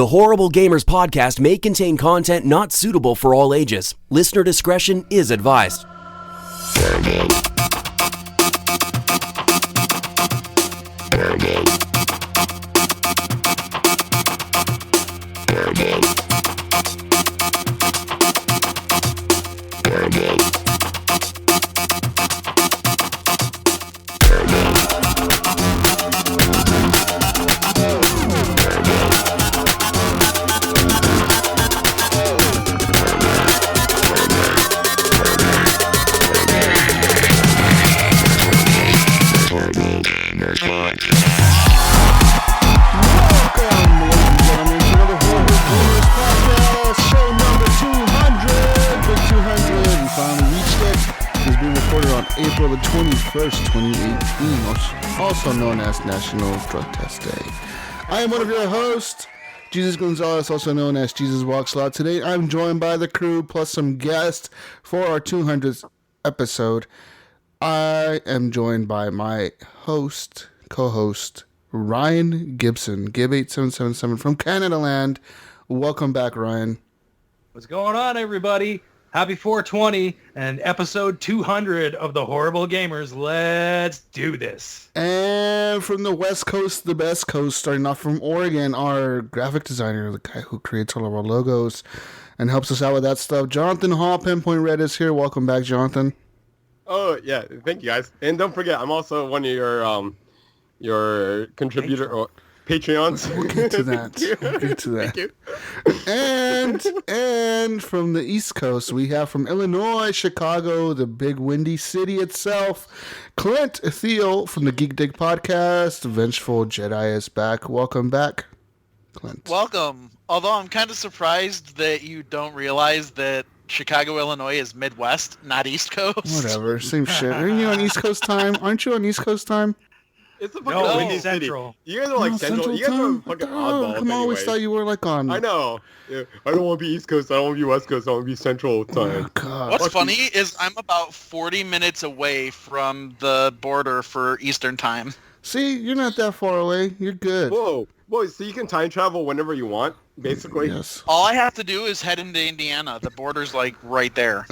The Horrible Gamers podcast may contain content not suitable for all ages. Listener discretion is advised. April the 21st, 2018, also known as National Drug Test Day. I am one of your hosts, Jesus Gonzalez, also known as Jesus Walks Loud. Today I'm joined by the crew plus some guests for our 200th episode. I am joined by my co-host, Ryan Gibson, Gib8777 from Canada Land. Welcome back, Ryan. What's going on, everybody? Happy 420 and episode 200 of The Horrible Gamers. Let's do this. And from the West Coast, the best coast, starting off from Oregon, our graphic designer, the guy who creates all of our logos and helps us out with that stuff, Jonathan Hall, Pinpoint Red is here. Welcome back, Jonathan. Oh, yeah. Thank you, guys. And don't forget, I'm also one of your contributor or Patreons. We'll get to that. Thank you. And from the East Coast, we have from Illinois, Chicago, the big windy city itself, Clint Thiele from the Geek Dig podcast. Vengeful Jedi is back. Welcome back, Clint. Welcome. Although I'm kind of surprised that you don't realize that Chicago, Illinois is Midwest, not East Coast. Whatever, same shit. Aren't you on East Coast time? Aren't you on East Coast time? It's a fucking windy Central. city. You guys are like Central. You guys are fucking oddballs I always thought you were like on. I know. Yeah, I don't want to be East Coast. I don't want to be West Coast. I want to be Central time. Oh, God. What's funny is I'm about 40 minutes away from the border for Eastern time. See, you're not that far away. You're good. Whoa. So you can time travel whenever you want, basically? Yes. All I have to do is head into Indiana. The border's like right there.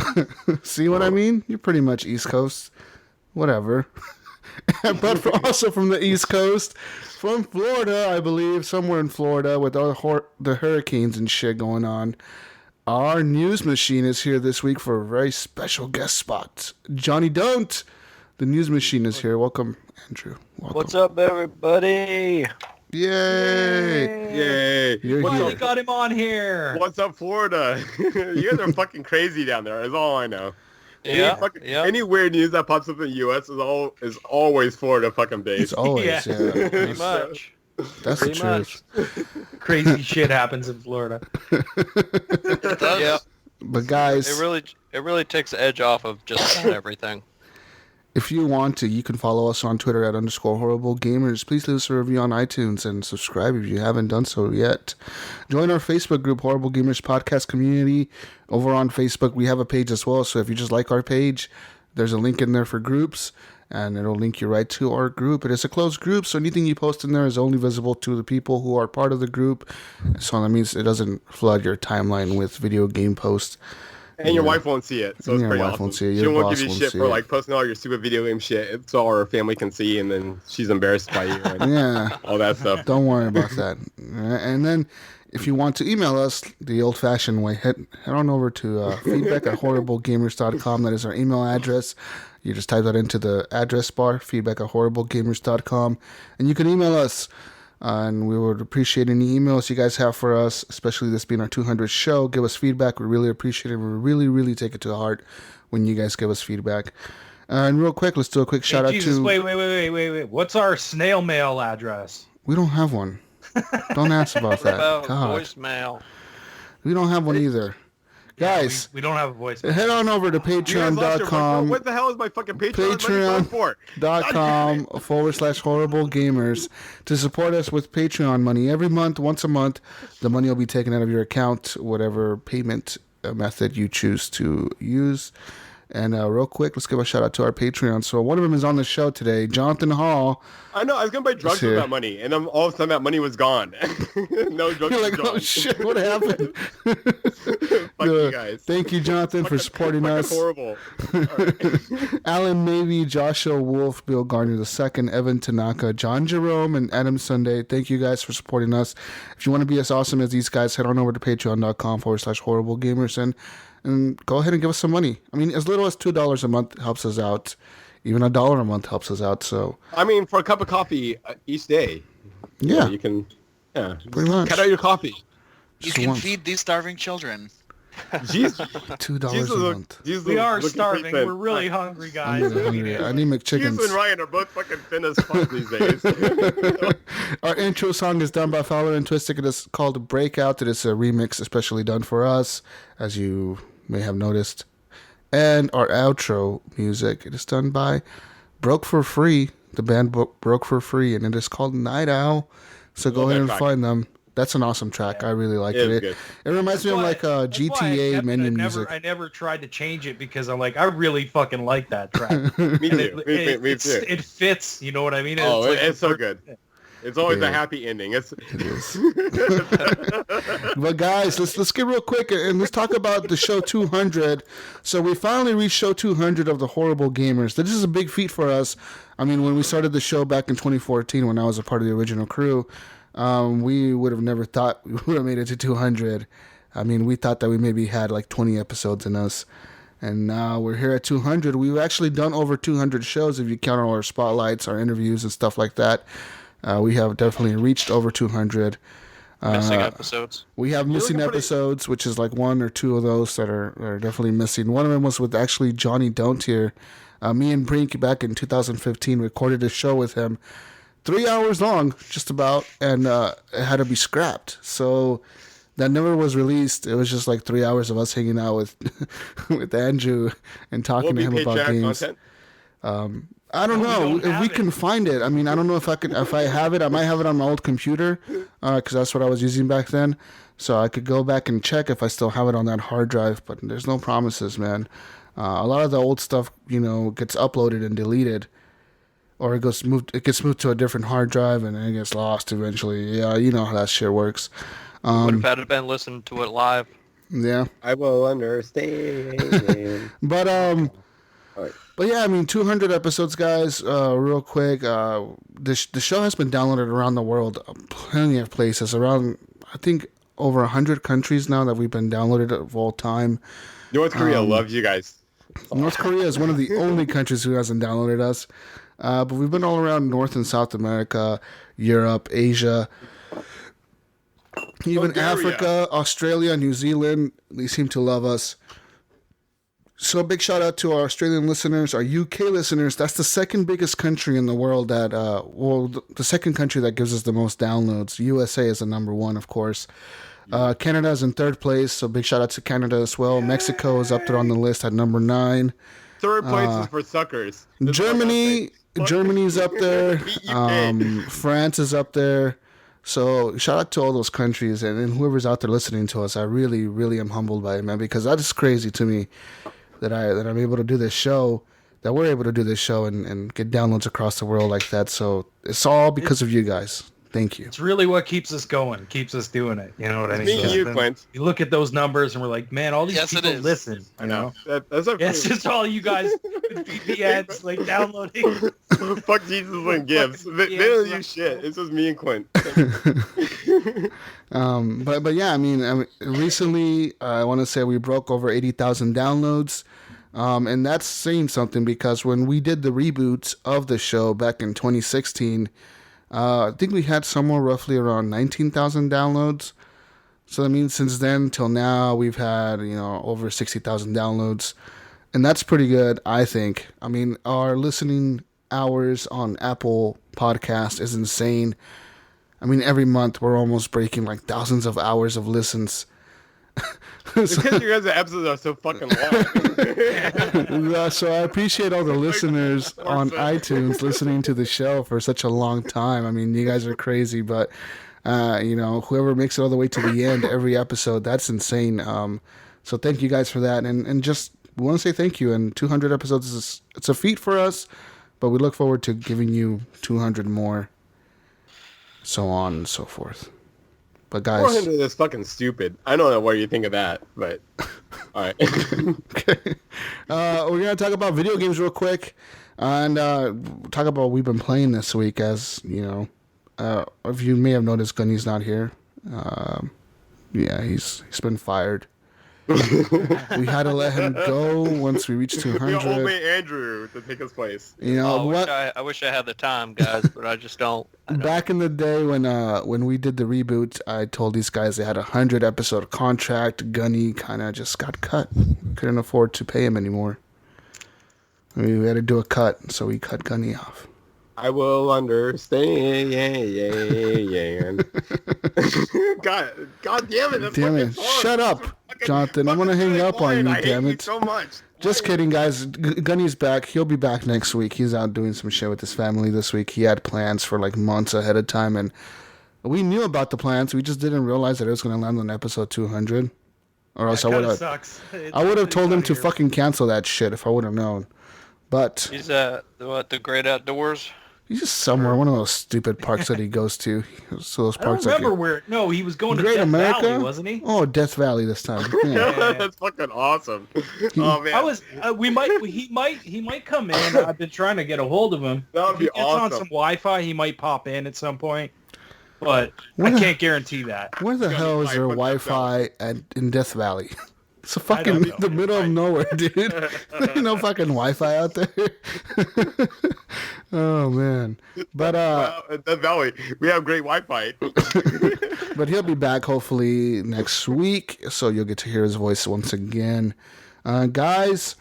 See what I mean? You're pretty much East Coast. Whatever. But also from the East Coast, from Florida, I believe, somewhere in Florida with all the hurricanes and shit going on. Our news machine is here this week for a very special guest spot. Johnny Don't, the news machine is here. Welcome, Andrew. Welcome. What's up, everybody? Yay! You're Finally got him on here. What's up, Florida? You guys are fucking crazy down there, is all I know. Yeah. Any weird news that pops up in the U.S. is always Florida fucking based. It's always, Yeah. Pretty much. That's the truth. Crazy shit happens in Florida. It does. Yeah. But guys, It really takes the edge off of just about everything. if you want to, you can follow us on Twitter at _HorribleGamers. Please leave us a review on iTunes and subscribe if you haven't done so yet. Join our Facebook group, Horrible Gamers Podcast Community. Over on Facebook, we have a page as well. So if you just like our page, there's a link in there for groups, and it'll link you right to our group. It is a closed group, so anything you post in there is only visible to the people who are part of the group. So that means it doesn't flood your timeline with video game posts. And your wife won't see it, so it's Your pretty wife awesome. won't see it. She Your won't boss give you won't shit see for it. like posting all your stupid video game shit, so our family can see, and then she's embarrassed by you and Yeah. all that stuff. Don't worry about that. And then if you want to email us the old-fashioned way, head on over to feedback@horriblegamers.com. That is our email address. You just type that into the address bar, feedback@horriblegamers.com, and you can email us. And we would appreciate any emails you guys have for us, especially this being our 200th show. Give us feedback. We really appreciate it. We really, really take it to heart when you guys give us feedback. And real quick, let's do a quick shout out Jesus, to... wait. What's our snail mail address? We don't have one. Don't ask about that. About God. voicemail. We don't have one either. Guys, We don't have a voice. head on over to You guys lost your patreon.com. What the hell is my fucking Patreon money for? patreon.com/horrible gamers to support us with Patreon money every month, once a month. The money will be taken out of your account, whatever payment method you choose to use. And real quick, let's give a shout out to our Patreon. So one of them is on the show today, Jonathan Hall. I know. I was gonna buy drugs with that money, and then all of a sudden that money was gone. No drugs. You're like, oh shit, what happened? Fuck you guys. Thank you, Jonathan, for supporting us. Horrible. Alan Mavey, Joshua Wolf, Bill Garner II, Evan Tanaka, John Jerome, and Adam Sunday. Thank you guys for supporting us. If you want to be as awesome as these guys, head on over to patreon.com/horriblegamers and go ahead and give us some money. I mean, as little as $2 a month helps us out. Even $1 a month helps us out. So, I mean, for a cup of coffee each day, yeah, you can, pretty much cut out your coffee. You can feed these starving children. Jeez, $2 a month. We are starving. We're really hungry, guys. I'm hungry. I need McChickens. Jesus and Ryan are both fucking thin as fuck these days. Our intro song is done by Fowler and Twistic. It is called Breakout. It is a remix especially done for us, as you may have noticed. And our outro music, it is done by Broke for Free. The band Broke for Free, and it is called Night Owl. So go ahead and find them. That's an awesome track. Yeah. I really like it. It reminds me of like GTA menu music. I never tried to change it because I'm like, I really fucking like that track. Me too. It fits. You know what I mean? It's so good. It's always a happy ending. It is. But guys, let's get real quick and let's talk about the show 200. So we finally reached show 200 of the Horrible Gamers. This is a big feat for us. I mean, when we started the show back in 2014, when I was a part of the original crew, we would have never thought we would have made it to 200. I mean, we thought that we maybe had like 20 episodes in us. And now we're here at 200. We've actually done over 200 shows if you count all our spotlights, our interviews, and stuff like that. We have definitely reached over 200. Missing episodes. We have missing episodes, which is like one or two of those that are definitely missing. One of them was with actually Johnny Don't here. Me and Brink back in 2015 recorded a show with him. 3 hours long, just about, and it had to be scrapped. So that never was released. It was just like 3 hours of us hanging out with with Andrew and talking to him about games. I don't know if we can find it. I mean, I don't know if I have it. I might have it on my old computer because that's what I was using back then. So I could go back and check if I still have it on that hard drive. But there's no promises, man. A lot of the old stuff, gets uploaded and deleted. Or it gets moved to a different hard drive and it gets lost eventually. Yeah, you know how that shit works. Would have had to been listened to it live. Yeah. I will understand. But yeah, I mean, 200 episodes, guys. Real quick, the show has been downloaded around the world, plenty of places, around I think over 100 countries now that we've been downloaded of all time. North Korea loves you guys. North Korea is one of the only countries who hasn't downloaded us. But we've been all around North and South America, Europe, Asia, even Africa, Australia, New Zealand. They seem to love us. So a big shout out to our Australian listeners, our UK listeners. That's the second biggest country in the world that, the second country that gives us the most downloads. USA is the number one, of course. Canada is in third place, so big shout out to Canada as well. Yay! Mexico is up there on the list at number 9. Third place is for suckers. Germany's up there. France is up there. So shout out to all those countries and whoever's out there listening to us. I really, really am humbled by it, man, because that is crazy to me that I'm able to do this show, that we're able to do this show and get downloads across the world like that. So it's all because of you guys. Thank you. It's really what keeps us going, keeps us doing it. You know what I mean? Me and you, Clint. You look at those numbers and we're like, man, all these people listen. I know. It's just all you guys with VPNs, like downloading. Fuck Jesus and Gibbs. They don't use shit. It's just me and Clint. But yeah, I mean, recently, I want to say we broke over 80,000 downloads. And that's saying something because when we did the reboots of the show back in 2016, I think we had somewhere roughly around 19,000 downloads. So that means since then till now, we've had, over 60,000 downloads. And that's pretty good, I think. I mean, our listening hours on Apple Podcast is insane. I mean, every month we're almost breaking like thousands of hours of listens. Because you guys' episodes are so fucking long. So I appreciate all the listeners on iTunes listening to the show for such a long time. I mean, you guys are crazy, but whoever makes it all the way to the end, every episode, that's insane. So thank you guys for that. And just we want to say thank you. And 200 episodes it's a feat for us, but we look forward to giving you 200 more, so on and so forth. But guys, 400 is fucking stupid. I don't know what you think of that, but all right. Okay. We're gonna talk about video games real quick, and talk about what we've been playing this week. As you know, if you may have noticed, Gunny's not here. Yeah, he's been fired. We had to let him go once we reached 200. We old man Andrew to take his place. You know what? I wish I had the time, guys, but I just don't. Back in the day when we did the reboot, I told these guys they had a 100-episode contract. Gunny kind of just got cut. Couldn't afford to pay him anymore. We had to do a cut, so we cut Gunny off. I will understand. God damn it! Damn it! Shut up, Jonathan. I'm gonna hang up on you. Damn it! So much. Just kidding, guys. Gunny's back. He'll be back next week. He's out doing some shit with his family this week. He had plans for like months ahead of time, and we knew about the plans. We just didn't realize that it was gonna land on episode 200, or else I would have told him to fucking cancel that shit if I would have known. But He's at the Great Outdoors. he's just somewhere, one of those stupid parks that he goes to. So those I don't parks remember where. No, he was going to Great Death America, Valley, wasn't he? Oh, Death Valley this time. Yeah. That's fucking awesome. Oh man, I was. He might come in. I've been trying to get a hold of him. That would If be he gets on awesome. some Wi-Fi, he might pop in at some point. But I can't guarantee that. Where the hell is there Wi-Fi in Death Valley? It's fucking know. the middle of nowhere, dude. There's no fucking Wi-Fi out there. Oh man, but the Valley, we have great Wi-Fi. but he'll be back hopefully next week, so you'll get to hear his voice once again, guys.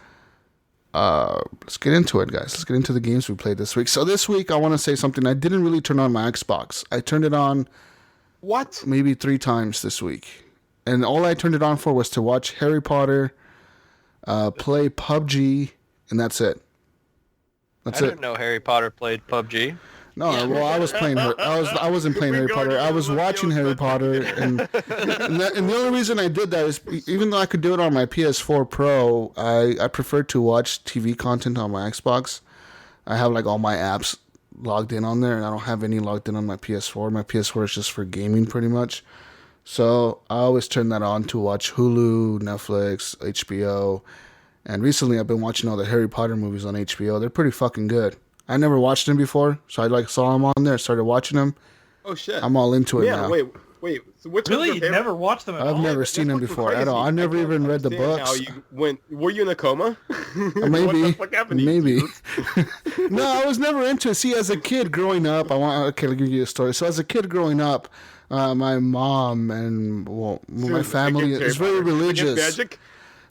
Let's get into it, guys. Let's get into the games we played this week. So this week, I want to say something. I didn't really turn on my Xbox. I turned it on What? maybe 3 times this week. And all I turned it on for was to watch Harry Potter, play PUBG, and that's it. I didn't know Harry Potter played PUBG. No, well, I was playing. I wasn't playing Harry Potter. I was watching Harry Potter, and the only reason I did that is even though I could do it on my PS4 Pro, I prefer to watch TV content on my Xbox. I have like all my apps logged in on there, and I don't have any logged in on my PS4. My PS4 is just for gaming, pretty much. So I always turn that on to watch Hulu, Netflix, HBO, and recently I've been watching all the Harry Potter movies on HBO. They're pretty fucking good. I never watched them before, so I saw them on there, started watching them. Oh shit! I'm all into it now. Wait. So which Really, one's you your favorite? never watched them at I've all? never seen them before at all. I've never even read the books. Were you in a coma? Maybe, What the fuck happened to you, maybe. dudes? No, I was never into it. See, as a kid growing up, I'll give you a story. So as a kid growing up, my mom and my family is very religious. Magic?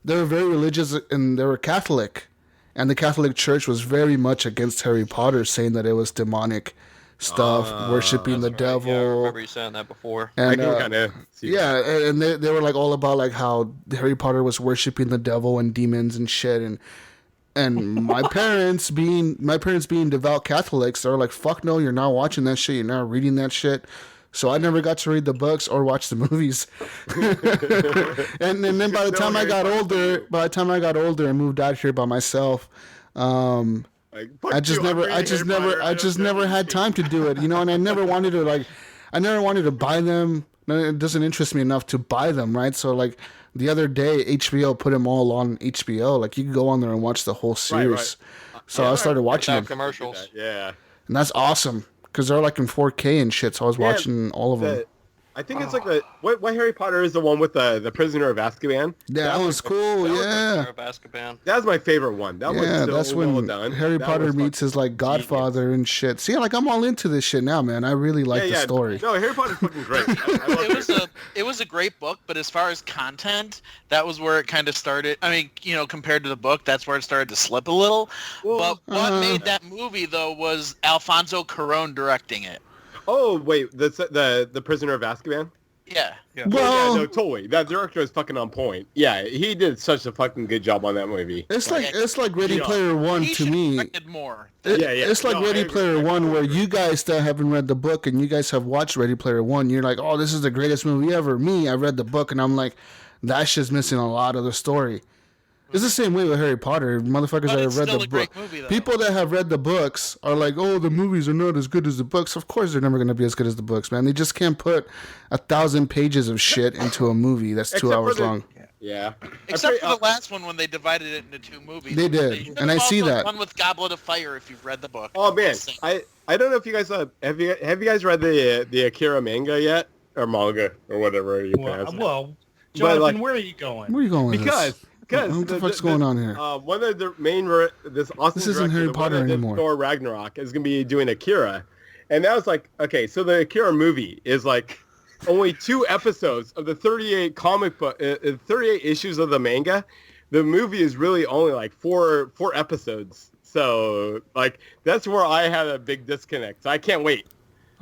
They were very religious and they were Catholic. And the Catholic Church was very much against Harry Potter, saying that it was demonic stuff, worshipping the devil. Yeah, I remember you saying that before. And, I can kind of see that. yeah, and they were like all about like how Harry Potter was worshiping the devil and demons and shit, and my parents being devout Catholics, they were like, fuck no, you're not watching that shit, you're not reading that shit. So I never got to read the books or watch the movies. and then by the time I got older and moved out here by myself, I just never had time to do it, you know, and I never wanted to buy them. It doesn't interest me enough to buy them, right? So like the other day, HBO put them all on HBO. Like you can go on there and watch the whole series. Right. So I started watching Without them, commercials. Yeah. and that's awesome because they're like in 4K and shit. So I was watching all of them. I think it's like what Harry Potter is the one with the Prisoner of Azkaban. Yeah, that was cool. Yeah. Prisoner of Azkaban. That's my favorite one. That Yeah, one's so that's well when done. Harry That Potter was meets his like godfather and shit. See, like I'm all into this shit now, man. I really like the story. No, Harry Potter's fucking great. I love It was a great book, but as far as content, that was where it kind of started. I mean, you know, compared to the book, that's where it started to slip a little. But what made that movie though was Alfonso Cuarón directing it. Oh wait, the Prisoner of Azkaban. Yeah. Well, Yeah, no, totally. That director is fucking on point. Yeah, he did such a fucking good job on that movie. it's like Ready Player One He to should me. have directed more. It's like No, Ready I agree. Player One, where you guys that haven't read the book and you guys have watched Ready Player One. You're like, oh, this is the greatest movie ever. Me, I read the book and I'm like, that shit's missing a lot of the story. It's the same way with Harry Potter. Motherfuckers But that it's have read still the a great book. movie, though. People that have read the books are like, oh, the movies are not as good as the books. Of course, they're never going to be as good as the books, man. They just can't put 1,000 pages of shit into a movie that's 2 Except for hours the- long. Yeah. Except for the last one when they divided it into 2 movies. They did, and I see that. One with Goblet of Fire if you've read the book. Oh man, I don't know if you guys have you guys read the Akira manga yet, or manga or whatever you pronounce it. Well, Jonathan, like- where are you going? Where are you going with Because this? What the fuck's going on here? One of the main this awesome This isn't director, Harry the Potter one that did anymore. Thor Ragnarok is gonna be doing Akira, and that was like, okay, so the Akira movie is like only 2 episodes of the 38 comic book, 38 issues of the manga. The movie is really only like 4 episodes. So like that's where I had a big disconnect. So I can't wait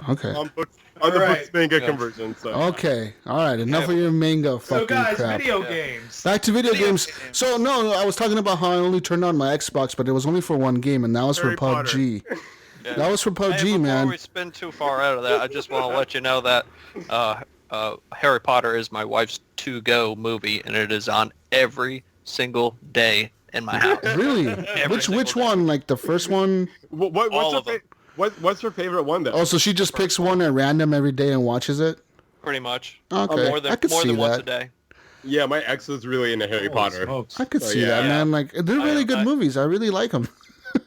Okay. on the books manga conversion. So Okay. All right. Enough of your manga So fucking guys, crap. video games. Back to video games. So no, I was talking about how I only turned on my Xbox, but it was only for one game, and that was Harry for PUBG. Yeah. That was for PUBG, Hey, before man. we spin too far out of that, I just want to let you know that Harry Potter is my wife's to-go movie, and it is on every single day in my house. Really? Which single day. one? Like the first one? All of them. What's her favorite one though? Oh, so she just picks one at random every day and watches it? Pretty much. Okay, More than I could see once a that. day. Yeah, my ex is really into Harry Potter. Smokes. I could see yeah. that, man. Like they're really good movies. I really like them.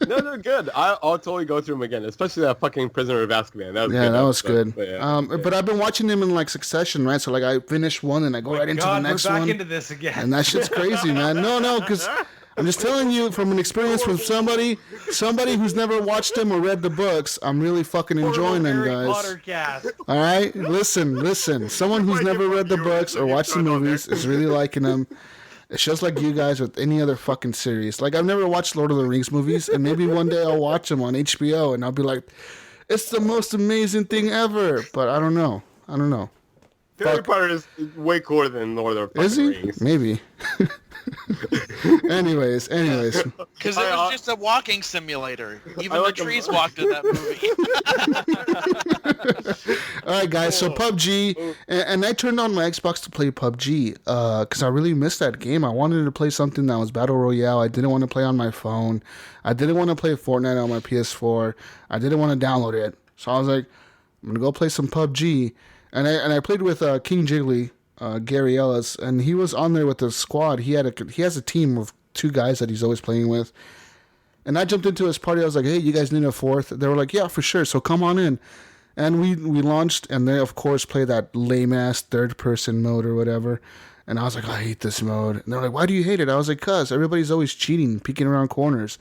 No, they're good. I'll totally go through them again, especially that fucking Prisoner of Azkaban. That was Yeah, good. that was good. But, yeah. But I've been watching them in like succession, right? So like I finish one and I go right into the God, next we're back one, into this again. and that shit's crazy, man. No, because I'm just telling you from an experience from somebody who's never watched them or read the books. I'm really fucking enjoying them, Harry guys. Potter cast. All right, listen. Someone who's never read the books or watched the movies is really liking them. It's just like you guys with any other fucking series. Like I've never watched Lord of the Rings movies, and maybe one day I'll watch them on HBO, and I'll be like, "It's the most amazing thing ever." But I don't know. Harry Potter is way cooler than Lord of the Is he? Rings. Maybe. anyways. Because it was just a walking simulator. Even the like 'em. trees walked in that movie. All right, guys. So PUBG, and I turned on my Xbox to play PUBG because I really missed that game. I wanted to play something that was Battle Royale. I didn't want to play on my phone. I didn't want to play Fortnite on my PS4. I didn't want to download it. So I was like, I'm going to go play some PUBG. And I played with King Jiggly, Gary Ellis, and he was on there with the squad. He has a team of 2 guys that he's always playing with. And I jumped into his party. I was like, hey, you guys need a 4th? They were like, yeah, for sure. So come on in. And we launched, and they, of course, play that lame-ass third-person mode or whatever. And I was like, I hate this mode. And they're like, why do you hate it? I was like, cuz everybody's always cheating, peeking around corners.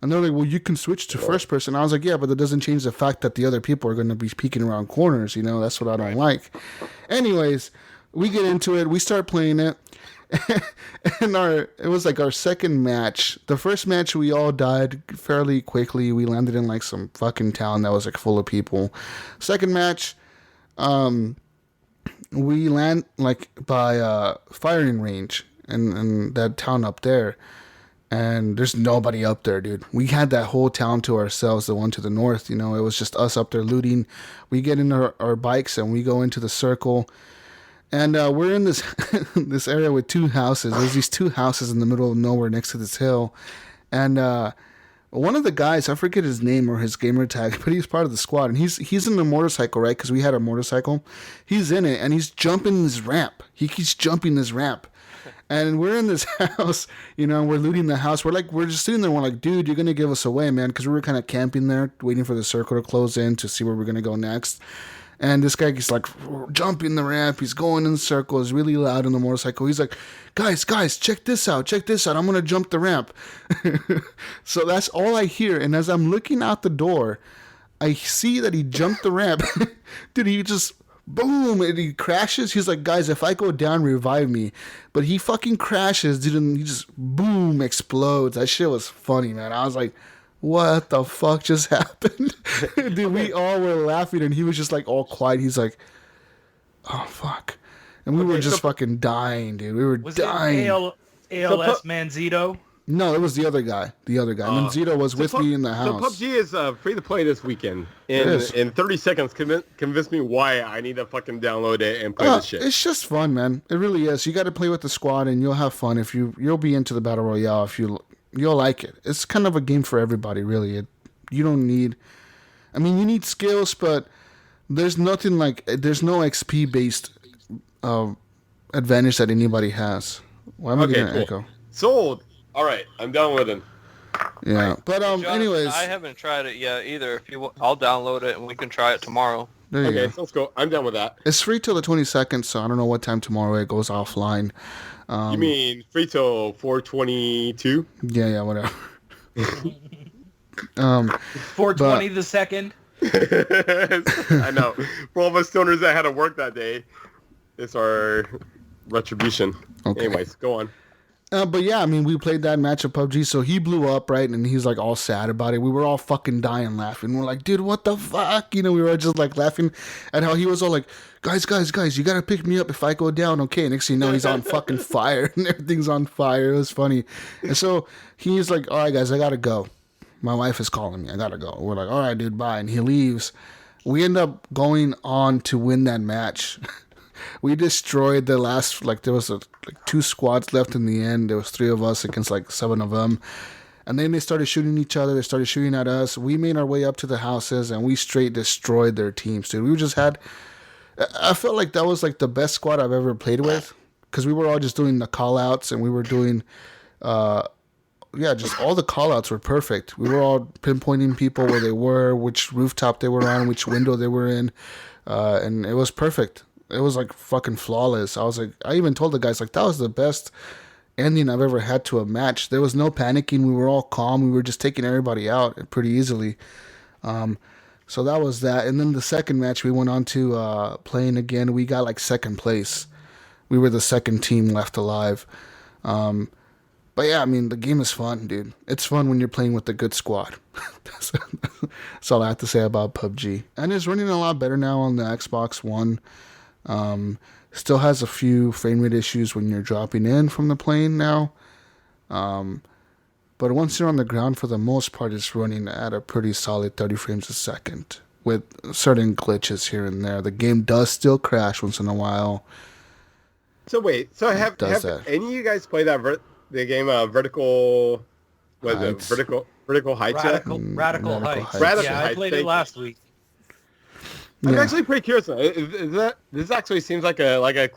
And they're like, well, you can switch to first person. I was like, yeah, but that doesn't change the fact that the other people are going to be peeking around corners. You know, that's what I don't like. Anyways, we get into it. We start playing it. And it was like our second match. The first match, we all died fairly quickly. We landed in like some fucking town that was like full of people. Second match, we land like by a firing range in that town up there. And there's nobody up there, dude. We had that whole town to ourselves, the one to the north. You know, it was just us up there looting. We get in our bikes and we go into the circle. And we're in this this area with 2 houses. There's these 2 houses in the middle of nowhere next to this hill. And one of the guys, I forget his name or his gamer tag, but he's part of the squad. And he's in the motorcycle, right? Because we had a motorcycle. He's in it, and he's jumping this ramp. He keeps jumping this ramp. And we're in this house, you know, we're looting the house. We're just sitting there. We're like, dude, you're going to give us away, man. Because we were kind of camping there, waiting for the circle to close in to see where we're going to go next. And this guy is like jumping the ramp. He's going in circles, really loud on the motorcycle. He's like, guys, check this out. I'm going to jump the ramp. So that's all I hear. And as I'm looking out the door, I see that he jumped the ramp. Dude, he just... boom, and he crashes. He's like, guys, if I go down, revive me. But he fucking crashes, dude, and he just boom explodes. That shit was funny, man. I was like, what the fuck just happened? Dude, we all were laughing, and he was just like all quiet. He's like, oh fuck. And we were just fucking dying, dude. We were dying. Was it ALS Manzito? No, it was the other guy. And then Zito was with me in the house. So PUBG is free to play this weekend. In 30 seconds, convince me why I need to fucking download it and play this shit. It's just fun, man. It really is. You got to play with the squad, and you'll have fun. If you'll be into the battle royale, if you'll like it. It's kind of a game for everybody, really. You don't need. I mean, you need skills, but there's nothing like. There's no XP based advantage that anybody has. Why am I getting an echo? Sold. All right, I'm downloading. Yeah, Right. but Jonathan, anyways, I haven't tried it yet either. If you want, I'll download it and we can try it tomorrow. there you Okay, go. so let's go. I'm done with that. It's free till the 22nd, so I don't know what time tomorrow it goes offline. You mean free till 4/22? Yeah, whatever. 420 the second. I know. For all of us stoners that had to work that day, it's our retribution. Okay. Anyways, go on. But yeah, I mean, we played that match of PUBG, so he blew up, right? And he's like all sad about it. We were all fucking dying laughing. We're like, dude, what the fuck? You know, we were just like laughing at how he was all like, guys, you gotta pick me up if I go down, okay? Next thing you know, he's on fucking fire and everything's on fire. It was funny. And so he's like, all right, guys, I gotta go. My wife is calling me. I gotta go. We're like, all right, dude, bye. And he leaves. We end up going on to win that match. We destroyed the last, like, there was two squads left in the end. There was 3 of us against, 7 of them. And then they started shooting each other. They started shooting at us. We made our way up to the houses, and we straight destroyed their teams, dude. We just had, I felt like that was, the best squad I've ever played with. Because we were all just doing the call-outs, and we were doing, just all the call-outs were perfect. We were all pinpointing people where they were, which rooftop they were on, which window they were in. And it was perfect. It was fucking flawless. I even told the guys that was the best ending I've ever had to a match. There was no panicking. We were all calm. We were just taking everybody out pretty easily. So that was that. And then the second match we went on to playing again. We got second place. We were the second team left alive. But yeah, I mean, the game is fun, dude. It's fun when you're playing with a good squad. That's all I have to say about PUBG. And it's running a lot better now on the Xbox One. Still has a few frame rate issues when you're dropping in from the plane now. But once you're on the ground, for the most part, it's running at a pretty solid 30 frames a second with certain glitches here and there. The game does still crash once in a while. So wait, have any of you guys played the game Vertical? Was it Vertical Heights? Radical Heights. Radical Yeah, Heights. I played it last week. I'm actually pretty curious. This actually seems like a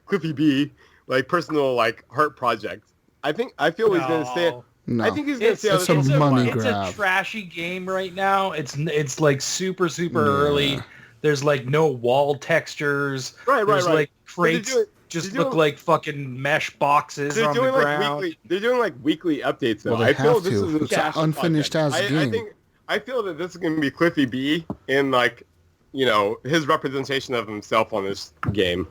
Cliffy B personal heart project. I feel he's gonna stay. No. I think he's gonna stay. It's a money grab. It's a trashy game right now. It's super early. There's no wall textures. Right. There's crates just look like fucking mesh boxes on the ground. They're doing weekly updates though. Well, they I feel have this to. is It's an unfinished ass game. I feel that this is going to be Cliffy B in his representation of himself on this game.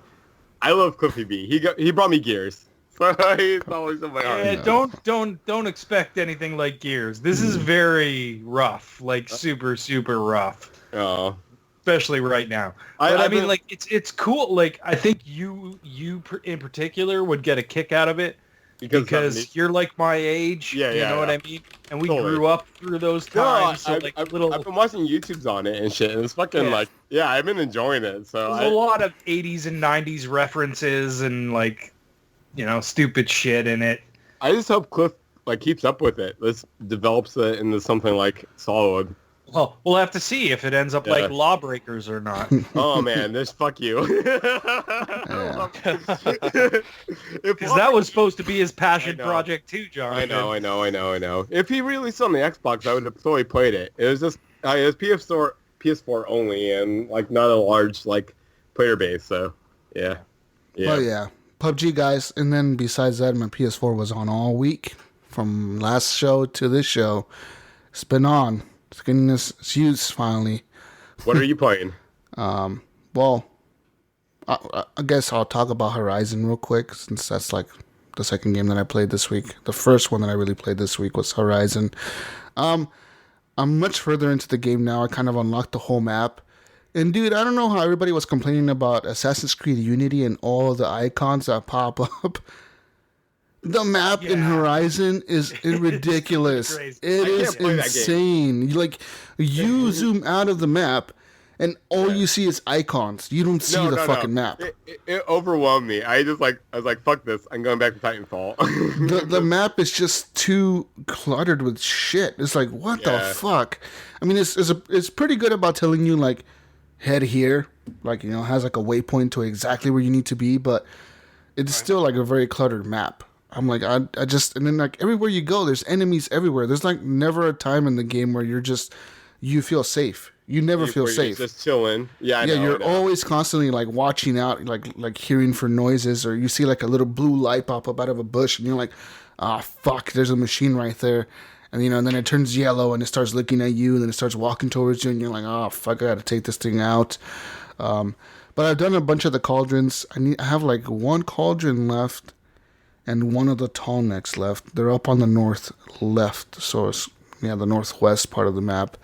I love Cliffy B. He brought me Gears. So he's always in my heart. Yeah, don't expect anything like Gears. This is very rough, super rough. Oh. Especially right now. But I mean, it's cool. I think you in particular would get a kick out of it. Because you're my age, you know what I mean? And we grew up through those times. I've been watching YouTubes on it and shit, and it's fucking I've been enjoying it. So there's a lot of 80s and 90s references and stupid shit in it. I just hope Cliff keeps up with it. This develops it into something solid. Well, we'll have to see if it ends up like Lawbreakers or not. Oh man, this fuck you. Because that was supposed to be his passion project too, John. I know. If he released on the Xbox, I would have totally played it. It was just it was PS4 only, and not a large player base. So yeah. Well, yeah, PUBG guys, and then besides that, my PS4 was on all week from last show to this show. It's been on. It's getting its use finally. What are you playing? Well, I guess I'll talk about Horizon real quick, since that's the second game that I played this week. The first one that I really played this week was Horizon. I'm much further into the game now. I kind of unlocked the whole map. And dude, I don't know how everybody was complaining about Assassin's Creed Unity and all of the icons that pop up. The map in Horizon is ridiculous. It is insane. You zoom out of the map, and all you see is icons. You don't see the fucking map. It overwhelmed me. I was like, fuck this. I'm going back to Titanfall. the map is just too cluttered with shit. It's like, what the fuck? I mean, it's pretty good about telling you, like, head here. Like, has like a waypoint to exactly where you need to be, but it's still like a very cluttered map. I'm like, and then like everywhere you go, there's enemies everywhere. There's like never a time in the game where you feel safe. You never feel safe. You're just chilling. Yeah, I know, you're always constantly like watching out, like hearing for noises, or you see like a little blue light pop up out of a bush, and you're like, ah, fuck, there's a machine right there. And and then it turns yellow and it starts looking at you, and then it starts walking towards you, and you're like, oh fuck, I gotta take this thing out. But I've done a bunch of the cauldrons. I have like one cauldron left. And one of the tall necks left. They're up on the north left, so it's the northwest part of the map.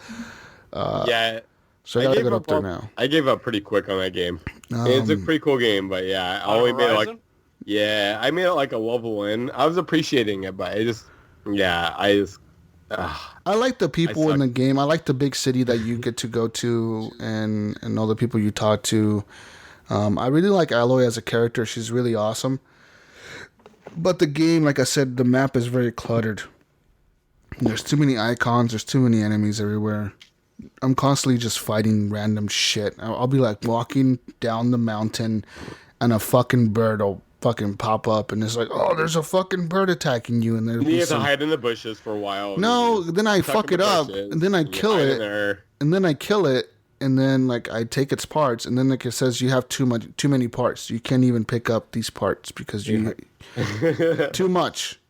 So I gotta get up there now. I gave up pretty quick on that game. It's a pretty cool game, but I only made it I made it like a level in. I was appreciating it, but I like the people in the game. I like the big city that you get to go to and all the people you talk to. I really like Aloy as a character. She's really awesome. But the game, like I said, the map is very cluttered. There's too many icons. There's too many enemies everywhere. I'm constantly just fighting random shit. I'll be like walking down the mountain and a fucking bird will fucking pop up and it's like, oh, there's a fucking bird attacking you. And you have to hide in the bushes for a while. No, then I fuck it up and then I kill it. And then like I take its parts, and then like it says you have too many parts. You can't even pick up these parts because you too much.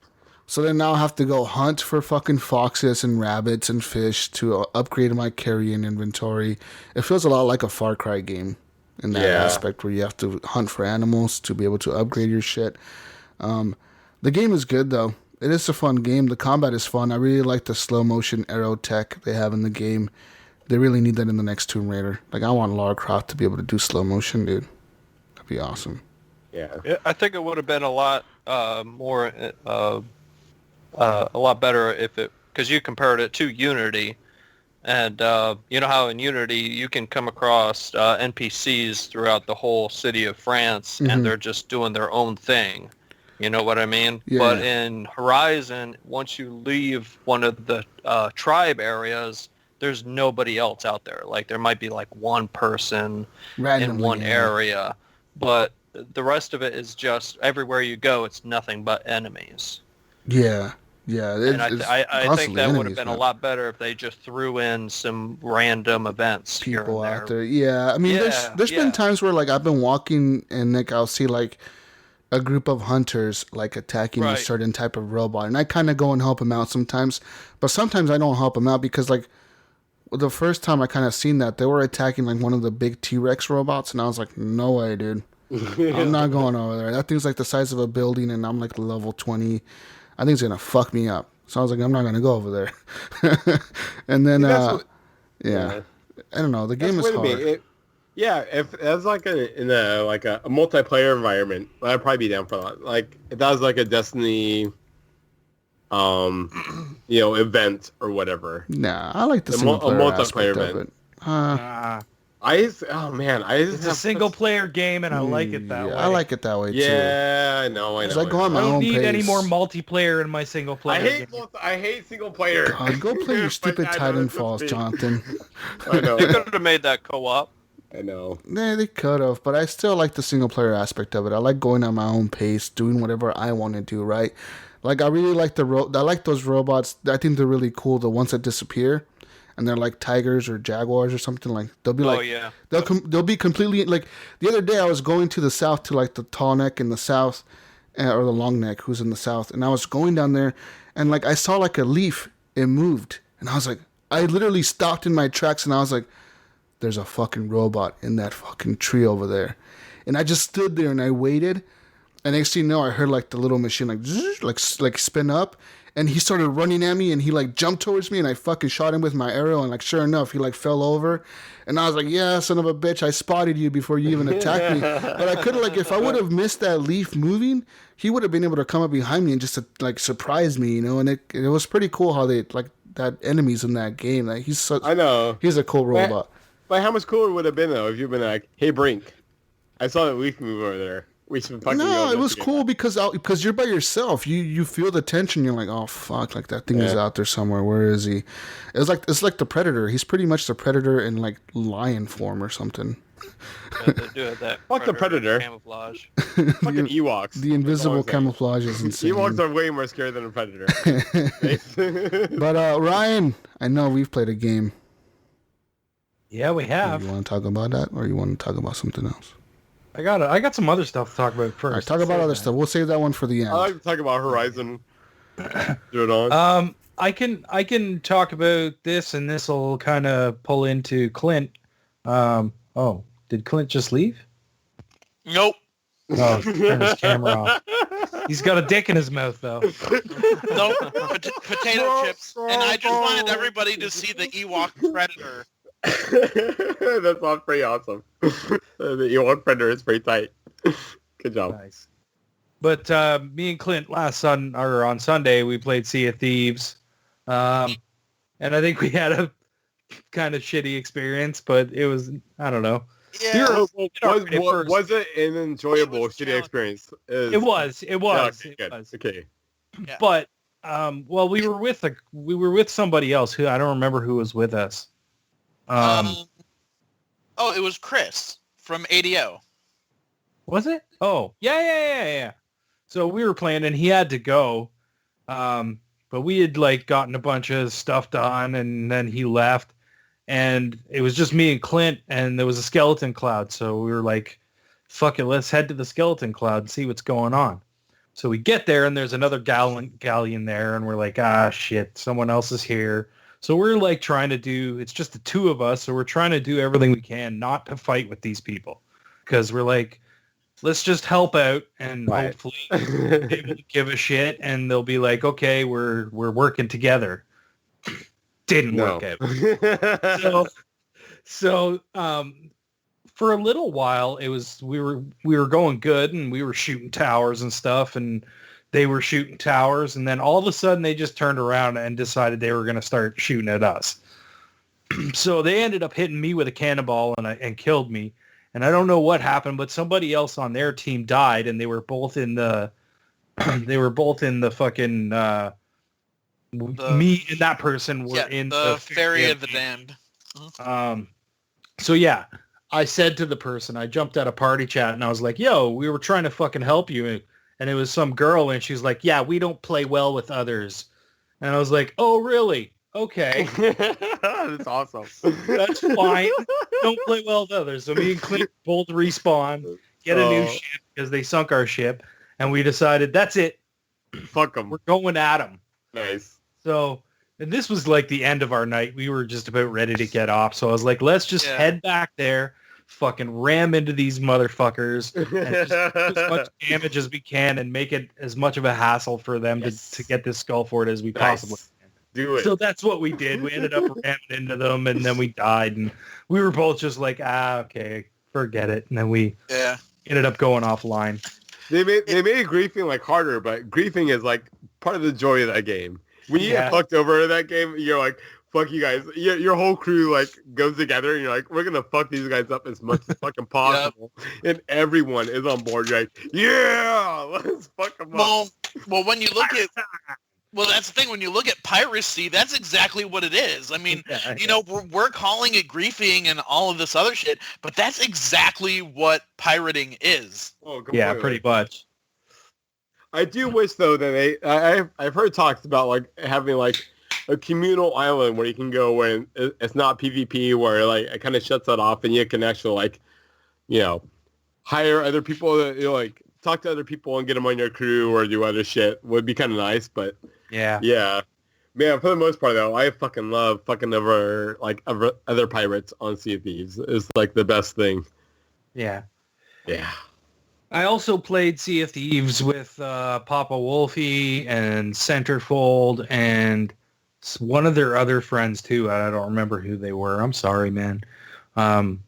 So then now I have to go hunt for fucking foxes and rabbits and fish to upgrade my carrying inventory. It feels a lot like a Far Cry game in that aspect where you have to hunt for animals to be able to upgrade your shit. The game is good though. It is a fun game. The combat is fun. I really like the slow motion arrow tech they have in the game. They really need that in the next Tomb Raider. Like, I want Lara Croft to be able to do slow motion, dude. That'd be awesome. Yeah. I think it would have been a lot more, a lot better if it, because you compared it to Unity, and you know how in Unity you can come across NPCs throughout the whole city of France, and they're just doing their own thing. You know what I mean? Yeah. But in Horizon, once you leave one of the tribe areas, there's nobody else out there. Like, there might be like one person in one area, but the rest of it is just everywhere you go, it's nothing but enemies. Yeah. And I think that would have been a lot better if they just threw in some random events. People out there. Yeah. I mean, there's been times where like I've been walking and like I'll see like a group of hunters like attacking a certain type of robot, and I kind of go and help them out sometimes, but sometimes I don't help them out because like, the first time I kind of seen that, they were attacking like one of the big T-Rex robots, and I was like, no way, dude. I'm not going over there. That thing's like the size of a building, and I'm like level 20. I think it's going to fuck me up. So I was like, I'm not going to go over there. And then, I don't know. The game is hard. If that's like in a multiplayer environment, I'd probably be down for that. Like, if that was like a Destiny... event or whatever. Nah, I like the multiplayer event. It's a single player game, and I like it that way. I like it that way too. Yeah, I know. I go on my own pace. I don't need any more multiplayer in my single player. I hate single player. God, go play your stupid Titanfalls, Jonathan. I know. They could have made that co-op. I know. Yeah, they could have, but I still like the single player aspect of it. I like going at my own pace, doing whatever I want to do, right? Like, I really like I like those robots. I think they're really cool, the ones that disappear. And they're like tigers or jaguars or something. Like, they'll be like... Oh, yeah. They'll be completely... Like, the other day I was going to the south to, like, the tall neck in the south. Or the long neck, who's in the south. And I was going down there. And, like, I saw, like, a leaf. It moved. And I was like... I literally stopped in my tracks. And I was like... There's a fucking robot in that fucking tree over there. And I just stood there and I waited... And next thing you know, I heard like the little machine like spin up, and he started running at me, and he like jumped towards me, and I fucking shot him with my arrow, and like sure enough, he like fell over, and I was like, yeah, son of a bitch, I spotted you before you even attacked me. But I could have, like, if I would have missed that leaf moving, he would have been able to come up behind me and just like surprise me, you know. And it was pretty cool how they like that enemies in that game. Like I know he's a cool robot. But how much cooler would it have been though if you'd been like, hey Brink, I saw that leaf move over there. We should fucking No, it was cool because you're by yourself. You feel the tension. You're like, oh fuck, like that thing is out there somewhere. Where is he? It's like the Predator. He's pretty much the Predator in like lion form or something. They do have that. Fuck the Predator. Camouflage. Fucking Ewoks. The invisible camouflage is insane. Ewoks are way more scary than a Predator. But Ryan, I know we've played a game. Yeah, we have. You want to talk about that, or you want to talk about something else? I got some other stuff to talk about first. All right, talk about other stuff. We'll save that one for the end. I like to talk about Horizon. Do it on. I can talk about this, and this will kind of pull into Clint. Oh, did Clint just leave? Nope. Oh, turn his camera off. He's got a dick in his mouth, though. Nope. Potato chips. And I just wanted everybody to see the Ewok Predator. That's all pretty awesome. The Ewok Predator is pretty tight. Good job. Nice. But me and Clint on Sunday we played Sea of Thieves, and I think we had a kind of shitty experience, but it was, I don't know. Yeah. Was it an enjoyable shitty experience? It was. Yeah, okay, It was. Okay. Yeah. But well, we were with somebody else who I don't remember who was with us. Oh, it was Chris from ADO. Was it? Oh, yeah. So we were playing, and he had to go, but we had like gotten a bunch of stuff done, and then he left, and it was just me and Clint, and there was a skeleton cloud. So we were like, "Fuck it, let's head to the skeleton cloud and see what's going on." So we get there, and there's another galleon there, and we're like, "Ah, shit, someone else is here." So we're like trying to do. It's just the two of us, so we're trying to do everything we can not to fight with these people, because we're like, let's just help out, and hopefully they will give a shit, and they'll be like, okay, we're working together. Didn't work out. So for a little while, it was we were going good, and we were shooting towers and stuff, and they were shooting towers, and then all of a sudden they just turned around and decided they were going to start shooting at us. So they ended up hitting me with a cannonball and killed me. And I don't know what happened, but somebody else on their team died, and they were both in the fucking me and that person were in the Ferry of the Damned. So yeah, I said to the person, I jumped out of party chat, and I was like, "Yo, we were trying to fucking help you," and it was some girl, and she's like, "Yeah, we don't play well with others," and I was like, "Oh, really? Okay." That's awesome. That's fine. Don't play well with others. So me and Clint both respawn, get a new ship because they sunk our ship, and we decided that's it. Fuck them. We're going at them. Nice. So, and this was like the end of our night. We were just about ready to get off. So I was like, let's just head back there, fucking ram into these motherfuckers, and just do as much damage as we can, and make it as much of a hassle for them to get this skull fort as we possibly can. Do it. So that's what we did. We ended up ramming into them, and then we died, and we were both just like, okay, forget it. And then we ended up going offline. They made griefing like harder, but griefing is like part of the joy of that game. When you get fucked over in that game, you're like, fuck you guys. Your whole crew like goes together, and you're like, we're gonna fuck these guys up as much as fucking possible. And everyone is on board. You're like, yeah, let's fuck them up. Well, when you look at Well, that's the thing. When you look at piracy, that's exactly what it is. I mean, you know, we're calling it griefing and all of this other shit, but that's exactly what pirating is. Oh, yeah, pretty much. I do wish, though, that I've heard talks about, like, having, like, a communal island where you can go when it's not PvP, where, like, it kind of shuts that off, and you can actually, like, you know, hire other people that, you know, like, talk to other people and get them on your crew or do other shit. Would be kind of nice, but... Yeah. Man, for the most part, though, I fucking love other pirates on Sea of Thieves. It's like the best thing. Yeah. Yeah. I also played Sea of Thieves with Papa Wolfie and Centerfold and one of their other friends too. I don't remember who they were. I'm sorry, man.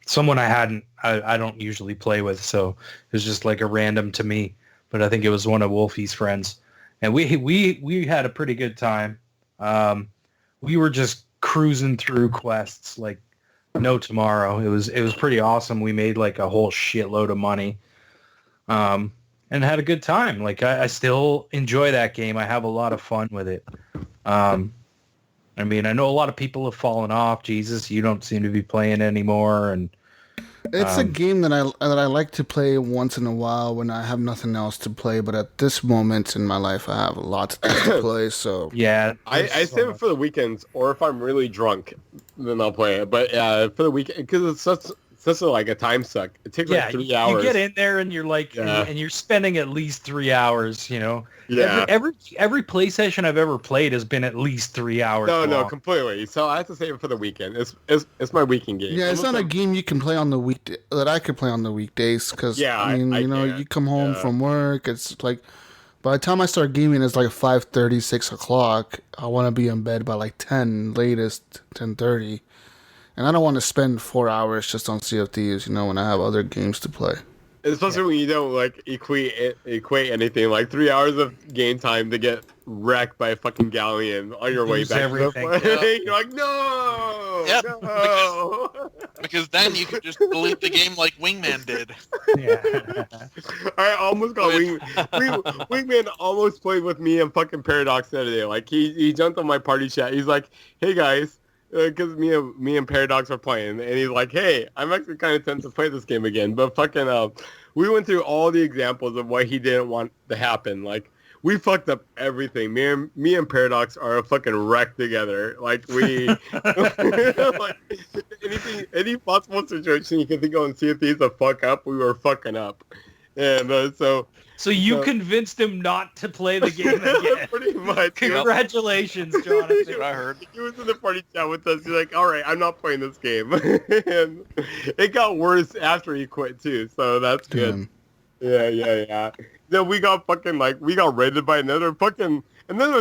Someone I don't usually play with, so it was just like a random to me. But I think it was one of Wolfie's friends, and we had a pretty good time. We were just cruising through quests like no tomorrow. It was pretty awesome. We made like a whole shitload of money. And had a good time. Like I still enjoy that game. I have a lot of fun with it. I mean, I know a lot of people have fallen off. Jesus, you don't seem to be playing anymore, and it's a game that I like to play once in a while when I have nothing else to play. But at this moment in my life, I have lots of things to play. So yeah, I save it for the weekends, or if I'm really drunk, then I'll play it. But for the weekend, because it's such like a time suck. It takes like 3 hours. You get in there and you're like, and you're spending at least 3 hours. You know, yeah. Every play session I've ever played has been at least 3 hours. No, completely. So I have to save it for the weekend. It's my weekend game. Yeah, it's not a game you can play on the week that I could play on the weekdays because you come home from work. It's like by the time I start gaming, it's like 5:30, 6 o'clock. I want to be in bed by like 10, latest 10:30. And I don't want to spend 4 hours just on Sea of Thieves, when I have other games to play. Especially when you don't like equate anything, like 3 hours of game time to get wrecked by a fucking galleon on your way back to the plane. You're like, no, Yep. no. Because then you could just delete the game like Wingman did. Yeah. I almost got Wingman almost played with me and fucking Paradox the other day. Like he jumped on my party chat. He's like, hey guys. Because me and Paradox are playing, and he's like, "Hey, I'm actually kind of tempted to play this game again." But fucking, we went through all the examples of what he didn't want to happen. Like, we fucked up everything. Me and Paradox are a fucking wreck together. Like we, like any possible situation you can think of and see if these a fuck up, we were fucking up, and So you convinced him not to play the game again. Pretty much. Congratulations, Jonathan. I heard. He was in the party chat with us. He's like, all right, I'm not playing this game. And it got worse after he quit, too. So that's good. Yeah. Then we got raided by another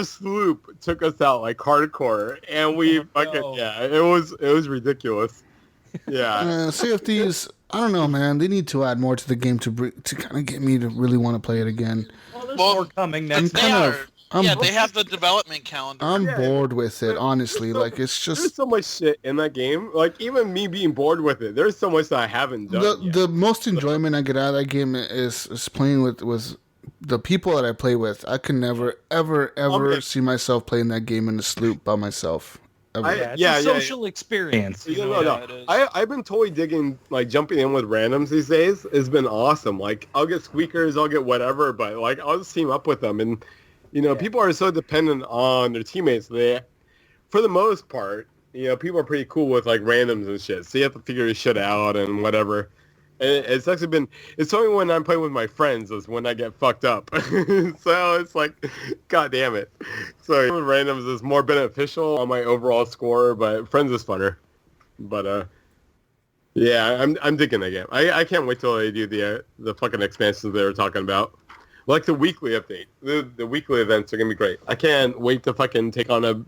sloop took us out like hardcore. And it was ridiculous. Yeah. Sea of Thieves, I don't know, man. They need to add more to the game to kind of get me to really want to play it again. Well, there's more coming next they have the development calendar. I'm bored with it, honestly. Like, it's just... There's so much shit in that game. Like, even me being bored with it, there's so much that I haven't done yet. The most enjoyment I get out of that game is playing with the people that I play with. I can never, ever see myself playing that game in a sloop by myself. It's a social experience. No. I've been totally digging, like, jumping in with randoms these days. It's been awesome. Like, I'll get squeakers, I'll get whatever, but, like, I'll just team up with them. And, people are so dependent on their teammates. For the most part, people are pretty cool with, like, randoms and shit. So you have to figure your shit out and whatever. And it's only when I'm playing with my friends is when I get fucked up. So it's like, god damn it. So with randoms is more beneficial on my overall score, but friends is funner. But yeah, I'm digging that game. I can't wait till they do the fucking expansions they were talking about. Like the weekly update. The weekly events are gonna be great. I can't wait to fucking take on a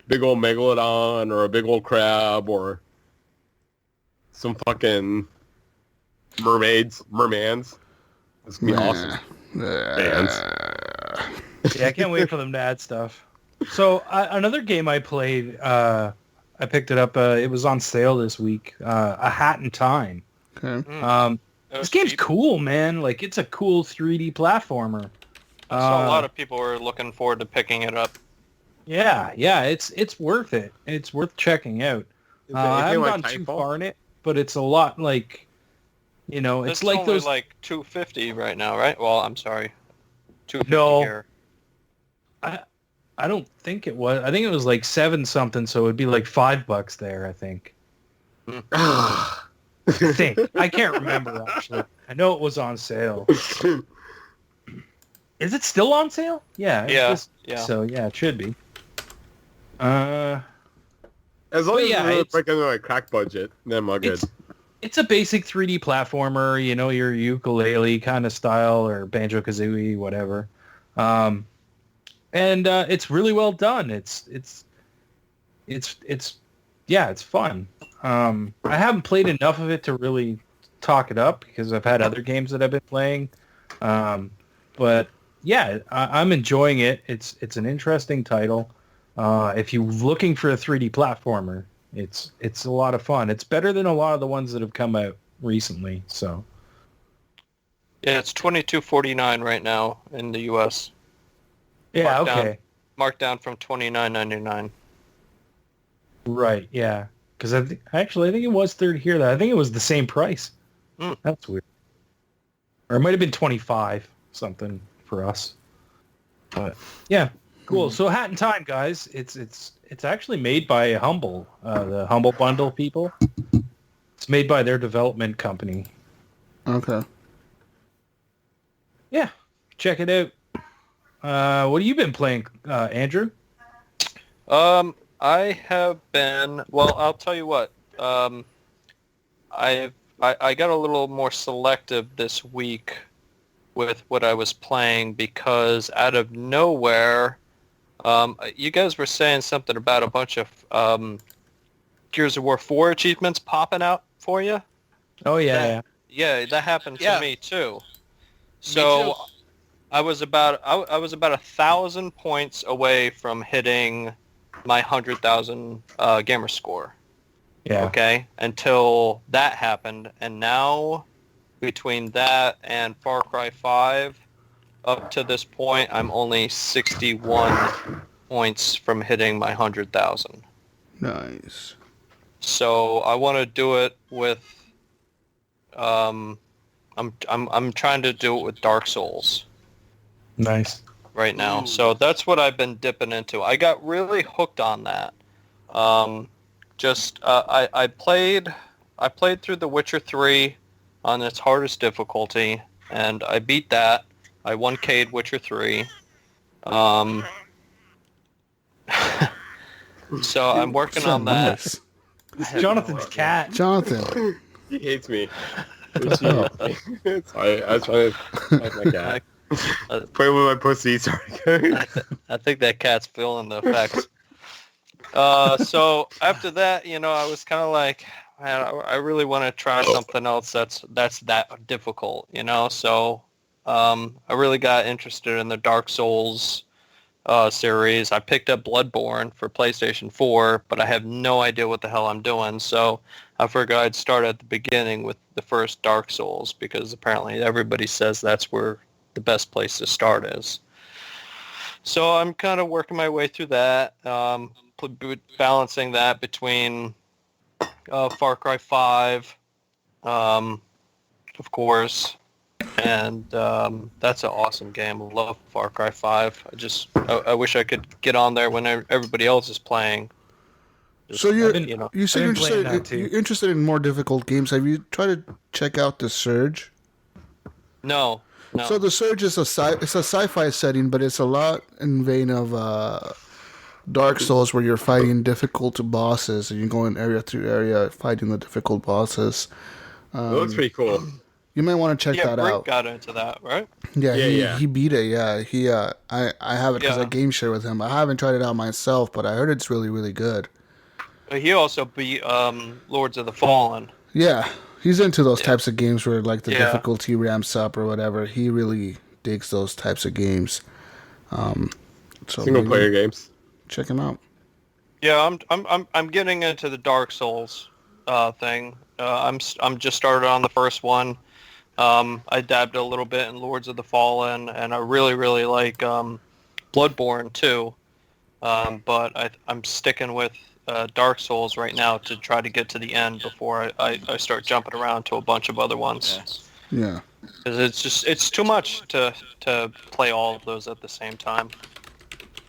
big old megalodon or a big old crab or some fucking mermans. It's gonna be awesome. Yeah, I can't wait for them to add stuff. So another game I played, I picked it up. It was on sale this week. A Hat in Time. Okay. This game's cool, man. Like, it's a cool 3D platformer. I saw a lot of people were looking forward to picking it up. Yeah, it's worth it. It's worth checking out. I haven't gone too far in it, but it's a lot like, it's like only those like $250 right now, right? Well, I'm sorry, $250 No. here. I don't think it was. I think it was like 7 something, so it'd be like $5 there, I think. I can't remember actually. I know it was on sale. Is it still on sale? Yeah. Yeah. So yeah, it should be. As long as it's breaking into a crack budget, then I'm all good. It's a basic 3D platformer, your ukulele kind of style or Banjo-Kazooie, whatever. And it's really well done. It's fun. I haven't played enough of it to really talk it up because I've had other games that I've been playing. But yeah, I'm enjoying it. It's an interesting title. If you're looking for a 3D platformer, it's a lot of fun. It's better than a lot of the ones that have come out recently. So yeah, it's $22.49 right now in the U.S. Yeah, okay. Marked down from $29.99. Right, yeah. Because I think it was 30 here. I think it was the same price. That's weird. Or it might have been 25 something for us. But yeah, cool. So Hat in Time, guys. It's actually made by Humble, the Humble Bundle people. It's made by their development company. Okay. Yeah, check it out. What have you been playing, Andrew? I have been. Well, I'll tell you what. I got a little more selective this week with what I was playing because out of nowhere, you guys were saying something about a bunch of Gears of War 4 achievements popping out for you. Oh yeah, yeah, that happened to me too. So. Me too. I was about 1,000 points away from hitting my 100,000 gamer score. Yeah. Okay. Until that happened, and now between that and Far Cry 5, up to this point, I'm only 61 points from hitting my 100,000. Nice. So I want to do it with. I'm trying to do it with Dark Souls. Nice. Right now. Ooh. So that's what I've been dipping into. I got really hooked on that. I played through The Witcher 3 on its hardest difficulty, and I beat that. I 1K'd Witcher 3. So I'm working on that. Nice. Jonathan's cat. Jonathan. He hates me. Sorry, I was trying to fight my cat. Play with my pussy. Sorry. I think that cat's feeling the effects. So after that, I was kind of like, man, I really want to try something else that's that difficult, So I really got interested in the Dark Souls series. I picked up Bloodborne for PlayStation 4, but I have no idea what the hell I'm doing. So I figured I'd start at the beginning with the first Dark Souls because apparently everybody says that's where the best place to start is. So I'm kind of working my way through that, balancing that between Far Cry 5, of course, and that's an awesome game. I love Far Cry 5. I wish I could get on there when everybody else is playing. So you said you're interested in more difficult games. Have you tried to check out The Surge? No. So The Surge is it's a sci-fi setting, but it's a lot in vein of Dark Souls, where you're fighting difficult bosses and you're going area through area fighting the difficult bosses. It looks pretty cool. You might want to check that out. Got into that, right? Yeah, he beat it. Yeah, I have it because I game share with him. I haven't tried it out myself, but I heard it's really, really good. He also beat Lords of the Fallen. Yeah. He's into those types of games where like the difficulty ramps up or whatever. He really digs those types of games. Single player games. Check him out. Yeah, I'm getting into the Dark Souls thing. I'm just started on the first one. I dabbed a little bit in Lords of the Fallen, and I really like Bloodborne too. But I'm sticking with Dark Souls right now to try to get to the end before I start jumping around to a bunch of other ones. Yeah. Because it's too much to play all of those at the same time.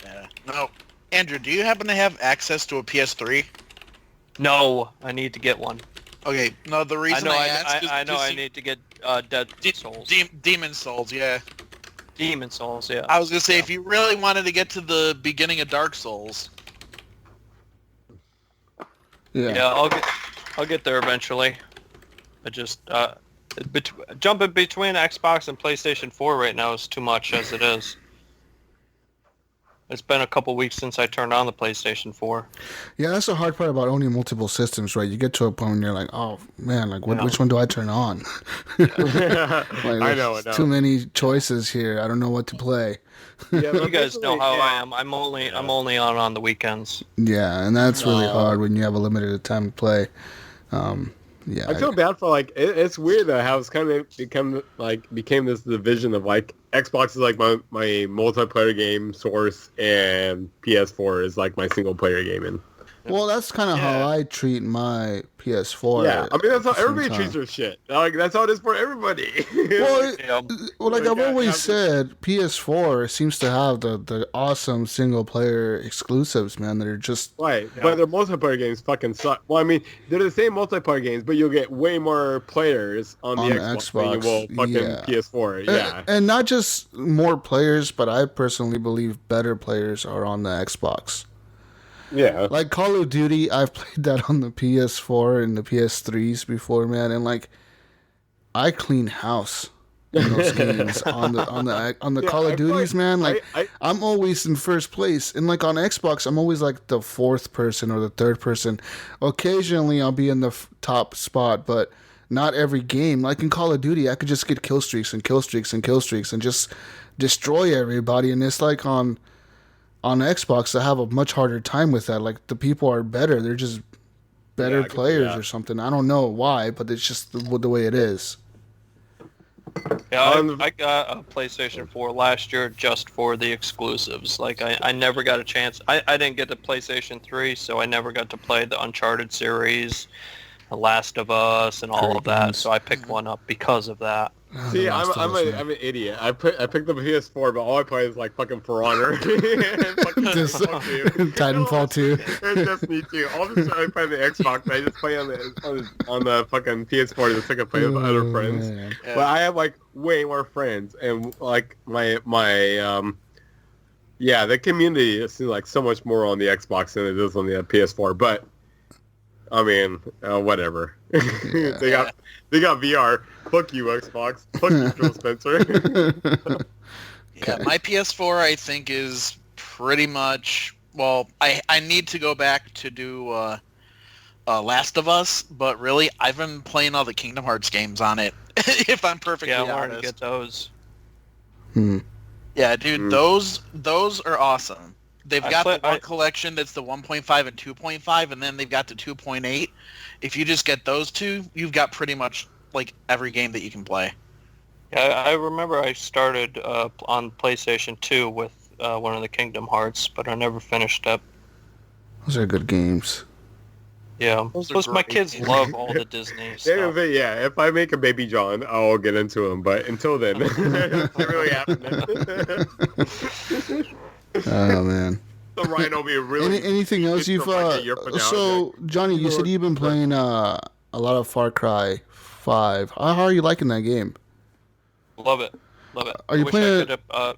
Yeah. No. Andrew, do you happen to have access to a PS3? No, I need to get one. Okay. No, the reason I ask is I need to get Dead Souls. Demon Souls, yeah. Demon Souls, yeah. I was gonna say if you really wanted to get to the beginning of Dark Souls. Yeah, I'll get there eventually. I just jumping between Xbox and PlayStation 4 right now is too much as it is. It's been a couple weeks since I turned on the PlayStation 4. Yeah, that's the hard part about owning multiple systems, right? You get to a point when you're like, oh man, like which one do I turn on? Like, I know. Too many choices here. I don't know what to play. Yeah, you guys know how I am. I'm only on the weekends. Yeah, and that's really hard when you have a limited time to play. Yeah, I feel bad for like it's weird though how it's kind of became this division of like Xbox is like my multiplayer game source and PS4 is like my single player gaming. Well, that's kind of how I treat my PS4. Yeah, I mean that's how everybody treats their shit. Like that's how it is for everybody. Well, like I've always said, PS4 seems to have the awesome single player exclusives, man. That are just right, but their multiplayer games fucking suck. Well, I mean they're the same multiplayer games, but you'll get way more players on the Xbox than you will fucking PS4. Yeah, and not just more players, but I personally believe better players are on the Xbox. Yeah. Like Call of Duty, I've played that on the PS4 and the PS3s before, man, and like I clean house in those games on the Call of Duties, man. Like I'm always in first place, and like on Xbox, I'm always like the fourth person or the third person. Occasionally, I'll be in the top spot, but not every game. Like in Call of Duty, I could just get kill streaks and just destroy everybody, and it's like on Xbox, I have a much harder time with that. Like, the people are better. They're just better players or something. I don't know why, but it's just the way it is. Yeah, I got a PlayStation 4 last year just for the exclusives. Like, I never got a chance. I didn't get the PlayStation 3, so I never got to play the Uncharted series, The Last of Us, and all of that. So I picked one up because of that. See, I'm an idiot. I picked up a PS4, but all I play is like fucking For Honor, Titanfall 2, and Destiny 2. All the time I play the Xbox, I just play on the fucking PS4 just so I can play with other friends. Yeah. But I have like way more friends, and like my the community is like so much more on the Xbox than it is on the PS4. But I mean, whatever. Yeah. They got VR. Fuck you, Xbox. Fuck you, Phil Spencer. Yeah, my PS4 I think is pretty much. Well, I need to go back to do Last of Us, but really I've been playing all the Kingdom Hearts games on it. If I'm perfectly honest. I want to get those. Yeah, dude, those are awesome. They've got the one collection that's the 1.5 and 2.5, and then they've got the 2.8. If you just get those two, you've got pretty much like every game that you can play. Yeah, I remember I started on PlayStation 2 with one of the Kingdom Hearts, but I never finished up. Those are good games. Yeah, plus my kids love all the Disney stuff. Yeah, if I make a Baby John, I'll get into them, but until then, it's really happening. Oh man. The Rhino be really. Anything else you've? So Johnny, you said you've been playing a lot of Far Cry 5. How are you liking that game? Love it. Are you playing? Are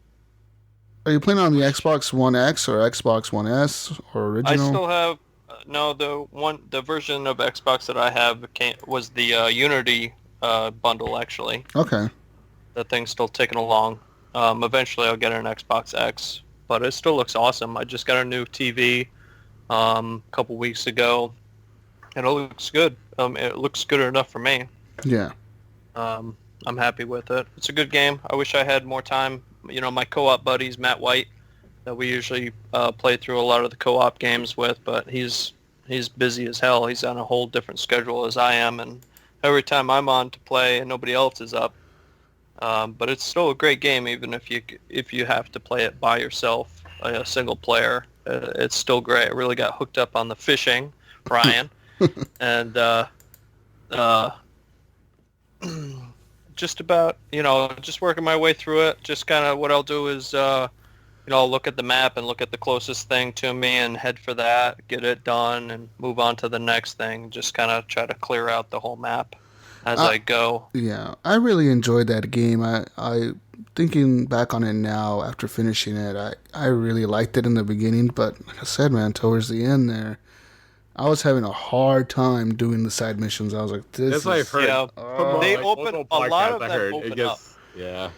you playing on the Xbox One X or Xbox One S or original? I still have the version of Xbox that I have was the Unity bundle actually. Okay. That thing's still ticking along. Eventually I'll get an Xbox X. But it still looks awesome. I just got a new TV a couple weeks ago, and it looks good. It looks good enough for me. Yeah. I'm happy with it. It's a good game. I wish I had more time. You know, my co-op buddies, Matt White, that we usually play through a lot of the co-op games with, but he's busy as hell. He's on a whole different schedule as I am, and every time I'm on to play and nobody else is up, but it's still a great game, even if you have to play it by yourself, a single player. It's still great. I really got hooked up on the fishing, Ryan, and just about, just working my way through it. Just kind of what I'll do is, I'll look at the map and look at the closest thing to me and head for that, get it done, and move on to the next thing. Just kind of try to clear out the whole map as I go. Yeah, I really enjoyed that game. I thinking back on it now after finishing it, I really liked it in the beginning, but like I said, man, towards the end there, I was having a hard time doing the side missions. I was like, this That's what I've heard. Yeah. They open a lot of them open up. Yeah.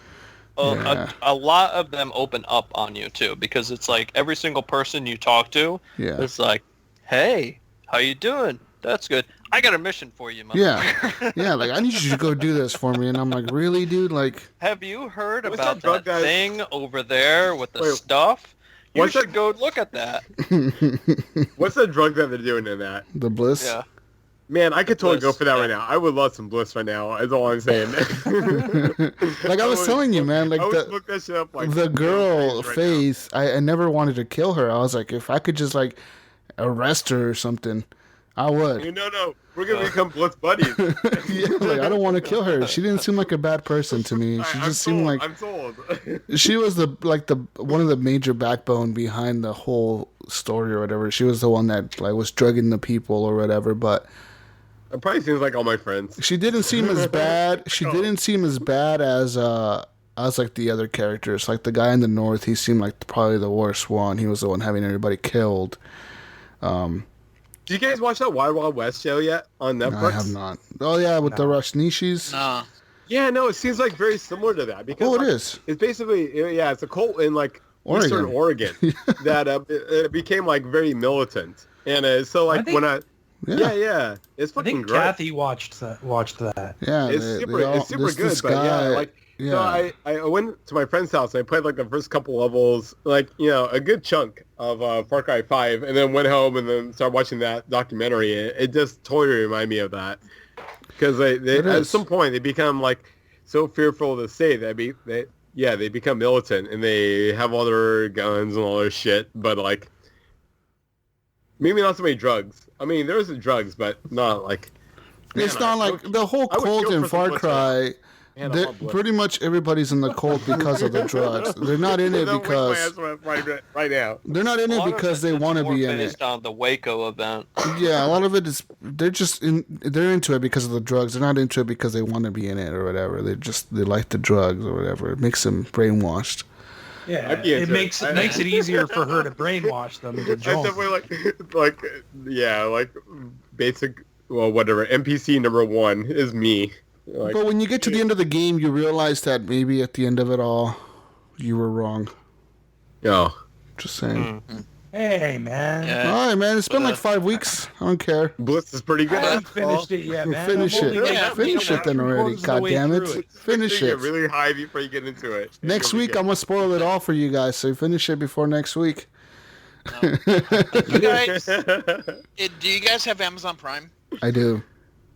A lot of them open up on you too, because it's like every single person you talk to, it's like, hey, how you doing? That's good. I got a mission for you, motherfucker. Yeah, like, I need you to go do this for me. And I'm like, really, dude? Like, have you heard about that thing over there with the stuff? You should go look at that. What's the drug that they're doing in that? The Bliss? Yeah. Man, I could totally go for that right now. I would love some Bliss right now. That's all I'm saying. Like I was telling you, man. Like that shit up, like, the girl Faith, I never wanted to kill her. I was like, if I could just like arrest her or something, I would. No, we're gonna become Bliss buddies. Yeah, like I don't want to kill her. She didn't seem like a bad person to me. She just seemed like I'm sold. She was the one of the major backbone behind the whole story or whatever. She was the one that like was drugging the people or whatever, but. It probably seems like all my friends. She didn't seem as bad. She didn't seem as bad as like the other characters. Like the guy in the north, he seemed like probably the worst one. He was the one having everybody killed. Do you guys watch that Wild Wild West show yet on Netflix? I have not. Oh yeah, with the Rushnishis. No. Yeah, no, it seems like very similar to that because it is. It's basically it's a cult in like Eastern Oregon that it became like very militant, and so like Yeah, it's fucking I think great. Kathy watched that. Yeah, it's super good. But so I went to my friend's house and I played like the first couple levels, like a good chunk of Far Cry 5, and then went home and then started watching that documentary. It just totally reminded me of that because they at some point they become like so fearful to say that they become militant and they have all their guns and all their shit, but like. Maybe not so many drugs. I mean, there's the drugs, but not like... It's not like the whole cult in Far Cry... Pretty much everybody's in the cult because of the drugs. They're not in it because... Right now. They're not in it because they want to be in it. Based on the Waco event. Yeah, a lot of it is... They're into it because of the drugs. They're not into it because they want to be in it or whatever. They like the drugs or whatever. It makes them brainwashed. Yeah, it makes it easier for her to brainwash them to join. Like basic, well, whatever. NPC number 1 is me. Like, but when you get to the end of the game, you realize that maybe at the end of it all, you were wrong. Yeah. Just saying. Mm-hmm. Hey, man. Yeah. All right, man. It's been like 5 weeks. I don't care. Bliss is pretty good. I haven't finished it yet, man. Finish it then already. God damn it. Finish it. Get really high before you get into it. Next week, I'm going to spoil it all for you guys, so finish it before next week. No. Do you guys have Amazon Prime? I do.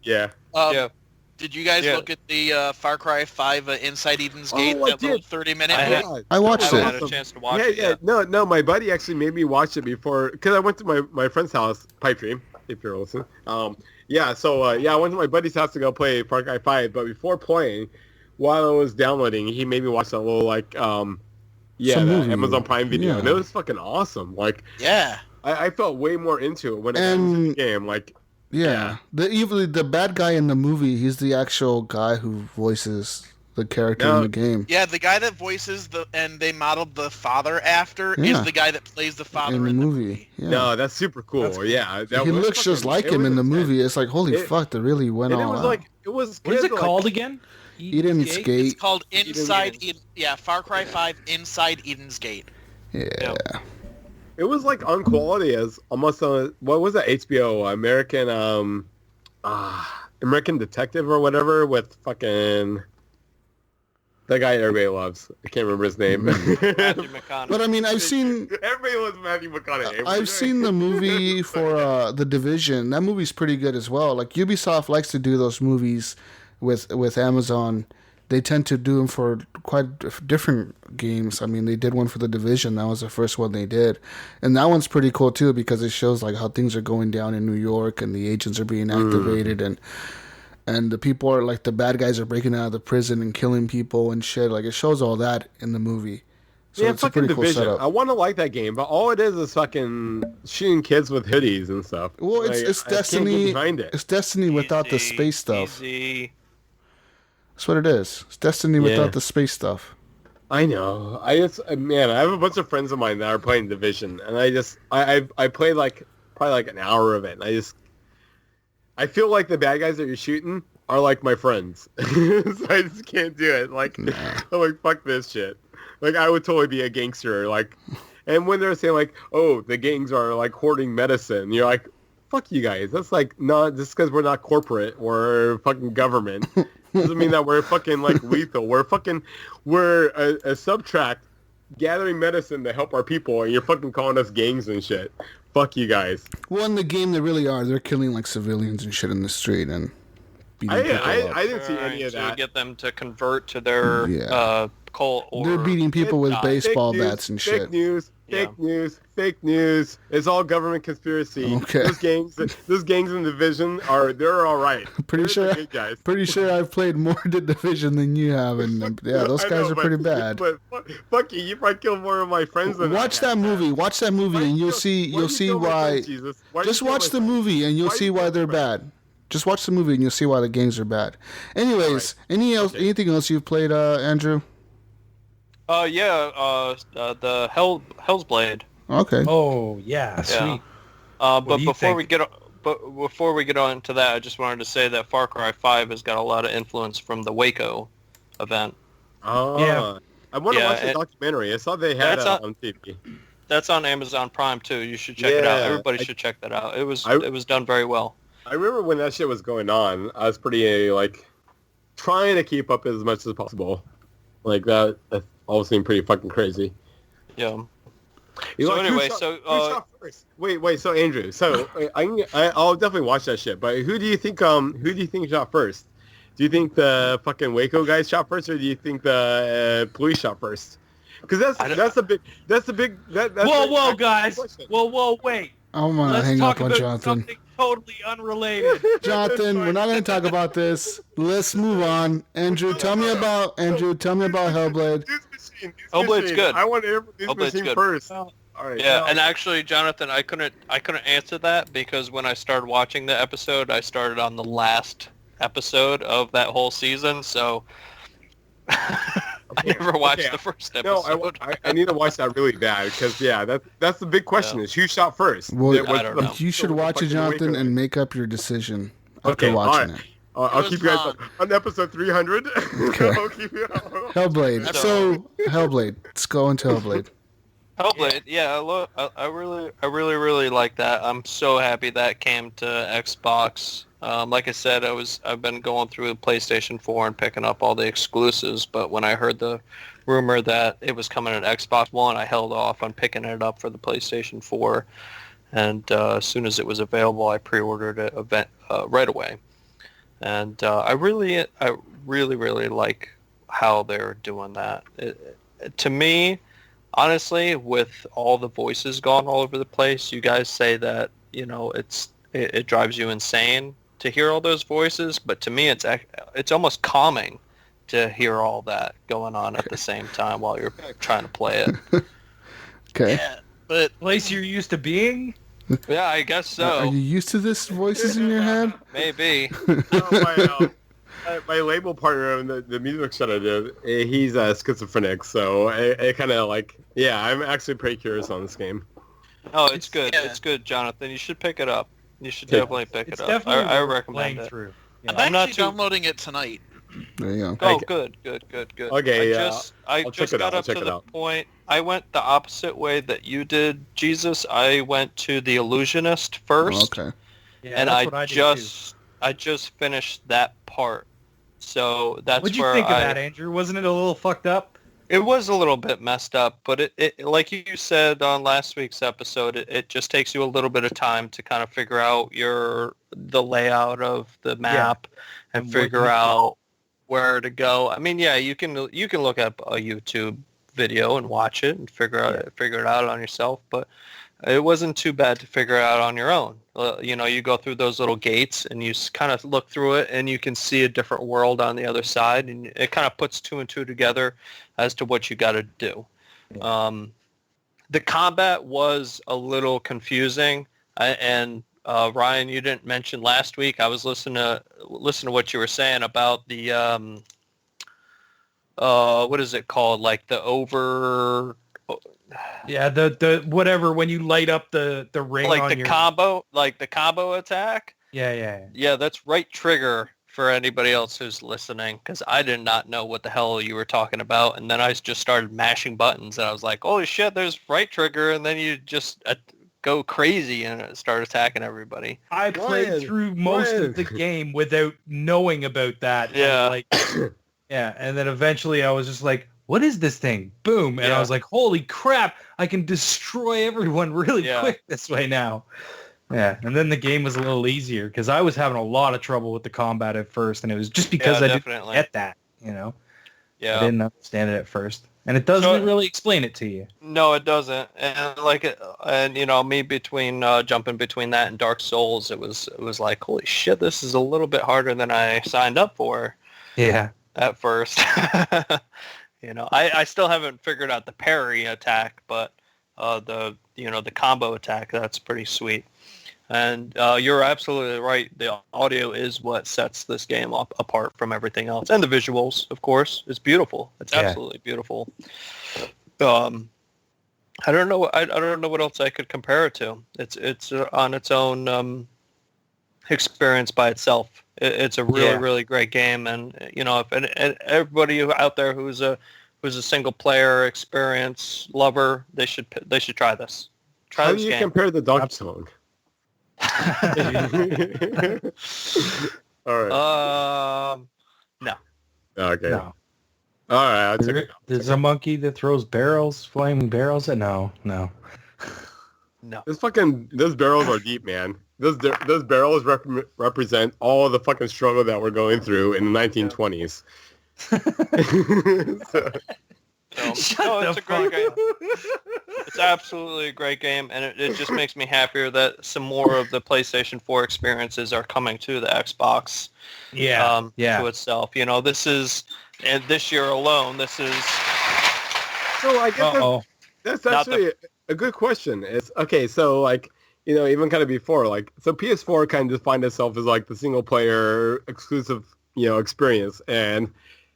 Yeah. Yeah. Did you guys look at the Far Cry 5 Inside Eden's Gate, that little 30-minute? I watched it. I haven't had a chance to watch it yet. No, my buddy actually made me watch it before, because I went to my friend's house, Pipe Dream, if you're listening. I went to my buddy's house to go play Far Cry 5, but before playing, while I was downloading, he made me watch that little, that Amazon Prime video, and it was fucking awesome. Like, I felt way more into it when it comes to the game, like... Yeah. The bad guy in the movie, he's the actual guy who voices the character in the game. Yeah, the guy that voices and they modeled the father after is the guy that plays the father in the movie. Yeah. No, that's super cool. That's cool. Yeah. He looks just like him in the movie. It's like, holy fuck, they really went all out. What is it called again? Eden's Gate. It's called Inside Eden. Yeah, Far Cry 5 Inside Eden's Gate. Yeah. It was like on quality as almost what was that HBO American Detective or whatever with fucking that guy everybody loves. I can't remember his name. Matthew McConaughey. But I mean, I've seen everybody loves Matthew McConaughey. I've seen the movie for The Division. That movie's pretty good as well. Like Ubisoft likes to do those movies with Amazon. They tend to do them for quite different games. I mean, they did one for The Division. That was the first one they did. And that one's pretty cool, too, because it shows like how things are going down in New York and the agents are being activated and the people are like the bad guys are breaking out of the prison and killing people and shit. Like, it shows all that in the movie. So it's a pretty cool setup. I want to like that game, but all it is fucking shooting kids with hoodies and stuff. Well, it's Destiny. It's Destiny without the space stuff. That's what it is. It's Destiny without the space stuff. I know. I have a bunch of friends of mine that are playing Division, and I played like probably like an hour of it. And I feel like the bad guys that you're shooting are like my friends. So I just can't do it. Like, I'm like, fuck this shit. Like, I would totally be a gangster. Like, and when they're saying like, oh, the gangs are like hoarding medicine, you're like, fuck you guys. That's like not just because we're not corporate or fucking government doesn't mean that we're fucking like lethal. We're a subtract gathering medicine to help our people, and you're fucking calling us gangs and shit. Fuck you guys. Well, in the game, they really are. They're killing like civilians and shit in the street and beating people up. I didn't see any of that. To get them to convert to their cult. Or they're beating people with baseball bats and shit. Fake news. It's all government conspiracy. Okay. Those gangs in Division they're all right. Pretty sure I've played more to Division than you have, and those guys are pretty bad. But fuck you probably killed more of my friends than Watch that movie, and you'll see why. Just watch the movie and you'll see why they're bad. Just watch the movie and you'll see why the gangs are bad. Anyways, anything else you've played, Andrew? The HellBlade. Okay. Oh yeah, sweet. But before we get on to that, I just wanted to say that Far Cry 5 has got a lot of influence from the Waco event. Oh yeah. I want to watch the documentary. I saw they had it on TV. That's on Amazon Prime too. You should check it out. Everybody should check that out. It was done very well. I remember when that shit was going on. I was pretty trying to keep up as much as possible. Like that all seemed pretty fucking crazy. Yeah. So anyway, who shot first? Wait. So Andrew, I'll definitely watch that shit. But who do you think shot first? Do you think the fucking Waco guys shot first, or do you think the police shot first? Because that's the big. Whoa, guys. Question. Whoa, wait. I'm gonna hang up on Jonathan. Something totally unrelated. Jonathan, we're not going to talk about this. Let's move on. Andrew, tell me about HellBlade. HellBlade's good. I want to hear this machine first. All right. Yeah, and actually, Jonathan, I couldn't answer that because when I started watching the episode, I started on the last episode of that whole season, so I never watched the first episode. No, I need to watch that really bad because that's the big question is who shot first. Well, I don't know. You should watch it, Jonathan, and make up your decision after watching it. I'll keep you guys on episode 300. Okay. HellBlade. So HellBlade. Let's go into HellBlade. HellBlade, yeah, I really like that. I'm so happy that came to Xbox. Like I said, I've been going through the PlayStation 4 and picking up all the exclusives, but when I heard the rumor that it was coming at Xbox One, I held off on picking it up for the PlayStation 4, and as soon as it was available, I pre-ordered it right away. And I really like how they're doing that. To me, honestly, with all the voices gone all over the place, you guys say that it drives you insane to hear all those voices, but to me it's almost calming to hear all that going on at the same time while you're trying to play it. Okay. Yeah, but place you're used to being? Yeah, I guess so. Are you used to this voices in your head? Maybe. My label partner, the music shut I did, he's schizophrenic, so I kind of I'm actually pretty curious on this game. Oh, it's good. Yeah. It's good, Jonathan. You should pick it up. You should definitely pick it up. I recommend it. Through. Yeah. I'm actually downloading it tonight. There you go. Oh, good. Okay, I just got up to the point. I went the opposite way that you did, Jesus. I went to the Illusionist first. Okay. Yeah, and I just finished that part. So that's What'd you where think of that, Andrew? Wasn't it a little fucked up? It was a little bit messed up, but it like you said on last week's episode, it just takes you a little bit of time to kind of figure out the layout of the map and figure out where to go. I mean, yeah, you can look up a YouTube video and watch it and figure it out on yourself, but it wasn't too bad to figure it out on your own. You go through those little gates and you kind of look through it and you can see a different world on the other side, and it kind of puts two and two together as to what you got to do. The combat was a little confusing, and Ryan, you didn't mention last week. I was listening to what you were saying about the what is it called? Like the Yeah, the whatever when you light up the ring like on the your combo, like the combo attack. Yeah. That's right trigger for anybody else who's listening, because I did not know what the hell you were talking about, and then I just started mashing buttons, and I was like, holy shit, there's right trigger, and then you just go crazy and start attacking everybody. I played through most of the game without knowing about that. Yeah. And then eventually I was just like, what is this thing? Boom. And I was like, holy crap, I can destroy everyone really quick this way now. Yeah, and then the game was a little easier because I was having a lot of trouble with the combat at first, and it was just because I didn't get that, Yeah. I didn't understand it at first. And it doesn't really explain it to you. No, it doesn't. And me between jumping between that and Dark Souls, it was like, holy shit, this is a little bit harder than I signed up for. Yeah. At first. I still haven't figured out the parry attack, but the combo attack, that's pretty sweet. And you're absolutely right. The audio is what sets this game apart from everything else, and the visuals, of course. It's beautiful. It's absolutely beautiful. I don't know. I don't know what else I could compare it to. It's on its own experience by itself. It's a really great game, and if everybody out there who's a single player experience lover, they should try this. How do you compare the Donkey Kong? All right. No. Okay. No. All right. There's a monkey that throws flaming barrels. No. Those barrels are deep, man. Those barrels represent all the fucking struggle that we're going through in the 1920s. It's a great game. It's absolutely a great game, and it just makes me happier that some more of the PlayStation 4 experiences are coming to the Xbox. To itself. This is, and this year alone, this is. So I guess that's actually a good question. It's okay. So even kind of before, so PS4 kind of defined itself as like the single player exclusive, experience, and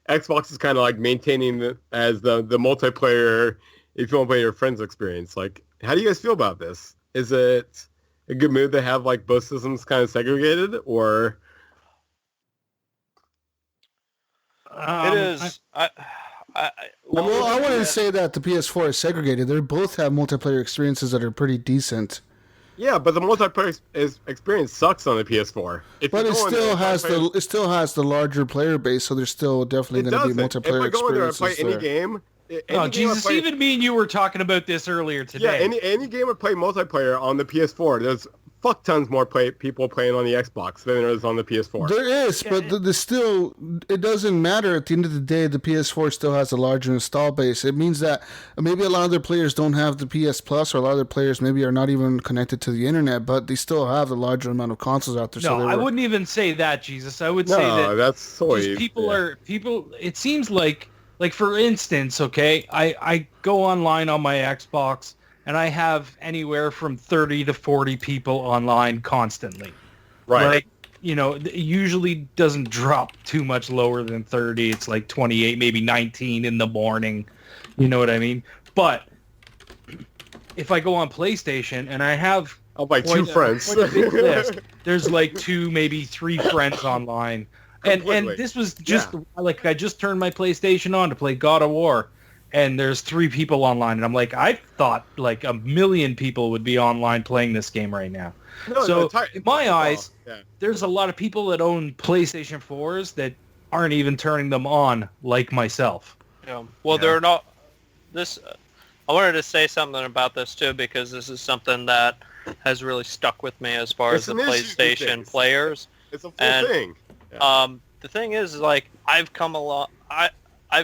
Xbox is kind of maintaining as the multiplayer, if you want to play your friends experience. How do you guys feel about this? Is it a good move to have both systems kind of segregated, or? It is. I wouldn't say that the PS4 is segregated. They both have multiplayer experiences that are pretty decent. Yeah, but the multiplayer experience sucks on the PS4. But it still has the larger player base, so there's still definitely going to be multiplayer experiences. If I go in there and play any game... Jesus, even me and you were talking about this earlier today. Yeah, any game I play multiplayer on the PS4, there's fuck tons more people playing on the Xbox than there is on the PS4. There is, but it doesn't matter. At the end of the day, the PS4 still has a larger install base. It means that maybe a lot of their players don't have the PS Plus, or a lot of their players maybe are not even connected to the internet, but they still have the larger amount of consoles out there. No, I wouldn't even say that, Jesus. I would say that that's soy. People. It seems like for instance, okay, I go online on my Xbox, and I have anywhere from 30 to 40 people online constantly. Right. It usually doesn't drop too much lower than 30. It's 28, maybe 19 in the morning. You know what I mean? But if I go on PlayStation and I have... I'll buy two friends. Quite a big list, there's 2, maybe 3 friends online. And this was just... I just turned my PlayStation on to play God of War. And there's 3 people online, and I'm like, I thought 1 million people would be online playing this game right now. In my eyes, there's a lot of people that own PlayStation 4s that aren't even turning them on, like myself. Yeah. Well, they're not. I wanted to say something about this too, because this is something that has really stuck with me as far as the PlayStation players. It's a full thing. Yeah. The thing is, I've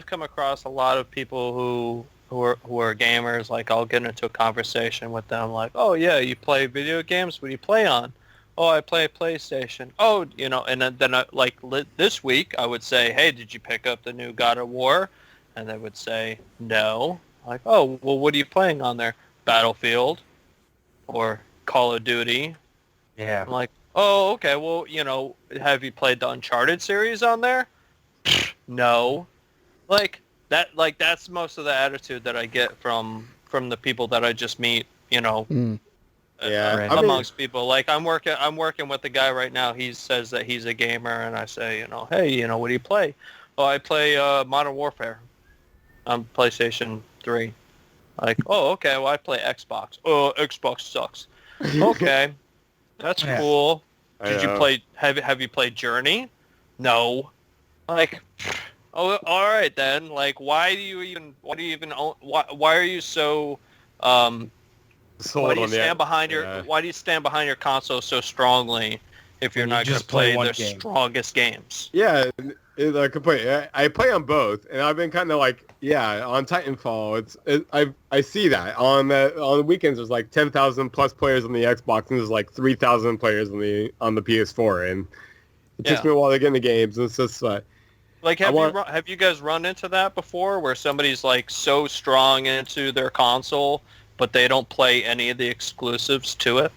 come across a lot of people who are gamers. I'll get into a conversation with them, oh yeah, you play video games? What do you play on? Oh, I play PlayStation. Oh, and then this week I would say, hey, did you pick up the new God of War? And they would say no. Oh, well, what are you playing on there? Battlefield or Call of Duty? Yeah. I'm oh, okay. Well, have you played the Uncharted series on there? No. That's most of the attitude that I get from from the people that I just meet, amongst people. Like I'm working with a guy right now. He says that he's a gamer, and I say, hey, what do you play? Oh, I play Modern Warfare on PlayStation 3. Like, oh, okay. Well, I play Xbox. Oh, Xbox sucks. Okay, that's cool. Did you play? Have you played Journey? No. Like, oh, all right then. Like, why are you so why do you stand behind your console so strongly if you're not going to play the strongest games? Yeah, I play on both, and I've been kind of like, on Titanfall, I see that on the weekends there's like 10,000 plus players on the Xbox, and there's like 3,000 players on the PS4, and it takes me a while to get into games, and it's just like, have you guys run into that before, where somebody's like so strong into their console, but they don't play any of the exclusives to it?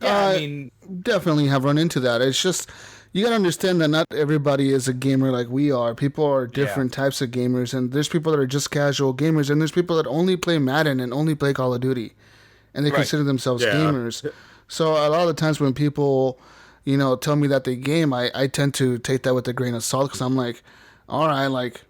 Yeah, I mean, definitely have run into that. It's just, you gotta understand that not everybody is a gamer like we are. People are different types of gamers, and there's people that are just casual gamers, and there's people that only play Madden and only play Call of Duty, and they consider themselves gamers. So a lot of the times when people, tell me that they game, I tend to take that with a grain of salt, because I'm like, all right, like,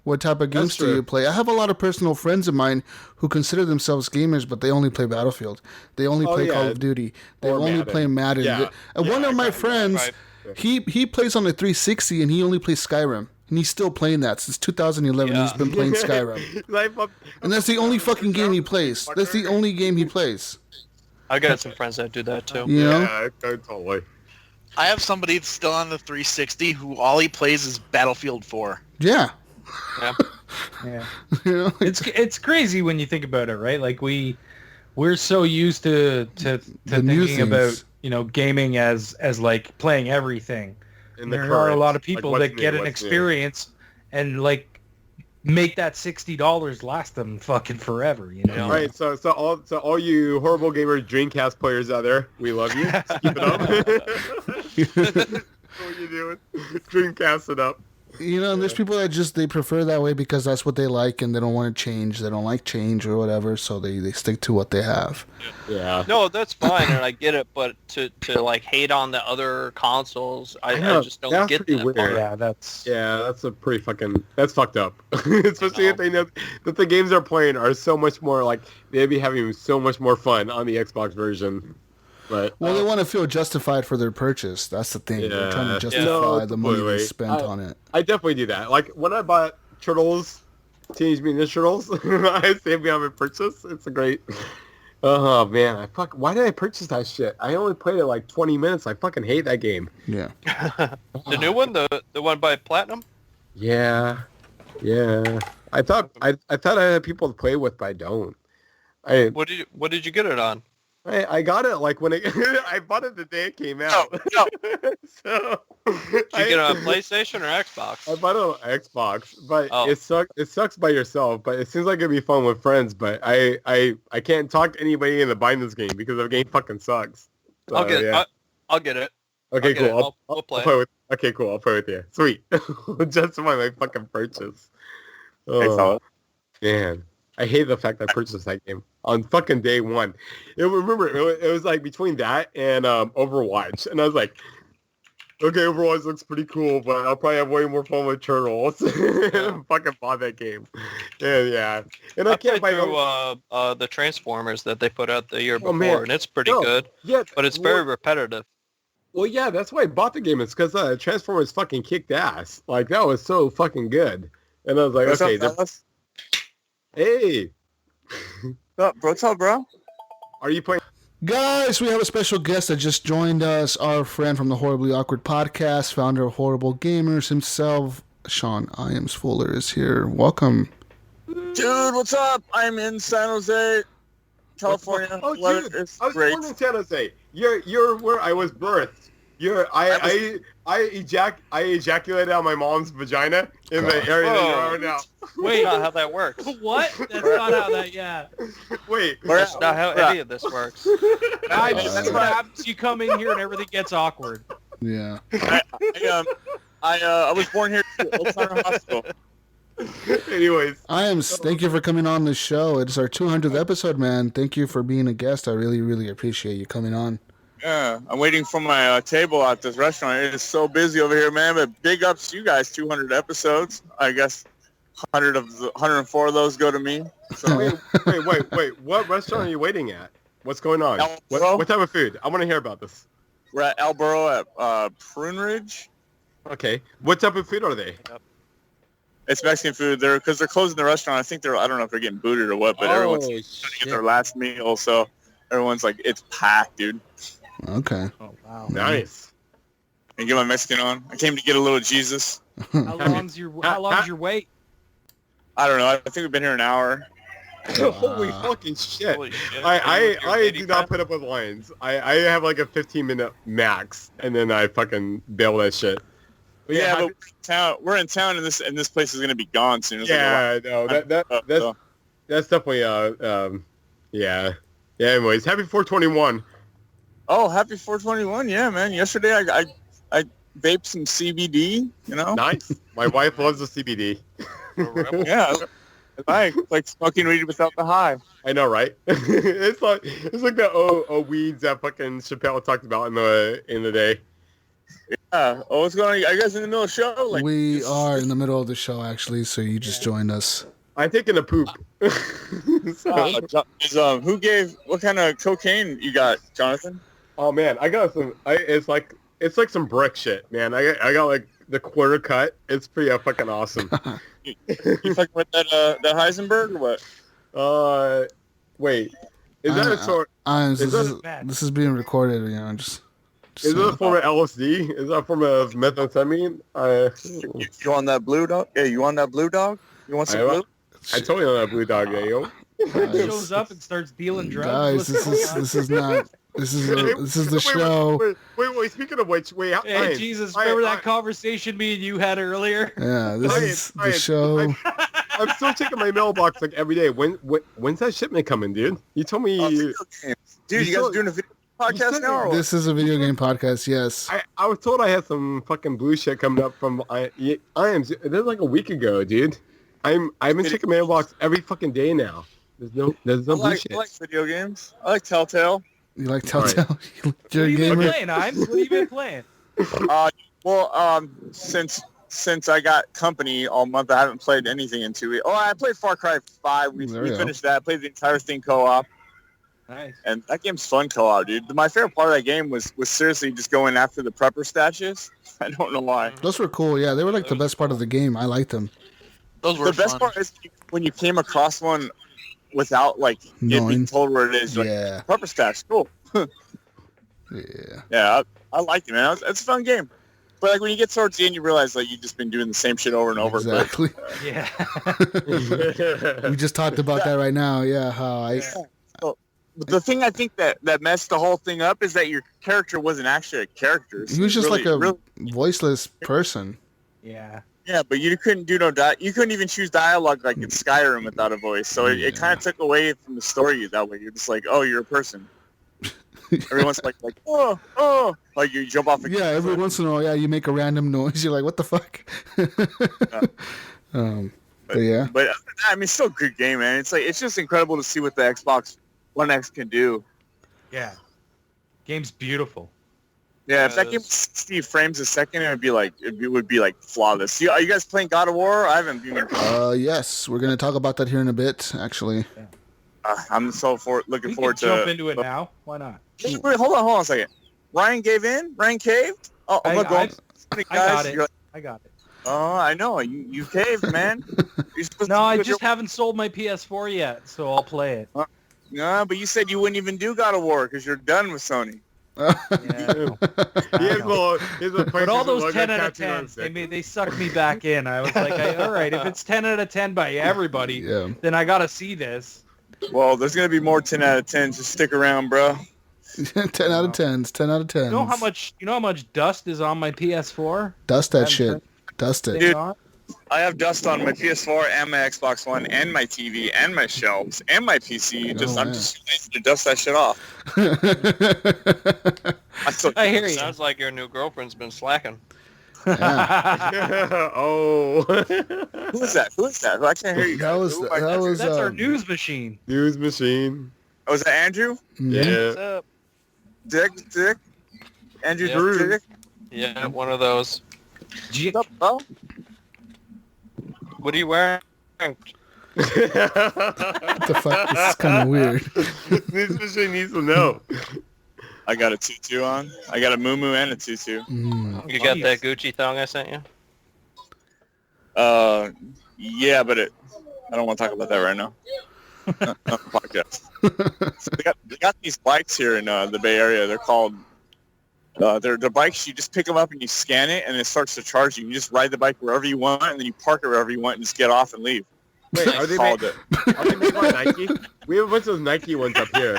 what type of games do you play? I have a lot of personal friends of mine who consider themselves gamers, but they only play Battlefield. They only play Call of Duty. They only play Madden. Yeah. One of my friends, he plays on the 360, and he only plays Skyrim. And he's still playing that since 2011. He's been playing Skyrim. And that's the only fucking game he plays. That's the only game he plays. I got some friends that do that too. Yeah, totally. I have somebody still on the 360 who all he plays is Battlefield 4. Yeah. Yeah. It's crazy when you think about it, right? Like we're so used to thinking about gaming as like playing everything. And there are a lot of people that get an experience and like make that $60 last them fucking forever, Right. So all you horrible gamer Dreamcast players out there, we love you. Keep it up. What are you doing? Dreamcast it up. And there's people that they prefer that way because that's what they like, and they don't want to change. They don't like change or whatever, so they stick to what they have. Yeah. No, that's fine, and I get it, but to like hate on the other consoles, I just don't get that. Weird. Yeah, that's a pretty that's fucked up. Especially if they know that the games they're playing are so much more like they'd be having so much more fun on the Xbox version. But, they want to feel justified for their purchase. That's the thing. They're trying to justify the money they spent on it. I definitely do that. Like, when I bought Teenage Mutant Ninja Turtles, I saved me on my purchase. It's a great... Oh, man. Why did I purchase that shit? I only played it like 20 minutes. I fucking hate that game. Yeah. The new one? The one by Platinum? Yeah. Yeah. I thought I had people to play with, but I don't. What did you get it on? I got it like when I bought it the day it came out. No. So did you get it on PlayStation or Xbox? I bought it on Xbox, but it sucks by yourself. But it seems like it'd be fun with friends. But I can't talk to anybody into buying this game because the game fucking sucks. So, I'll get it. I'll get it. Okay, cool. We'll play. Okay, cool. I'll play with you. Sweet. Just for my fucking purchase. Oh, man. I hate the fact I purchased that game on fucking day one. It was like between that and Overwatch, and I was like, okay, Overwatch looks pretty cool, but I'll probably have way more fun with Turtles. Fucking bought that game. Yeah. And I can't buy the Transformers that they put out the year before, and it's pretty good. Yeah, but it's very repetitive. Well, yeah, that's why I bought the game. It's because Transformers fucking kicked ass. Like, that was so fucking good. And I was like, hey. What's up, bro? Are you playing? Guys, we have a special guest that just joined us. Our friend from the Horribly Awkward podcast, founder of Horrible Gamers himself, Sean Iams Fuller, is here. Welcome. Dude, what's up? I'm in San Jose, California. Oh, dude, I was born in San Jose. You're where I was birthed. I ejaculated on my mom's vagina in the area that you are now. Wait, not how that works. What? That's not how that. Wait, that's not how any of this works. That's what happens. You come in here and everything gets awkward. Yeah. I was born here at Old Center Hospital. Anyways, Thank you for coming on the show. It's our 200th episode, man. Thank you for being a guest. I really, really appreciate you coming on. Yeah, I'm waiting for my table at this restaurant. It is so busy over here, man. But big ups to you guys. 200 episodes. I guess 104 of those go to me. So wait. What restaurant are you waiting at? What's going on? What type of food? I want to hear about this. We're at Alboro at Prune Ridge. Okay. What type of food are they? It's Mexican food. Because they're closing the restaurant. I don't know if they're getting booted or what, but everyone's trying to get their last meal. So everyone's like, it's packed, dude. Okay. Oh, wow. Nice. And get my Mexican on. I came to get a little Jesus. How long's your wait? I don't know. I think we've been here an hour. Holy fucking shit. Holy shit. I do not put up with lines. I have like a 15-minute max, and then I fucking bail that shit. But we're in town, and this place is gonna be gone soon. I know. That's definitely yeah. Anyways, happy 421. Oh, happy 421! Yeah, man. Yesterday I vaped some CBD. You know. Nice. My wife loves the CBD. Yeah. I like smoking weed without the high. I know, right? it's like the weeds that fucking Chappelle talked about in the day. Yeah. Oh, what's going on? Are you guys in the middle of the show? Like, we are in the middle of the show, actually, so you just joined us. I'm taking a poop. What kind of cocaine you got, Jonathan? Oh man, I got some. It's like some brick shit, man. I got like the quarter cut. It's pretty fucking awesome. You fucking with that Heisenberg or what? Wait, is that a sort? This is being recorded, you know. Just is it a form of LSD? Is that a form of methamphetamine? You on that blue dog? Yeah, you on that blue dog? You want some blue? I told you on that blue dog, yo. Shows up and starts dealing drugs. Guys, this is not. This is the show. Wait. Speaking of which, hey, Jesus, remember that conversation me and you had earlier? Yeah, this is the show. I'm still checking my mailbox like every day. When's that shipment coming, dude? You told me. Dude, you guys are doing a video podcast now? Or this is a video game podcast. Yes. I was told I had some fucking blue shit coming up from I am. This is like a week ago, dude. I've been checking my mailbox every fucking day now. There's no blue shit. I like video games. I like Telltale. You like Telltale? Right. What have you been playing, Ives? What have you been playing? Since I got company all month, I haven't played anything in 2 weeks. Oh, I played Far Cry 5. We finished that. I played the entire thing co-op. Nice. And that game's fun co-op, dude. My favorite part of that game was seriously just going after the prepper stashes. I don't know why. Those were cool. Yeah, they were like the best part of the game. I liked them. Those were the best part is when you came across one without like it being told where it is. Like, prepper stash, cool. Yeah, I like it, man. It's a fun game. But like when you get towards the end, you realize like you've just been doing the same shit over and over. Exactly. But, We just talked about that right now. Yeah, how So, the thing I think that messed the whole thing up is that your character wasn't actually a character. He was just like a voiceless person. Yeah. Yeah, but you couldn't do you couldn't even choose dialogue like in Skyrim without a voice. So it kind of took away from the story that way. You're just like, oh, you're a person. Everyone's like, oh, like you jump off. Every once in a while, you make a random noise. You're like, what the fuck? But yeah. But I mean, it's still a good game, man. It's just incredible to see what the Xbox One X can do. Yeah. Game's beautiful. Yeah, if that game was 60 frames a second, it would be like flawless. Are you guys playing God of War? I haven't been. Yes, we're gonna talk about that here in a bit, actually. Yeah. I'm so looking forward to jump into it now. Why not? Wait, hold on a second. Ryan gave in? Ryan caved? Oh, I got it. I got it. Oh, I know. You caved, man. No, I just haven't sold my PS4 yet, so I'll play it. No, but you said you wouldn't even do God of War because you're done with Sony. Yeah, but all those 10 out of 10s, they sucked me back in. I was like, all right, if it's 10 out of 10 by everybody, then I got to see this. Well, there's going to be more 10 out of 10s. Just stick around, bro. 10 out of 10s. 10 out of 10s. You know how much dust is on my PS4? Dust that shit. Dust it. Dude, I have dust on my PS4 and my Xbox One and my TV and my shelves and my PC. I'm just lazy to dust that shit off. I hear you. Sounds like your new girlfriend's been slacking. Yeah. Oh. Who is that? I can't hear you. That's our news machine. News machine. Oh, is that Andrew? Yeah. What's up? Dick? Andrew Yep. Dick? Yeah, one of those. Dzek. What's up, bro? What are you wearing? What the fuck? This is kind of weird. News machine needs to know. I got a tutu on. I got a muumuu and a tutu. You got that Gucci thong I sent you? Yeah, but I don't want to talk about that right now. Not the podcast. So they got these bikes here in the Bay Area. They're called they're bikes. You just pick them up and you scan it, and it starts to charge you. You just ride the bike wherever you want, and then you park it wherever you want, and just get off and leave. Wait, are they made by Nike? We have a bunch of those Nike ones up here.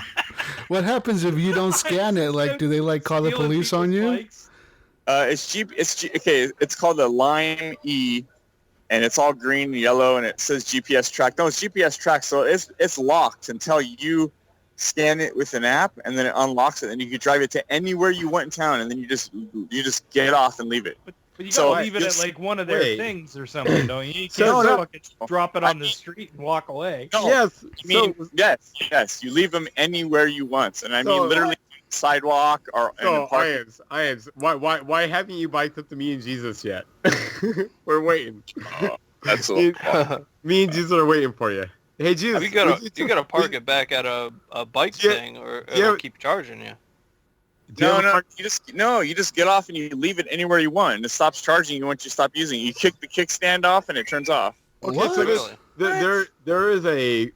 What happens if you don't scan it? Like, do they like call the police on you? It's called the Lime E, and it's all green and yellow, and it says GPS track. No, it's GPS track, so it's locked until you scan it with an app, and then it unlocks it, and you can drive it to anywhere you want in town, and then you just get off and leave it. But you gotta leave it at like one of their things or something, don't you? You can't fucking drop it on the street and walk away. No, yes. Yes. You leave them anywhere you want, and I mean literally sidewalk or. So Iams, why haven't you biked up to me and Jesus yet? We're waiting. That's me and Jesus are waiting for you. Hey, Jesus, you gotta park it back at a bike thing, or it'll keep charging you. You just get off and you leave it anywhere you want, and it stops charging you once you stop using it. You kick the kickstand off and it turns off. Okay, so there is a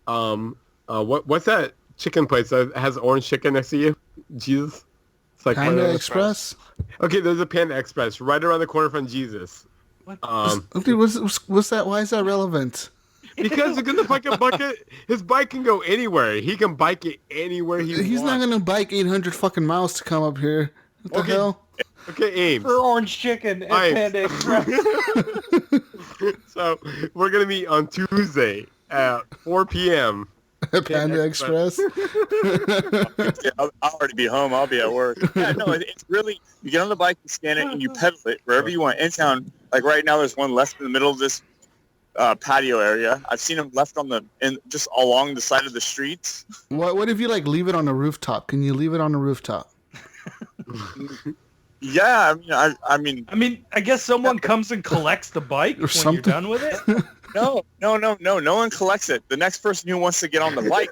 what's that chicken place that has orange chicken next to you? Jesus, it's like Panda Express. Okay, there's a Panda Express right around the corner from Jesus. What? Okay, what's that? Why is that relevant? Because the fucking bucket, his bike can go anywhere. He can bike it anywhere he wants. He's not gonna bike 800 fucking miles to come up here. What the hell? Okay, Ames. For orange chicken at Panda Express. So we're gonna meet on Tuesday at 4 p.m. at Panda Express. I'll already be home. I'll be at work. Yeah, no, it's really, you get on the bike, you scan it, and you pedal it wherever you want in town. Like right now, there's one left in the middle of this patio area. I've seen them left just along the side of the streets. What if you like leave it on the rooftop? Can you leave it on the rooftop? Yeah, I mean, I guess someone comes and collects the bike when you're done with it. No. No one collects it. The next person who wants to get on the bike.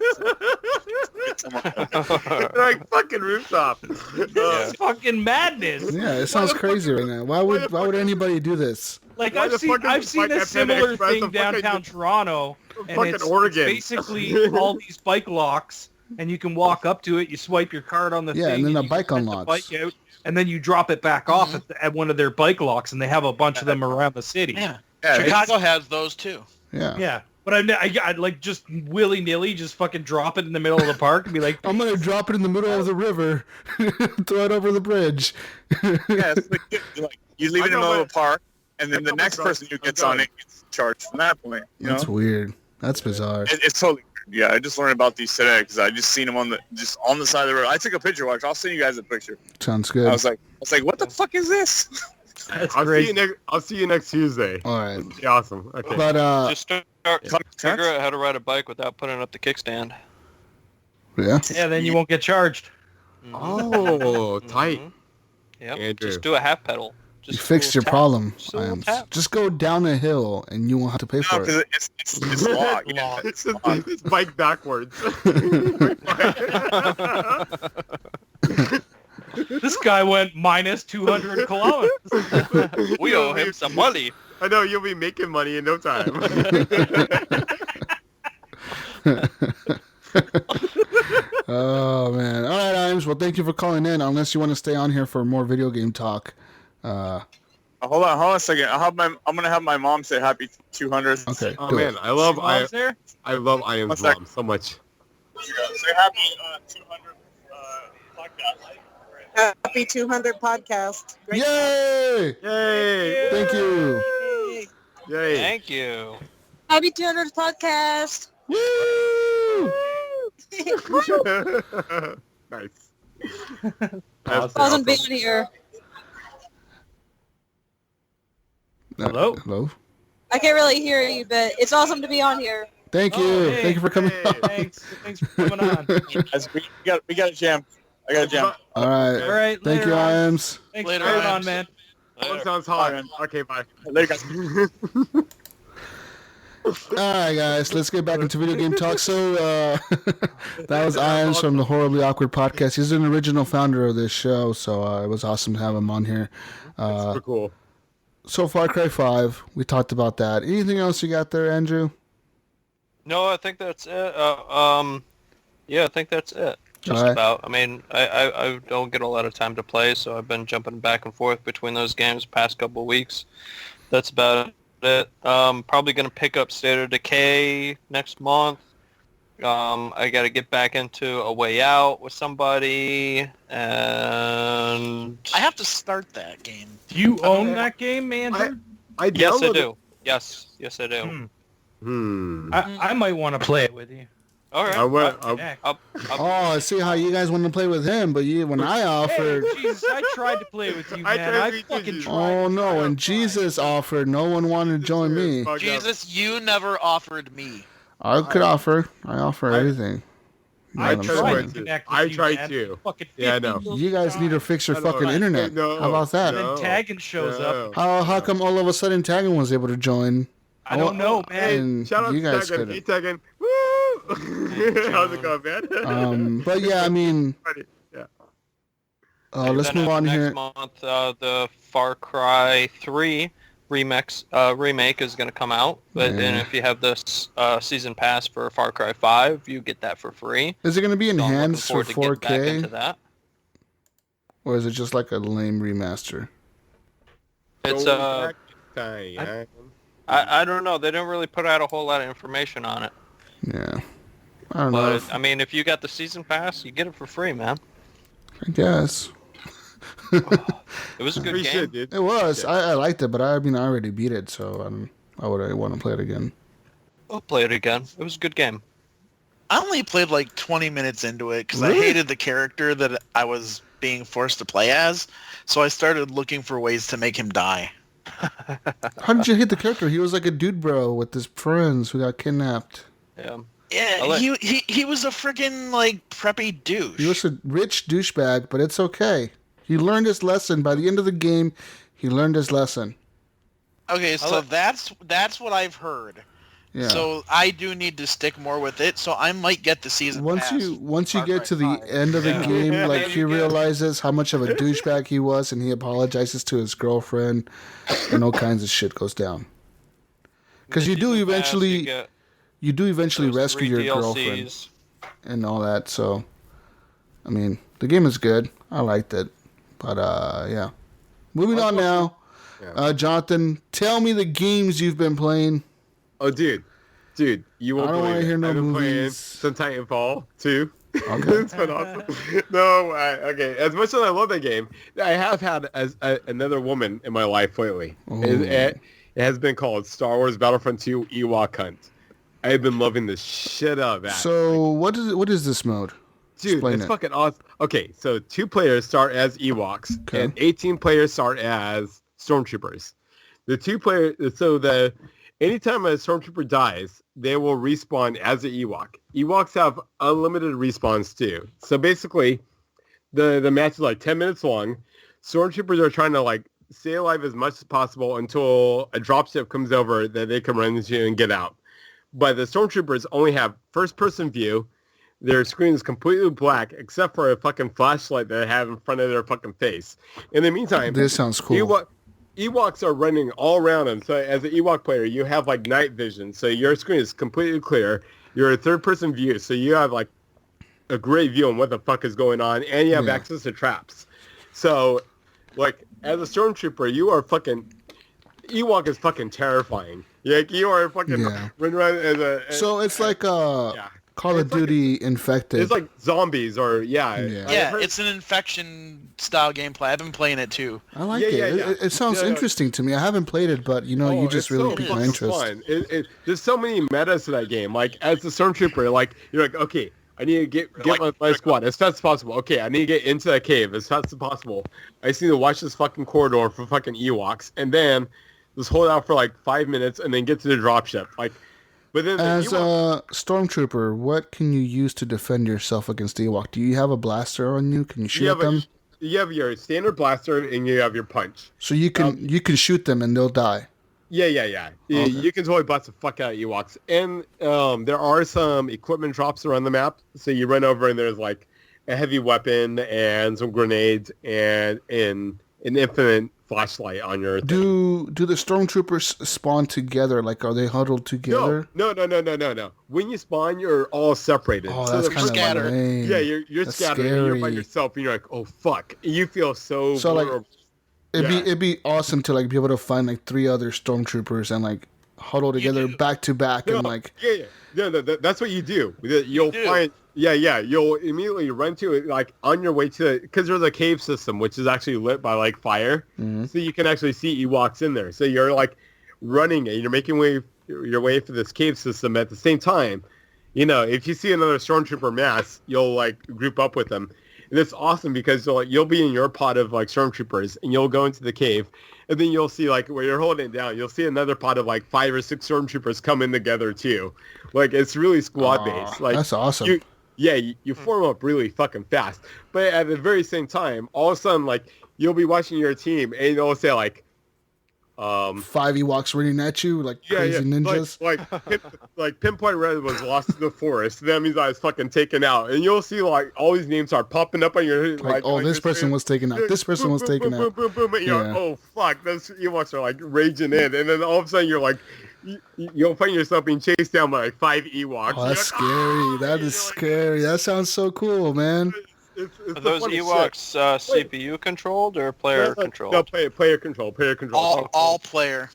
Like fucking rooftop. It's fucking madness. Yeah, it sounds crazy right now. Why would anybody do this? Like I've seen a similar thing downtown Toronto, and it's basically all these bike locks, and you can walk up to it. You swipe your card on the thing, and then the bike unlocks. The bike out, and then you drop it back off at one of their bike locks, and they have a bunch of them around the city. Yeah, Chicago has those too. Yeah. But I'd like just willy-nilly just fucking drop it in the middle of the park and be like, I'm going to drop it in the middle of the river, throw it over the bridge. Yeah, it's like you leave it in the middle of the park, and then the next person who gets on it gets charged from that point. That's weird. That's bizarre. It's totally weird. Yeah, I just learned about these today because I just seen them on the side of the road. I took a picture. Watch, I'll send you guys a picture. Sounds good. I was like, what the fuck is this? I'll see you next Tuesday. All right. Yeah, awesome. Okay. But just figure out how to ride a bike without putting up the kickstand. Yeah. Yeah, then you won't get charged. Oh, tight. Yep. Andrew. Just do a half pedal. You fixed your problem. Tap. Just go down a hill and you won't have to pay for it. It's locked. It's bike backwards. This guy went minus 200 kilometers. We owe him some money. I know, you'll be making money in no time. Oh, man. All right, Imes. Well, thank you for calling in. Unless you want to stay on here for more video game talk. Hold on a second. I'm gonna have my mom say happy 200th. Okay. Oh man, I love Ian's mom so much. Say happy 200th podcast. Happy 200 podcast. Great Yay! Yay! Thank you. Yay! Thank you. Happy 200 podcast. Woo! Nice. Awesome being here. Hello? Hello? I can't really hear you, but it's awesome to be on here. Thank you. Hey, Thank you for coming on. Thanks for coming on. We got a jam. I got a jam. All right. All right. Thank you, later on. Iams. Thanks Later, for coming Iams. on, man. That sounds hot. Bye, man. Okay, bye. Later, guys. All right, guys, let's get back into video game talk. So that was Iams from the Horribly Awkward podcast. He's an original founder of this show, so it was awesome to have him on here. That's super cool. So Far Cry 5, we talked about that. Anything else you got there, Andrew? No, I think that's it. Yeah, I think that's it. Just Right. about. I mean, I don't get a lot of time to play, so I've been jumping back and forth between those games past couple of weeks. That's about it. Probably going to pick up State of Decay next month. I got to get back into A Way Out with somebody, and I have to start that game. Do you own that game, Andrew? I yes, I downloaded- do. Yes, I do. I might want to play it with you. All right. I went. Heck. I'll Oh, I see how you guys want to play with him, but when I offered... Hey, Jesus, I tried to play with you, I man. tried I to fucking do. tried. Oh, no, when Jesus offered, no one wanted to join me. Fuck up. Jesus, you never offered me. I could offer. I offer everything. You know I what I'm tried saying? to connect with I you, tried man. to. Fucking Yeah, I know. 50 You guys need to fix your I know, fucking right? internet. No, How about that? And then Taggin shows up. How come all of a sudden Taggin was able to join? I don't know, man. And Shout out you to guys Tegan. couldn't. Hey, Tegan. Woo! How's it going, man? But yeah, I mean, Yeah. let's Then move on next here. month, the Far Cry 3 remake is going to come out. But then if you have the season pass for Far Cry 5, you get that for free. Is it going to be So I'm looking enhanced for forward to get back into 4K? that. Or is it just like a lame remaster? It's Go back. I don't know. They didn't really put out a whole lot of information on it. Yeah. I don't know. But I mean, if you got the season pass, you get it for free, man. I guess. It was a good Free game. shit, dude. It was. I liked it, but I mean, I already beat it, so I would want to play it again. I'll play it again. It was a good game. I only played like 20 minutes into it because Really? I hated the character that I was being forced to play as. So I started looking for ways to make him die. How did you hate the character? He was like a dude bro with his friends who got kidnapped. Yeah. Yeah, he was a freaking like preppy douche. He was a rich douchebag, but it's okay. He learned his lesson. By the end of the game, he learned his lesson. Okay, so that's what I've heard. Yeah. So I do need to stick more with it. So I might get the season once pass you for get to Far the Cry 5. end of the game, like he You get- realizes how much of a douchebag he was, and he apologizes to his girlfriend, and all kinds of shit goes down. Because you do Season pass, eventually, get those rescue 3 your DLCs. girlfriend and all that. So, I mean, the game is good. I liked it, but yeah. Moving on now, Jonathan, tell me the games you've been playing. Oh, dude, you won't I don't believe wanna it. hear no I've been playing movies. some Titanfall 2. Okay. It's been awesome. No, okay. As much as I love that game, I have had another woman in my life lately. It has been called Star Wars Battlefront 2 Ewok Hunt. I have been loving the shit out of that. So, what is this mode? Dude, Explain it's it. fucking awesome. Okay, so 2 players start as Ewoks, Okay. and 18 players start as Stormtroopers. Anytime a Stormtrooper dies, they will respawn as an Ewok. Ewoks have unlimited respawns too. So basically, the match is like 10 minutes long. Stormtroopers are trying to like stay alive as much as possible until a dropship comes over that they can run into and get out. But the Stormtroopers only have first-person view. Their screen is completely black except for a fucking flashlight that they have in front of their fucking face. In the meantime, This sounds cool. Ewoks are running all around them. So as an Ewok player, you have like night vision. So your screen is completely clear. You're a third-person view. So you have like a great view on what the fuck is going on. And you have access to traps. So like as a Stormtrooper, you are fucking... Ewok is fucking terrifying. Like you are fucking running around as a... So it's like Call of Duty Infected. It's like zombies or Yeah, it's an infection style gameplay. I've been playing it too. I like it. It sounds interesting to me. I haven't played it, but you just really piqued my interest. Fun. There's so many metas to that game. Like as the Stormtrooper, like you're like, okay, I need to get my squad as fast as possible. Okay, I need to get into that cave as fast as possible. I just need to watch this fucking corridor for fucking Ewoks, and then just hold out for like 5 minutes and then get to the dropship. Like, but then as a stormtrooper, what can you use to defend yourself against the Ewok? Do you have a blaster on you? Can you shoot them? You have your standard blaster and you have your punch. So you can shoot them and they'll die. Yeah. Okay. You can totally blast the fuck out of Ewoks. And there are some equipment drops around the map. So you run over and there's like a heavy weapon and some grenades and an infinite flashlight on your thing. Do the stormtroopers spawn together? Like, are they huddled together? No. When you spawn, you're all separated. Oh, that's kind of lame. Yeah, you're that's scattered. Scary. And you're by yourself, and you're like, oh fuck. And you feel so vulnerable. Like, it'd be awesome to like be able to find like 3 other stormtroopers and like huddle together back to back and like. Yeah. No, that's what you do. You'll find. Yeah. You'll immediately run to it, like on your way to, because there's a cave system which is actually lit by like fire, so you can actually see Ewoks in there. So you're like running and you're making your way for this cave system at the same time. You know, if you see another stormtrooper mass, you'll like group up with them, and it's awesome because you'll be in your pod of like stormtroopers and you'll go into the cave. And then you'll see, like, where you're holding it down, you'll see another pod of, like, 5 or 6 stormtroopers come in together, too. Like, it's really squad-based. Like, that's awesome. You form up really fucking fast. But at the very same time, all of a sudden, like, you'll be watching your team, and it'll say, like... 5 Ewoks running at you, like crazy ninjas. Like Pinpoint Red was lost in the forest. That means I was fucking taken out. And you'll see, like, all these names are popping up on your... Like, oh, this person was taken out. This person was taken out. Boom. And you're like, oh, fuck. Those Ewoks are, like, raging in. And then all of a sudden, you're like... You'll find yourself being chased down by, like, 5 Ewoks. Oh, that's scary. That is scary. That sounds so cool, man. Are those Ewoks CPU controlled or player controlled? No, player control. All player.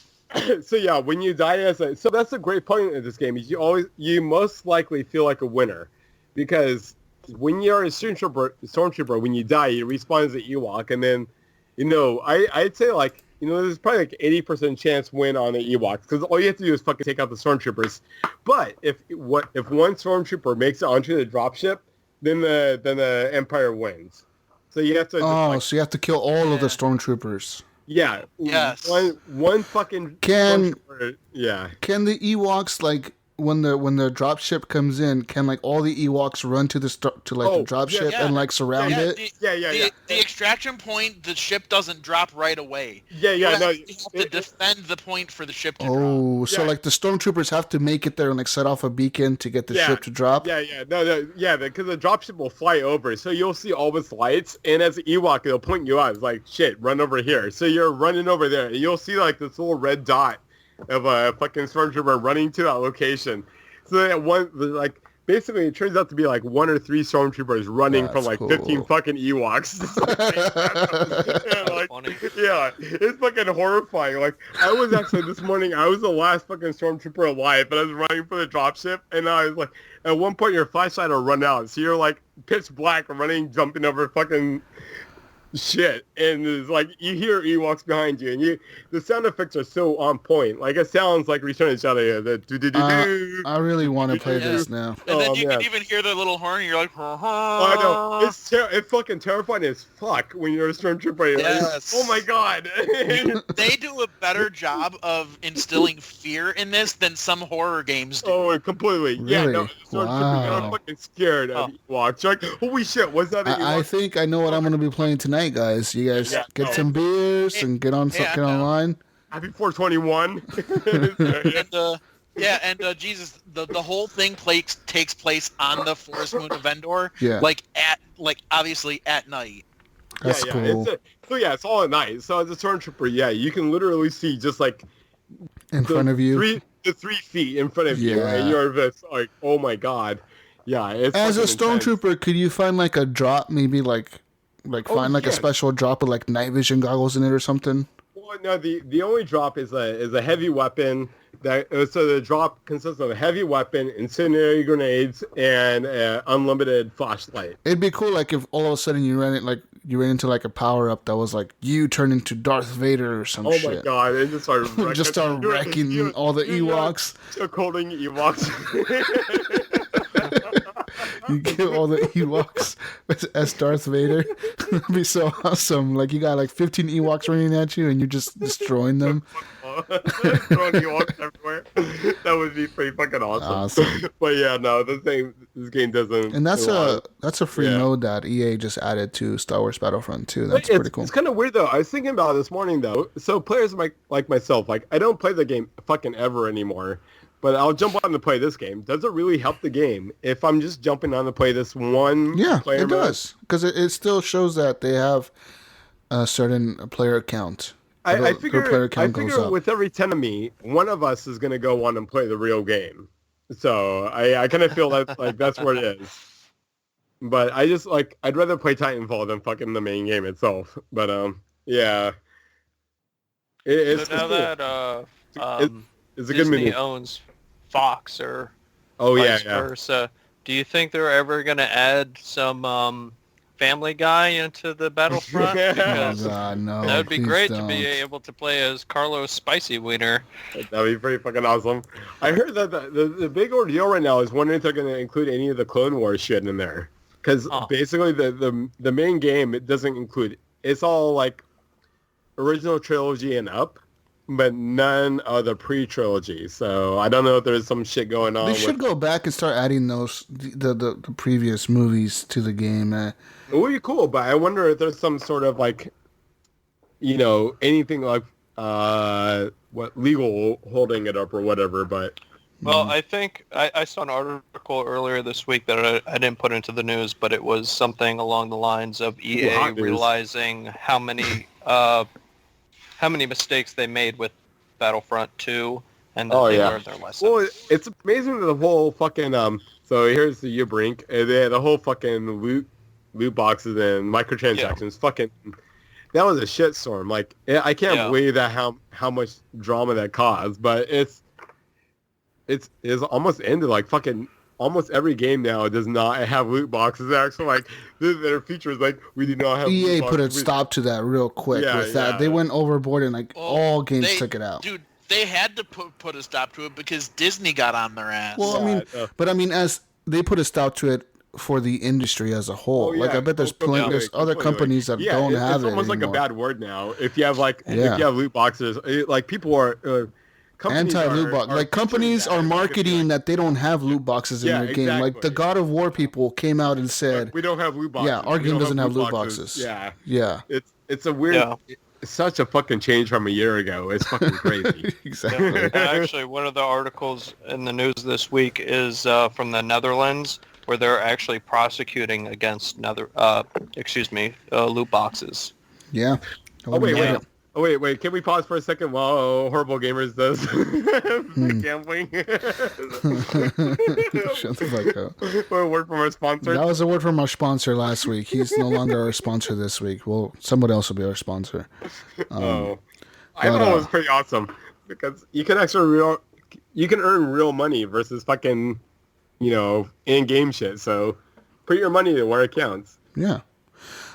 So yeah, when you die so that's a great point of this game is you most likely feel like a winner, because when you're a stormtrooper, when you die, you respawn as an Ewok, and then, I'd say like, there's probably like 80% chance win on the Ewoks, because all you have to do is fucking take out the stormtroopers. But if one stormtrooper makes it onto the dropship, then the Empire wins. So you have to. So you have to kill all of the stormtroopers. Yeah. Yes. One fucking. Can the Ewoks, like, when the dropship comes in, can like all the Ewoks run to the dropship and like surround it? The extraction point, the ship doesn't drop right away. You have to defend the point for the ship to drop. So like the stormtroopers have to make it there and like set off a beacon to get the ship to drop? Because the dropship will fly over, so you'll see all its lights, and as an Ewok, it'll point you out. It's like, shit, run over here. So you're running over there, and you'll see like this little red dot of a fucking stormtrooper running to that location. So that basically it turns out to be like 1 or 3 stormtroopers running from like 15 fucking Ewoks. It's fucking horrifying. Like, I was actually this morning, I was the last fucking stormtrooper alive, but I was running for the dropship, and I was like, at one point your flashlight will run out, so you're like pitch black running, jumping over fucking shit, and it's like you hear Ewoks behind you, and the sound effects are so on point. Like, it sounds like Return of the Jedi. I really want to play this now. And then you can even hear the little horn, and you're like, I know. It's fucking terrifying as fuck when you're a stormtrooper. Yes. Like, oh my god. They do a better job of instilling fear in this than some horror games do. Oh, completely. Really? Yeah, no, stormtroopers are fucking scared of Ewoks. Like, holy shit, what's that? I think I know what I'm going to be playing tonight, guys. You guys get some beers and get online. Happy 421. Jesus, the whole thing takes place on the forest moon of Endor. Yeah. Obviously at night. That's cool. It's all at night. So as a stormtrooper, you can literally see just like in front of you. 3 feet in front of you, and you're just like, oh my god. Yeah. As a stormtrooper, could you find like a drop, maybe like find a special drop with like night vision goggles in it or something? Well, no, the only drop is a heavy weapon. So the drop consists of a heavy weapon, incendiary grenades, and unlimited flashlight. It'd be cool, like, if all of a sudden you ran into like a power up that was like you turn into Darth Vader or some shit. Oh my god! And just start wrecking all the Ewoks. Holding Ewoks. You kill all the Ewoks as Darth Vader. That'd be so awesome. Like, you got like 15 Ewoks running at you and you're just destroying them. know. Throwing Ewoks everywhere. That would be pretty fucking awesome. But yeah, no, this game doesn't. And that's a free mode that EA just added to Star Wars Battlefront 2. That's pretty cool. It's kind of weird though. I was thinking about it this morning though. So players like myself, like I don't play the game fucking ever anymore. But I'll jump on to play this game. Does it really help the game if I'm just jumping on to play this one player it does. Because it still shows that they have a certain player count. I figure with every 10 of me, one of us is going to go on and play the real game. So I kind of feel like that's what it is. But I just I'd rather play Titanfall than fucking the main game itself. But yeah. It's now cool. That it's a Disney good movie. Owns Fox or vice versa. Do you think they're ever going to add some Family Guy into the Battlefront? Because no, that would be great to be able to play as Carlos Spicy Wiener. That would be pretty fucking awesome. I heard that the big ordeal right now is wondering if they're going to include any of the Clone Wars shit in there. Because basically the main game, it doesn't include, it's all original trilogy and up. But none of the pre-trilogy, so I don't know if there's some shit going on. They should go back and start adding the previous movies to the game. It would be cool, but I wonder if there's some sort of anything what legal holding it up or whatever. But well, I think I saw an article earlier this week that I didn't put into the news, but it was something along the lines of EA realizing how many mistakes they made with Battlefront 2, and that they learned their lesson. Well, it's amazing that the whole fucking so here's the Ubrink, and they had the whole fucking loot boxes and microtransactions. Fucking, that was a shitstorm. I can't believe that how much drama that caused, but it's almost ended. Fucking almost every game now does not have loot boxes. Actually, their features we do not have. EA put a stop to that real quick with that. They went overboard and all games took it out. Dude, they had to put a stop to it because Disney got on their ass. Well, as they put a stop to it for the industry as a whole. I bet there's there's other companies that don't have it. It's almost anymore. like a bad word now. If you have if you have loot boxes, people are. Anti-loot box. Companies are marketing that they don't have loot boxes in their game. Exactly. The God of War people came out and said, we don't have loot boxes. Yeah, our game doesn't have loot boxes. Yeah. It's a weird... It's such a fucking change from a year ago. It's fucking crazy. Exactly. Actually, one of the articles in the news this week is from the Netherlands, where they're actually prosecuting against loot boxes. Yeah. Wait. Can we pause for a second while Horrible Gamers does gambling? Shut the fuck up. Or a word from our sponsor? That was a word from our sponsor last week. He's no longer our sponsor this week. Well, somebody else will be our sponsor. I thought it was pretty awesome because you can earn real money versus fucking, in-game shit. So put your money where it counts. Yeah.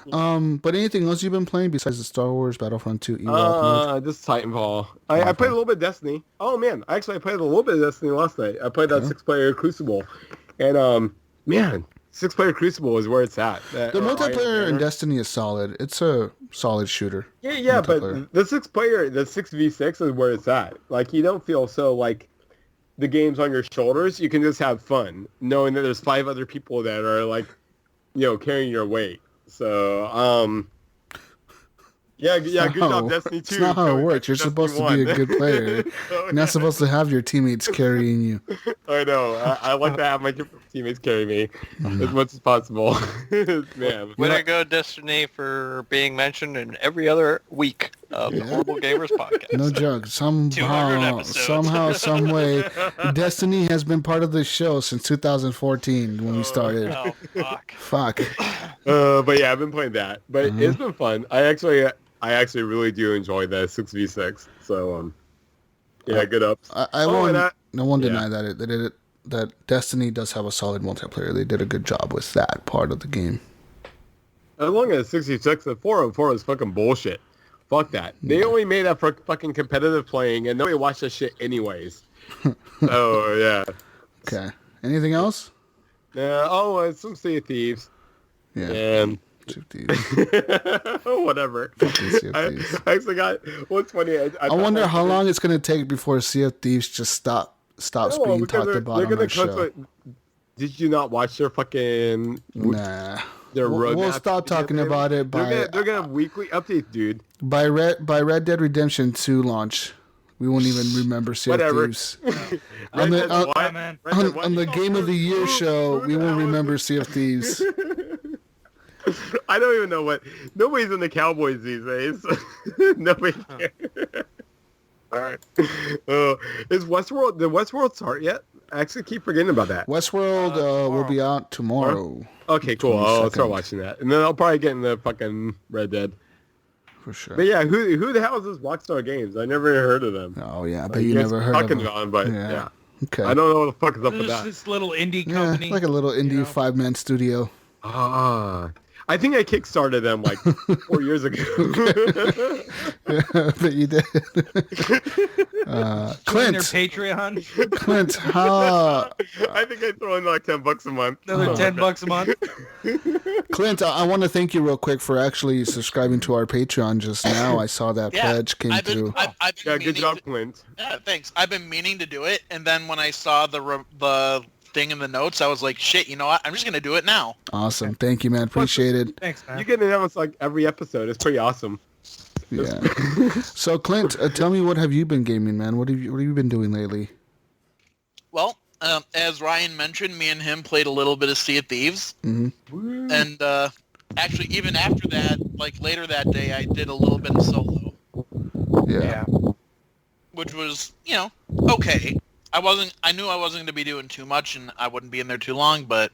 But anything else you've been playing besides the Star Wars Battlefront 2 just Titanfall. I played a little bit of Destiny. Oh man, I played a little bit of Destiny last night. I played that 6-player Crucible, and 6-player Crucible is where it's at. The multiplayer in Destiny is solid. It's a solid shooter. Yeah, but the 6-player, the 6v6 is where it's at. You don't feel so the game's on your shoulders. You can just have fun knowing that there's 5 other people that are carrying your weight. So, good job, Destiny 2. It's not how it works. You're supposed to be a good player. You're not supposed to have your teammates carrying you. I know. I like to have my teammates carry me as much as possible. Man. Way to go, Destiny, for being mentioned in every other week of the Horrible Gamers podcast. No joke. Somehow, some way, Destiny has been part of this show since 2014 when we started. Oh, Fuck. But yeah, I've been playing that. But it's been fun. I actually really do enjoy the 6v6. So, good ups. I won't deny that Destiny does have a solid multiplayer. They did a good job with that part of the game. As long as 6v6, the 4-on-4 is fucking bullshit. Fuck that. They only made that for fucking competitive playing, and nobody watched that shit anyways. Oh, yeah. Okay. Anything else? Yeah. Some Sea of Thieves. Yeah. And Whatever. I actually got. What's funny? I wonder how long it's gonna take before Sea of Thieves just stops being talked about on our show. Did you not watch their fucking? Nah. Their roadmap? We'll stop talking about it. They're gonna have weekly updates, dude. By Red Dead Redemption 2 launch, we won't even remember Sea of Thieves. On the Game of the Year show, we won't remember Sea of Thieves. I don't even know what. Nobody's in the Cowboys these days. Nobody cares. All right. Is Westworld? Did Westworld start yet? I actually keep forgetting about that. Westworld will be out tomorrow. Okay, cool. I'll start watching that, and then I'll probably get in the fucking Red Dead. For sure. But yeah, who the hell is this Rockstar Games? I never heard of them. Oh yeah, but you never heard of them. On, but yeah. Okay. I don't know what the fuck is up with that. This little indie company. Yeah, like a little indie 5-man studio. I think I kickstarted them like 4 years ago. Yeah, but you did. Clint. Their Patreon. Clint, how? I think I throw in like $10 a month. Another $10 a month. Clint, I want to thank you real quick for actually subscribing to our Patreon just now. I saw that pledge came through. Good job, Clint. Yeah, thanks. I've been meaning to do it, and then when I saw the thing in the notes, I was like, shit, you know what? I'm just going to do it now. Awesome. Thank you, man. Appreciate it. Thanks, man. You get announced like every episode. It's pretty awesome. Yeah. So, Clint, tell me, what have you been gaming, man? What have you been doing lately? Well, as Ryan mentioned, me and him played a little bit of Sea of Thieves. Mm-hmm. And actually, even after that, like later that day, I did a little bit of solo. Yeah. Which was, okay. I knew I wasn't going to be doing too much, and I wouldn't be in there too long, but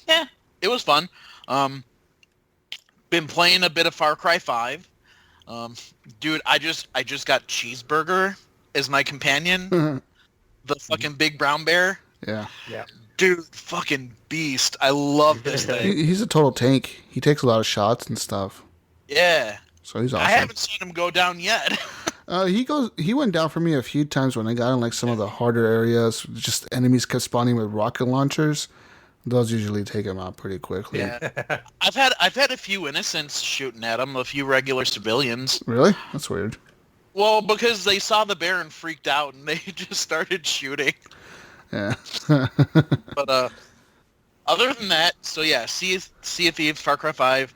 yeah, it was fun. Been playing a bit of Far Cry 5. Dude, I just got Cheeseburger as my companion. The fucking big brown bear. Yeah. Dude, fucking beast. I love this thing. He's a total tank. He takes a lot of shots and stuff. Yeah. So he's awesome. I haven't seen him go down yet. He went down for me a few times when I got in like some of the harder areas. Just enemies kept spawning with rocket launchers. Those usually take him out pretty quickly. Yeah. I've had a few innocents shooting at him, a few regular civilians. Really? That's weird. Well, because they saw the bear and freaked out, and they just started shooting. Yeah. But other than that, so yeah, Sea of Thieves, Far Cry 5.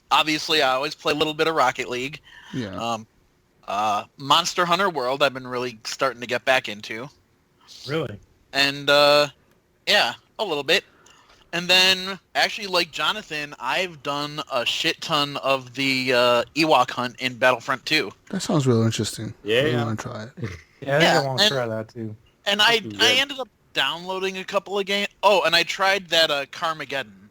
Obviously, I always play a little bit of Rocket League. Yeah. Monster Hunter World, I've been really starting to get back into. Really? And yeah, a little bit. And then, actually, like Jonathan, I've done a shit ton of the Ewok hunt in Battlefront 2. That sounds real interesting. Yeah. I want to try it. Yeah, I think I want to try that too. And I ended up downloading a couple of games. Oh, and I tried that Carmageddon.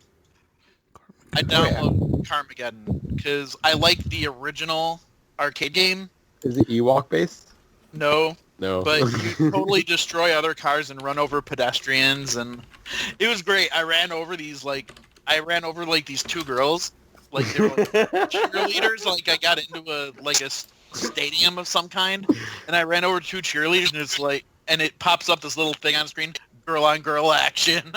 I downloaded Carmageddon because I like the original arcade game. Is it Ewok based? No. But you totally destroy other cars and run over pedestrians, and it was great. I ran over these these two girls, like they were like cheerleaders. Like I got into a stadium of some kind, and I ran over two cheerleaders, and it's like, and it pops up this little thing on screen, girl on girl action.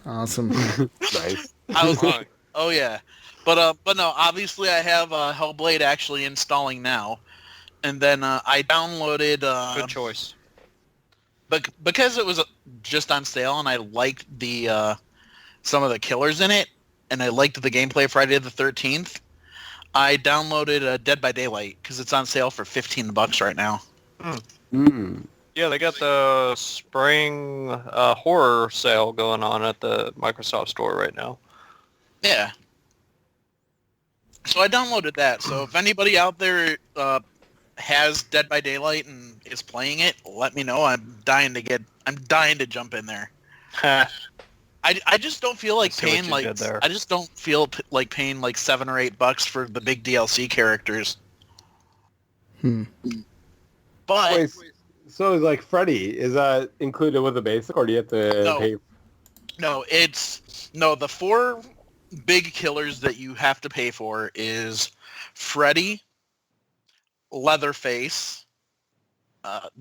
Awesome. Nice. I was like, oh yeah, but no, obviously I have HellBlade actually installing now. And then I downloaded... Good choice. But because it was just on sale and I liked the some of the killers in it, and I liked the gameplay of Friday the 13th, I downloaded Dead by Daylight because it's on sale for $15 right now. Yeah, they got the spring horror sale going on at the Microsoft Store right now. Yeah. So I downloaded that. So if anybody out there... has Dead by Daylight and is playing it, let me know. I'm dying to jump in there. I just don't feel like paying like I just don't feel like paying like $7 or $8 for the big DLC characters. But wait, so like Freddy, is that included with the basic, or do you have to pay? No, the 4 big killers that you have to pay for is Freddy, Leatherface,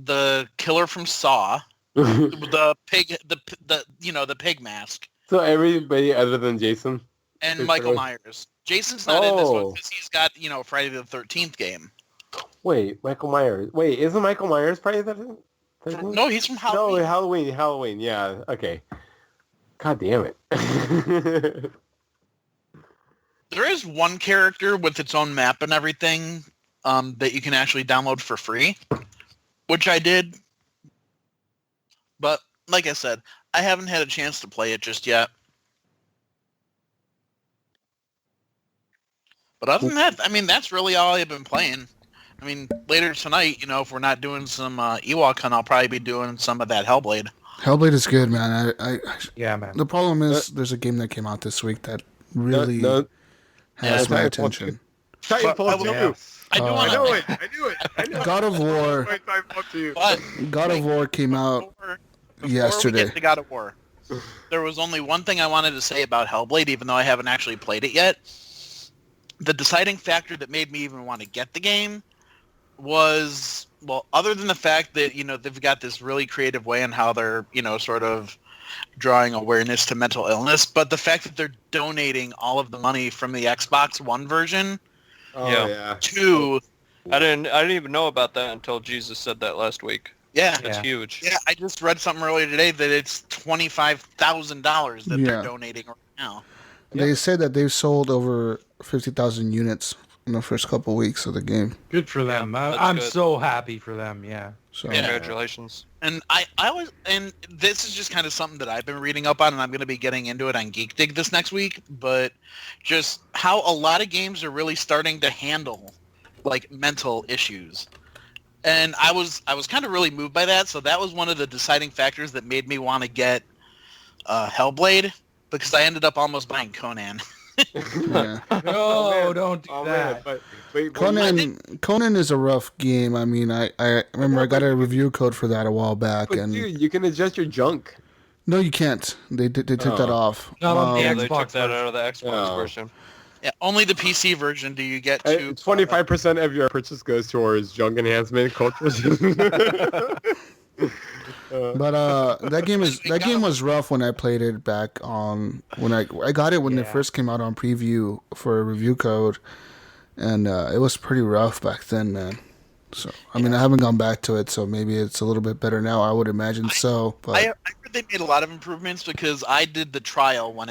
the killer from Saw, the pig, the pig mask. So everybody other than Jason. And Michael Myers. Jason's not in this one because he's got, Friday the 13th game. Wait, Michael Myers. Wait, isn't Michael Myers Friday the 13th? No, he's from Halloween. No, Halloween. Yeah, okay. God damn it. There is one character with its own map and everything that you can actually download for free, which I did. But like I said, I haven't had a chance to play it just yet. But other than that, that's really all I've been playing. Later tonight, if we're not doing some Ewok Hunt, I'll probably be doing some of that HellBlade. HellBlade is good, man. Yeah, man. The problem is there's a game that came out this week that really has my attention. Titanfall 2. I knew it. God of War. God of War came out yesterday. We get to God of War, there was only one thing I wanted to say about HellBlade, even though I haven't actually played it yet. The deciding factor that made me even want to get the game was, other than the fact that, they've got this really creative way in how they're, sort of drawing awareness to mental illness, but the fact that they're donating all of the money from the Xbox One version to... I didn't even know about that until Jesus said that last week. Yeah. It's huge. Yeah, I just read something earlier today that it's $25,000 that they're donating right now. They said that they've sold over 50,000 units in the first couple weeks of the game. Good for them. I'm so happy for them. Yeah. So congratulations. And and this is just kind of something that I've been reading up on, and I'm going to be getting into it on Geek Dig this next week. But just how a lot of games are really starting to handle like mental issues, and I was kind of really moved by that. So that was one of the deciding factors that made me want to get HellBlade, because I ended up almost buying Conan. No, don't do that. But wait, Conan is a rough game. I remember I got a review code for that a while back. But dude, you can adjust your junk. No, you can't. They took that off. Not on the They Xbox took that out of the Xbox version. Yeah, only the PC version do you get to... 25% of your purchase goes towards junk enhancement cultures. But that game was rough when I played it back on when I got it when it first came out on preview for a review code, and it was pretty rough back then, man. So I haven't gone back to it, so maybe it's a little bit better now. I would imagine so. But I heard they made a lot of improvements because I did the trial when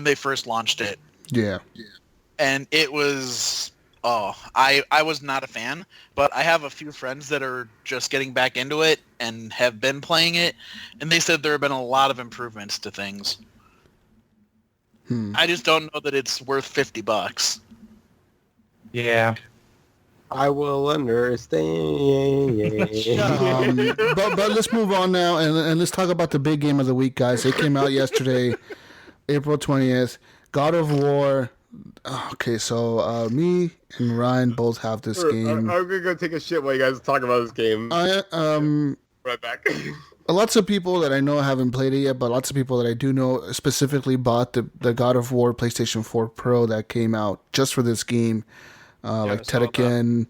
they first launched it. Yeah. And it was... I was not a fan, but I have a few friends that are just getting back into it and have been playing it, and they said there have been a lot of improvements to things. I just don't know that it's worth $50. Yeah. I will understand. But let's move on now and let's talk about the big game of the week, guys. It came out yesterday, April 20th. God of War. Okay, so me and Ryan both have this game. I'm gonna go take a shit while you guys talk about this game. Right back. Lots of people that I know haven't played it yet, but lots of people that I do know specifically bought the God of War PlayStation 4 Pro that came out just for this game. Like Tedekin.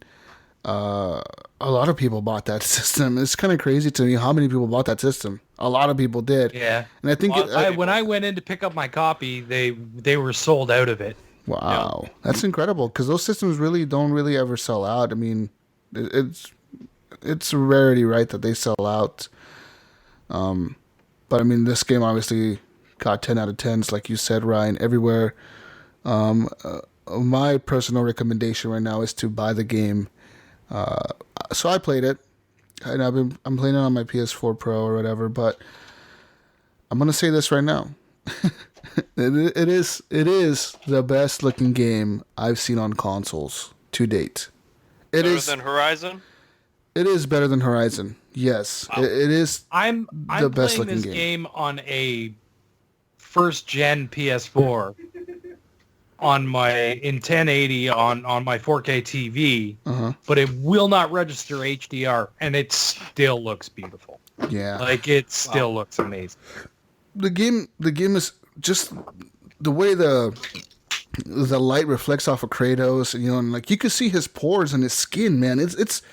A lot of people bought that system. It's kind of crazy to me how many people bought that system. A lot of people did. Yeah. And I think when I went in to pick up my copy, they were sold out of it. Wow. That's incredible, because those systems don't really ever sell out. It's a rarity, right, that they sell out. But this game obviously got 10 out of 10s, like you said, Ryan, everywhere. My personal recommendation right now is to buy the game. So I played it, and I'm playing it on my PS4 Pro or whatever. But I'm gonna say this right now: it is the best looking game I've seen on consoles to date. Better than Horizon? It is better than Horizon. Yes, wow. It is. I'm the best playing looking this game on a first gen PS4. On my in 1080 on my 4K TV, but it will not register HDR, and it still looks beautiful. Yeah, like it still looks amazing. The game is just the way the light reflects off of Kratos, and like you can see his pores and his skin, man. It's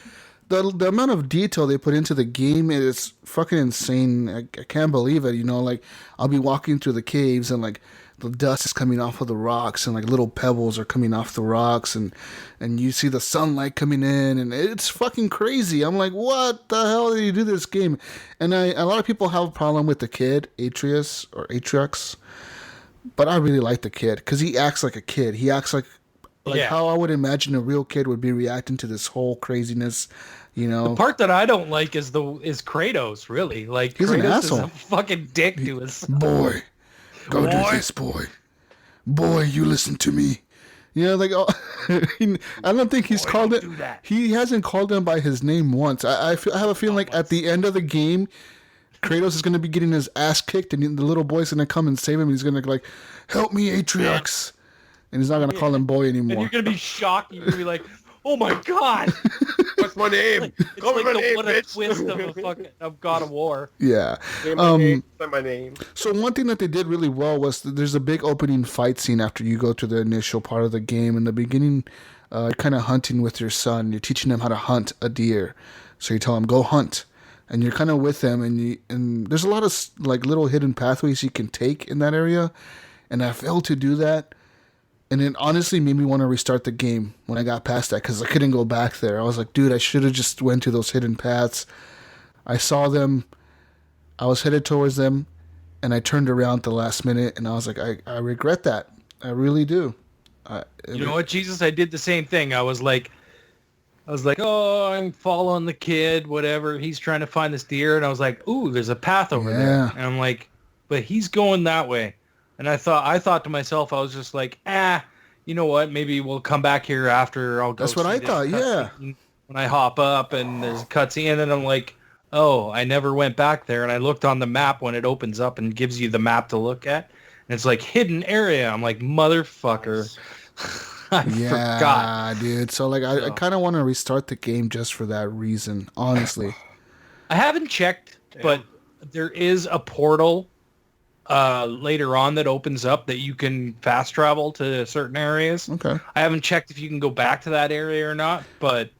the amount of detail they put into the game is fucking insane. I can't believe it. Like I'll be walking through the caves and like the dust is coming off of the rocks, and like little pebbles are coming off the rocks, and you see the sunlight coming in, and it's fucking crazy. I'm like, what the hell did you do this game? And a lot of people have a problem with the kid, Atriox, but I really like the kid because he acts like a kid. He acts like how I would imagine a real kid would be reacting to this whole craziness. The part that I don't like is Kratos. Really, like he's Kratos an asshole. is a fucking dick to his son. Boy, go do this, boy. Boy, you listen to me. I don't think he's called it. He hasn't called him by his name once. I have a feeling like at the end of the game, Kratos is going to be getting his ass kicked, and the little boy's going to come and save him. And he's going to help me, Atriox, and he's not going to call him boy anymore. And you're going to be shocked. You're going to be like, oh my god. What's my name? Call me my name, what bitch. A twist of God of War. Yeah. Say my name. So one thing that they did really well was there's a big opening fight scene after you go to the initial part of the game. In the beginning, kind of hunting with your son. You're teaching him how to hunt a deer. So you tell him, go hunt. And you're kind of with him, and there's a lot of little hidden pathways you can take in that area. And I failed to do that. And it honestly made me want to restart the game when I got past that because I couldn't go back there. I was like, dude, I should have just went to those hidden paths. I saw them. I was headed towards them, and I turned around at the last minute, and I was like, I regret that. I really do. You know what, Jesus? I did the same thing. I was like, oh, I'm following the kid, whatever. He's trying to find this deer, and I was like, ooh, there's a path over there. And I'm like, but he's going that way. And I thought to myself, I was just like, you know what? Maybe we'll come back here after I'll go. That's what I thought, yeah. When I hop up and there's a cutscene, and then I'm like, oh, I never went back there. And I looked on the map when it opens up and gives you the map to look at. And it's like, hidden area. I'm like, motherfucker. I forgot. Dude. So, I kind of want to restart the game just for that reason, honestly. I haven't checked, but there is a portal later on that opens up that you can fast travel to certain areas. Okay. I haven't checked if you can go back to that area or not, but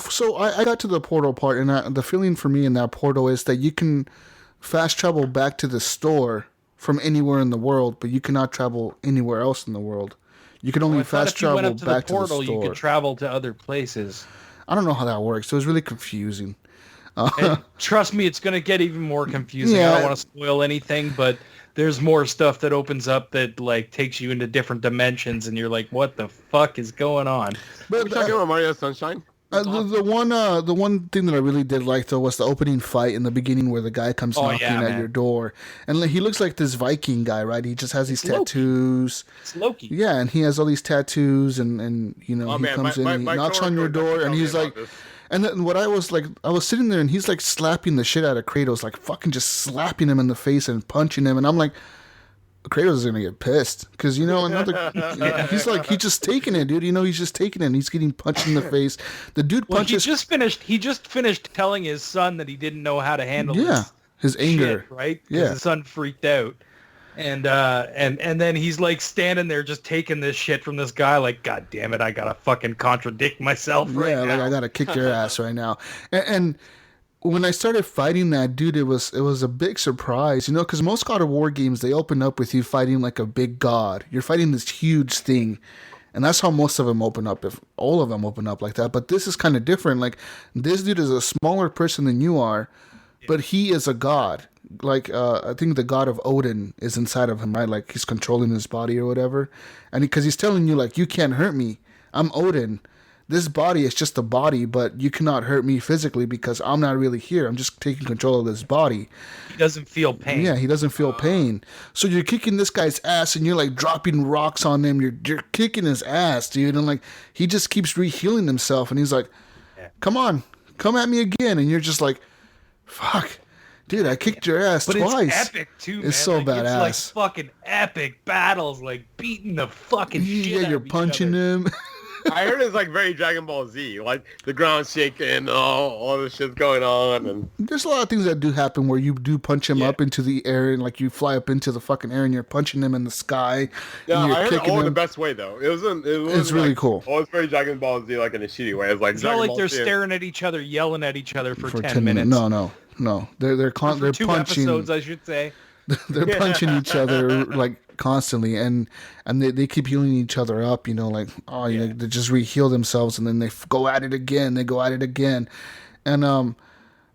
so I got to the portal part, and the feeling for me in that portal is that you can fast travel back to the store from anywhere in the world, but you cannot travel anywhere else in the world. You can only fast travel back to the portal. You could travel to other places. I don't know how that works. It was really confusing. And trust me, it's going to get even more confusing. I don't want to spoil anything, but there's more stuff that opens up that takes you into different dimensions, and you're like, what the fuck is going on? But, are we talking about Mario Sunshine? The one thing that I really did like though was the opening fight in the beginning where the guy comes knocking at your door, and he looks like this Viking guy, right? He just has these tattoos. It's Loki. Yeah, and he has all these tattoos, and he comes in, he knocks on your door, and he's like. And then what I was sitting there, and he's slapping the shit out of Kratos, fucking just slapping him in the face and punching him, and I'm like, Kratos is gonna get pissed because he's just taking it, dude. He's just taking it. And he's getting punched in the face. The dude punches. He just finished telling his son that he didn't know how to handle his anger, shit, right? Yeah, his son freaked out. And then he's standing there just taking this shit from this guy God damn it, I gotta fucking contradict myself right now. I gotta kick your ass right now. And when I started fighting that dude, it was a big surprise, because most God of War games, they open up with you fighting like a big god. You're fighting this huge thing. And that's how most of them open up, if all of them open up like that. But this is kind of different. This dude is a smaller person than you are, but he is a god. I think the god of Odin is inside of him, right? He's controlling his body or whatever. And because he's telling you, you can't hurt me. I'm Odin. This body is just a body, but you cannot hurt me physically because I'm not really here. I'm just taking control of this body. He doesn't feel pain. Yeah, he doesn't feel pain. So you're kicking this guy's ass, and you're dropping rocks on him. You're kicking his ass, dude. And he just keeps rehealing himself. And he's like, come on, come at me again. And you're just like, fuck. Dude, I kicked your ass twice. But it's epic, too, man. It's so badass. It's fucking epic battles, beating the fucking shit out of you're punching him. I heard it's very Dragon Ball Z, the ground shaking, all this shit's going on, and there's a lot of things that do happen where you do punch him up into the air, and you fly up into the fucking air, and you're punching him in the sky. Yeah, I heard it all in the best way though. It's really cool. Oh, it's very Dragon Ball Z, in a shitty way. It's not like they're staring at each other, yelling at each other for 10 minutes. No. They're for two punching. episodes, I should say. they're punching each other like constantly, and they keep healing each other up. Like they just re-heal themselves, and then they go at it again. And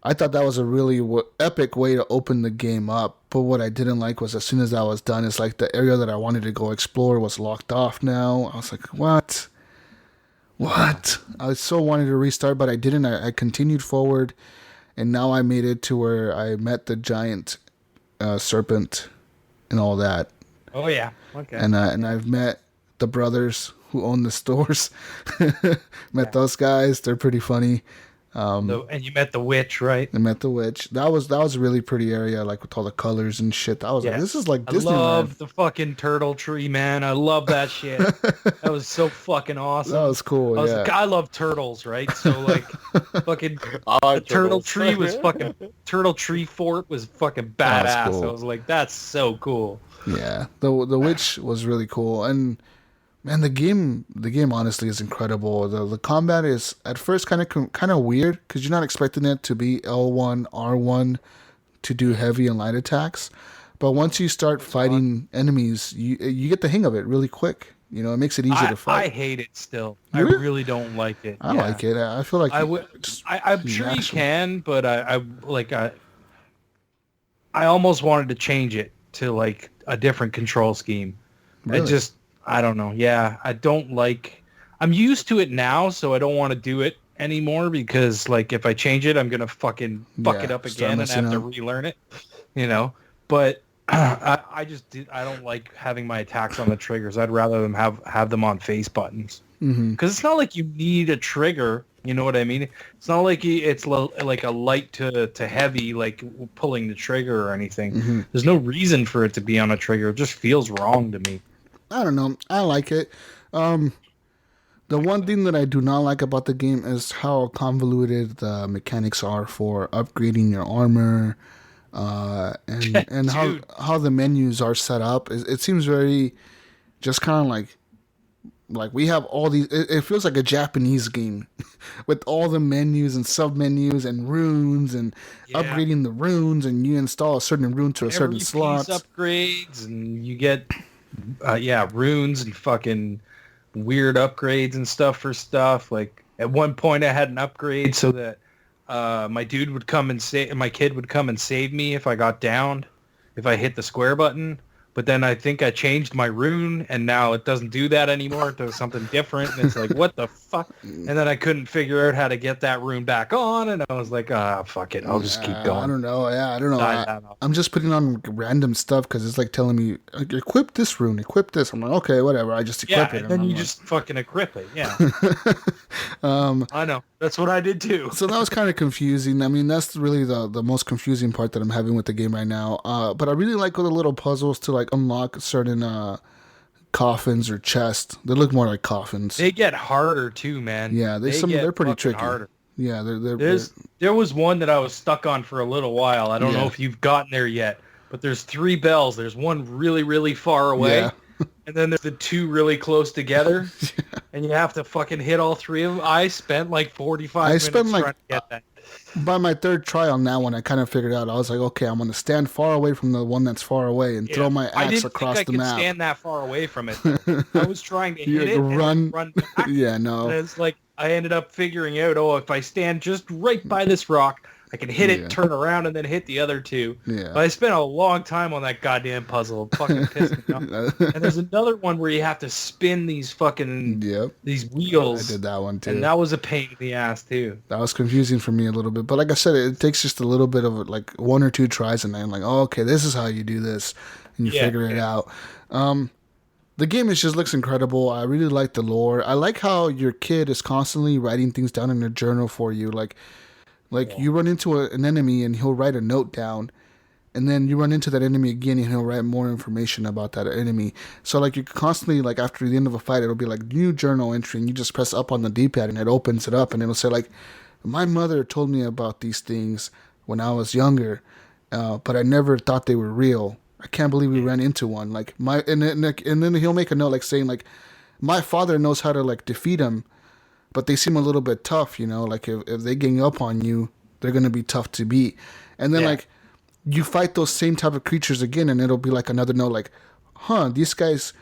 I thought that was a really epic way to open the game up. But what I didn't like was as soon as that was done, it's like the area that I wanted to go explore was locked off now. I was like, what? I so wanted to restart, but I didn't. I continued forward, and now I made it to where I met the giant serpent and all that. Oh, yeah. Okay. And I've met the brothers who own the stores. Those guys. They're pretty funny. And you met the witch, right? I met the witch. That was a really pretty area, like with all the colors and shit. That was like, this is like Disneyland. I love the fucking turtle tree, man. I love that shit. That was so fucking awesome. That was cool. I love turtles, right? So like, fucking the turtle tree was fucking turtle tree fort was fucking badass. Cool. I was like, that's so cool. Yeah, the witch was really cool, and man, the game honestly is incredible. The combat is at first kind of weird because you're not expecting it to be L1 R1 to do heavy and light attacks, but once you start fighting enemies, you get the hang of it really quick. It makes it easier to fight. I hate it still. I really don't like it. I like it. I feel like I'm sure you can, but I almost wanted to change it to like a different control scheme. Really? I don't know. Yeah, I don't like... I'm used to it now, so I don't want to do it anymore because, like, if I change it, I'm going to fucking fuck it up again and have to relearn it, But I don't like having my attacks on the triggers. I'd rather them have them on face buttons. Because it's not like you need a trigger, you know what I mean? It's not like it's like a light to heavy, like pulling the trigger or anything. There's no reason for it to be on a trigger. It just feels wrong to me. I don't know. I like it. The one thing that I do not like about the game is how convoluted the mechanics are for upgrading your armor, and how the menus are set up. It seems very just kind of like we have all these. It feels like a Japanese game with all the menus and sub menus and runes and upgrading the runes, and you install a certain rune to a certain slot. Upgrades, and you get. Runes and fucking weird upgrades and stuff for stuff. Like at one point I had an upgrade so that my kid would come and save me if I got downed, if I hit the square button. But then I think I changed my rune, and now it doesn't do that anymore. It does something different, and it's like, what the fuck? And then I couldn't figure out how to get that rune back on, and I was like, fuck it. I'll just keep going. I don't know. Yeah, I don't know. I'm just putting on random stuff because it's like telling me, equip this rune, equip this. I'm like, okay, whatever. I just equip it. And then you just fucking equip it. Yeah. I know. That's what I did too. So that was kind of confusing. I mean, that's really the most confusing part that I'm having with the game right now. But I really like all the little puzzles to like unlock certain coffins or chests. They look more like coffins. They get harder too, man. Yeah, they're pretty tricky. Harder. Yeah, there was one that I was stuck on for a little while. I don't know if you've gotten there yet, but there's 3 bells. There's one really, really far away. Yeah. And then there's the 2 really close together, and you have to fucking hit all 3 of them. I spent like 45 minutes trying to get that. By my 3rd try on that one, I kind of figured out. I was like, okay, I'm going to stand far away from the one that's far away and throw my axe across the map. I didn't think I could stand that far away from it. I was trying to hit it and run back. Yeah, no. And it's like I ended up figuring out, if I stand just right by this rock, I can hit it, turn around, and then hit the other 2. Yeah. But I spent a long time on that goddamn puzzle. It fucking pissed me off. And there's another one where you have to spin these fucking these wheels. I did that one too. And that was a pain in the ass too. That was confusing for me a little bit. But like I said, it takes just a little bit of like 1 or 2 tries, and I'm like, oh, okay, this is how you do this, and you figure it out. The game just looks incredible. I really like the lore. I like how your kid is constantly writing things down in a journal for you. Like you run into an enemy and he'll write a note down, and then you run into that enemy again and he'll write more information about that enemy. So like you constantly, like after the end of a fight, it'll be like new journal entry, and you just press up on the D-pad and it opens it up, and it'll say like, my mother told me about these things when I was younger, but I never thought they were real. I can't believe we ran into one. Like and then he'll make a note like saying like, my father knows how to like defeat him, but they seem a little bit tough, like if they gang up on you, they're going to be tough to beat. And then like you fight those same type of creatures again, and it'll be like another note, like, these guys,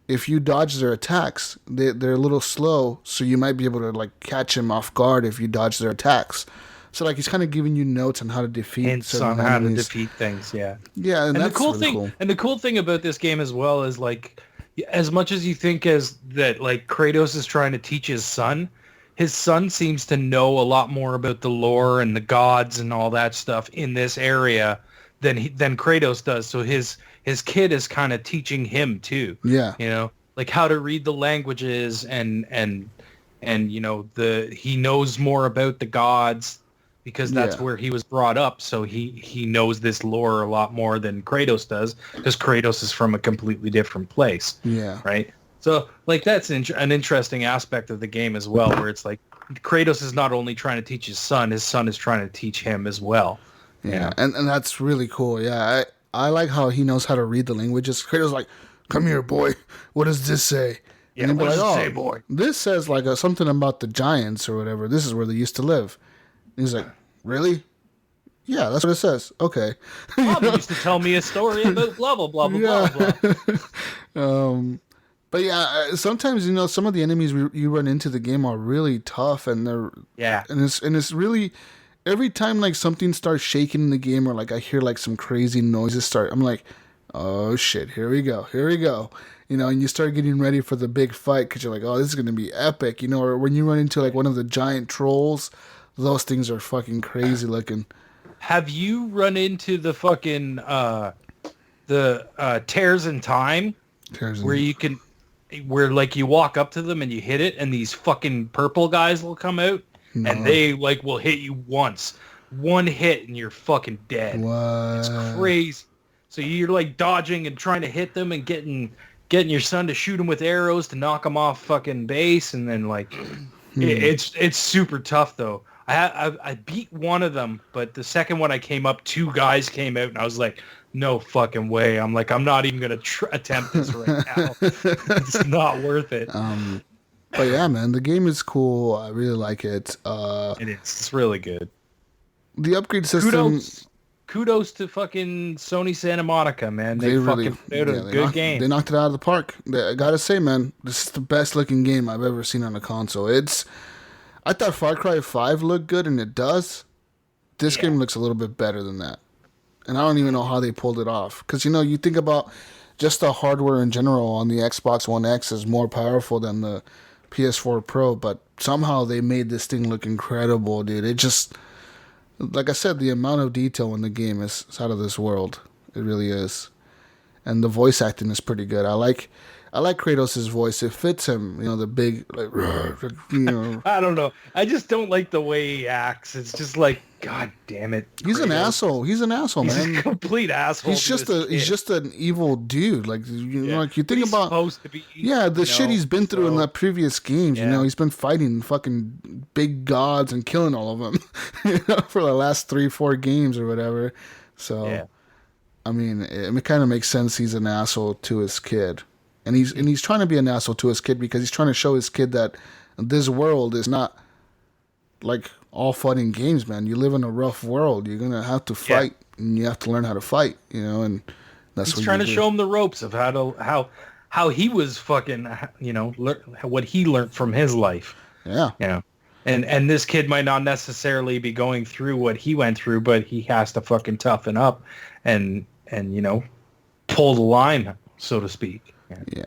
if you dodge their attacks, they're a little slow, so you might be able to like catch him off guard if you dodge their attacks. So like he's kind of giving you notes on how to defeat hints on how to defeat things. Yeah, and that's the cool really thing, cool. And the cool thing about this game as well is like, as much as you think as that, like Kratos is trying to teach his son seems to know a lot more about the lore and the gods and all that stuff in this area than Kratos does. So his kid is kind of teaching him too. Yeah, you know, like how to read the languages and you know, he knows more about the gods because that's where he was brought up. So he knows this lore a lot more than Kratos does because Kratos is from a completely different place. Yeah. Right. So like that's an interesting aspect of the game as well, where it's like Kratos is not only trying to teach his son is trying to teach him as well. Yeah. And that's really cool. Yeah. I like how he knows how to read the languages. Kratos like, come here, boy. What does this say? Yeah, what does it say, boy? This says like something about the giants or whatever. This is where they used to live. And he's like, really? Yeah, that's what it says. Okay. Mom used to tell me a story about blah, blah, blah, blah, blah, blah. But yeah, sometimes, you know, some of the enemies you run into the game are really tough, and they're... Yeah. And it's really... Every time, like, something starts shaking in the game, or, like, I hear, like, some crazy noises start, I'm like, oh, shit, here we go. You know, and you start getting ready for the big fight, because you're like, oh, this is going to be epic, you know, or when you run into, like, one of the giant trolls, those things are fucking crazy looking. Have you run into the fucking, tears in time? Where, like, you walk up to them and you hit it, and these fucking purple guys will come out, and they, like, will hit you once. One hit, and you're fucking dead. What? It's crazy. So you're, like, dodging and trying to hit them and getting your son to shoot them with arrows to knock them off fucking base, and then, like, it's super tough, though. I beat one of them, but the second one I came up, two guys came out, and I was like, no fucking way. I'm like, I'm not even going to attempt this right now. It's not worth it. But yeah, man, the game is cool. I really like it. It is. It's really good. The upgrade system... Kudos to fucking Sony Santa Monica, man. They fucking put out a good game. They knocked it out of the park. I gotta say, man, this is the best looking game I've ever seen on a console. I thought Far Cry 5 looked good, and it does. This game looks a little bit better than that. And I don't even know how they pulled it off. Because, you know, you think about just the hardware in general on the Xbox One X is more powerful than the PS4 Pro, but somehow they made this thing look incredible, dude. It just, like I said, the amount of detail in the game is out of this world. It really is. And the voice acting is pretty good. I like Kratos' voice. It fits him, you know, the big, like, you know. I don't know. I just don't like the way he acts. It's just like, God damn it. He's an asshole. He's an asshole, man. He's a complete asshole. He's just an evil dude. Like, you know, like you think about, supposed to be, the shit he's been through in the previous games. You know, he's been fighting fucking big gods and killing all of them, you know, for the last 3-4 games or whatever. So, I mean, it kind of makes sense. He's an asshole to his kid. And he's trying to be an asshole to his kid because he's trying to show his kid that this world is not like all fun and games, man. You live in a rough world. You're gonna have to fight, and you have to learn how to fight, you know. And that's he's trying to show him the ropes of how he was fucking, you know, what he learned from his life. Yeah, you know. And this kid might not necessarily be going through what he went through, but he has to fucking toughen up and you know, pull the line, so to speak. Yeah.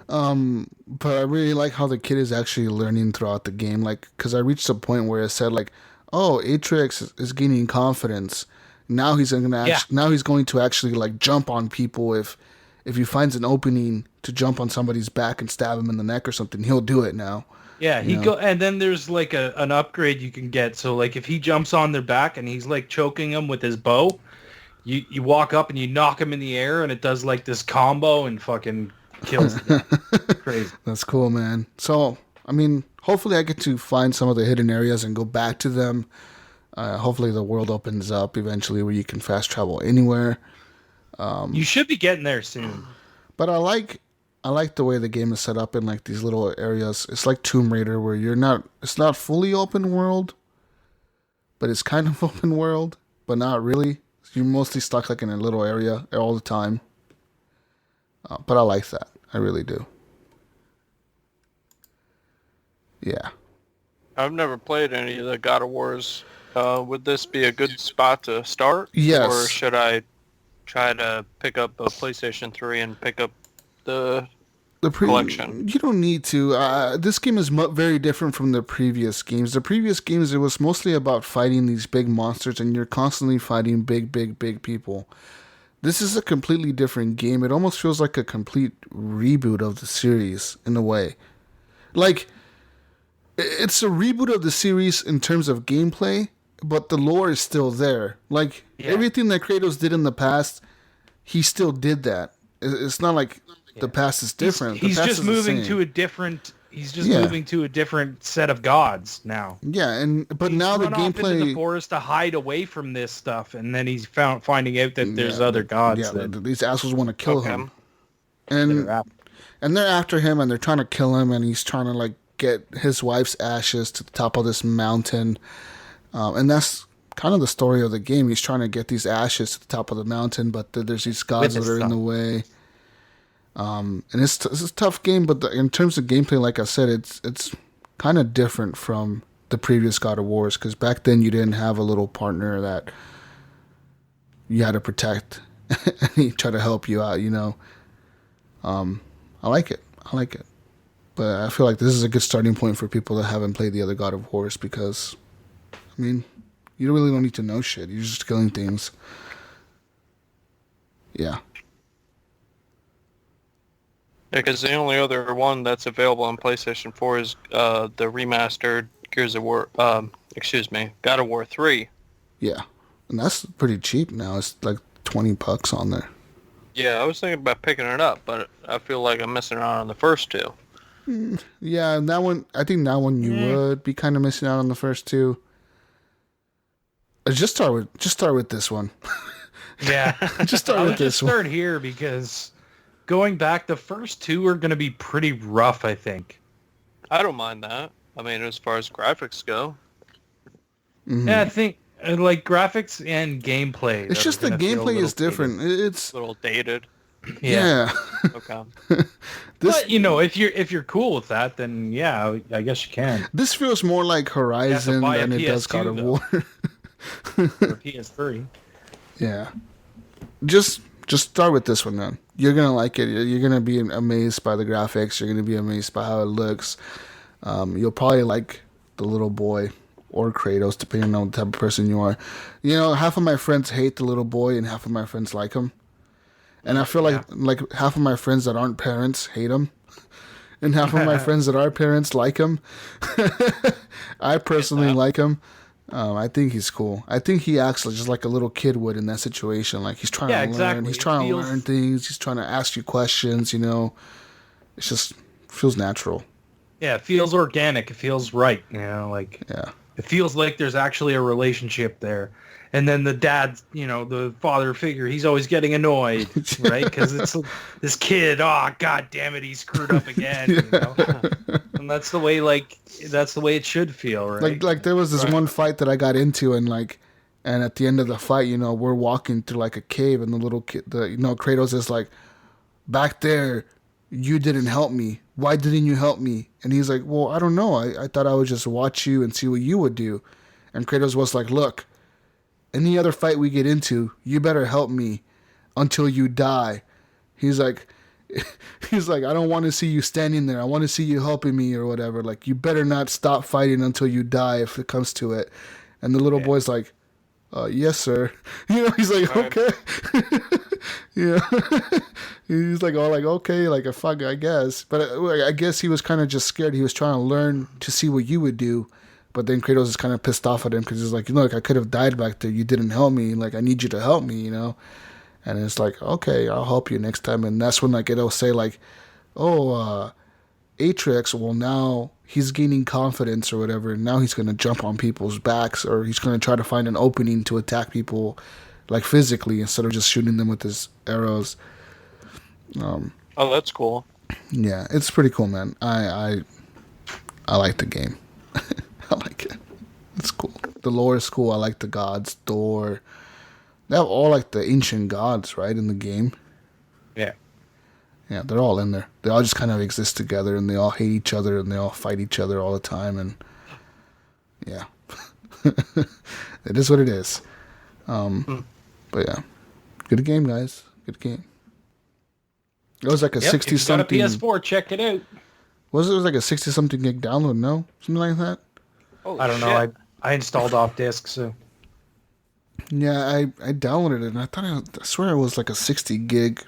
But I really like how the kid is actually learning throughout the game. Like, because I reached a point where it said, like, oh, Atrix is gaining confidence. Now he's going to actually like jump on people if he finds an opening to jump on somebody's back and stab him in the neck or something. He'll do it now. Yeah, and then there's like an upgrade you can get. So like if he jumps on their back and he's like choking them with his bow, you walk up and you knock him in the air and it does like this combo and fucking kills them. Crazy. That's cool, man. So, I mean, hopefully I get to find some of the hidden areas and go back to them. Hopefully the world opens up eventually where you can fast travel anywhere. You should be getting there soon. But I like the way the game is set up in like these little areas. It's like Tomb Raider where it's not fully open world, but it's kind of open world, but not really. You're mostly stuck like in a little area all the time. But I like that. I really do. Yeah. I've never played any of the God of Wars. Would this be a good spot to start? Yes. Or should I try to pick up a PlayStation 3 and pick up the collection? You don't need to. This game is very different from the previous games. The previous games, it was mostly about fighting these big monsters, and you're constantly fighting big people. This is a completely different game. It almost feels like a complete reboot of the series in a way. Like, it's a reboot of the series in terms of gameplay, but the lore is still there. Like, everything that Kratos did in the past, he still did that. It's not like the past is different. He's just moving to a different. He's just moving to a different set of gods now. Yeah, but now the gameplay. Off into the forest to hide away from this stuff, and then he's finding out that there's other gods. Yeah, these assholes want to kill him, and they're after him, and they're trying to kill him, and he's trying to like get his wife's ashes to the top of this mountain, and that's kind of the story of the game. He's trying to get these ashes to the top of the mountain, but there's these gods that are in the way. And it's a tough game, but in terms of gameplay, like I said, it's kind of different from the previous God of Wars, because back then you didn't have a little partner that you had to protect and he tried to help you out, you know. I like it, but I feel like this is a good starting point for people that haven't played the other God of Wars, because I mean, you really don't need to know shit. You're just killing things. Yeah. Yeah, because the only other one that's available on PlayStation 4 is the remastered God of War 3. Yeah, and that's pretty cheap now. It's like $20 on there. Yeah, I was thinking about picking it up, but I feel like I'm missing out on the first two. Yeah, and that one, I think that one you would be kind of missing out on the first two. Just start with this one. Yeah, just start with this one. Start here because going back, the first two are going to be pretty rough, I think. I don't mind that. I mean, as far as graphics go. Mm-hmm. Yeah, I think like graphics and gameplay. It's just the gameplay is different. Dated. It's a little dated. Yeah. Okay. But if you're cool with that, then yeah, I guess you can. This feels more like Horizon than it does God of War. For PS3. Yeah. Just start with this one then. You're gonna like it. You're gonna be amazed by the graphics. You're gonna be amazed by how it looks. You'll probably like the little boy or Kratos, depending on the type of person you are. You know, half of my friends hate the little boy, and half of my friends like him. And I feel like half of my friends that aren't parents hate him, and half of my friends that are parents like him. I personally like him. I think he's cool. I think he acts just like a little kid would in that situation. Like he's trying to learn. Exactly. He's trying to learn things. He's trying to ask you questions. You know, it just feels natural. Yeah, it feels organic. It feels right. You know, like it feels like there's actually a relationship there. And then the dad, you know, the father figure, he's always getting annoyed, right? Because it's this kid. Oh, God damn it, he screwed up again. You know? And that's the way it should feel, right? Like there was this one fight that I got into, and at the end of the fight, you know, we're walking through like a cave, and the little kid, Kratos is like, back there, you didn't help me. Why didn't you help me? And he's like, well, I don't know. I thought I would just watch you and see what you would do. And Kratos was like, look, any other fight we get into, you better help me until you die. He's like, I don't want to see you standing there. I want to see you helping me or whatever. Like, you better not stop fighting until you die if it comes to it. And the little boy's like, yes, sir. You know, he's like, okay. Yeah. He's like, okay, like, fuck, I guess. But I guess he was kind of just scared. He was trying to learn to see what you would do. But then Kratos is kind of pissed off at him because he's like, look, I could have died back there. You didn't help me. Like, I need you to help me, you know? And it's like, okay, I'll help you next time. And that's when, like, it'll say, like, Atrix, well, now he's gaining confidence or whatever. And now he's going to jump on people's backs, or he's going to try to find an opening to attack people, like, physically instead of just shooting them with his arrows. Oh, that's cool. Yeah, it's pretty cool, man. I like the game. I like it. It's cool. The lore is cool. I like the gods, Thor, They have all like the ancient gods, right, in the game. Yeah. Yeah, they're all in there. They all just kind of exist together, and they all hate each other, and they all fight each other all the time, and yeah, it is what it is. But yeah, good game, guys. Good game. It was like a 60 something. Got a PS4, check it out. It was like a 60 something gig download? No, something like that. I don't know. I installed off disk, so. Yeah, I downloaded it, and I swear it was like a 60 gig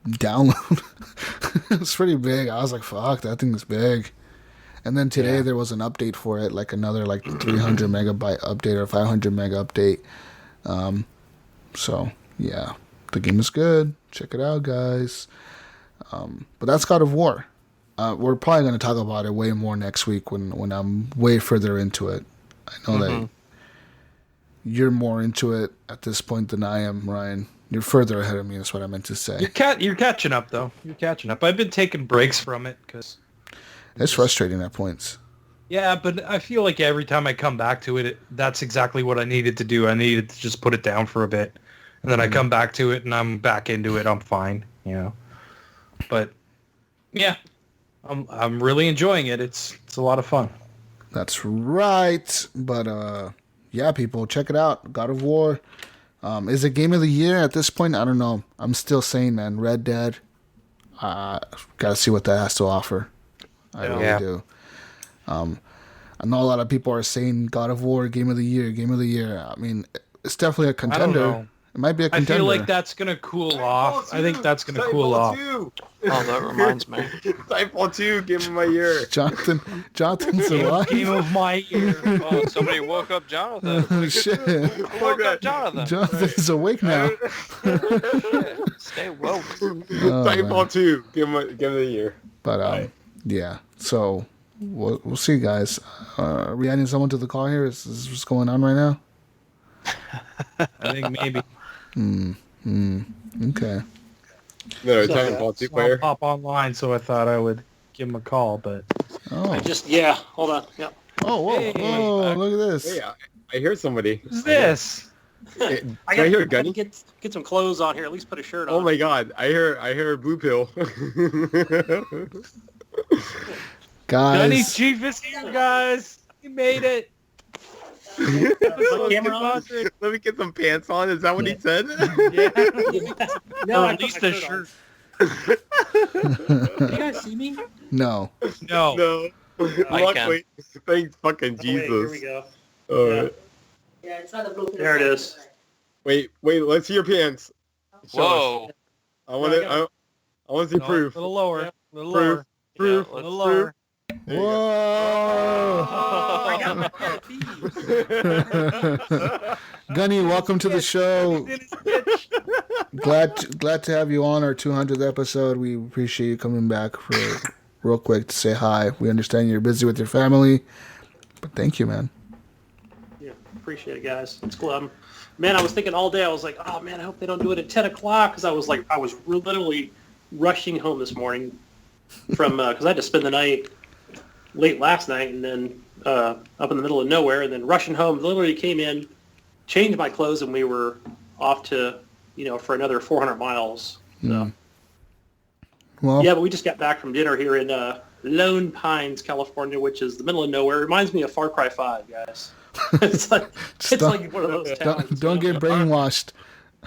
download. It's pretty big. I was like, fuck, that thing is big. And then today there was an update for it, like another like 300 megabyte update or 500 meg update. So yeah, the game is good. Check it out, guys. But that's God of War. We're probably going to talk about it way more next week when I'm way further into it. I know that you're more into it at this point than I am, Ryan. You're further ahead of me. That's what I meant to say. You're catching up, though. You're catching up. I've been taking breaks from it because it's frustrating at points. Yeah, but I feel like every time I come back to it, that's exactly what I needed to do. I needed to just put it down for a bit, and then I come back to it, and I'm back into it. I'm fine, you know. But yeah, I'm really enjoying it. It's a lot of fun. That's right. But yeah, people, check it out. God of War. Is it Game of the Year at this point? I don't know. I'm still saying, man, Red Dead. Gotta see what that has to offer. I really do. I know a lot of people are saying God of War, Game of the Year, Game of the Year. I mean, it's definitely a contender. It might be a contender. I feel like that's going to cool off. I think that's going to cool off. Oh, that reminds me. Titanfall 2, Game of my Year. Jonathan's alive. Game of my year. Oh, somebody woke up Jonathan. Shit. Woke up Jonathan. Jonathan's awake now. Stay woke. Titanfall 2, Game of the Year. But, yeah. So, we'll see, guys. Are we adding someone to the call here? Is this what's going on right now? I think maybe. Okay. No, Titanfall 2 player. I'll pop online, so I thought I would give him a call, but... Oh. Hold on. Yep. Oh, whoa. Hey. Oh, look at this. Hey, I hear somebody. Who's this? I hear Gunny. Get some clothes on here. At least put a shirt on. Oh my God! I hear Blue Pill. Guys. Gunny Chief is here, guys. He made it. Camera on? Let me get some pants on. Is that what he said? No, Or at least a shirt. Can you guys see me? No. No. Luckily, thank fucking Jesus. Here we go. All right. Yeah, it's not a blue. There it is. Wait. Let's see your pants. Whoa. I want to see proof. A little lower. A little Proof. lower. Proof. A little lower. Whoa. I got my pet Gunny, welcome to the show. Glad to have you on our 200th episode. We appreciate you coming back for real quick to say hi. We understand you're busy with your family, but thank you, man. Yeah, appreciate it, guys. It's cool. Man, I was thinking all day. I was like, oh man, I hope they don't do it at 10 o'clock because I was literally rushing home this morning from because I had to spend the night late last night and then up in the middle of nowhere and then rushing home. Literally came in, changed my clothes, and we were off to for another 400 miles. So. Well, yeah, but we just got back from dinner here in Lone Pines, California, which is the middle of nowhere. It reminds me of Far Cry 5, guys. It's like one of those towns. Don't get brainwashed.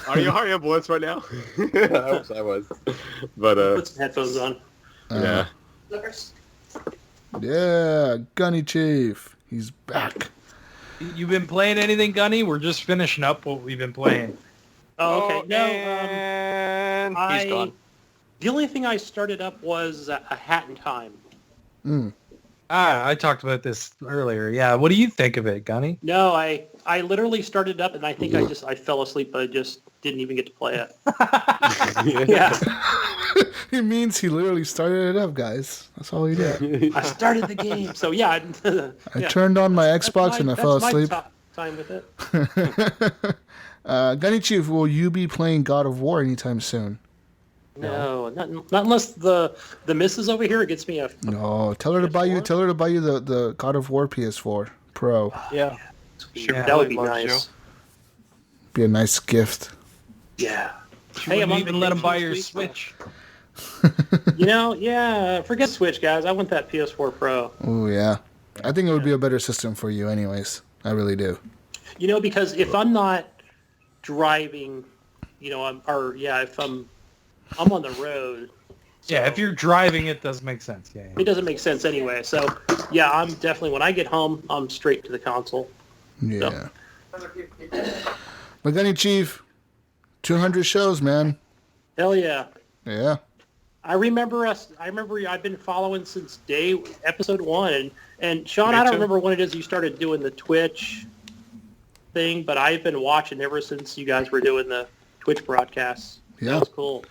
Are you Bullets right now? I wish I was. But put some headphones on. Yeah. Yeah, Gunny Chief. He's back. You been playing anything, Gunny? We're just finishing up what we've been playing. Oh, okay. No, and he's gone. The only thing I started up was A Hat in Time. I talked about this earlier. Yeah, what do you think of it, Gunny? No, I literally started up, and I think I fell asleep. I just didn't even get to play it. Yeah. He means he literally started it up, guys. That's all he did. I started the game, so yeah. I turned on my Xbox and I fell asleep. That's my time with it. Gunny Chief, will you be playing God of War anytime soon? No, not unless the missus over here gets me a. No, tell her to buy you. Tell her to buy you the God of War PS4 Pro. Yeah, Sure, that would be nice. Be a nice gift. Yeah. You wouldn't even let him buy your Switch. Forget Switch, guys. I want that PS4 Pro. Oh, yeah. I think it would be a better system for you anyways. I really do. Because if I'm not driving, if I'm on the road. So if you're driving, it does make sense. Yeah. It doesn't make sense anyway. So, yeah, I'm definitely, when I get home, I'm straight to the console. Yeah. So. But Gunny Chief, 200 shows, man. Hell yeah. Yeah. I remember I've been following since episode 1. And Sean, I don't remember when it is you started doing the Twitch thing, but I've been watching ever since you guys were doing the Twitch broadcasts. Yeah. That was cool.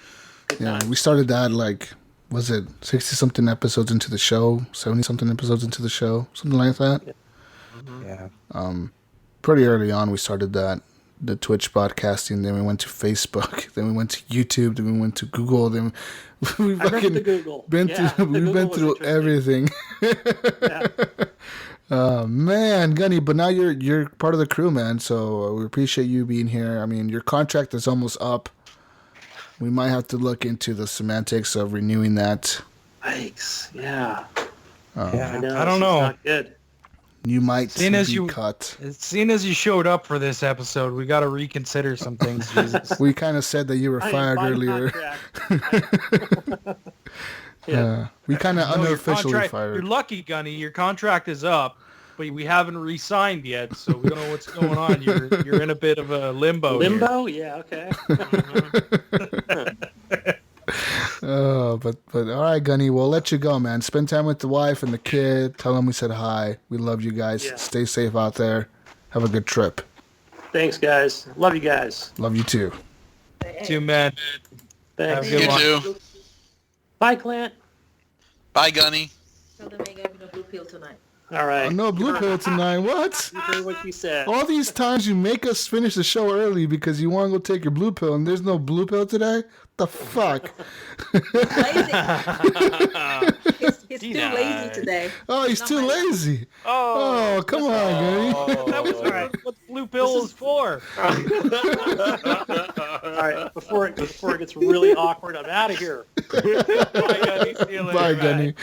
Good yeah, time. We started that was it 60-something episodes into the show, 70-something episodes into the show, something like that? Yeah. Pretty early on we started that, the Twitch podcasting, then we went to Facebook, then we went to YouTube, then we went to Google, then we fucking we've been through everything. Yeah. Man, Gunny, but now you're part of the crew, man, so we appreciate you being here. I mean, your contract is almost up. We might have to look into the semantics of renewing that. Yikes. Yeah. I know, don't know. Not good. You might be cut. Seeing as you showed up for this episode, we got to reconsider some things, Jesus. We kind of said that you were fired earlier. We kind of unofficially fired. You're lucky, Gunny. Your contract is up, but we haven't re-signed yet, so we don't know what's going on. You're in a bit of a limbo. Limbo? Here. Yeah, okay. But all right, Gunny, we'll let you go, man. Spend time with the wife and the kid. Tell them we said hi. We love you guys. Yeah. Stay safe out there. Have a good trip. Thanks, guys. Love you guys. Love you too. Too, man. Thanks. Have a good one. You too. Bye, Clint. Bye, Gunny. Tell them I got no blue pill tonight. All right. No blue pill tonight. What? You heard what you said. All these times you make us finish the show early because you want to go take your blue pill, and there's no blue pill today? The fuck? He's too lazy today. Oh, he's too lazy. Oh, come on, Gunny. That was all right. What blue pill is for? All right. Before it gets really awkward, I'm out of here. Bye, Gunny. See you later. Bye, Gunny.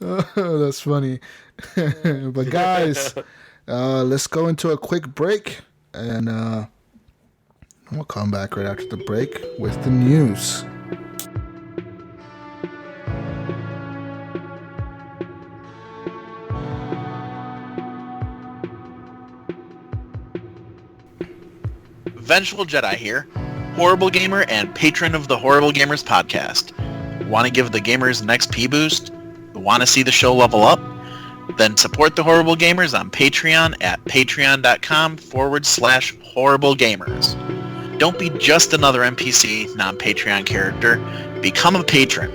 Oh, that's funny. But guys, let's go into a quick break, and we'll come back right after the break with the news. Vengeful Jedi here, Horrible Gamer and patron of the Horrible Gamers podcast. Want to give the gamers an XP boost? Want to see the show level up? Then support the Horrible Gamers on Patreon at patreon.com/Horrible Gamers. Don't be just another NPC, non-Patreon character. Become a patron.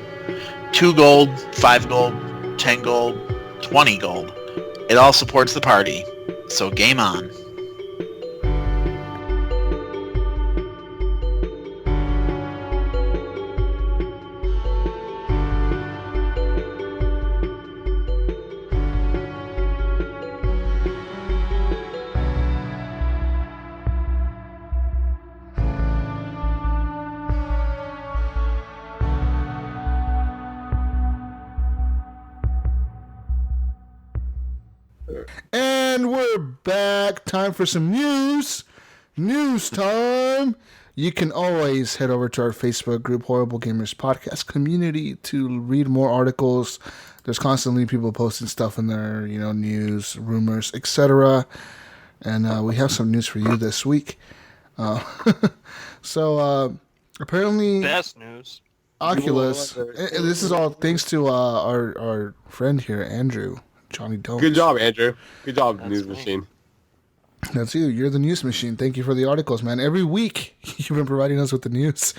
2 gold, 5 gold, 10 gold, 20 gold. It all supports the party. So game on. And we're back. Time for some news. News time. You can always head over to our Facebook group, Horrible Gamers Podcast Community, to read more articles. There's constantly people posting stuff in there, news, rumors, etc. And we have some news for you this week. So apparently, best news. Oculus. This is all thanks to our friend here, Andrew. Johnny Domes. Good job, Andrew. Good job, News Machine. That's you. You're the news machine. Thank you for the articles, man. Every week you've been providing us with the news.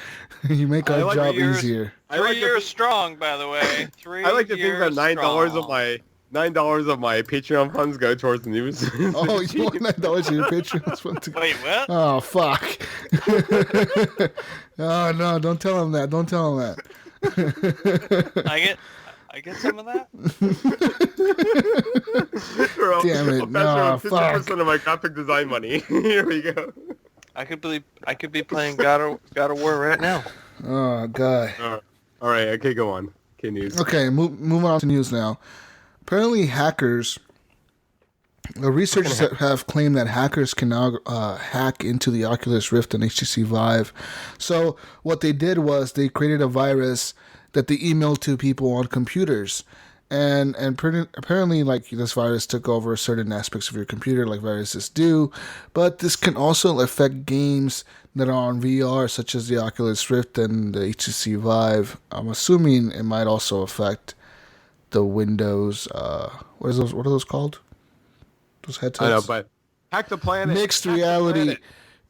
You make our job easier. 3 years strong, by the way. I like to think that $9 of my Patreon funds go towards the news. Oh, you want $9 of your Patreon funds? Wait, what? Oh, fuck. Oh, no, don't tell him that. Don't tell him that. I get some of that? Damn it! No, 50% of my graphic design money. Here we go. I could be playing God of War right now. Oh god. All right. Okay, go on. Okay, news. Okay, moving on to news now. Apparently, hackers. The researchers have claimed that hackers can now hack into the Oculus Rift and HTC Vive. So what they did was they created a virus that they emailed to people on computers. And apparently, like, this virus took over certain aspects of your computer, like viruses do. But this can also affect games that are on VR, such as the Oculus Rift and the HTC Vive. I'm assuming it might also affect the Windows. What are those called? Those headsets. I know, but hack the planet. Mixed reality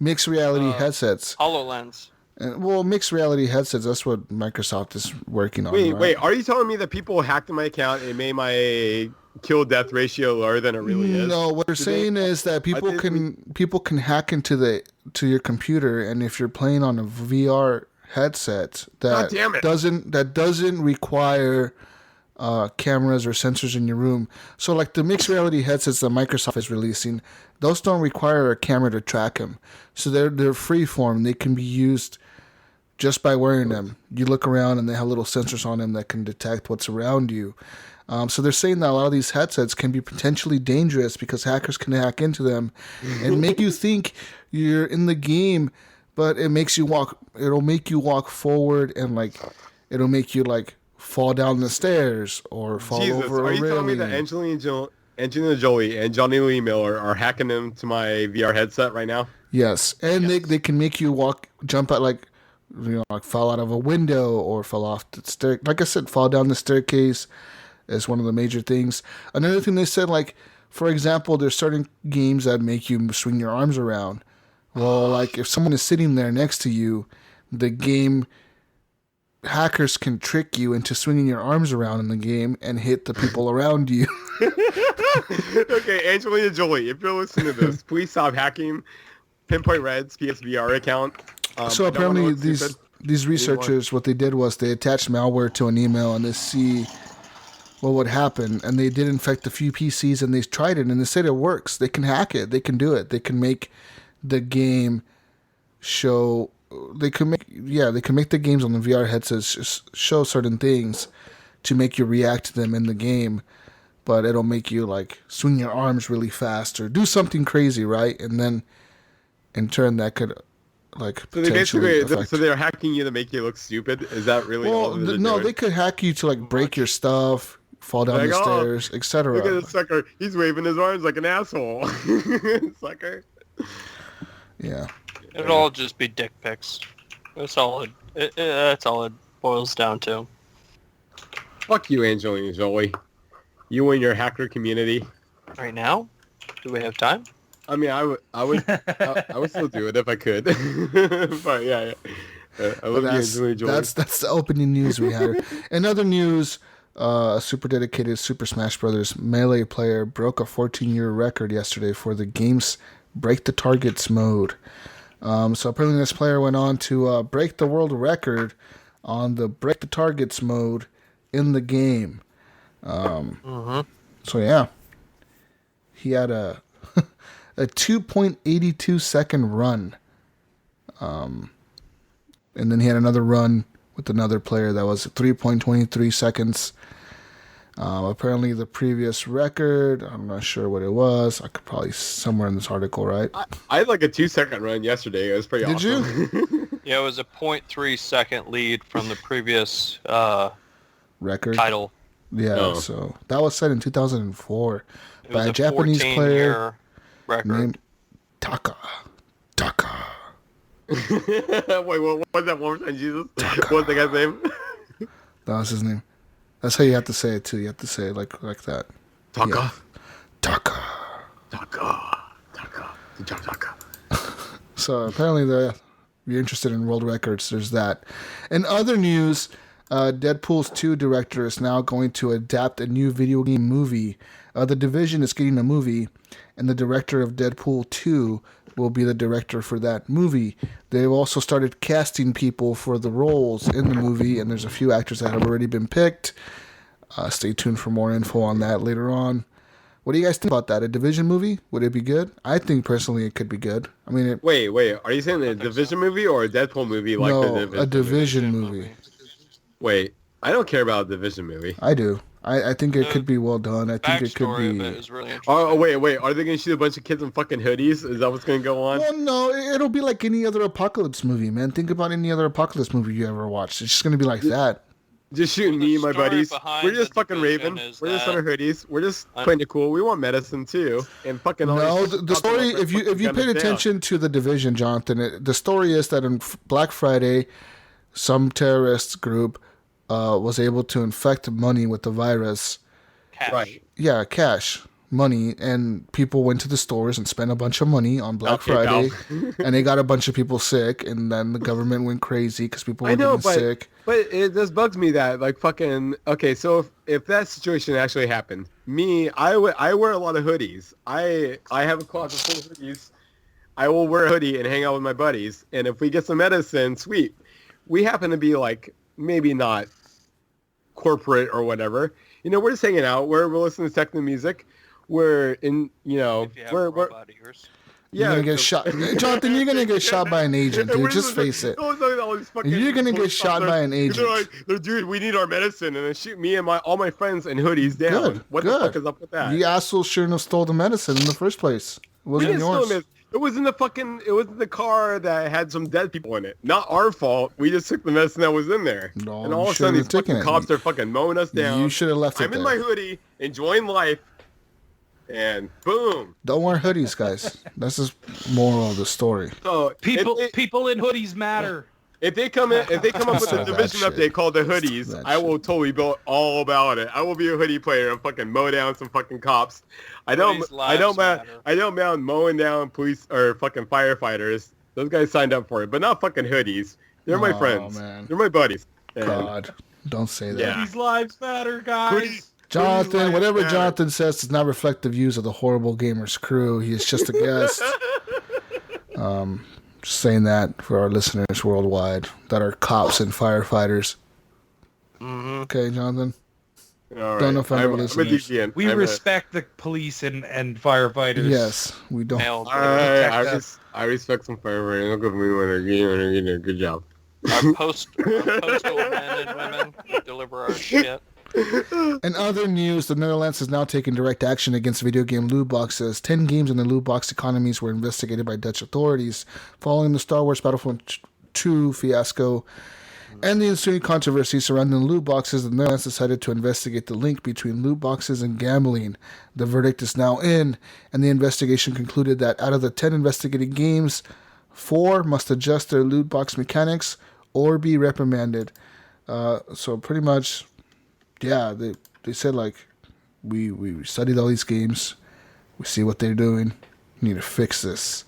headsets. HoloLens. Well, mixed reality headsets, that's what Microsoft is working on. Wait, are you telling me that people hacked my account and made my kill death ratio lower than it really is? No, what they're saying is that people can hack into your computer, and if you're playing on a VR headset that doesn't require cameras or sensors in your room. So like the mixed reality headsets that Microsoft is releasing, those don't require a camera to track them. So they're free form. They can be used just by wearing them. You look around and they have little sensors on them that can detect what's around you. So they're saying that a lot of these headsets can be potentially dangerous because hackers can hack into them and make you think you're in the game, but it'll make you walk forward, and like it'll make you like fall down the stairs or fall over a railing. Are you telling me that Angelina Jolie and Johnny Lee Miller are hacking into my VR headset right now? Yes, and they can make you jump out like fall out of a window or fall off the stair. Like I said, fall down the staircase is one of the major things. Another thing they said, like, for example, there's certain games that make you swing your arms around. Well, like if someone is sitting there next to you, the game hackers can trick you into swinging your arms around in the game and hit the people around you. Okay, Angelina Jolie, if you're listening to this, please stop hacking Pinpoint Red's PSVR account. So apparently these researchers, what they did was they attached malware to an email and they see what would happen. And they did infect a few PCs and they tried it and they said it works. They can hack it. They can do it. They can make the game show... They can make the games on the VR headsets show certain things to make you react to them in the game, but it'll make you like swing your arms really fast or do something crazy, right? And then in turn that could like potentially affect. So they're hacking you to make you look stupid. Is that really? Well, no, they could hack you to like break your stuff, fall down the stairs, etc. Look at this sucker! He's waving his arms like an asshole. Sucker. Yeah. It'll all just be dick pics. That's all it boils down to. Fuck you, Angelina Jolie. You and your hacker community. Right now? Do we have time? I mean, I would still do it if I could. But yeah. I love you, Angelina Jolie. That's the opening news we had. In other news, a super dedicated Super Smash Bros. Melee player broke a 14-year record yesterday for the game's Break the Targets mode. So apparently this player went on to break the world record on the Break the Targets mode in the game. So yeah, he had a 2.82 second run. And then he had another run with another player that was 3.23 seconds. Apparently the previous record, I'm not sure what it was. I could probably somewhere in this article, right? I had like a 2-second run yesterday. It was pretty awesome. Did you? Yeah, it was a 0.3 second lead from the previous record title. Yeah, so that was set in 2004 by a Japanese player named Taka. Wait, what was that one more time, Jesus? What was the guy's name? That was his name. That's how you have to say it too. You have to say it like that. Taka. So apparently you're interested in world records. There's that. In other news, Deadpool's 2 director is now going to adapt a new video game movie. The Division is getting a movie, and the director of Deadpool 2 will be the director for that movie. They've also started casting people for the roles in the movie, and there's a few actors that have already been picked. Stay tuned for more info on that later on. What do you guys think about that? A Division movie? Would it be good? I think personally it could be good. I mean, wait. Are you saying a Division movie or a Deadpool movie? Like no, the Division a Division movie. Wait, I don't care about a Division movie. I do. I think it could be well done. I think it could be. Really wait. Are they going to shoot a bunch of kids in fucking hoodies? Is that what's going to go on? Well, no. It'll be like any other apocalypse movie, man. Think about any other apocalypse movie you ever watched. It's just going to be like that. Just shooting me and my buddies. We're just fucking raving. We're just on our hoodies. We're just playing it cool. We want medicine too. And fucking no, the story. If you paid attention to the Division, Jonathan, the story is that on Black Friday, some terrorist group was able to infect money with the virus. Cash. Right. Yeah, cash. Money, and people went to the stores and spent a bunch of money on Black Friday, and they got a bunch of people sick, and then the government went crazy because people were getting sick. But it just bugs me that, like, fucking, okay, so if that situation actually happened, I wear a lot of hoodies. I have a closet full of hoodies. I will wear a hoodie and hang out with my buddies, and if we get some medicine, sweet. We happen to be, like, maybe not corporate or whatever. You know, we're just hanging out. We're listening to techno music. We're in, you know, we're you're gonna get shot, Jonathan. You're gonna get shot by an agent, dude. Just face it. You're gonna get shot by an agent. They're like, dude, we need our medicine, and then shoot me and all my friends and hoodies down. What the fuck is up with that? The asshole shouldn't have stole the medicine in the first place. It wasn't yours. It was in the car that had some dead people in it. Not our fault. We just took the medicine that was in there. No, and all of a sudden, these fucking cops are fucking mowing us down. You should have left it there. I'm in my hoodie, enjoying life. And boom! Don't wear hoodies, guys. That's the moral of the story. So people in hoodies matter. If they come up with a Division update called the Hoodies, I will totally be all about it. I will be a hoodie player and fucking mow down some fucking cops. I don't mind mowing down police or fucking firefighters. Those guys signed up for it, but not fucking hoodies. They're my friends. Man. They're my buddies. God, don't say that. Hoodies lives matter, guys. Jonathan, whatever Jonathan says does not reflect the views of the Horrible Gamers crew. He is just a guest. Just saying that for our listeners worldwide that are cops and firefighters. Mm-hmm. Okay, Jonathan. All right. Don't offend our listeners. We respect the police and firefighters. Yes, we don't. I respect some firefighters. Look at me when they're getting a good job. Our postal men and women deliver our shit. In other news, the Netherlands has now taken direct action against video game loot boxes. 10 games in the loot box economies were investigated by Dutch authorities following the Star Wars Battlefront 2 fiasco and the ensuing controversy surrounding loot boxes. The Netherlands decided to investigate the link between loot boxes and gambling. The verdict is now in, and the investigation concluded that out of the 10 investigated games, 4 must adjust their loot box mechanics or be reprimanded. So pretty much... Yeah, they said, like, we studied all these games. We see what they're doing. We need to fix this.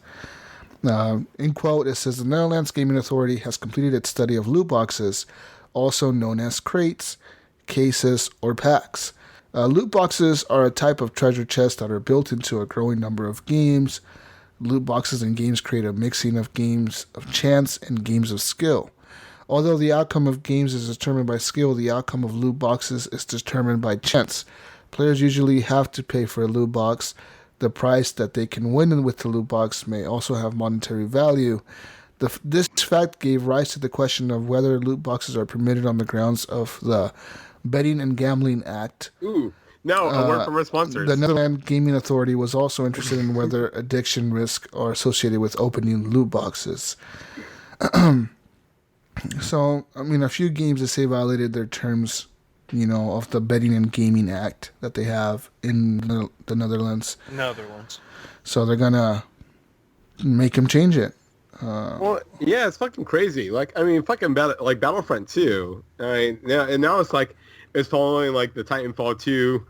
In quote, it says, the Netherlands Gaming Authority has completed its study of loot boxes, also known as crates, cases, or packs. Loot boxes are a type of treasure chest that are built into a growing number of games. Loot boxes and games create a mixing of games of chance and games of skill. Although the outcome of games is determined by skill, the outcome of loot boxes is determined by chance. Players usually have to pay for a loot box. The price that they can win with the loot box may also have monetary value. This fact gave rise to the question of whether loot boxes are permitted on the grounds of the Betting and Gambling Act. Ooh, now a word from our sponsors. The Netherlands Gaming Authority was also interested in whether addiction risks are associated with opening loot boxes. So, I mean, a few games that say violated their terms, you know, of the Betting and Gaming Act that they have in the Netherlands. So they're gonna make them change it. Well, yeah, it's fucking crazy. Like, I mean, fucking Battlefront 2. I mean, now it's like it's following like the Titanfall 2,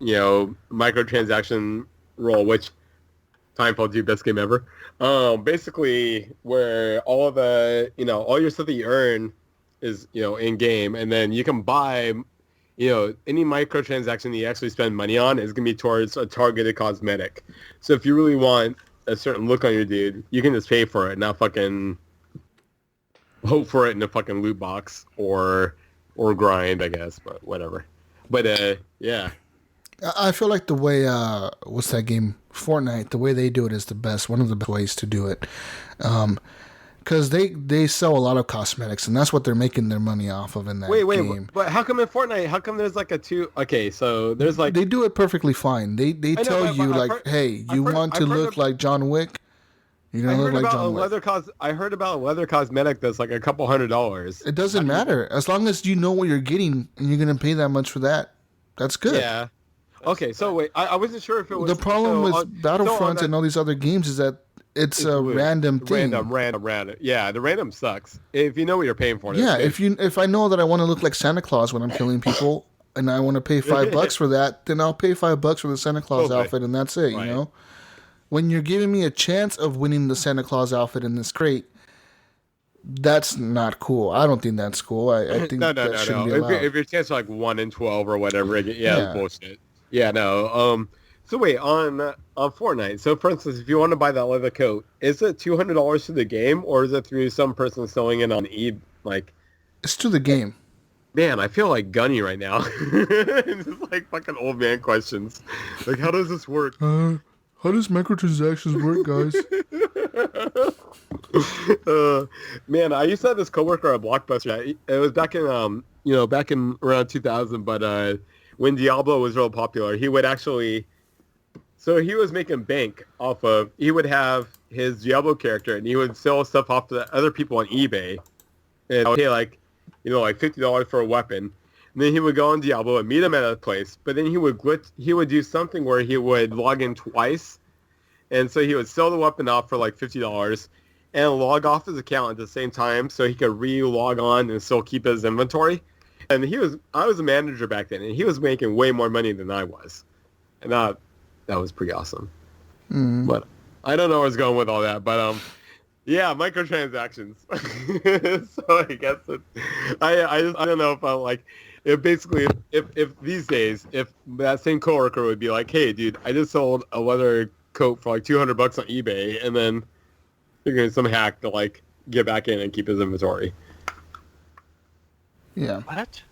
you know, microtransaction role, which Titanfall 2 best game ever. Basically, where all of the, you know, all your stuff that you earn is, you know, in game, and then you can buy, you know, any microtransaction that you actually spend money on is gonna be towards a targeted cosmetic. So if you really want a certain look on your dude, you can just pay for it, not fucking hope for it in a fucking loot box or grind, I guess, but whatever. But yeah. I feel like the way what's that game? Fortnite. The way they do it is the best. One of the best ways to do it. Because they sell a lot of cosmetics, and that's what they're making their money off of in that game. But how come in Fortnite? How come there's like a two? Okay, so there's like they do it perfectly fine. They tell you like, hey, you want to look like John Wick? You're gonna look like John Wick. I heard about a leather cosmetic that's like a couple $100. It doesn't matter as long as you know what you're getting, and you're gonna pay that much for that. That's good. Yeah. Okay, so wait, I wasn't sure if it was the problem with Battlefront and all these other games is that it's a random thing. Random. Yeah, the random sucks. If you know what you're paying for. Yeah, if I know that I want to look like Santa Claus when I'm killing people, and I want to pay $5 for that, then I'll pay $5 for the Santa Claus outfit, and that's it. Right. You know, when you're giving me a chance of winning the Santa Claus outfit in this crate, that's not cool. I don't think that's cool. I think that shouldn't be allowed. If your chance is like 1 in 12 or whatever, yeah. Bullshit. Yeah, no. So wait, on Fortnite. So for instance, if you want to buy that leather coat, is it $200 to the game, or is it through some person selling it on eBay? Like, it's to the game. Man, I feel like Gunny right now. It's just like fucking old man questions. Like, how does this work? How does microtransactions work, guys? Man, I used to have this coworker at Blockbuster. It was back in back in around 2000, but when Diablo was real popular, he would actually, so he was making bank off of, he would have his Diablo character and he would sell stuff off to other people on eBay and pay like $50 for a weapon. And then he would go on Diablo and meet him at a place, but then he would do something where he would log in twice. And so he would sell the weapon off for like $50 and log off his account at the same time so he could re-log on and still keep his inventory. And I was a manager back then, and he was making way more money than I was. And that was pretty awesome. Mm. But I don't know where it's going with all that. But yeah, microtransactions. So I guess I don't know if I like if basically if these days if that same coworker would be like, hey dude, I just sold a leather coat for like $200 on eBay, and then figuring some hack to like get back in and keep his inventory. Yeah. What?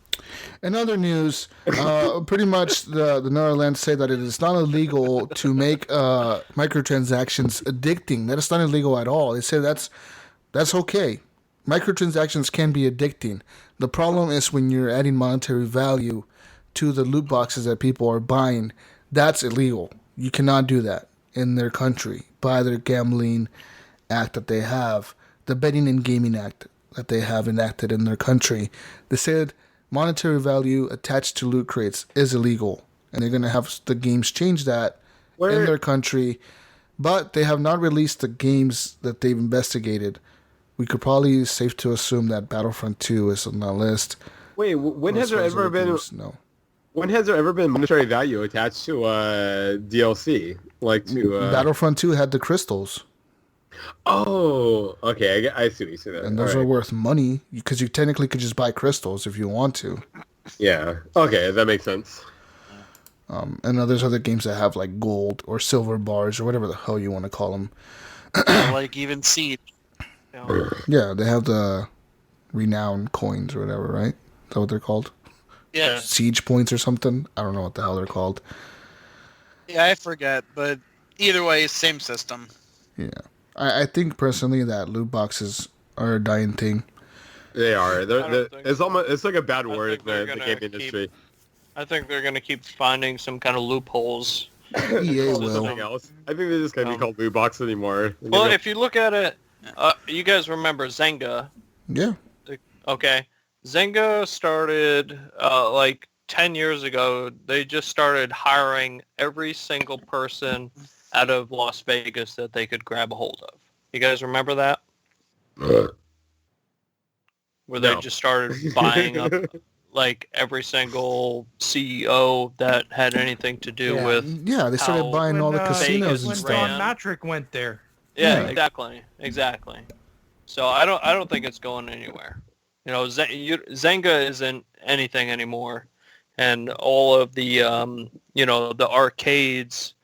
In other news, pretty much the Netherlands say that it is not illegal to make microtransactions addicting. That is not illegal at all. They say that's okay. Microtransactions can be addicting. The problem is when you're adding monetary value to the loot boxes that people are buying. That's illegal. You cannot do that in their country by their gambling act that they have, the Betting and Gaming Act that they have enacted in their country. They said monetary value attached to loot crates is illegal, and they're going to have the games change that in their country, but they have not released the games that they've investigated. We could probably safe to assume that Battlefront 2 is on that list. Wait, when has there ever been when has there ever been monetary value attached to DLC? Like to Battlefront 2 had the crystals. Oh, okay. I see what you say that. And those are worth money because you technically could just buy crystals if you want to. Yeah. Okay, that makes sense. And there's other games that have like gold or silver bars or whatever the hell you want to call them. Like even Siege. Yeah, they have the renown coins or whatever, right? Is that what they're called? Yeah. Siege points or something? I don't know what the hell they're called. Yeah, I forget, but either way, same system. Yeah. I think personally that loot boxes are a dying thing. They are. It's like a bad word in the game industry. I think they're going to keep finding some kind of loopholes. EA will. Something else. I think they just can't be called loot box anymore. Well, if you look at it, you guys remember Zynga? Yeah. Okay. Zynga started like 10 years ago. They just started hiring every single person out of Las Vegas that they could grab a hold of. You guys remember that? Where they just started buying up like every single CEO that had anything to do with. Yeah, they started buying all the casinos and stuff. When Don Matrick went there. Yeah, exactly. So I don't think it's going anywhere. You know, Zynga isn't anything anymore, and all of the the arcades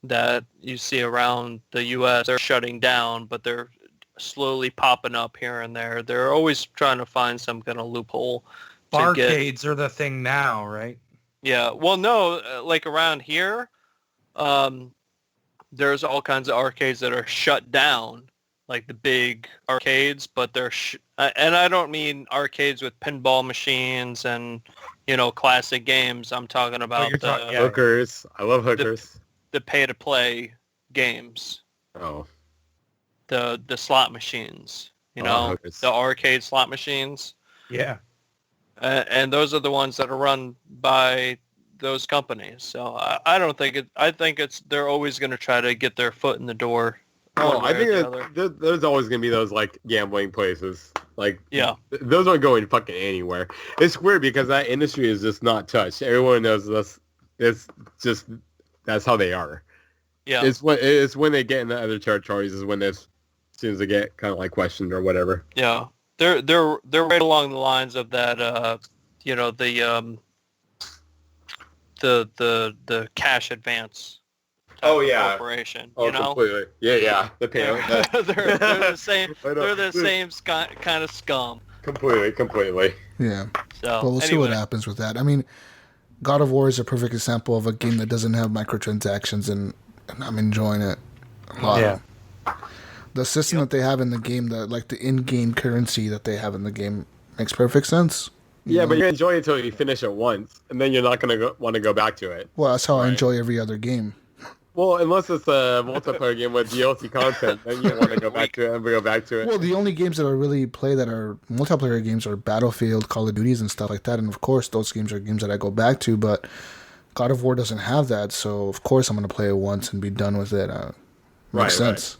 that you see around the U.S. they're shutting down, but they're slowly popping up here and there. They're always trying to find some kind of loophole. Barcades are the thing now, right? Yeah. Well, no, like around here, there's all kinds of arcades that are shut down, like the big arcades, but they're and I don't mean arcades with pinball machines and classic games. I'm talking about hookers. I love hookers. The pay-to-play games. Oh. The slot machines. The arcade slot machines. Yeah. And those are the ones that are run by those companies. So I don't think it. I think they're always going to try to get their foot in the door. Oh, I think there's always going to be those like gambling places. Like those aren't going fucking anywhere. It's weird because that industry is just not touched. Everyone knows this. It's just that's how they are. Yeah. It's when they get into other territories is when as soon as they get kind of like questioned or whatever. Yeah. They're right along the lines of that, the cash advance. Corporation. Completely. Yeah. The payout. they're the same. They're the same kind of scum. Completely. Yeah. So we'll see what happens with that. I mean, God of War is a perfect example of a game that doesn't have microtransactions, and I'm enjoying it a lot. Yeah. The system that they have in the game, the in-game currency that they have in the game, makes perfect sense. Yeah, but you enjoy it until you finish it once, and then you're not going to want to go back to it. Well, that's how I enjoy every other game. Well, unless it's a multiplayer game with DLC content, then you want to go back to it and go back to it. Well, the only games that I really play that are multiplayer games are Battlefield, Call of Duties, and stuff like that. And of course, those games are games that I go back to, but God of War doesn't have that, so of course I'm going to play it once and be done with it. Makes sense.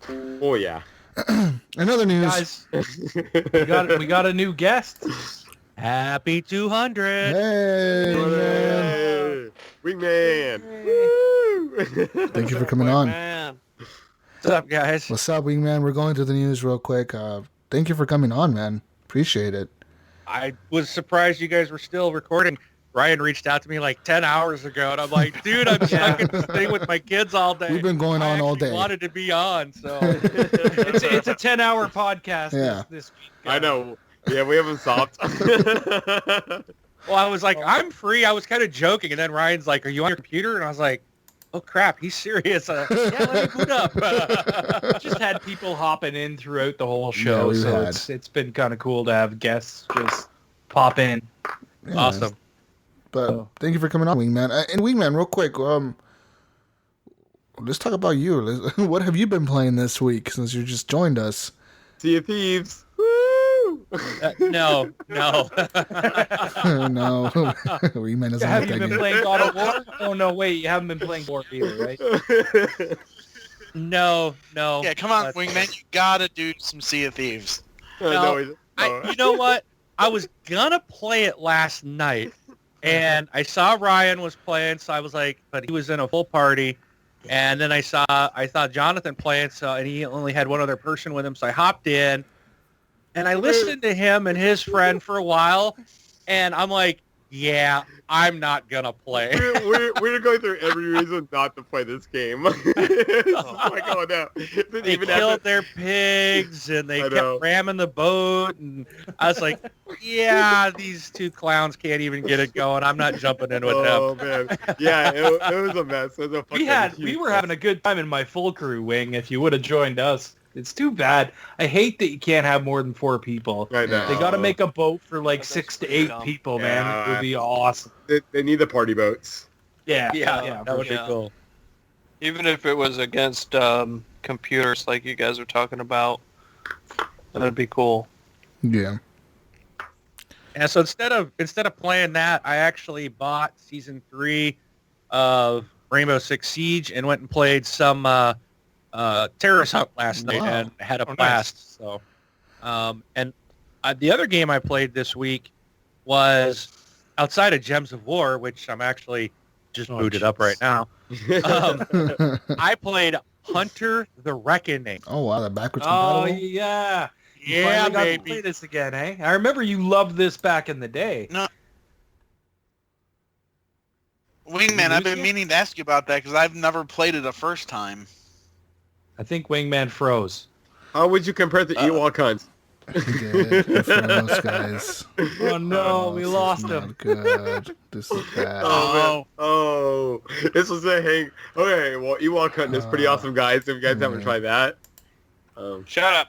Right. Oh, yeah. In other news... Guys, we got a new guest. Happy 200. Hey, Wingman. Thank you for coming on. What's up, guys? What's up, Wingman? We're going through the news real quick. Thank you for coming on, man. Appreciate it. I was surprised you guys were still recording. Ryan reached out to me like 10 hours ago, and I'm like, dude, I'm stuck at this thing with my kids all day. We've been going on all day. I wanted to be on, so. It's a 10-hour podcast this week. I know. Yeah, we haven't stopped. Well, I was like, I'm free. I was kind of joking, and then Ryan's like, are you on your computer? And I was like, oh, crap, he's serious. Yeah, let me boot up. Just had people hopping in throughout the whole show, it's been kind of cool to have guests just pop in. Yeah, awesome. But thank you for coming on, Wingman. And Wingman, real quick, let's talk about you. What have you been playing this week since you just joined us? Sea of Thieves. No. No. Wingman doesn't Have like you that been game. playing God of War? Oh, no, wait. You haven't been playing War either, right? No. Yeah, come on, Wingman. You gotta do some Sea of Thieves. You know what? I was gonna play it last night, and I saw Ryan was playing, so I was like, but he was in a full party. And then I saw Jonathan playing, and he only had one other person with him, so I hopped in. And I listened to him and his friend for a while, and I'm like, yeah, I'm not going to play. We're going through every reason not to play this game. They killed their pigs, and they kept ramming the boat, and I was like, yeah, these two clowns can't even get it going. I'm not jumping in with them. Oh, man. Yeah, it was a mess. It was We were having a good time in my full crew, Wing, if you would have joined us. It's too bad. I hate that you can't have more than 4 people. I know. They got to make a boat for like 6 to 8 people, man. It would be awesome. They need the party boats. Yeah, that would be cool. Even if it was against computers like you guys are talking about, that would be cool. Yeah. And so instead of playing that, I actually bought Season 3 of Rainbow Six Siege and went and played some Terrorist Hunt last night and had a blast. Nice. So, the other game I played this week was outside of Gems of War, which I'm actually just booted up right now. I played Hunter the Reckoning. Oh wow, the backwards compatible. Oh yeah, yeah, got to play this again, eh? I remember you loved this back in the day. No. Wingman, I've been meaning to ask you about that because I've never played it a first time. I think Wingman froze. How would you compare it to Ewok Hunt? He did. He froze, guys. Oh no, we lost him. Good. This is bad. Oh, this was a hang. Okay, well, Ewok hunting is pretty awesome, guys. If you guys haven't tried that, shut up.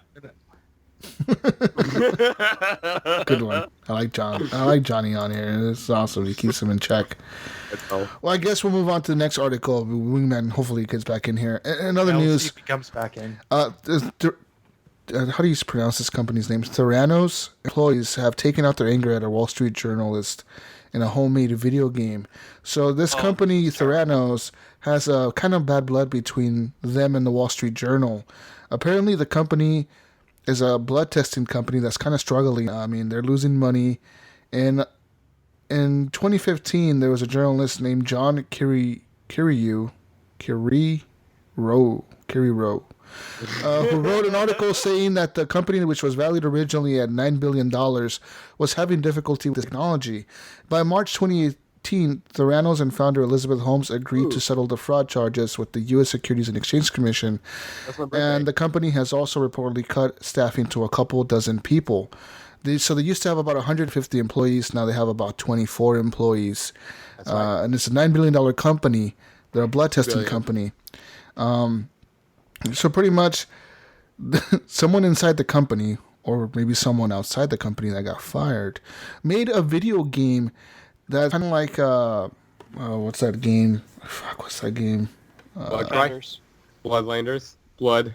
Good one. I like John. I like Johnny on here. It's awesome. He keeps him in check. Well, I guess we'll move on to the next article. Wingman hopefully gets back in here. In other news, if he comes back in. How do you pronounce this company's name? Theranos employees have taken out their anger at a Wall Street journalist in a homemade video game. So this company, Theranos, has a kind of bad blood between them and the Wall Street Journal. Apparently, the company is a blood testing company that's kind of struggling. I mean, they're losing money. And in 2015, there was a journalist named John Kirirow, who wrote an article saying that the company, which was valued originally at $9 billion, was having difficulty with technology. By March 2018, Theranos and founder Elizabeth Holmes agreed to settle the fraud charges with the U.S. Securities and Exchange Commission. And the company has also reportedly cut staffing to a couple dozen people. So they used to have about 150 employees. Now they have about 24 employees. Right. And it's a $9 billion company. They're a blood testing company. So pretty much someone inside the company, or maybe someone outside the company that got fired, made a video game that's kind of like, what's that game? Fuck, what's that game? Bloodlanders. Blood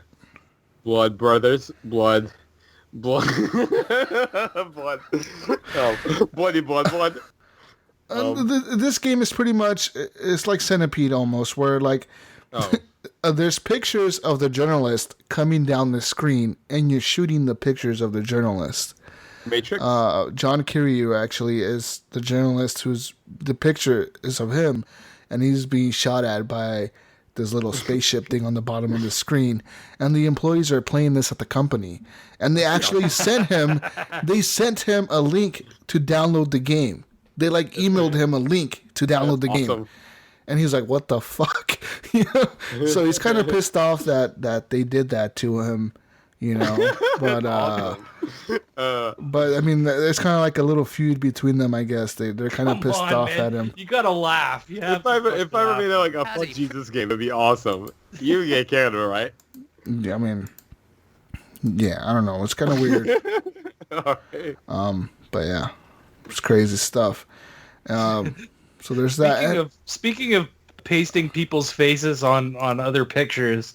Brothers. Blood. Bloody blood. This game is pretty much, it's like Centipede almost, where like... there's pictures of the journalist coming down the screen, and you're shooting the pictures of the journalist. Matrix? John Kirirow actually is the journalist the picture is of him, and he's being shot at by this little spaceship thing on the bottom of the screen. And the employees are playing this at the company. And they actually sent him a link to download the game. They emailed him a link to download the game. And he's like, what the fuck? So he's kind of pissed off that they did that to him, But I mean, there's kind of like a little feud between them, I guess. They're kind of pissed off at him. You gotta laugh. If I ever made like a Fuck Jesus game, it'd be awesome. You get Canada, right? Yeah, I mean, I don't know. It's kind of weird. Right. But yeah, it's crazy stuff. So there's that. Speaking of pasting people's faces on other pictures,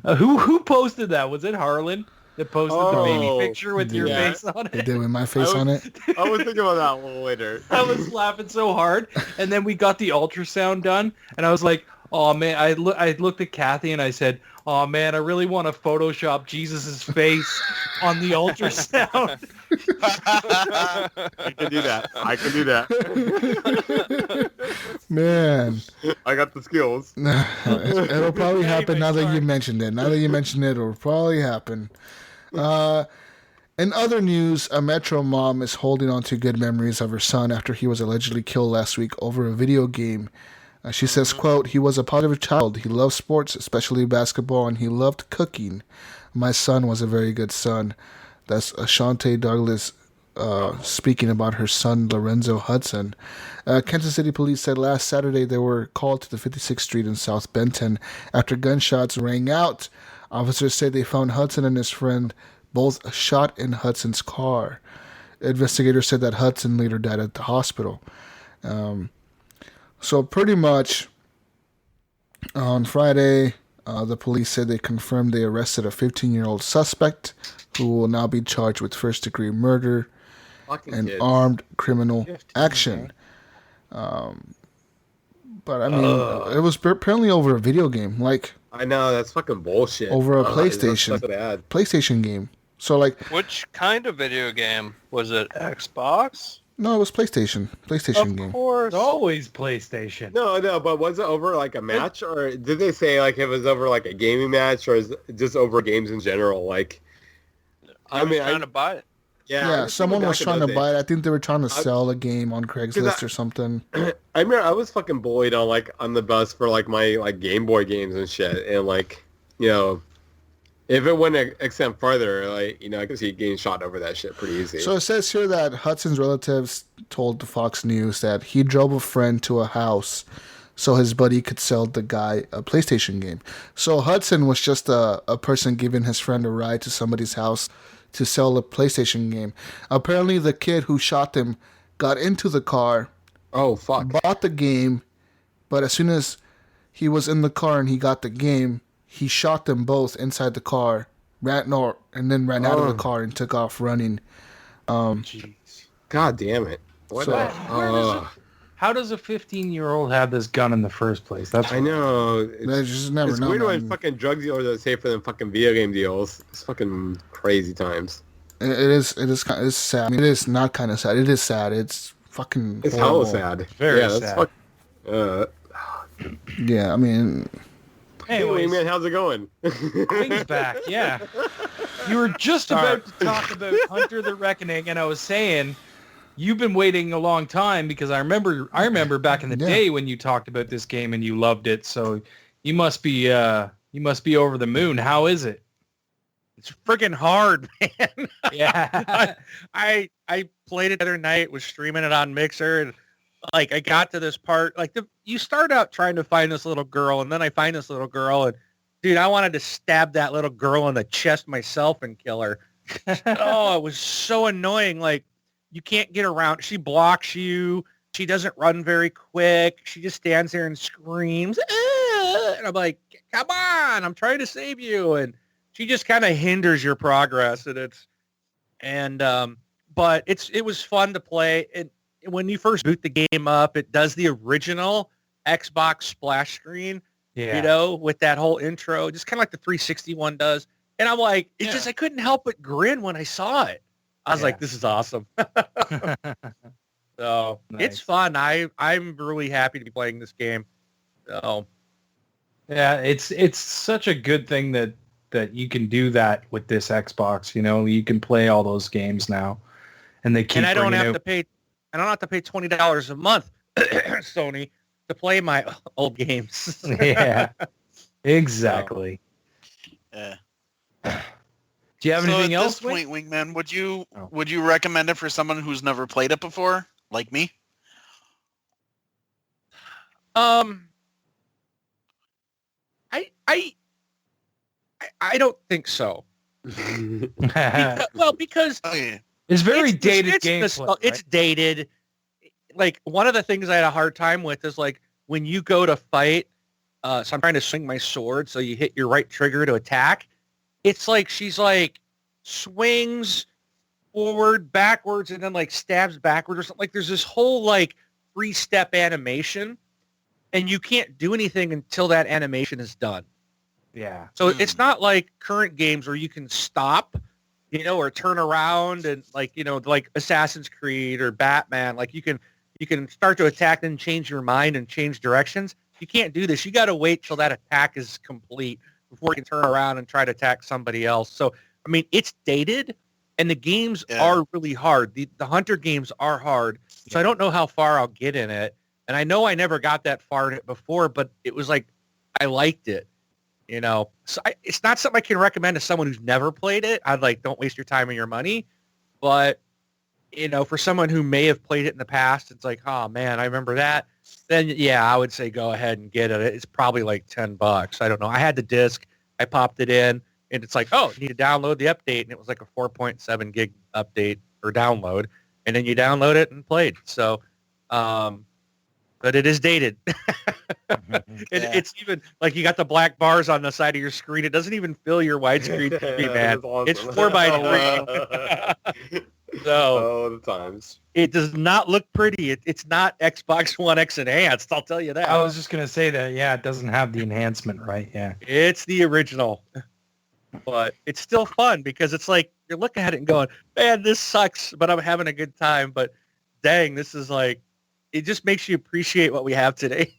who posted that? Was it Harlan that posted the baby picture with your face on it? They did with my face on it. I was thinking about that a little later. I was laughing so hard, and then we got the ultrasound done, and I was like, "Oh man!" I looked at Kathy and I said, "Oh man, I really want to Photoshop Jesus's face on the ultrasound." I can do that. Man, I got the skills. It'll probably happen now that you mentioned it. It'll probably happen. In other news, a Metro mom is holding on to good memories of her son after he was allegedly killed last week over a video game. She says, quote, "He was a positive child. He loved sports, especially basketball, and he loved cooking. My son was a very good son." That's Ashante Douglas speaking about her son, Lorenzo Hudson. Kansas City police said last Saturday they were called to the 56th Street in South Benton after gunshots rang out. Officers said they found Hudson and his friend both shot in Hudson's car. Investigators said that Hudson later died at the hospital. So pretty much on Friday, the police said they confirmed they arrested a 15-year-old suspect who will now be charged with first-degree murder and armed criminal action. But I mean, it was apparently over a video game. I know, that's fucking bullshit. Over a PlayStation game. So which kind of video game? Was it Xbox? No, it was PlayStation game. Of course. It's always PlayStation. No, but was it over a match, or did they say it was over a gaming match, or is it just over games in general? I was trying to buy it. Yeah, someone was trying to buy it. I think they were trying to sell a game on Craigslist or something. I remember I was fucking bullied on on the bus for my Game Boy games and shit, and If it wouldn't extend further, like, you know, I could see getting shot over that shit pretty easy. So it says here that Hudson's relatives told the Fox News that he drove a friend to a house so his buddy could sell the guy a PlayStation game. So Hudson was just a person giving his friend a ride to somebody's house to sell a PlayStation game. Apparently the kid who shot him got into the car. Oh, fuck. Bought the game, but as soon as he was in the car and he got the game, he shot them both inside the car, and then ran out of the car and took off running. Jeez. God damn it. How does a 15-year-old have this gun in the first place? I know. Just never it's know, weird man. when fucking drug dealers are safe for them fucking video game deals. It's fucking crazy times. It is sad. I mean, it is not kind of sad. It is sad. It's fucking It's horrible. hella sad. Very yeah, sad. Yeah, I mean... Anyways, man, how's it going? Wing's back, yeah. You were just about to talk about Hunter the Reckoning, and I was saying you've been waiting a long time because I remember back in the day when you talked about this game and you loved it. So you must be over the moon. How is it? It's freaking hard, man. Yeah. I played it the other night, was streaming it on Mixer, and like I got to this part, like you start out trying to find this little girl, and then I find this little girl, and dude, I wanted to stab that little girl in the chest myself and kill her. Oh, it was so annoying. Like, you can't get around. She blocks you. She doesn't run very quick. She just stands there and screams. And I'm like, come on, I'm trying to save you. And she just kind of hinders your progress. But it was fun to play. And when you first boot the game up, it does the original Xbox splash screen, you know, with that whole intro, just kind of like the 360 one does. And I'm like, I couldn't help but grin when I saw it. I was like, this is awesome. So nice. It's fun. I'm really happy to be playing this game. So yeah, it's such a good thing that you can do that with this Xbox. You know, you can play all those games now, and they keep. And I don't have to pay $20 a month, Sony, to play my old games. Yeah, exactly. Yeah. Do you have anything else? At this point, Wingman, would you recommend it for someone who's never played it before, like me? I don't think so. Because it's very dated gameplay. Right? It's dated. Like, one of the things I had a hard time with is, like, when you go to fight, so I'm trying to swing my sword, so you hit your right trigger to attack. It's like she's like swings forward, backwards, and then like stabs backwards or something. Like, there's this whole like 3-step animation, and you can't do anything until that animation is done. Yeah. So it's not like current games where you can stop, you know, or turn around and like, you know, like Assassin's Creed or Batman. Like you can start to attack and change your mind and change directions. You can't do this. You got to wait till that attack is complete before you can turn around and try to attack somebody else. So, I mean, it's dated, and the games are really hard. The Hunter games are hard, so I don't know how far I'll get in it. And I know I never got that far in it before, but it was like, I liked it, you know. So it's not something I can recommend to someone who's never played it. I'd like, don't waste your time and your money. But, you know, for someone who may have played it in the past, it's like, oh, man, I remember that. Then, yeah, I would say go ahead and get it. It's probably like $10. I don't know. I had the disc. I popped it in, and it's like, oh, you need to download the update. And it was like a 4.7 gig update or download. And then you download it and played. So, but it is dated. It's even, like, you got the black bars on the side of your screen. It doesn't even fill your widescreen screen, man. Awesome. It's 4:3. So the times. It does not look pretty. It's not Xbox One X enhanced. I'll tell you that. I was just gonna say that. Yeah, it doesn't have the enhancement, right? Yeah, it's the original, but it's still fun because it's like you're looking at it and going, "Man, this sucks," but I'm having a good time. But dang, this is like, it just makes you appreciate what we have today.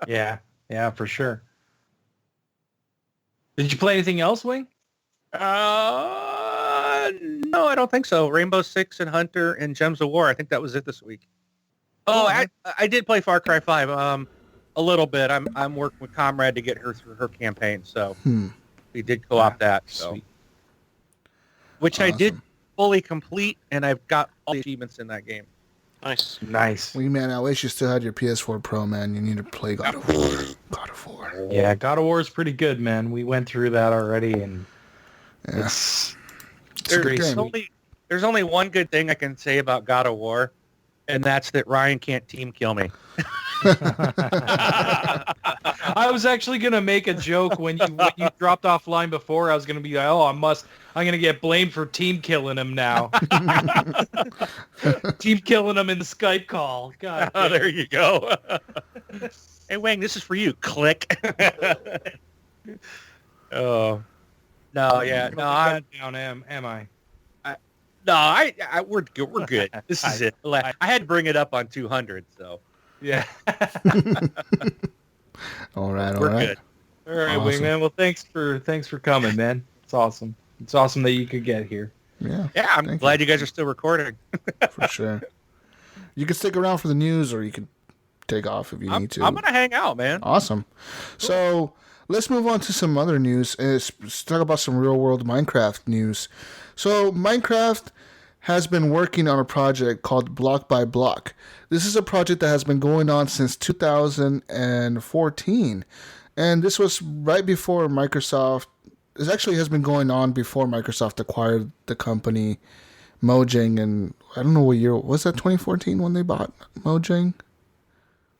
Yeah, for sure. Did you play anything else, Wing? No, I don't think so. Rainbow Six and Hunter and Gems of War. I think that was it this week. Oh, I did play Far Cry 5 a little bit. I'm working with Comrade to get her through her campaign. So we did co-op that. So, which I did fully complete, and I've got all the achievements in that game. Nice. Well, man, I wish you still had your PS4 Pro, man. You need to play God of War. God of War. Yeah, God of War is pretty good, man. We went through that already, and it's there's only one good thing I can say about God of War, and that's that Ryan can't team kill me. I was actually gonna make a joke when you dropped offline before. I was gonna be like, I'm gonna get blamed for team killing him now. Team killing him in the Skype call. God. Oh, there you go. Hey Wang, this is for you. Click. Oh. No, yeah, no, I'm down. Am I? We're good. We're good. This is it. I had to bring it up on 200, so. Yeah. All right. We're good. All right, awesome. Wingman. Well, thanks for coming, man. It's awesome. It's awesome that you could get here. Yeah. Yeah, I'm glad you guys are still recording. For sure. You can stick around for the news, or you can take off if you need to. I'm gonna hang out, man. Awesome. Cool. So let's move on to some other news. Let's talk about some real world Minecraft news. So Minecraft has been working on a project called Block by Block. This is a project that has been going on since 2014. And this was right before Microsoft. It actually has been going on before Microsoft acquired the company Mojang. And I don't know what year. Was that 2014 when they bought Mojang?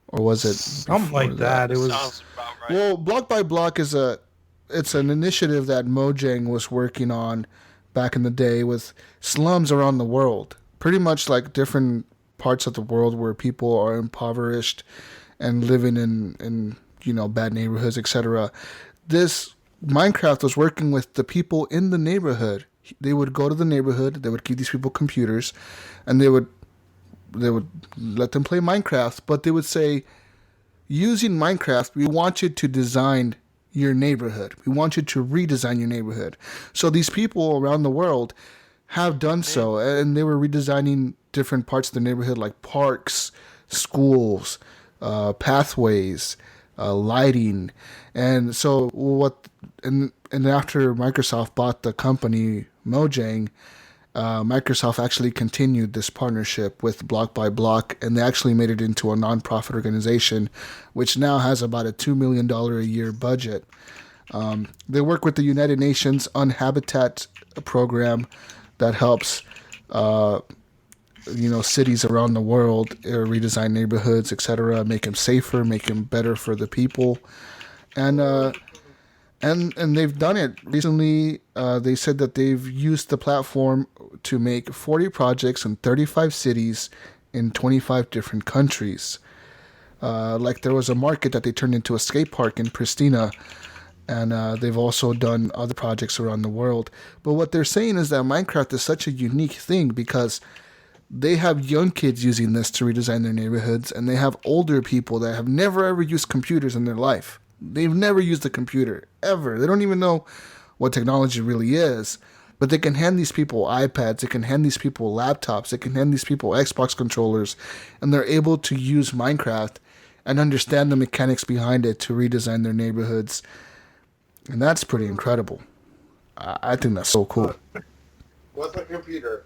Or was it something like that? It was. Sounds about right. Well, Block by Block it's an initiative that Mojang was working on back in the day with slums around the world. Pretty much like different parts of the world where people are impoverished and living in bad neighborhoods, etc. This Minecraft was working with the people in the neighborhood. They would go to the neighborhood, they would give these people computers, and they would let them play Minecraft, but they would say, using Minecraft, we want you to design your neighborhood. We want you to redesign your neighborhood. So these people around the world have done so, and they were redesigning different parts of the neighborhood, like parks, schools, pathways, lighting. And so and after Microsoft bought the company Mojang, Microsoft actually continued this partnership with Block by Block, and they actually made it into a nonprofit organization, which now has about a $2 million a year budget. They work with the United Nations Unhabitat program that helps, cities around the world redesign neighborhoods, etc., make them safer, make them better for the people, and they've done it recently. They said that they've used the platform to make 40 projects in 35 cities in 25 different countries. Like there was a market that they turned into a skate park in Pristina, and they've also done other projects around the world. But what they're saying is that Minecraft is such a unique thing because they have young kids using this to redesign their neighborhoods, and they have older people that have never ever used computers in their life. They've never used a computer, ever. They don't even know what technology really is. But they can hand these people iPads, they can hand these people laptops, they can hand these people Xbox controllers, and they're able to use Minecraft and understand the mechanics behind it to redesign their neighborhoods. And that's pretty incredible. I think that's so cool. What's a computer?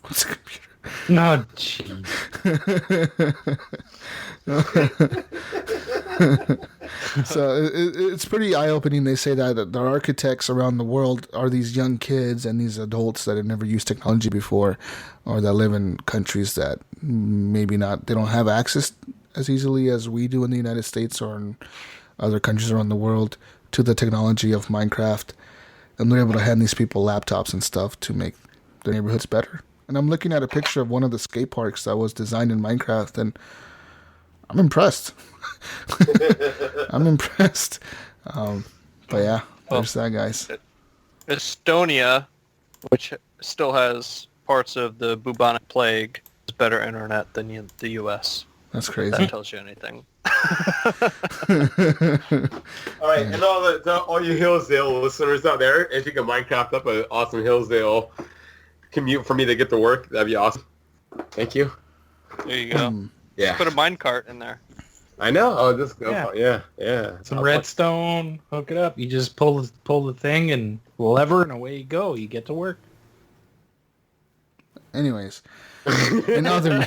What's a computer? No, jeez. So it's pretty eye-opening. They say that the architects around the world are these young kids and these adults that have never used technology before, or that live in countries that maybe they don't have access as easily as we do in the United States or in other countries around the world to the technology of Minecraft. And they're able to hand these people laptops and stuff to make their neighborhoods better. And I'm looking at a picture of one of the skate parks that was designed in Minecraft, and I'm impressed. I'm impressed. But yeah, there's that, guys. Estonia, which still has parts of the bubonic plague, has better internet than the U.S. That's crazy. That tells you anything. All right, and all you Hillsdale listeners out there, if you can Minecraft up an awesome Hillsdale commute for me to get to work, that'd be awesome. Thank you. There you go. Yeah. Put a minecart in there. I know. Oh, just go. Yeah. Yeah. Some redstone, hook it up. You just pull the thing and lever, and away you go. You get to work. Anyways, in other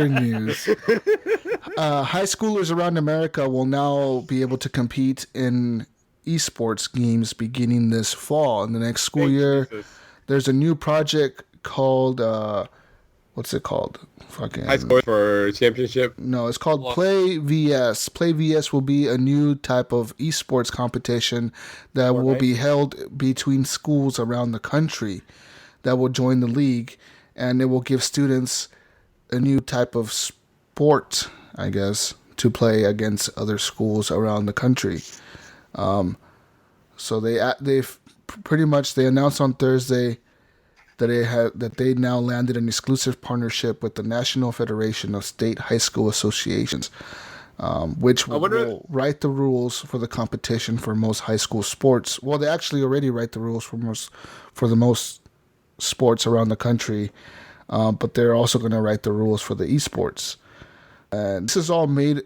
news, high schoolers around America will now be able to compete in esports games beginning this fall. In the next school year, there's a new project called what's it called? Fucking High Score for Championship? No, it's called Play VS. Play VS will be a new type of esports competition that will be held between schools around the country that will join the league, and it will give students a new type of sport, I guess, to play against other schools around the country. So they've pretty much announced on Thursday that they now landed an exclusive partnership with the National Federation of State High School Associations, which will write the rules for the competition for most high school sports. Well, they actually already write the rules for the most sports around the country, but they're also going to write the rules for the esports. And this is all made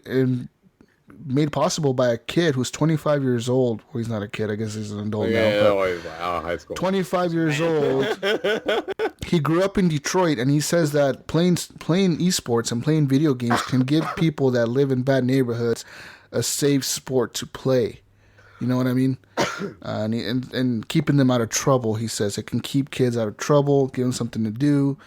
possible by a kid who's 25 years old. Well, he's not a kid. I guess he's an adult now. Wow, high school. 25 years old. He grew up in Detroit, and he says that playing esports and playing video games can give people that live in bad neighborhoods a safe sport to play. You know what I mean? And keeping them out of trouble, he says. It can keep kids out of trouble, give them something to do.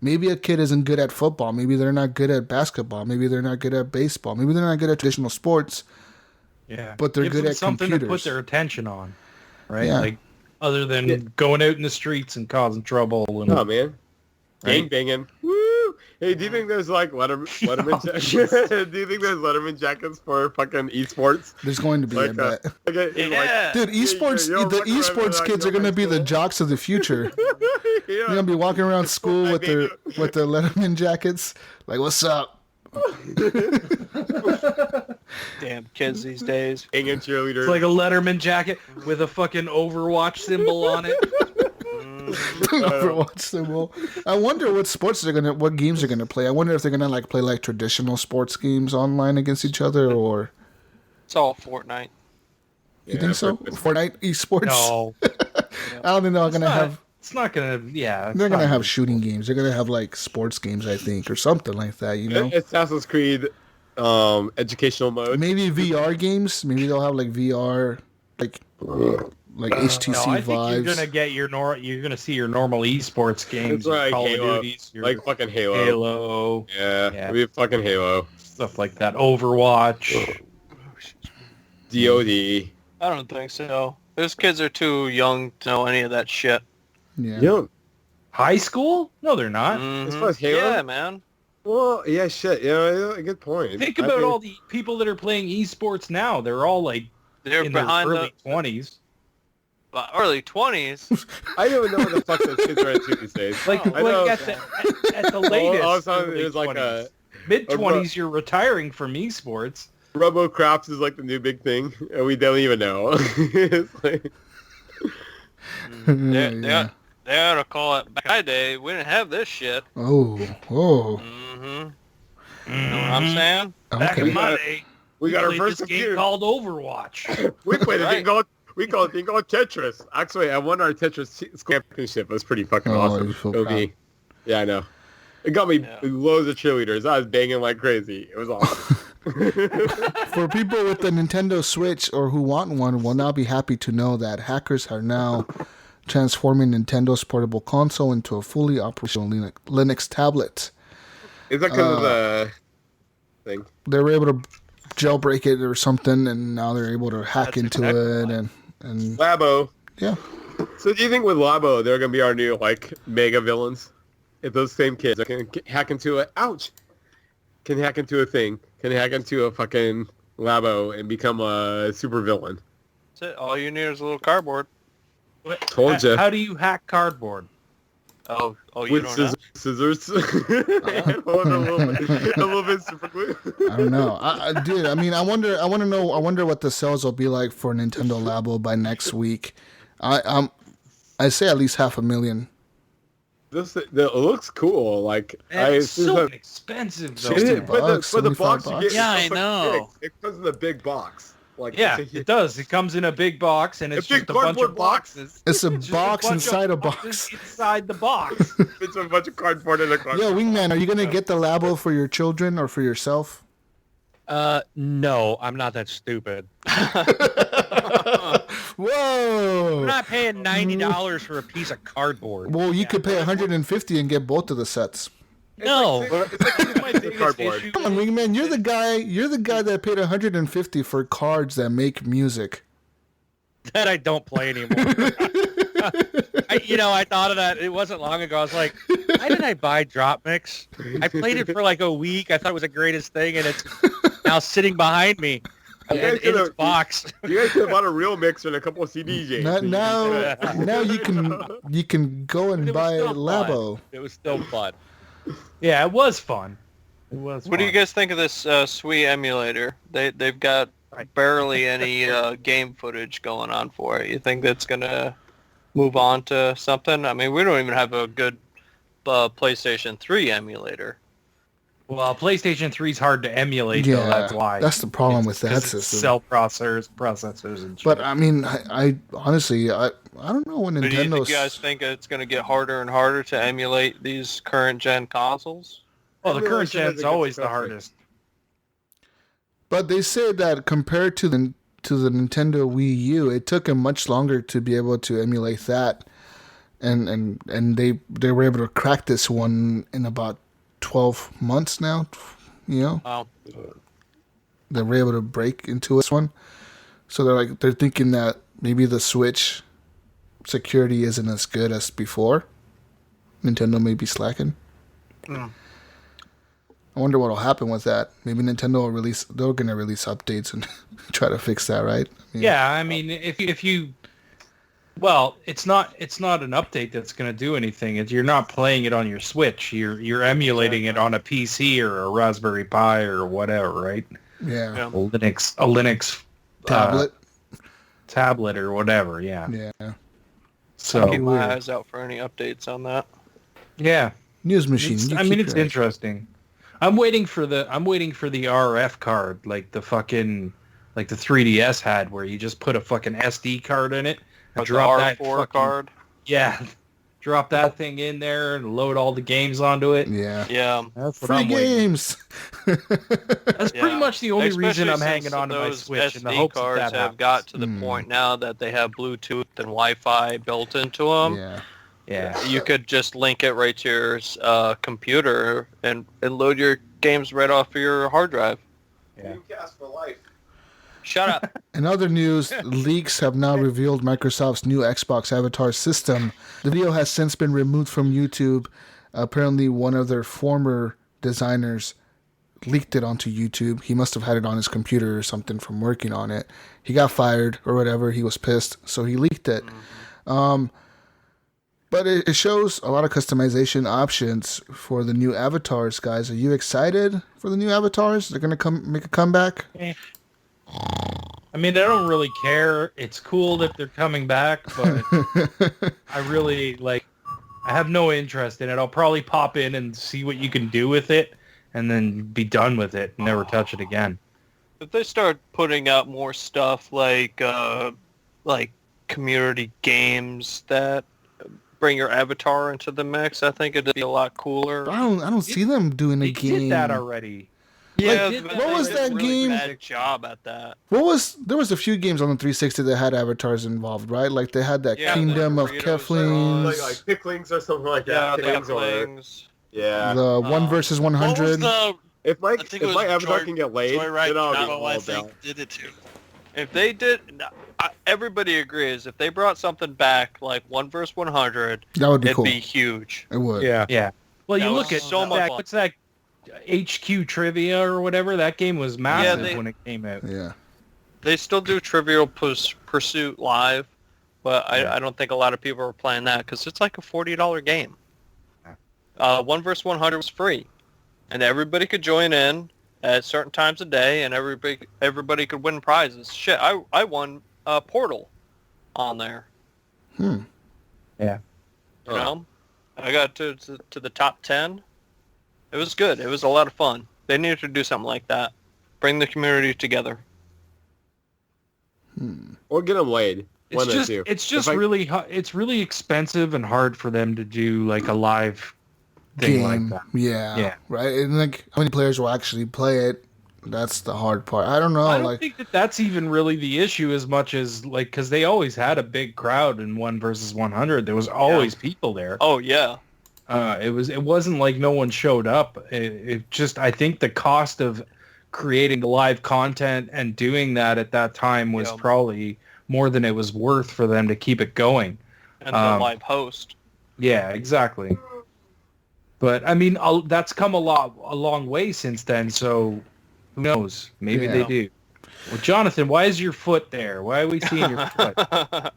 Maybe a kid isn't good at football. Maybe they're not good at basketball. Maybe they're not good at baseball. Maybe they're not good at traditional sports. Yeah, but they're good at something computers. To put their attention on, right? Yeah. Like other than going out in the streets and causing trouble. And, oh man, gang banging. Woo! Hey, do you think there's like Letterman jackets? Do you think there's Letterman jackets for fucking esports? There's going to be, I bet. Yeah. Dude, esports, the esports kids are going to be the jocks of the future. They're going to be walking around school with the Letterman jackets. Like, what's up? Damn kids these days. Hanging cheerleaders. It's like a Letterman jacket with a fucking Overwatch symbol on it. Overwatch symbol. I wonder what games they're gonna play. I wonder if they're gonna play traditional sports games online against each other, or it's all Fortnite. You think so? Fortnite esports? No. I don't think they're gonna have. It's not gonna. Yeah. They're gonna have shooting games. They're gonna have sports games, I think, or something like that. You know. Assassin's Creed, educational mode. Maybe VR games. Maybe they'll have VR, like HTC I think vibes. you're gonna see your normal esports games, like Call Halo, of Duties, like fucking Halo. Halo, yeah. Maybe fucking Halo, stuff like that. Overwatch, DoD. I don't think so. Those kids are too young to know any of that shit. Yeah. Young. High school? No, they're not. As far as Halo? Yeah, man. Well, yeah, shit. Yeah, good point. Think about all the people that are playing esports now. They're all they're in behind their early 20s. Early 20s. I don't even know what the fuck those kids are into these days. At the latest, all of a sudden there's a mid-20s. You're retiring from esports. RoboCraft is the new big thing, and we don't even know. It's like... They ought to call it back in my day. We didn't have this shit. Oh. Mm-hmm. You know what I'm saying? Okay. Back in my day, we got our first game called Overwatch. We played a thing called Tetris. Actually, I won our Tetris championship. It was pretty fucking awesome. Yeah, I know. It got me loads of cheerleaders. I was banging like crazy. It was awesome. For people with the Nintendo Switch or who want one, will now be happy to know that hackers are now transforming Nintendo's portable console into a fully operational Linux tablet. Is that because of the thing? They were able to jailbreak it or something, and now they're able to hack into it and Labo. Yeah. So do you think with Labo they're gonna be our new mega villains? If those same kids can hack into can hack into a thing, can hack into a fucking Labo and become a super villain. That's it. All you need is a little cardboard. Told you. How do you hack cardboard? Oh, you with don't know? scissors. A little bit super glue. I don't know, dude. I mean, I wonder what the sales will be like for Nintendo Labo by next week. I say at least 500,000. it looks cool. Like it's so expensive though. For the box you get, yeah, I know. It comes in a big box. Like it does. It comes in a big box, and it's just a bunch of boxes. It's a box inside a box. Inside the box. It's a bunch of cardboard in a cardboard. Yeah, Wingman, are you gonna get the Labo for your children or for yourself? No, I'm not that stupid. Whoa! I'm not paying $90 for a piece of cardboard. Well, you could pay $150 and get both of the sets. No, Cardboard. Come on, Wingman, you're the guy. You're the guy that paid $150 for cards that make music. That I don't play anymore. I thought of that. It wasn't long ago. I was like, why did I buy Drop Mix? I played it for like a week. I thought it was the greatest thing, and it's now sitting behind me in its box. You guys could have bought a real mixer and a couple of CDs. Now you can go and buy Labo. It was still fun. Yeah, it was fun. What do you guys think of this Sui emulator? They've got barely any game footage going on for it. You think that's gonna move on to something? I mean, we don't even have a good PlayStation 3 emulator. Well, PlayStation 3 is hard to emulate, though. That's why. That's the problem with that system. Cell processors and shit. But I mean, I honestly, I don't know when Nintendo's... Do you guys think it's going to get harder and harder to emulate these current gen consoles? Well, the current gen is always the hardest. But they say that compared to the Nintendo Wii U, it took them much longer to be able to emulate that, and they were able to crack this one in about 12 months now. Wow. They were able to break into this one, so they're thinking that maybe the Switch security isn't as good as before. Nintendo may be slacking. I wonder what'll happen with that. Maybe Nintendo will they're going to release updates and try to fix that, right? I mean, if you well, it's not an update that's going to do anything. You're not playing it on your Switch. You're emulating it on a PC or a Raspberry Pi or whatever, right? Yeah. A Linux tablet or whatever. Yeah. Yeah. So I'll keep my eyes out for any updates on that. Yeah. News machine. It's interesting. I'm waiting for the RF card, like the 3DS had, where you just put a fucking SD card in it. Drop that card. Yeah, drop that thing in there and load all the games onto it. Yeah. That's what free I'm games. That's pretty much the only reason I'm hanging on to my Switch. In the hopes cards have got to the point now that they have Bluetooth and Wi-Fi built into them. Yeah. You could just link it right to your computer and load your games right off of your hard drive. Yeah. Dreamcast for life. Shut up. In other news, leaks have now revealed Microsoft's new Xbox Avatar system. The video has since been removed from YouTube. Apparently, one of their former designers leaked it onto YouTube. He must have had it on his computer or something from working on it. He got fired or whatever. He was pissed, so he leaked it. But it shows a lot of customization options for the new avatars, guys. Are you excited for the new avatars? They're going to make a comeback? I mean, I don't really care. It's cool that they're coming back, but I really, I have no interest in it. I'll probably pop in and see what you can do with it and then be done with it and never touch it again. If they start putting out more stuff like community games that bring your avatar into the mix, I think it'd be a lot cooler. I don't see them doing a game. They did that already. Yeah, what was that game? Bad job at that. There was a few games on the 360 that had avatars involved, right? Like they had that Kingdom of Keflings, like Picklings or something like that. Picklings. Yeah. The 1 versus 100. If my avatar can get laid, then I'll be all down. Did it too. If they did, everybody agrees. If they brought something back like 1 versus 100, that would be cool. It'd be huge. It would. Yeah. Well, you look at so much. What's that? HQ Trivia or whatever. That game was massive when it came out. Yeah. They still do Trivial Pursuit live, but I don't think a lot of people are playing that because it's like a $40 game. 1 vs 100 was free, and everybody could join in at certain times of day, and everybody could win prizes. Shit, I won Portal on there. Yeah. You know? I got to the top 10. It was good. It was a lot of fun. They needed to do something like that. Bring the community together. Or get them laid. It's just really expensive and hard for them to do like a live thing like that. Yeah, right. And like, how many players will actually play it? That's the hard part. I don't know. I don't think that's even really the issue as much as like because they always had a big crowd in 1 versus 100. There was always people there. Oh yeah. It wasn't like no one showed up. It just I think the cost of creating live content and doing that at that time was probably more than it was worth for them to keep it going. And the live host. Yeah, exactly. But I mean, that's come a long way since then. So who knows? Maybe they do. Well, Jonathan, why is your foot there? Why are we seeing your foot?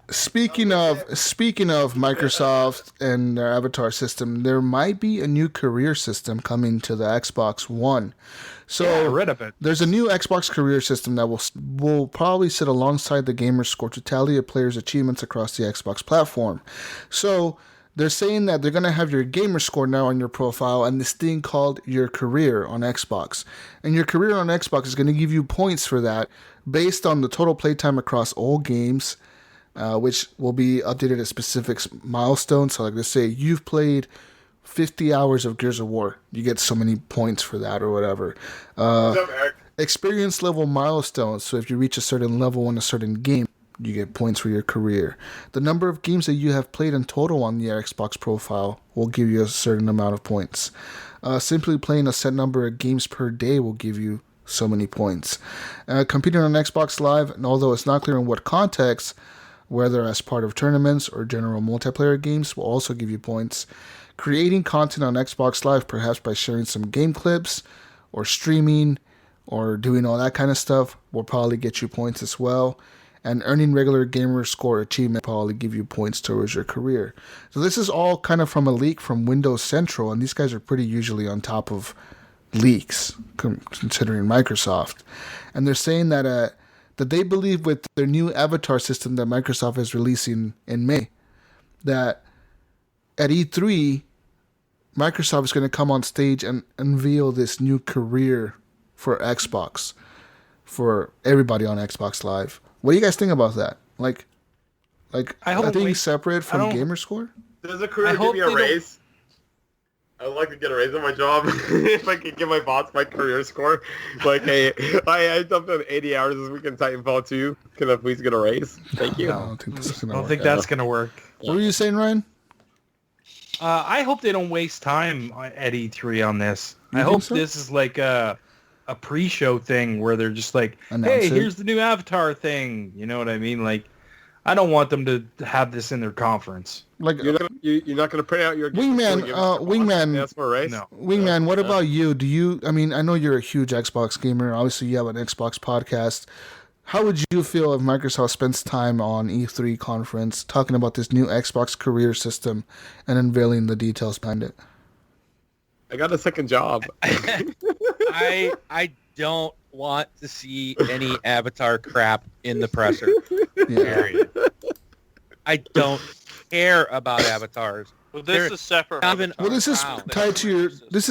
Speaking of Microsoft and their avatar system, there might be a new career system coming to the Xbox One. So I read of it. There's a new Xbox career system that will probably sit alongside the gamer score to tally a player's achievements across the Xbox platform. So they're saying that they're going to have your gamer score now on your profile and this thing called your career on Xbox. And your career on Xbox is going to give you points for that based on the total playtime across all games, which will be updated at specific milestones. So like let's say you've played 50 hours of Gears of War. You get so many points for that or whatever. Experience level milestones. So if you reach a certain level in a certain game, you get points for your career. The number of games that you have played in total on the Xbox profile will give you a certain amount of points. Simply playing a set number of games per day will give you so many points. Competing on Xbox Live, and although it's not clear in what context, whether as part of tournaments or general multiplayer games, will also give you points. Creating content on Xbox Live, perhaps by sharing some game clips or streaming or doing all that kind of stuff, will probably get you points as well. And earning regular gamer score achievement probably give you points towards your career. So this is all kind of from a leak from Windows Central, and these guys are pretty usually on top of leaks, considering Microsoft. And they're saying that they believe with their new avatar system that Microsoft is releasing in May, that at E3, Microsoft is going to come on stage and unveil this new career for Xbox, for everybody on Xbox Live. What do you guys think about that? Like I think separate from Gamerscore? Does a career give me a raise? I would like to get a raise on my job if I could give my boss my career score. Like, hey, I dumped in 80 hours this week in Titanfall 2. Can I please get a raise? Thank you. No, I don't think that's going to work. What were you saying, Ryan? I hope they don't waste time at E3 on this. I hope this is like a pre-show thing where they're just like, hey, here's the new Avatar thing. You know what I mean? Like, I don't want them to have this in their conference. Like, you're not going to print out your Wingman. That's for a raise? No. Wingman, what about you? I mean, I know you're a huge Xbox gamer. Obviously, you have an Xbox podcast. How would you feel if Microsoft spends time on E3 conference talking about this new Xbox career system and unveiling the details behind it? I got a second job. I don't want to see any Avatar crap in the presser. Yeah. I don't care about avatars. Well, this is separate. This is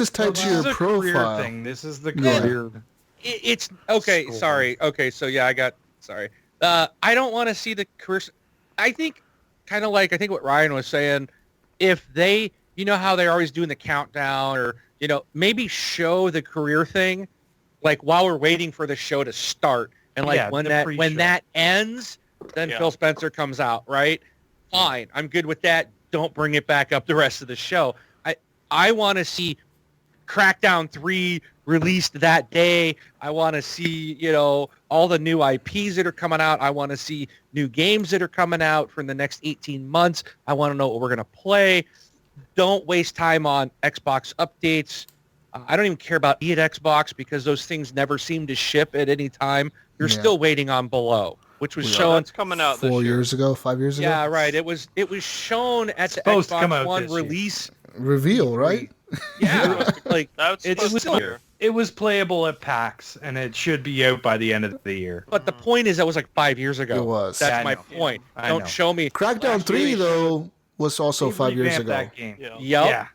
tied to your profile. Thing. This is the career. It's okay. School. Sorry. Okay. So yeah, sorry. I don't want to see the career. I think kind of like, I think what Ryan was saying, if they, you know how they're always doing the countdown, or, you know, maybe show the career thing, like while we're waiting for the show to start. And like when that ends, then Phil Spencer comes out, right? Fine. I'm good with that. Don't bring it back up the rest of the show. I want to see Crackdown 3 released that day. I want to see, you know, all the new IPs that are coming out. I want to see new games that are coming out for the next 18 months. I want to know what we're going to play. Don't waste time on Xbox updates. I don't even care about at Xbox because those things never seem to ship at any time. You're still waiting on Below, which was shown. That's coming out 4 years ago, 5 years ago. Yeah, right. It was shown at the Xbox One release reveal, right? Yeah, like it was playable at PAX, and it should be out by the end of the year. But the point is, that was like 5 years ago. It was. That's my point. Don't show me. Crackdown 3 though was also They 5 years revamped ago. that game. Yeah.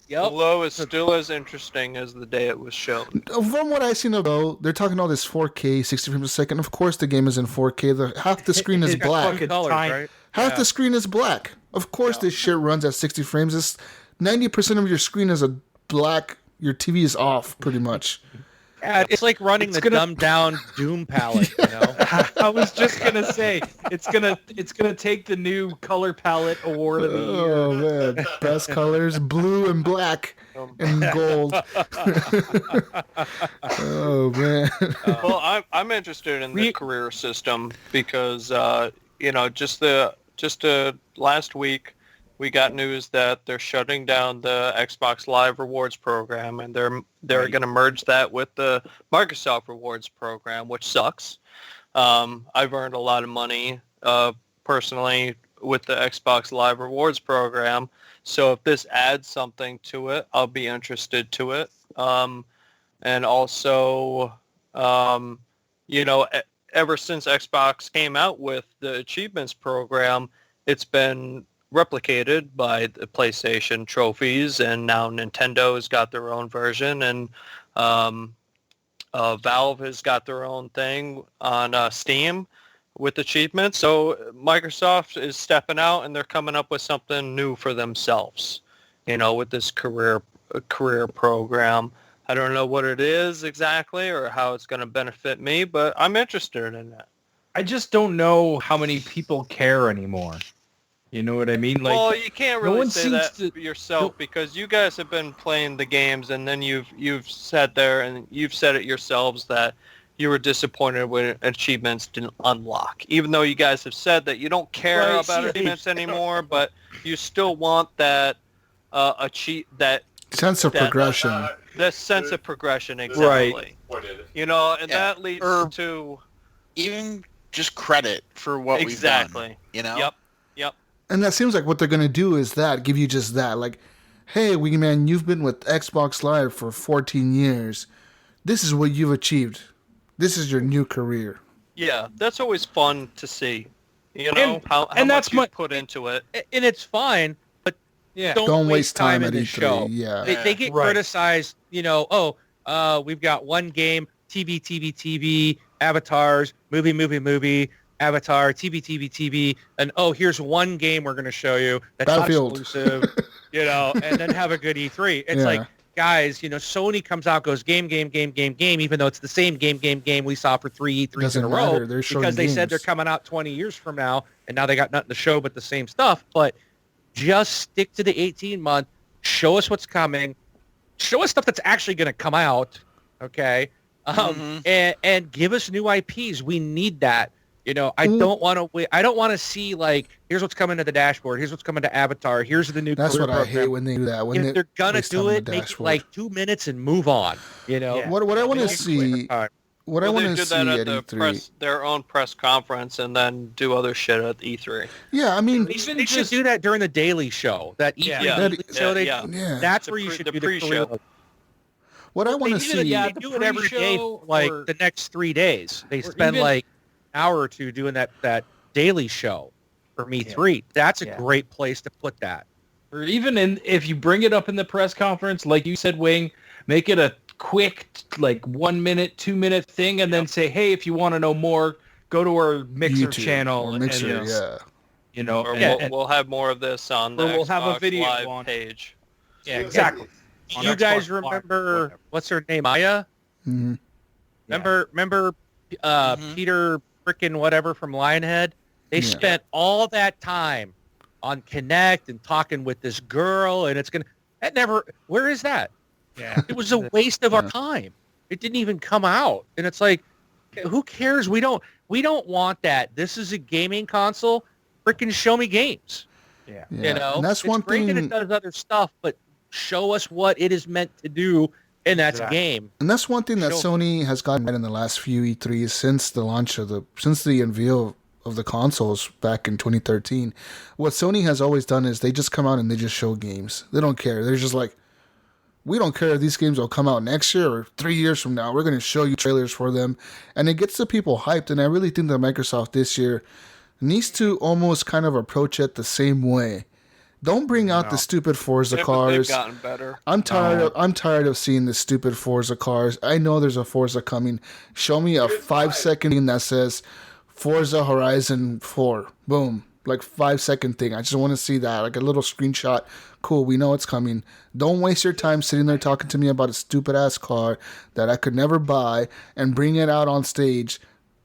Yeah. Below is still as interesting as the day it was shown. From what I've seen though, they're talking all this 4K, 60 frames a second. Of course, the game is in 4K. Half the screen is black. Colors, Half the screen is black. Of course, this shit runs at 60 frames. 90% of your screen is a black. Your TV is off, pretty much. Yeah, it's like running dumbed down Doom palette, you know. I was just gonna say it's gonna take the new color palette award of the year. Oh man, best colors: blue and black and gold. Oh man. Well, I'm interested in the career system because just last week we got news that they're shutting down the Xbox Live Rewards program, and they're going to merge that with the Microsoft Rewards program, which sucks. I've earned a lot of money personally with the Xbox Live Rewards program, so if this adds something to it, I'll be interested to it. And also, ever since Xbox came out with the Achievements program, it's been replicated by the PlayStation trophies, and now Nintendo's got their own version, and Valve has got their own thing on Steam with achievements. So Microsoft is stepping out, and they're coming up with something new for themselves, with this career program. I don't know what it is exactly or how it's going to benefit me, but I'm interested in it. I just don't know how many people care anymore. You know what I mean? Like, well, you can't really say that yourself because you guys have been playing the games, and then you've sat there and you've said it yourselves that you were disappointed when achievements didn't unlock. Even though you guys have said that you don't care about achievements anymore, but you still want that that sense of progression. That sense of progression, exactly. Right. And that leads to even just credit for what we've done. Yep. And that seems like what they're going to do is give you just that. Like, hey, Wingman, you've been with Xbox Live for 14 years. This is what you've achieved. This is your new career. Yeah, that's always fun to see. How much you put into it. And it's fine, but don't waste time at the show. Yeah. They get criticized, we've got one game, TV, avatars, movie, Avatar, TV, and here's one game we're going to show you that's not exclusive, and then have a good E3. It's like, guys, Sony comes out, goes game, even though it's the same game we saw for 3 E3s in a row because they said they're coming out 20 years from now, and now they got nothing to show but the same stuff. But just stick to the 18-month, show us what's coming, show us stuff that's actually going to come out, okay, and give us new IPs. We need that. I don't want to. I don't want to see here's what's coming to the dashboard. Here's what's coming to Avatar. Here's the new. That's what program. I hate when they do that. When they're gonna do it, make it 2 minutes and move on. What I want to see. What I want to see at E3. Their own press conference and then do other shit at E3. Yeah, I mean, they should do that during the Daily Show. That E3 show. That's where you should do the pre-show. What I want to see. They do it every day, the next 3 days. They spend hour or two doing that Daily Show for E3. That's a great place to put that. Or even if you bring it up in the press conference, like you said, Wing, make it a quick 1 minute, 2 minute thing, and then say, hey, if you want to know more, go to our Mixer YouTube, channel. Or Mixer, we'll have more of this on the we'll have a Xbox video Live page. Yeah, exactly. Do you guys remember what's her name, Maya? Mm-hmm. Remember Peter frickin' whatever from Lionhead? They spent all that time on Connect and talking with this girl, and where is that? Yeah. It was a waste of our time. It didn't even come out. And it's like, who cares? We don't want that. This is a gaming console. Frickin' show me games. Yeah. And that's one great thing that it does other stuff, but show us what it is meant to do. And that's a game. And that's one thing that Sony has gotten right in the last few E3s since the unveil of the consoles back in 2013. What Sony has always done is they just come out and they just show games. They don't care. They're just like, we don't care if these games will come out next year or 3 years from now. We're going to show you trailers for them. And it gets the people hyped. And I really think that Microsoft this year needs to almost kind of approach it the same way. Don't bring out the stupid Forza cars. They've gotten better. I'm tired of seeing the stupid Forza cars. I know there's a Forza coming. Show me a 5-second thing that says Forza Horizon 4. Boom. Like 5-second thing. I just want to see that. Like a little screenshot. Cool, we know it's coming. Don't waste your time sitting there talking to me about a stupid ass car that I could never buy and bring it out on stage.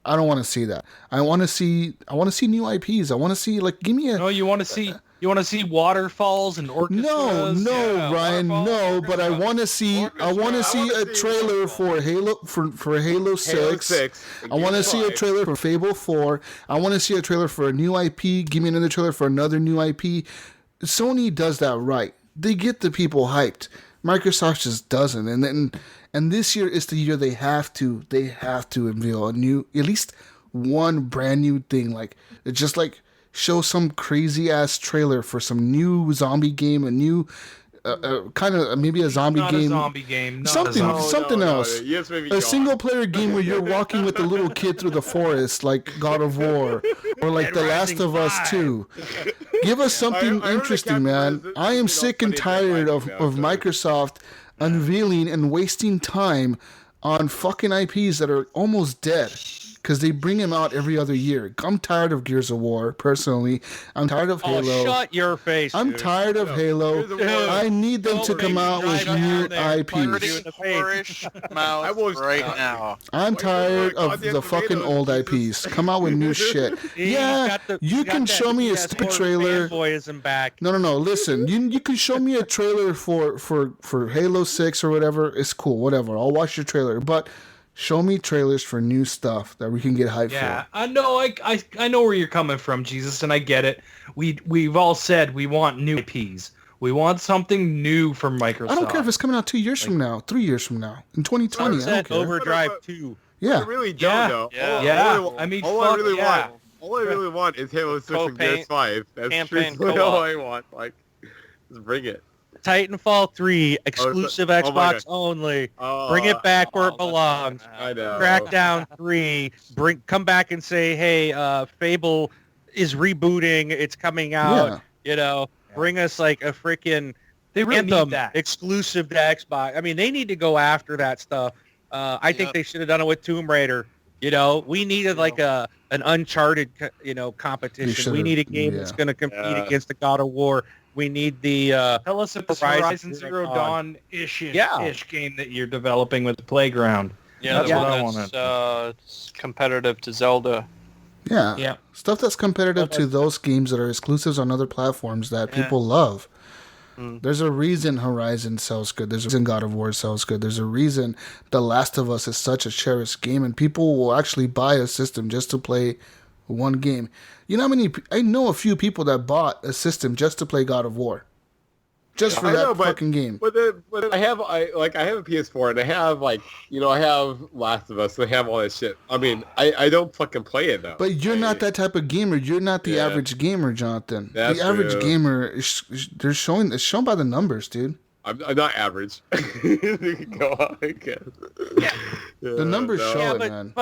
I don't want to see that. I want to see new IPs. I want to see, like, give me a... No, you want to see waterfalls and orchestras? No, Ryan, no. But I want to see a trailer for Halo for Halo 6. I want to see a trailer for Fable 4. I want to see a trailer for a new IP. Give me another trailer for another new IP. Sony does that right. They get the people hyped. Microsoft just doesn't. And this year is the year they have to unveil a new, at least one brand new thing. Like, just like show some crazy ass trailer for some new zombie game, a new kind of maybe a zombie not game. A zombie game. Something else. Yes, a single player game where you're walking with a little kid through the forest, like God of War, or like The Last of Us 2. Give us something interesting, man. I am sick and tired of Microsoft unveiling and wasting time on fucking IPs that are almost dead because they bring them out every other year. I'm tired of Gears of War, personally. I'm tired of Halo. Shut your face, I'm dude. tired of Halo. I need them to come out with new IPs. Right now. I'm tired of the fucking old IPs. Come out with new shit. Yeah, you can show me a stupid trailer. Back. No. Listen, you can show me a trailer for Halo 6 or whatever. It's cool, whatever. I'll watch your trailer, but show me trailers for new stuff that we can get hyped for. Yeah, I know. I know where you're coming from, Jesus, and I get it. We've all said we want new IPs. We want something new from Microsoft. I don't care if it's coming out 2 years from now, 3 years from now, in 2020. I don't care. Overdrive 2. Yeah. I really don't know. Yeah. I mean, all I really want is Halo 6 and Gears 5. That's truthfully all I want. Like, just bring it. Titanfall 3, exclusive Xbox only. Bring it back where it belongs. I know. Crackdown 3, come back and say, hey, Fable is rebooting. It's coming out. Yeah. Bring us like a freaking they really Anthem need that exclusive to Xbox. I mean, they need to go after that stuff. I think they should have done it with Tomb Raider. We needed like an Uncharted, competition. We need a game that's going to compete against the God of War. We need the tell us if it's Horizon Zero Dawn-ish game that you're developing with the Playground. Yeah, that's what I want. It's competitive to Zelda. Yeah. Stuff that's competitive to those games that are exclusives on other platforms that people love. There's a reason Horizon sells good. There's a reason God of War sells good. There's a reason The Last of Us is such a cherished game, and people will actually buy a system just to play one game. You know how many? I know a few people that bought a system just to play God of War, just for that fucking game. But I have a PS4 and I have I have Last of Us and I have all that shit. I mean, I don't fucking play it though. But you're not that type of gamer. You're not the average gamer, Jonathan. That's the average true. gamer is it's shown by the numbers, dude. I'm not average. Go on, I guess. The numbers show it, man.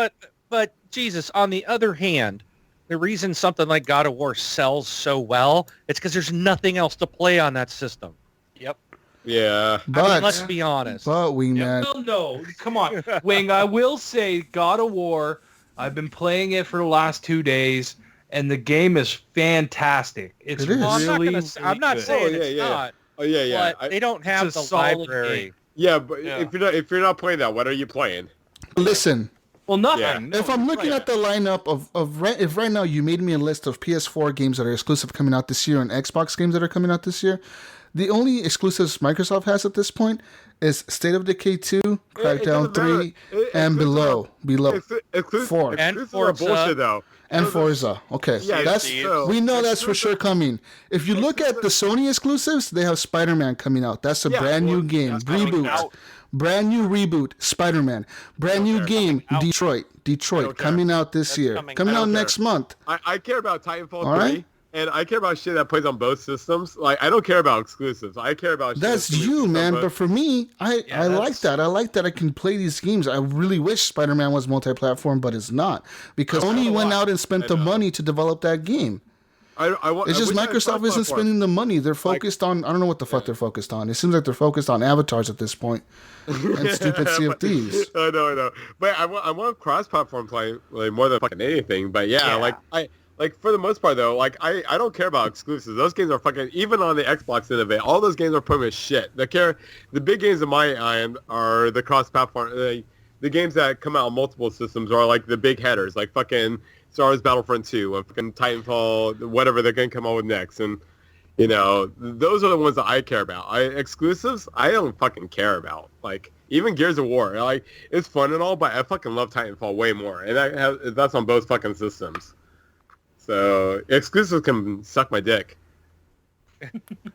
But Jesus, on the other hand, the reason something like God of War sells so well, it's because there's nothing else to play on that system. Yep. Yeah. But let's be honest. But Wingman. Well, no, come on, Wing. I will say, God of War. I've been playing it for the last 2 days, and the game is fantastic. It's It is. really, I'm not saying it's not. Oh yeah. But they don't have the library. Game. Yeah, but if you're not playing that, what are you playing? Listen. Well, nothing. Yeah. No, If I'm looking at the lineup if right now you made me a list of PS4 games that are exclusive coming out this year and Xbox games that are coming out this year, the only exclusives Microsoft has at this point is State of Decay 2, Crackdown 3, and Below. Exclusive 4. And Forza. Bullshit, though. And Forza. Okay. Yeah, we know that's for sure coming. If you look at the Sony exclusives, they have Spider-Man coming out. That's a brand new game. Reboot. Brand new reboot, Spider-Man. Brand new game, Detroit, coming out this year. Coming out next month. I care about Titanfall 3, right? and I care about shit that plays on both systems. Like, I don't care about exclusives. I care about shit That's you, man. But for me, I like that. I like that I can play these games. I really wish Spider-Man was multi-platform, but it's not. Because Sony went out and spent the money to develop that game. It's just Microsoft isn't spending the money. They're focused on, I don't know what the fuck they're focused on. It seems like they're focused on avatars at this point and stupid Sea of Thieves. I know. But I want cross-platform play like, more than fucking anything. But like for the most part though, like I don't care about exclusives. Those games are fucking, even on the Xbox Innovate, all those games are pretty much shit. The big games in my eye are the cross-platform. The games that come out on multiple systems are like the big headers, like fucking Star Wars Battlefront 2 and fucking Titanfall, whatever they're going to come out with next. And, you know, those are the ones that I care about. Exclusives, I don't fucking care about. Like, even Gears of War, like, it's fun and all, but I fucking love Titanfall way more. And that's on both fucking systems. So, exclusives can suck my dick.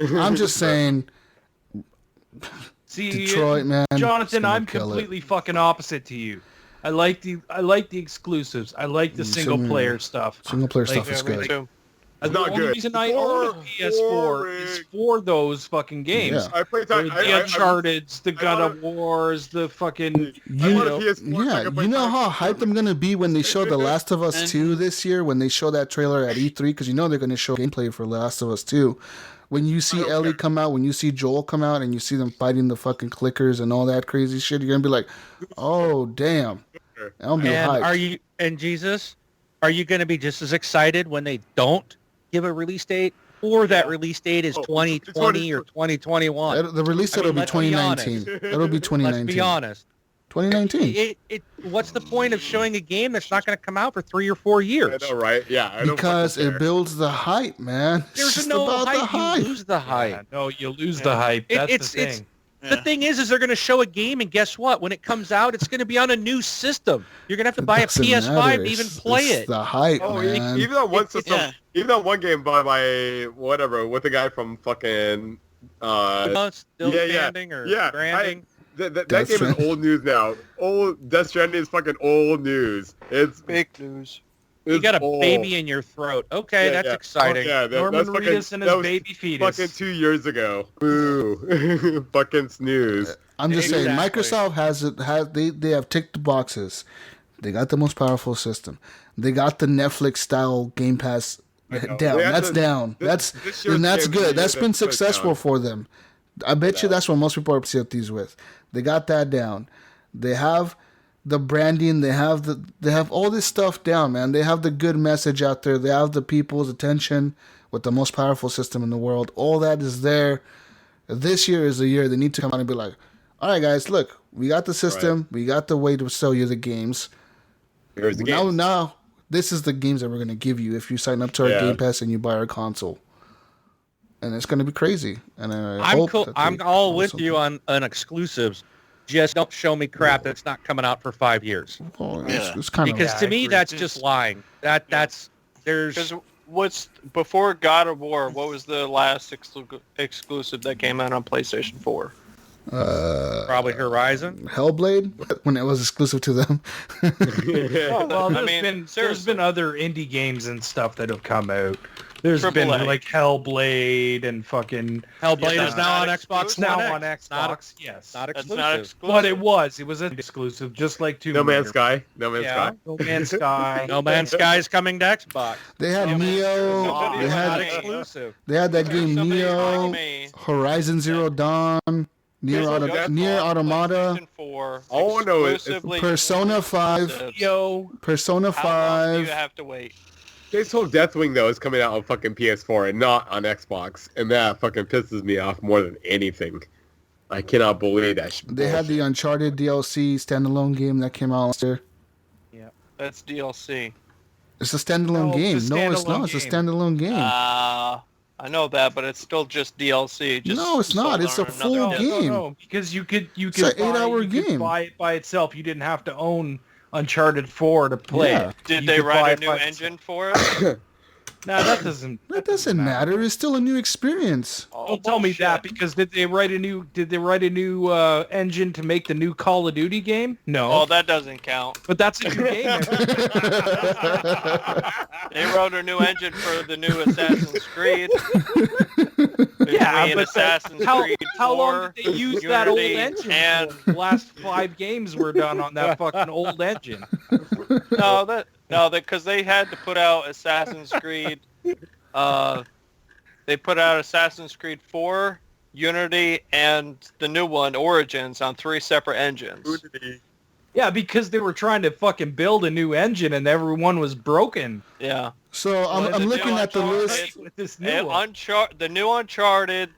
I'm just saying... See, Detroit, man, Jonathan, I'm completely fucking opposite to you. I like the exclusives. I like the single player stuff. Single player stuff is good. It's not good. The only reason I own a PS4 is for those fucking games. Yeah. I play the Uncharted's, the God of Wars, the fucking... You know how hyped I'm going to be when they show The Last of Us 2 this year, when they show that trailer at E3, because you know they're going to show gameplay for Last of Us 2. When you see Ellie come out, when you see Joel come out, and you see them fighting the fucking clickers and all that crazy shit, you're going to be like, oh, damn. I'll be hyped. Jesus, are you going to be just as excited when they don't give a release date, or that release date is 2020 or 2021? The release date will be 2019. It'll be 2019. Let's be honest. 2019. What's the point of showing a game that's not going to come out for 3 or 4 years? I know, right? Yeah. Because it builds the hype, man. There's no hype. You lose the hype. Yeah, no, you lose the hype. That's the thing. The thing is they're going to show a game, and guess what? When it comes out, it's going to be on a new system. You're going to have to buy a PS5 to even play it. The hype, man. Even on one system, even on one game by whatever, with the guy from fucking... Still standing or branding. That game is old news now. Death Stranding is fucking old news. It's fake news. You got a baby in your throat. Okay, that's exciting. Norman Reedus and his baby fetus. Fucking 2 years ago. Boo. Fucking snooze. I'm just saying, Microsoft they have ticked the boxes. They got the most powerful system. They got the Netflix style Game Pass down. That's down. That's good. That's been successful for them. I bet you that's what most people are upset with these with. They got that down. They have the branding. They have all this stuff down, man. They have the good message out there. They have the people's attention with the most powerful system in the world. All that is there. This year is the year they need to come out and be like, all right, guys, look, we got the system. Right. We got the way to sell you the games. Here's the games. Now, this is the games that we're going to give you if you sign up to our Game Pass and you buy our console. And it's going to be crazy. And I'm all with you on exclusives. Just don't show me crap that's not coming out for 5 years. Well, it's kind because to me that's just lying. There's because what's before God of War? What was the last exclusive that came out on PlayStation 4? Probably Horizon. HellBlade when it was exclusive to them. Well, there's been other indie games and stuff that have come out. There's been like HellBlade and fucking... HellBlade is now on Xbox. It's now on Xbox, yes. Not exclusive. Not exclusive. But it was an exclusive, just like Tomb No Man's Raider. Sky. No Man's Sky. No Man's Sky. No Man's Sky is coming to Xbox. They had Neo. They had exclusive. They had that game Neo, Horizon Zero Dawn, Nier Automata. All I know is Persona 5. Persona 5. How long do you have to wait? This whole Deathwing, though, is coming out on fucking PS4 and not on Xbox. And that fucking pisses me off more than anything. I cannot believe that. They had the Uncharted DLC standalone game that came out last year. Yeah, that's DLC. It's a standalone game. It's not. It's a standalone game. I know that, but it's still just DLC. No, it's not. It's a full game. No, because you could it's an 8-hour game. Buy it by itself. You didn't have to own Uncharted 4 to play it. Did they write a new engine for it? No, that doesn't matter. It's still a new experience. Don't tell me that, because did they write a new engine to make the new Call of Duty game? No. Oh, that doesn't count. But that's a new game. They wrote a new engine for the new Assassin's Creed. Yeah, but Assassin's Creed 4, how long did they use that old engine? And the last 5 games were done on that fucking old engine. No, because they had to put out Assassin's Creed they put out Assassin's Creed 4, Unity, and the new one, Origins, on 3 separate engines. Yeah, because they were trying to fucking build a new engine and everyone was broken. Yeah. So I'm looking at the list. With this new one. The new Uncharted,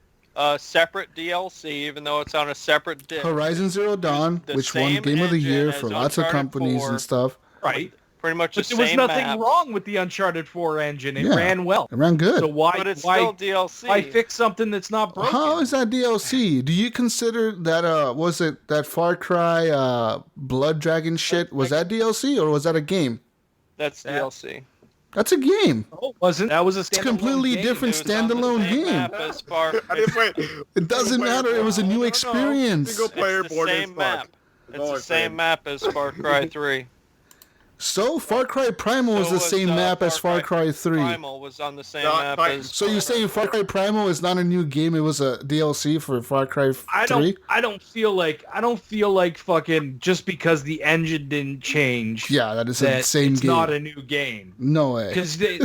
separate DLC, even though it's on a separate disc. Horizon Zero Dawn, which won Game of the Year for lots of companies and stuff. Right. Pretty much but the there same was nothing map. wrong with the Uncharted 4 engine. It ran well. It ran good. So why? But it's still DLC. Why fix something that's not broken? How is that DLC? Do you consider that? Was it that Far Cry Blood Dragon shit? Was that DLC or was that a game? That's DLC. That's a game. Oh, it wasn't. That was a It's a completely different standalone game. It doesn't matter. It was a new experience. Single player board same map. It's the same map as Far Cry 3. So Far Cry Primal is the same map as Far Cry 3. Primal was on the same map as... So you're saying Far Cry Primal is not a new game? It was a DLC for Far Cry 3? I don't feel like fucking just because the engine didn't change. Yeah, that is the same it's game. It's not a new game. No way. Because they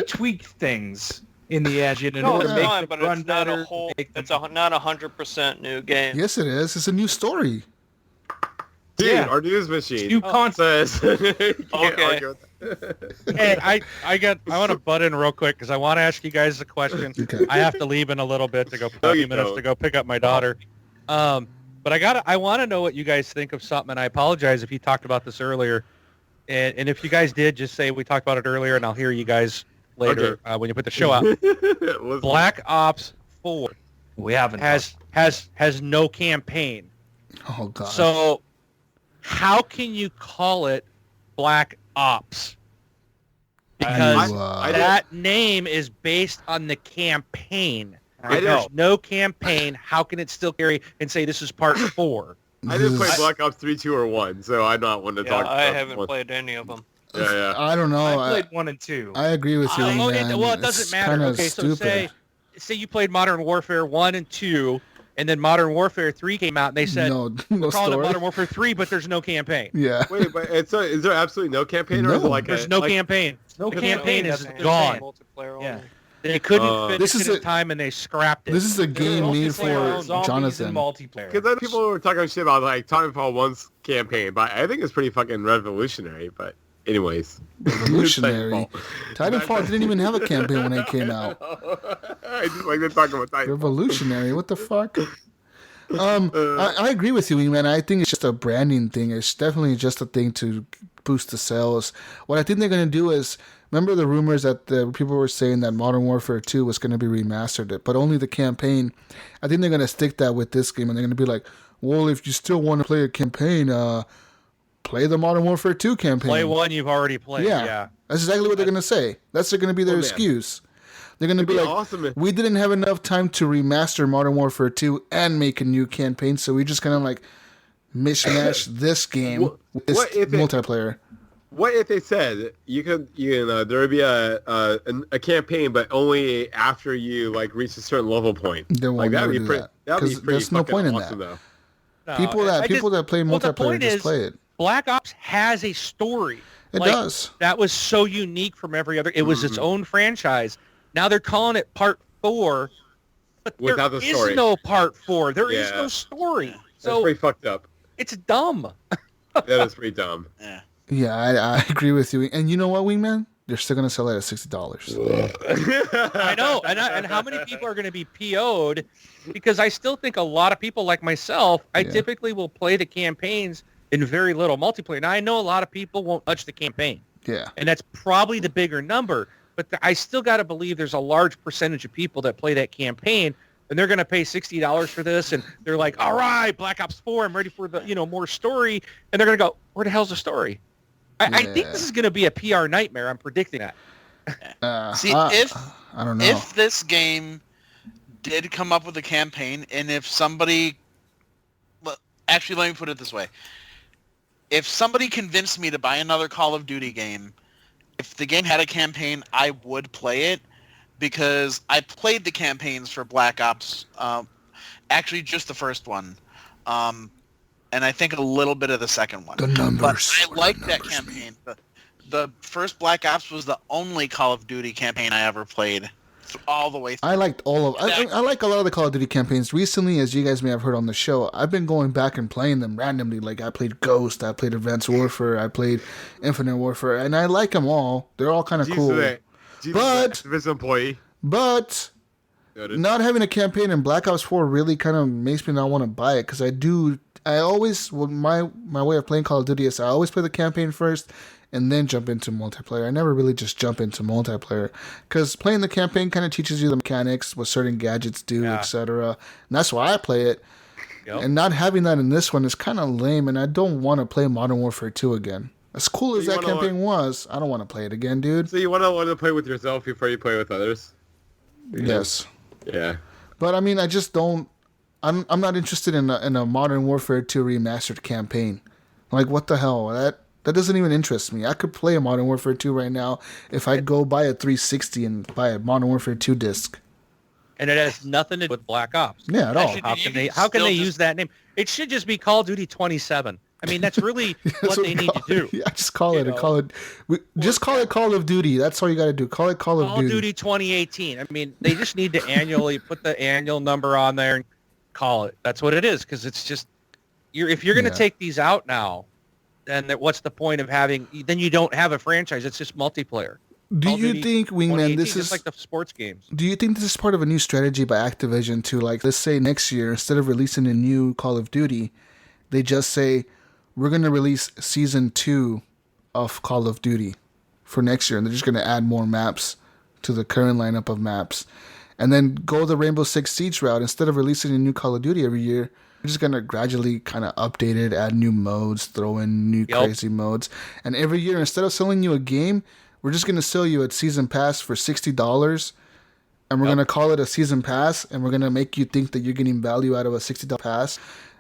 tweak things in the engine in order to make it run better. It's not 100% new game. Yes, it is. It's a new story. Dude, our news machine. New concepts. Okay. Hey, I want to butt in real quick because I want to ask you guys a question. Okay. I have to leave in a little bit to go a few minutes to go pick up my daughter. But I want to know what you guys think of something, and I apologize if you talked about this earlier. And if you guys did, just say we talked about it earlier, and I'll hear you guys later when you put the show out. Black Ops 4 we haven't has no campaign. Oh god. So how can you call it Black Ops? Because that name is based on the campaign. If there's no campaign, how can it still carry and say this is part 4? I didn't play Black Ops 3, 2, or 1, so I'm not one to talk about I haven't played any of them. Yeah. I don't know. I played 1 and 2. I agree with you, man. Well, it doesn't matter. Okay, so say you played Modern Warfare 1 and 2, and then Modern Warfare 3 came out, and they said, we're calling it Modern Warfare 3, but there's no campaign. Yeah. Wait, but is there absolutely no campaign? No. Or is it like there's no campaign. No the campaign is gone. Yeah. They couldn't finish it in time, and they scrapped it. This is a game made for Jonathan. Multiplayer. Because then people were talking shit about like Titanfall 1's campaign, but I think it's pretty fucking revolutionary. But anyways, revolutionary. Titanfall didn't even have a campaign when it came out. I just like to talk about Titanfall. Revolutionary. What the fuck? I agree with you, man. I think it's just a branding thing. It's definitely just a thing to boost the sales. What I think they're going to do is, remember the rumors that the people were saying that Modern Warfare 2 was going to be remastered, but only the campaign. I think they're going to stick that with this game, and they're going to be like, well, if you still want to play a campaign, play the Modern Warfare 2 campaign. Play one you've already played. Yeah. That's exactly what they're going to say. That's going to be their excuse. They're going to be like, awesome. We didn't have enough time to remaster Modern Warfare 2 and make a new campaign, so we just kind of like mishmash this game with this multiplayer. What if they said there would be a campaign, but only after you like reach a certain level point? They won't that'd do be pretty. that. That'd be pretty. There's no point in awesome, that. No, People that play multiplayer just play it. Black Ops has a story. It does. That was so unique from every other. It was its own franchise. Now they're calling it Part 4, but Without there the story. is no Part 4. There is no story. So that's pretty fucked up. It's dumb. That is pretty dumb. Yeah. Yeah, I agree with you. And you know what, Wingman? They're still going to sell it at $60. I know. And how many people are going to be PO'd? Because I still think a lot of people like myself, I typically will play the campaigns in very little multiplayer. Now, I know a lot of people won't touch the campaign. Yeah. And that's probably the bigger number. But I still got to believe there's a large percentage of people that play that campaign, and they're going to pay $60 for this, and they're like, all right, Black Ops 4, I'm ready for the more story. And they're going to go, where the hell's the story? I think this is going to be a PR nightmare. I'm predicting that. See, I don't know. If this game did come up with a campaign, and if somebody... Actually, let me put it this way. If somebody convinced me to buy another Call of Duty game, if the game had a campaign, I would play it, because I played the campaigns for Black Ops, actually just the first one, and I think a little bit of the second one. The numbers. But I liked that campaign. the first Black Ops was the only Call of Duty campaign I ever played all the way through. I liked all of. I like a lot of the Call of Duty campaigns. Recently, as you guys may have heard on the show, I've been going back and playing them randomly. Like I played Ghost, I played Advanced Warfare, I played Infinite Warfare, and I like them all. They're all kind of cool. But employee. But not having a campaign in Black Ops 4 really kind of makes me not want to buy it because I always my way of playing Call of Duty is I always play the campaign first and then jump into multiplayer. I never really just jump into multiplayer because playing the campaign kind of teaches you the mechanics, what certain gadgets do, etc. And that's why I play it. Yep. And not having that in this one is kind of lame, and I don't want to play Modern Warfare 2 again. As cool as that campaign was, I don't want to play it again, dude. So you want to play with yourself before you play with others? Yes. Yeah. But I mean, I just don't. I'm not interested in a Modern Warfare 2 remastered campaign. Like, what the hell? That doesn't even interest me. I could play a Modern Warfare 2 right now if I go buy a 360 and buy a Modern Warfare 2 disc. And it has nothing to do with Black Ops. Yeah, at all. How can they use that name? It should just be Call of Duty 27. I mean, that's really what they need to do. Yeah, just call it Call it Call of Duty. That's all you got to do. Call it Call of Duty. Call of Duty 2018. I mean, they just need to annually put the annual number on there and call it. That's what it is, because it's just if you're going to take these out now, then what's the point of having? Then you don't have a franchise. It's just multiplayer. Do you think, Wingman, this is like the sports games? Do you think this is part of a new strategy by Activision to, like, let's say next year, instead of releasing a new Call of Duty, they just say, we're going to release Season 2 of Call of Duty for next year, and they're just going to add more maps to the current lineup of maps, and then go the Rainbow Six Siege route. Instead of releasing a new Call of Duty every year, we're just going to gradually kind of update it, add new modes, throw in new crazy modes, and every year, instead of selling you a game, we're just going to sell you a season pass for $60, and we're going to call it a season pass, and we're going to make you think that you're getting value out of a $60 pass.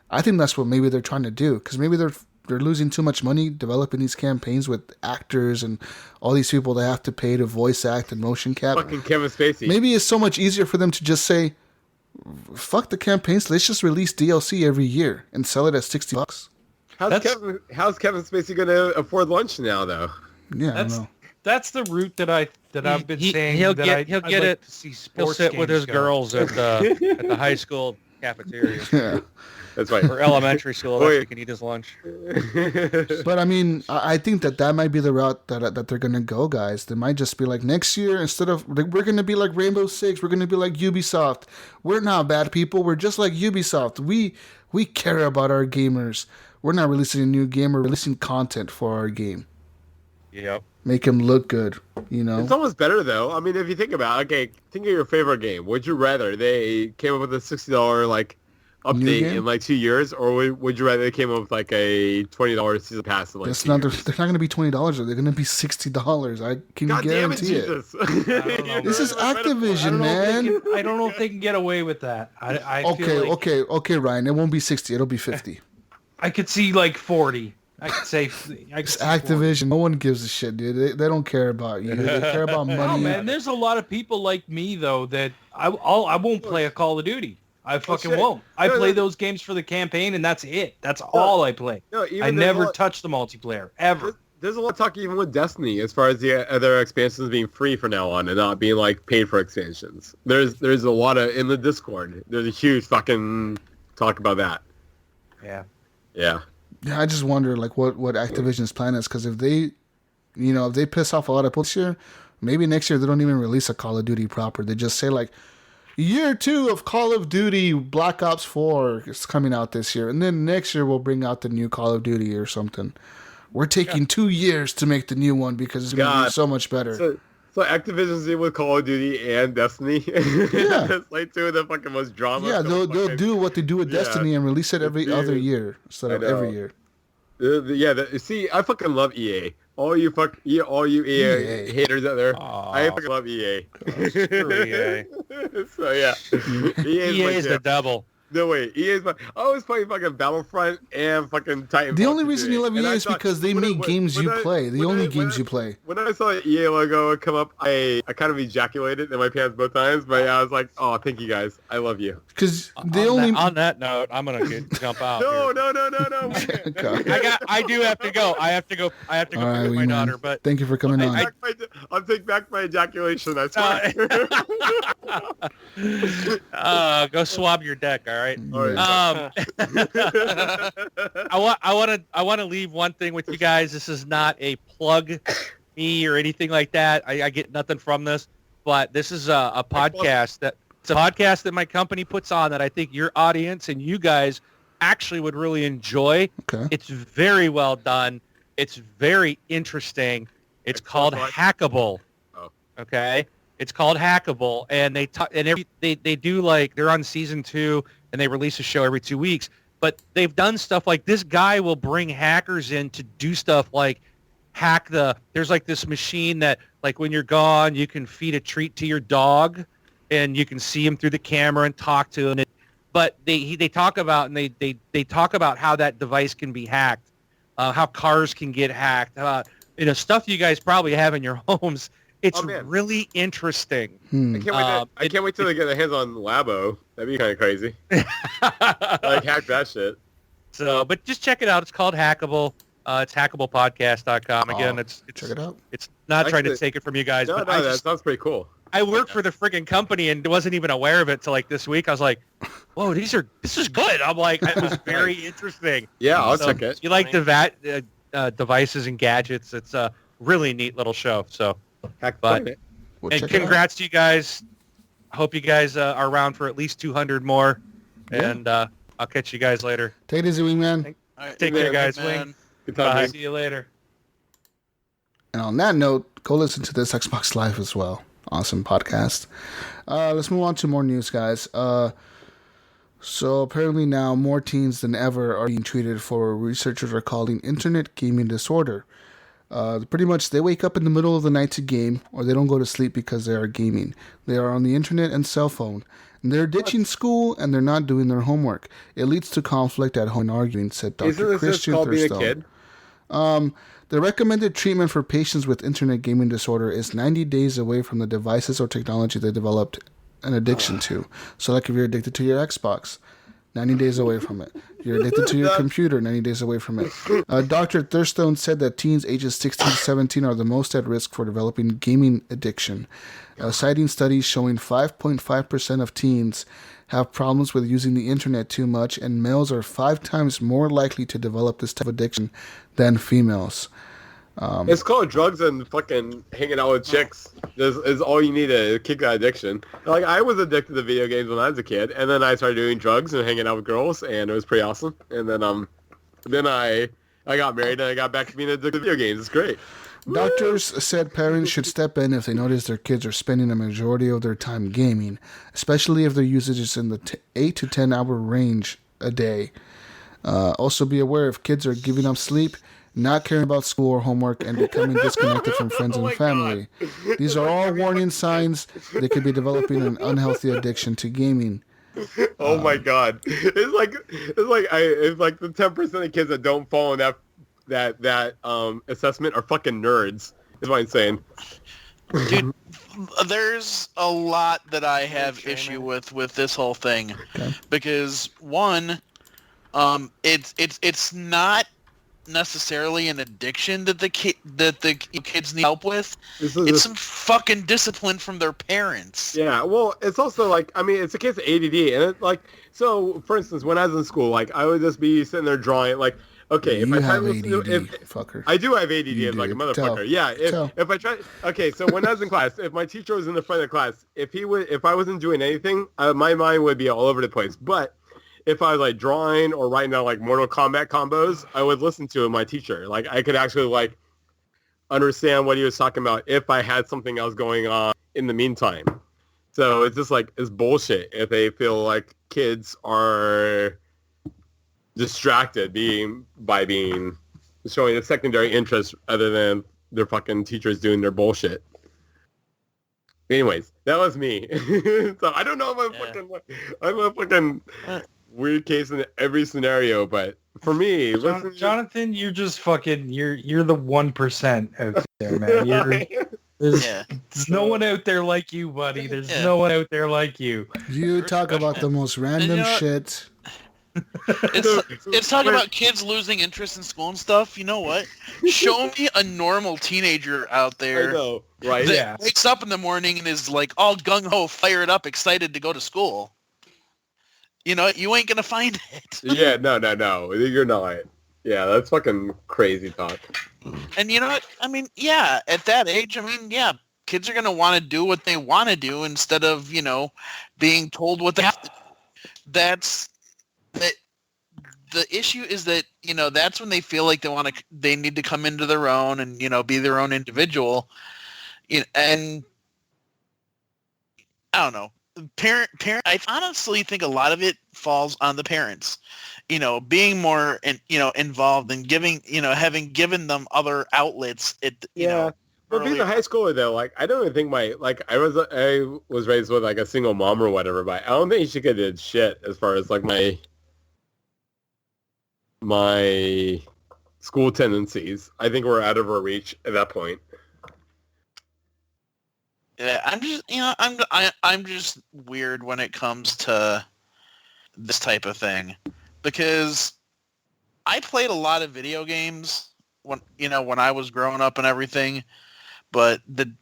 I think that's what maybe they're trying to do, because maybe they're losing too much money developing these campaigns with actors and all these people they have to pay to voice act and motion cap. Fucking Kevin Spacey. Maybe it's so much easier for them to just say, fuck the campaigns, let's just release DLC every year and sell it at $60. How's Kevin Spacey going to afford lunch now, though? Yeah, I don't know. That's the route that I've been saying. He'll I'd get like it. To see He'll sports sit with his games girls at the high school cafeteria. Yeah, that's right. Or elementary school, that he can eat his lunch. But I mean, I think that might be the route that they're gonna go, guys. They might just be like, next year, instead of we're gonna be like Rainbow Six, we're gonna be like Ubisoft. We're not bad people. We're just like Ubisoft. We care about our gamers. We're not releasing a new game. We're releasing content for our game. Yep. Make them look good, you know? It's almost better, though. I mean, if you think about it, okay, think of your favorite game. Would you rather they came up with a $60, like, update in, like, 2 years, or would you rather they came up with, like, a $20 season pass in, like, they're not going to be $20. They're going to be $60. I can guarantee it. This is Activision, man. I don't know if they can get away with that. Okay, Ryan. It won't be 60. It'll be 50. I could see, like, 40. I could say it's Activision. 40. No one gives a shit, dude. They don't care about you. They care about money. Oh, man, there's a lot of people like me though that I won't play a Call of Duty. I fucking won't. I play those games for the campaign, and that's it. That's all I play. I never touch the multiplayer ever. There's a lot of talk even with Destiny as far as the other expansions being free from now on and not being like paid for expansions. There's a lot of in the Discord. There's a huge fucking talk about that. Yeah. Yeah, I just wonder like what Activision's plan is, because if they piss off a lot of people this year, maybe next year they don't even release a Call of Duty proper. They just say like, year 2 of Call of Duty Black Ops 4 is coming out this year, and then next year we'll bring out the new Call of Duty or something. We're taking 2 years to make the new one because it's going to be so much better. So Activision's in with Call of Duty and Destiny. Yeah. It's like 2 of the fucking most drama. Yeah, they'll do what they do with Destiny and release it every other year instead of every year. See, I fucking love EA. All you EA haters out there, I fucking love EA. Screw EA. So yeah, EA is the devil. No way. EA's I always play fucking Battlefront and fucking Titanfall. The only reason you love EA is because they make games you play. The only games you play. When I saw the EA logo come up, I kind of ejaculated in my pants both times, but I was like, oh, thank you guys. I love you. Because they on that note, I'm gonna jump out. No. I do have to go. I have to go pick up my daughter. But thank you for coming on. I'll take back my ejaculation. I swear. Go swab your deck. All right. I want to leave one thing with you guys. This is not a plug me or anything like that. I get nothing from this, but this is a podcast that my company puts on that I think your audience and you guys actually would really enjoy. Okay. It's very well done. It's very interesting. It's called Hackable. Oh. Okay. It's called Hackable, and they do like they're on season 2, and they release a show every 2 weeks. But they've done stuff like this guy will bring hackers in to do stuff like hack there's like this machine that like when you're gone you can feed a treat to your dog, and you can see him through the camera and talk to him. But they talk about and they talk about how that device can be hacked, how cars can get hacked, stuff you guys probably have in your homes. It's really interesting. I can't wait till they get their hands on Labo. That'd be kind of crazy. Like hack that shit. So, but just check it out. It's called Hackable. It's hackablepodcast.com. Again, it's check it out. It's not trying to take it from you guys. No, that sounds pretty cool. I work for the friggin' company and wasn't even aware of it till like this week. I was like, whoa, this is good. I'm like, it was very interesting. Yeah, I'll check it. You like devices and gadgets. It's a really neat little show. So. And congrats to you guys. Hope you guys are around for at least 200 more. Yeah. And I'll catch you guys later. Take it easy, Wingman. Take care, guys. Wing. Bye. See you later. And on that note, go listen to this Xbox Live as well. Awesome podcast. Let's move on to more news, guys. So apparently now more teens than ever are being treated for what researchers are calling internet gaming disorder. Pretty much they wake up in the middle of the night to game, or they don't go to sleep because they are gaming. They are on the internet and cell phone. And they're ditching school and they're not doing their homework. It leads to conflict at home and arguing, said Dr. Isn't this Christian called being a Thurstone. kid? The recommended treatment for patients with internet gaming disorder is 90 days away from the devices or technology they developed an addiction to. So like if you're addicted to your Xbox, 90 days away from it. You're addicted to your computer, 90 days away from it. Dr. Thurstone said that teens ages 16 to 17 are the most at risk for developing gaming addiction, citing studies showing 5.5% of teens have problems with using the internet too much, and males are 5 times more likely to develop this type of addiction than females. It's called drugs and fucking hanging out with chicks. Is all you need to kick that addiction. Like I was addicted to video games when I was a kid, and then I started doing drugs and hanging out with girls, and it was pretty awesome. And then I got married and I got back to being addicted to video games. It's great. Doctors said parents should step in if they notice their kids are spending a majority of their time gaming, especially if their usage is in the 8 to 10 hour range a day. Also be aware if kids are giving up sleep, not caring about school or homework, and becoming disconnected from friends and family. These are all warning signs they could be developing an unhealthy addiction to gaming. Oh my god! It's like the 10% of kids that don't fall in that assessment are fucking nerds. Is what I'm saying. Dude, there's a lot that I have issue with this whole thing, because one, it's not necessarily an addiction that the kids need help with. It's some fucking discipline from their parents. Yeah, well, it's also like, I mean, it's a kid's ADD, and it's like, so for instance, when I was in school, like I would just be sitting there drawing, like, okay, if I try to fucker. I do have ADD like a motherfucker. If I try, okay, so when I was in class, if my teacher was in the front of the class, if I wasn't doing anything, my mind would be all over the place. But if I was like drawing or writing down like Mortal Kombat combos, I would listen to my teacher. Like I could actually like understand what he was talking about if I had something else going on in the meantime. So it's just like, it's bullshit if they feel like kids are distracted by showing a secondary interest other than their fucking teachers doing their bullshit. Anyways, that was me. So I don't know if I'm fucking weird case in every scenario, but for me, Jonathan, you're just fucking. You're the 1% out there, man. There's no one out there like you, buddy. There's no one out there like you. You talk about the most random shit. It's talking about kids losing interest in school and stuff. You know what? Show me a normal teenager out there. I know, right? That wakes up in the morning and is like all gung-ho, fired up, excited to go to school. You know, you ain't gonna find it. Yeah, no. You're not. Yeah, that's fucking crazy talk. And you know what? I mean, yeah, at that age, kids are gonna want to do what they want to do instead of, being told what they have to do. The issue is that, that's when they feel like they need to come into their own and, be their own individual. And I don't know. Parent, I honestly think a lot of it falls on the parents, being more, involved and giving, having given them other outlets. Well, being a high schooler though, like I don't even think I was raised with like a single mom or whatever, but I don't think she could did shit as far as like my school tendencies. I think we're out of her reach at that point. Yeah, I'm just weird when it comes to this type of thing, because I played a lot of video games when I was growing up and everything, but the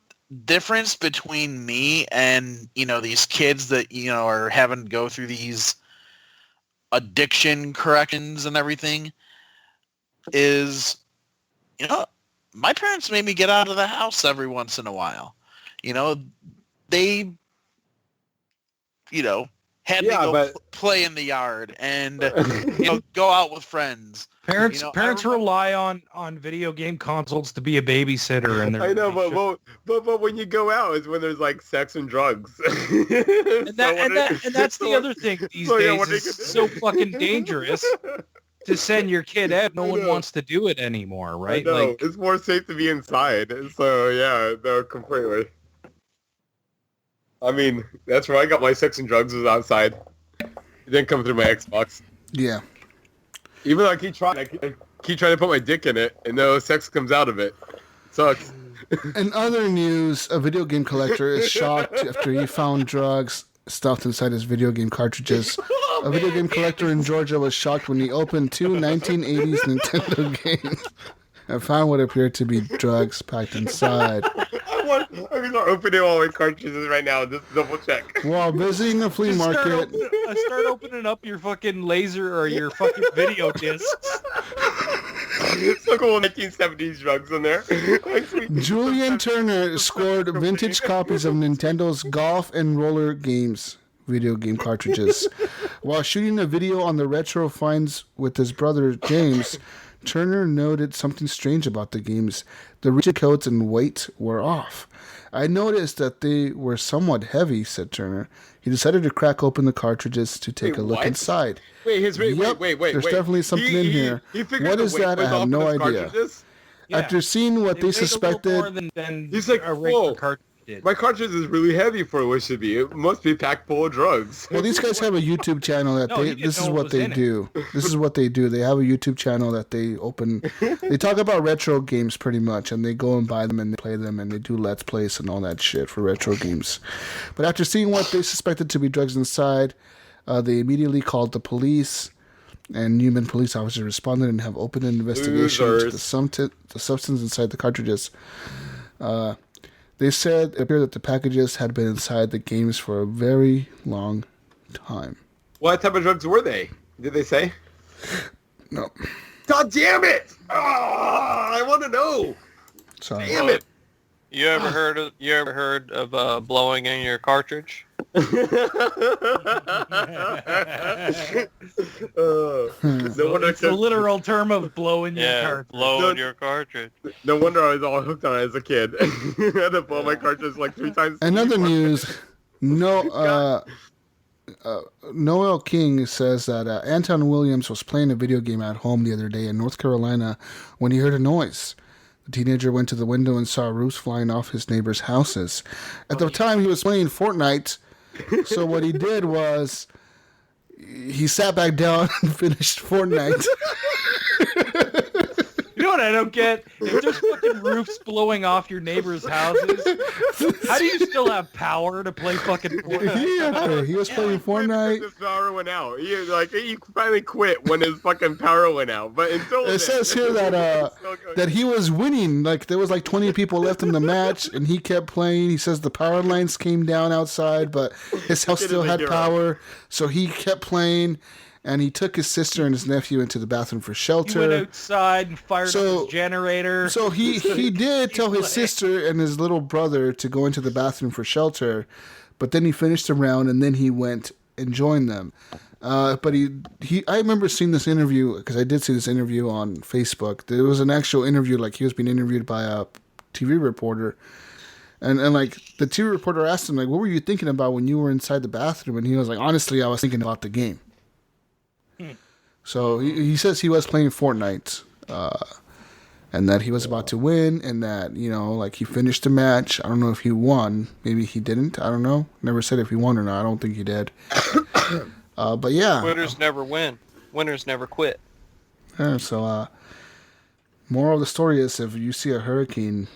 difference between me and these kids that are having to go through these addiction corrections and everything is, my parents made me get out of the house every once in a while. They, had me go play in the yard and, go out with friends. Parents rely on video game consoles to be a babysitter, and I know, but when you go out is when there's like sex and drugs. and that's the other thing these days is so fucking dangerous to send your kid out. No one wants to do it anymore, right? Like, it's more safe to be inside. So yeah, no, completely. I mean, that's where I got my sex and drugs was outside. It didn't come through my Xbox. Yeah. Even though I keep trying to put my dick in it, and no sex comes out of it. Sucks. In other news, a video game collector is shocked after he found drugs stuffed inside his video game cartridges. A video game collector in Georgia was shocked when he opened two 1980s Nintendo games and found what appeared to be drugs packed inside. I'm going to open all my cartridges right now and just double check. While visiting the flea market... Start opening up your fucking laser or your fucking video discs. Some cool 1970s drugs in there. Julian Turner scored vintage copies of Nintendo's golf and roller games video game cartridges. While shooting a video on the retro finds with his brother James, Turner noted something strange about the games. The rigid codes and weight were off. I noticed that they were somewhat heavy, said Turner. He decided to crack open the cartridges to take a look inside. Wait. There's definitely something in here. What is that? I have no idea. Yeah. After seeing what they suspected, he's like, whoa. My cartridge is really heavy for what it should be. It must be packed full of drugs. Well, these guys have a YouTube channel that this is what they do. This is what they do. They have a YouTube channel that they open. They talk about retro games pretty much, and they go and buy them and they play them, and they do Let's Plays and all that shit for retro games. But after seeing what they suspected to be drugs inside, they immediately called the police, and Newman police officers responded and have opened an investigation into the substance inside the cartridges. They said it appeared that the packages had been inside the games for a very long time. What type of drugs were they? Did they say? No. God damn it! Oh, I want to know. Sorry. Damn it! You ever heard of blowing in your cartridge? It's a literal term of blowing your cartridge. Blowing your cartridge. No wonder I was all hooked on it as a kid. I had to blow my cartridge like 3 times. Another news, Noel King says that Anton Williams was playing a video game at home the other day in North Carolina when he heard a noise. The teenager went to the window and saw roofs flying off his neighbors' houses. At the time, he was playing Fortnite. So what he did was he sat back down and finished Fortnite. You know what I don't get? If there's fucking roofs blowing off your neighbors' houses, how do you still have power to play fucking Fortnite? He was playing Fortnite. His power went out. He finally quit when his fucking power went out. But until it says here that he was winning. Like there was like 20 people left in the match, and he kept playing. He says the power lines came down outside, but his house still had power, so he kept playing. And he took his sister and his nephew into the bathroom for shelter. He went outside and fired up his generator. So he did tell his sister and his little brother to go into the bathroom for shelter, but then he finished the round and then he went and joined them. But I remember seeing this interview, because I did see this interview on Facebook. There was an actual interview, like he was being interviewed by a TV reporter. And like the TV reporter asked him, like, what were you thinking about when you were inside the bathroom? And he was like, honestly, I was thinking about the game. So he says he was playing Fortnite, and that he was about to win, and that, you know, like he finished the match. I don't know if he won. Maybe he didn't. I don't know. Never said if he won or not. I don't think he did. But yeah. Winners never win. Winners never quit. Yeah, so moral of the story is, if you see a hurricane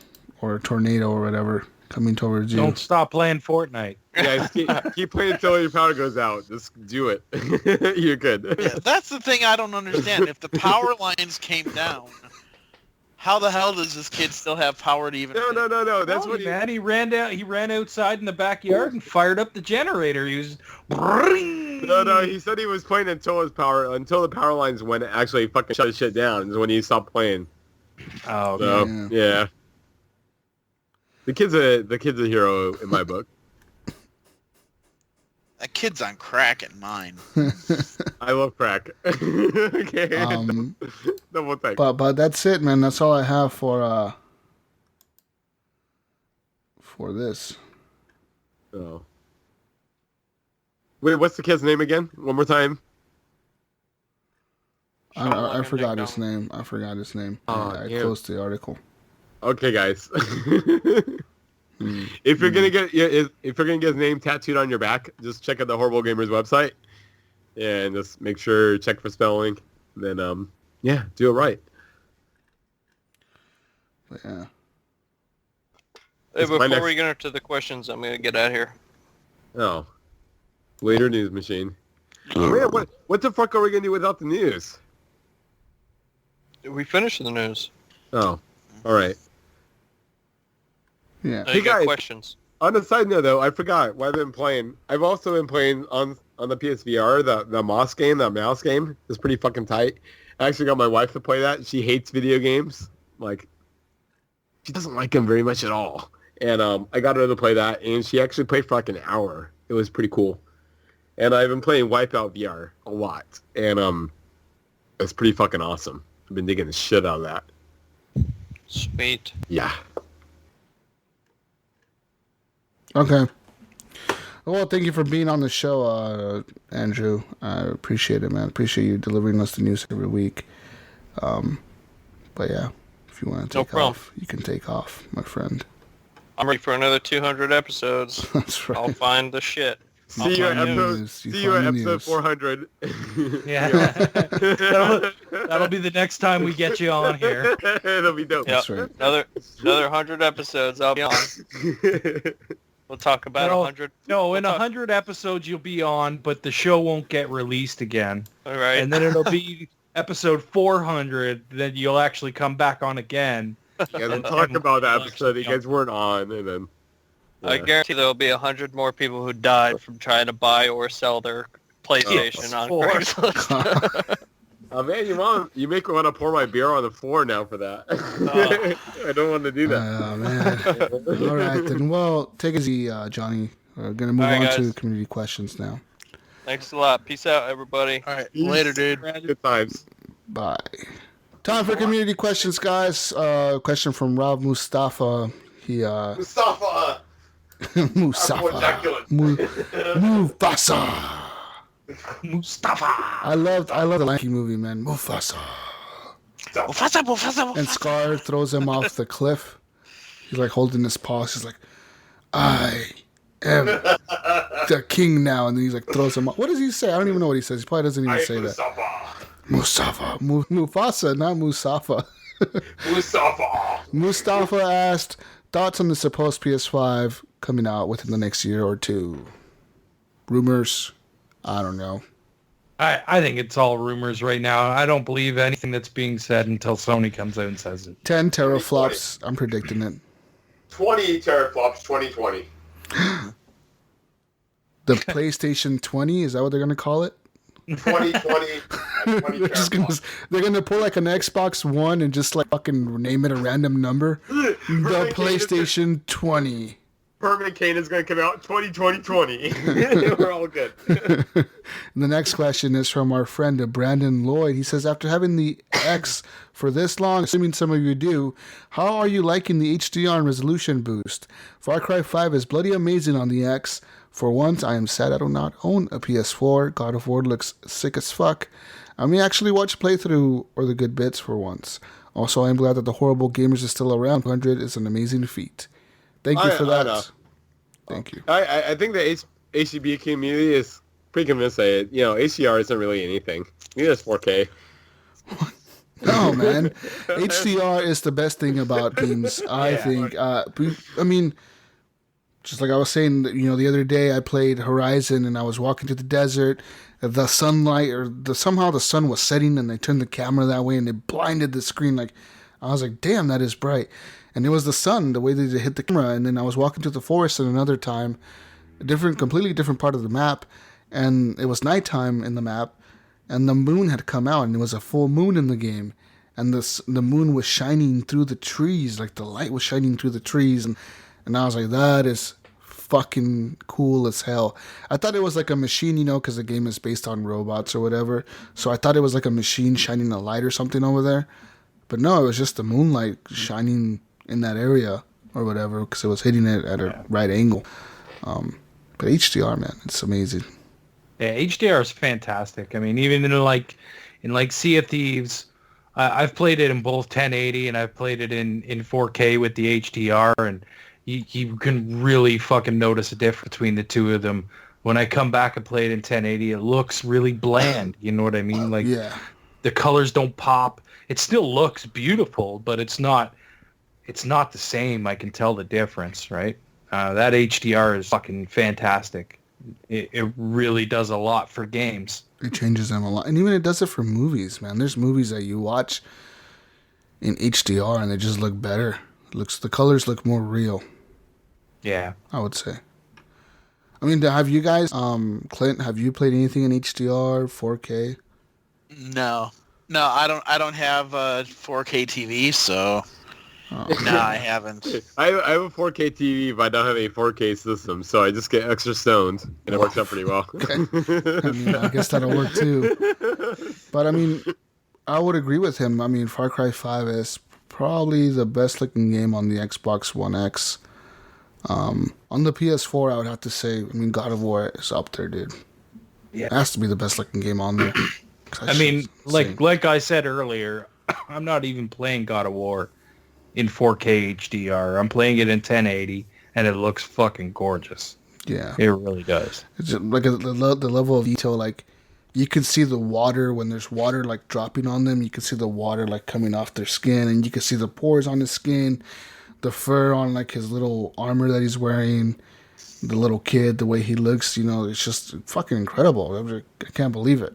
or a tornado or whatever coming towards you, don't stop playing Fortnite. Yeah, keep playing until your power goes out. Just do it. You're good. Yeah, that's the thing I don't understand. If the power lines came down, how the hell does this kid still have power to even? No. That's what man. He ran outside in the backyard and fired up the generator. He was. No. He said he was playing until the power lines went actually fucking shut his shit down. Is when he stopped playing. Oh, so, yeah. The kid's a hero in my book. That kid's on crack at mine. I love crack. Okay. Double take. But that's it, man. That's all I have for this. Oh. Wait, what's the kid's name again? One more time. I forgot his name. I I closed the article. Okay, guys. If you're gonna get his name tattooed on your back, just check out the Horrible Gamers website and just make sure check for spelling. Then do it right. Yeah. Hey, before we get into the questions, I'm gonna get out of here. Oh, later news machine. Man, what the fuck are we gonna do without the news? We finished the news. Oh, all right. Yeah. Hey guys, questions. On a side note, though, I forgot what I've been playing. I've also been playing on the PSVR, the mouse game. It's pretty fucking tight. I actually got my wife to play that. She hates video games. Like, she doesn't like them very much at all. And I got her to play that, and she actually played for like an hour. It was pretty cool. And I've been playing Wipeout VR a lot. And it's pretty fucking awesome. I've been digging the shit out of that. Sweet. Yeah. Okay. Well, thank you for being on the show, Andrew. I appreciate it, man. Appreciate you delivering us the news every week. But yeah, if you want to take off, you can take off, my friend. I'm ready for another 200 episodes. That's right. I'll find the shit. See you at episode 400. Yeah. That'll be the next time we get you on here. It'll be dope. That's right. Another 100 episodes, I'll be on. We'll talk about 100. No, in 100 episodes you'll be on, but the show won't get released again. All right. And then it'll be episode 400, then you'll actually come back on again. Yeah, we'll talk about that episode you guys weren't on, and then... Yeah. I guarantee there'll be 100 more people who died from trying to buy or sell their PlayStation on Craigslist. Oh man, you make me want to pour my beer on the floor now for that. I don't want to do that. Oh man. All right then. Well, take it easy, Johnny. We're gonna move on to community questions now. Thanks a lot. Peace out, everybody. All right. Later, dude. Good times. Bye. Time for community questions, guys. Question from Rob Mustafa. Mustafa. Mufasa. Mustafa. I love the Lion movie, man. Mufasa. And Scar throws him off the cliff. He's like holding his paws. He's like, I am the king now, and then he's like throws him off. What does he say? I don't even know what he says. He probably doesn't even say that. Mustafa. Mufasa, not Musafa. Mustafa asked, thoughts on the supposed PS5 coming out within the next year or two? Rumors? I don't know. I think it's all rumors right now. I don't believe anything that's being said until Sony comes out and says it. 10 teraflops. I'm predicting it. 20 teraflops, 2020. The PlayStation 20, is that what they're going to call it? 2020. They're gonna pull like an Xbox One and just like fucking name it a random number. The PlayStation 20. Permanent Kane is gonna come out 2020. We're all good. The next question is from our friend Brandon Lloyd. He says, after having the X for this long, assuming some of you do, how are you liking the HDR and resolution boost? Far Cry 5 is bloody amazing on the X. For once, I am sad I do not own a PS4. God of War looks sick as fuck. I may actually watch playthrough or the good bits for once. Also, I am glad that the Horrible Gamers is still around. 100 is an amazing feat. Thank you for that. Thank you. I think the HGP community is pretty convinced that, HDR isn't really anything. Neither is 4K. No, man. HDR is the best thing about games, I think. Just like I was saying, the other day I played Horizon and I was walking through the desert. The sunlight, somehow the sun was setting and they turned the camera that way and it blinded the screen. I was like, damn, that is bright. And it was the sun, the way they hit the camera. And then I was walking through the forest at another time, completely different part of the map. And it was nighttime in the map. And the moon had come out and it was a full moon in the game. And the moon was shining through the trees, like the light was shining through the trees. And I was like, that is fucking cool as hell. I thought it was like a machine, because the game is based on robots or whatever. So I thought it was like a machine shining a light or something over there. But no, it was just the moonlight shining in that area or whatever, because it was hitting it at a right angle. But HDR, man, it's amazing. Yeah, HDR is fantastic. I mean, even in Sea of Thieves, I've played it in both 1080 and I've played it in 4K with the HDR, and you can really fucking notice a difference between the two of them. When I come back and play it in 1080, it looks really bland. You know what I mean? The colors don't pop. It still looks beautiful, but it's not the same. I can tell the difference, right? That HDR is fucking fantastic. It really does a lot for games. It changes them a lot. And even it does it for movies, man. There's movies that you watch in HDR and they just look better. The colors look more real. Yeah. I would say. I mean, have you guys, Clint, have you played anything in HDR, 4K? No, I don't have a 4K TV, so no, I haven't. I have a 4K TV, but I don't have a 4K system, so I just get extra stoned, and it works out pretty well. Okay. I guess that'll work too. But I mean, I would agree with him. I mean, Far Cry 5 is probably the best looking game on the Xbox One X. On the PS4, I would have to say, God of War is up there, dude. Yeah. It has to be the best looking game on there. Like I said earlier, I'm not even playing God of War in 4K HDR. I'm playing it in 1080, and it looks fucking gorgeous. Yeah. It really does. It's just, the level of detail, you can see the water when there's water dropping on them. You can see the water coming off their skin, and you can see the pores on his skin, the fur on his little armor that he's wearing, the little kid, the way he looks. It's just fucking incredible. I can't believe it.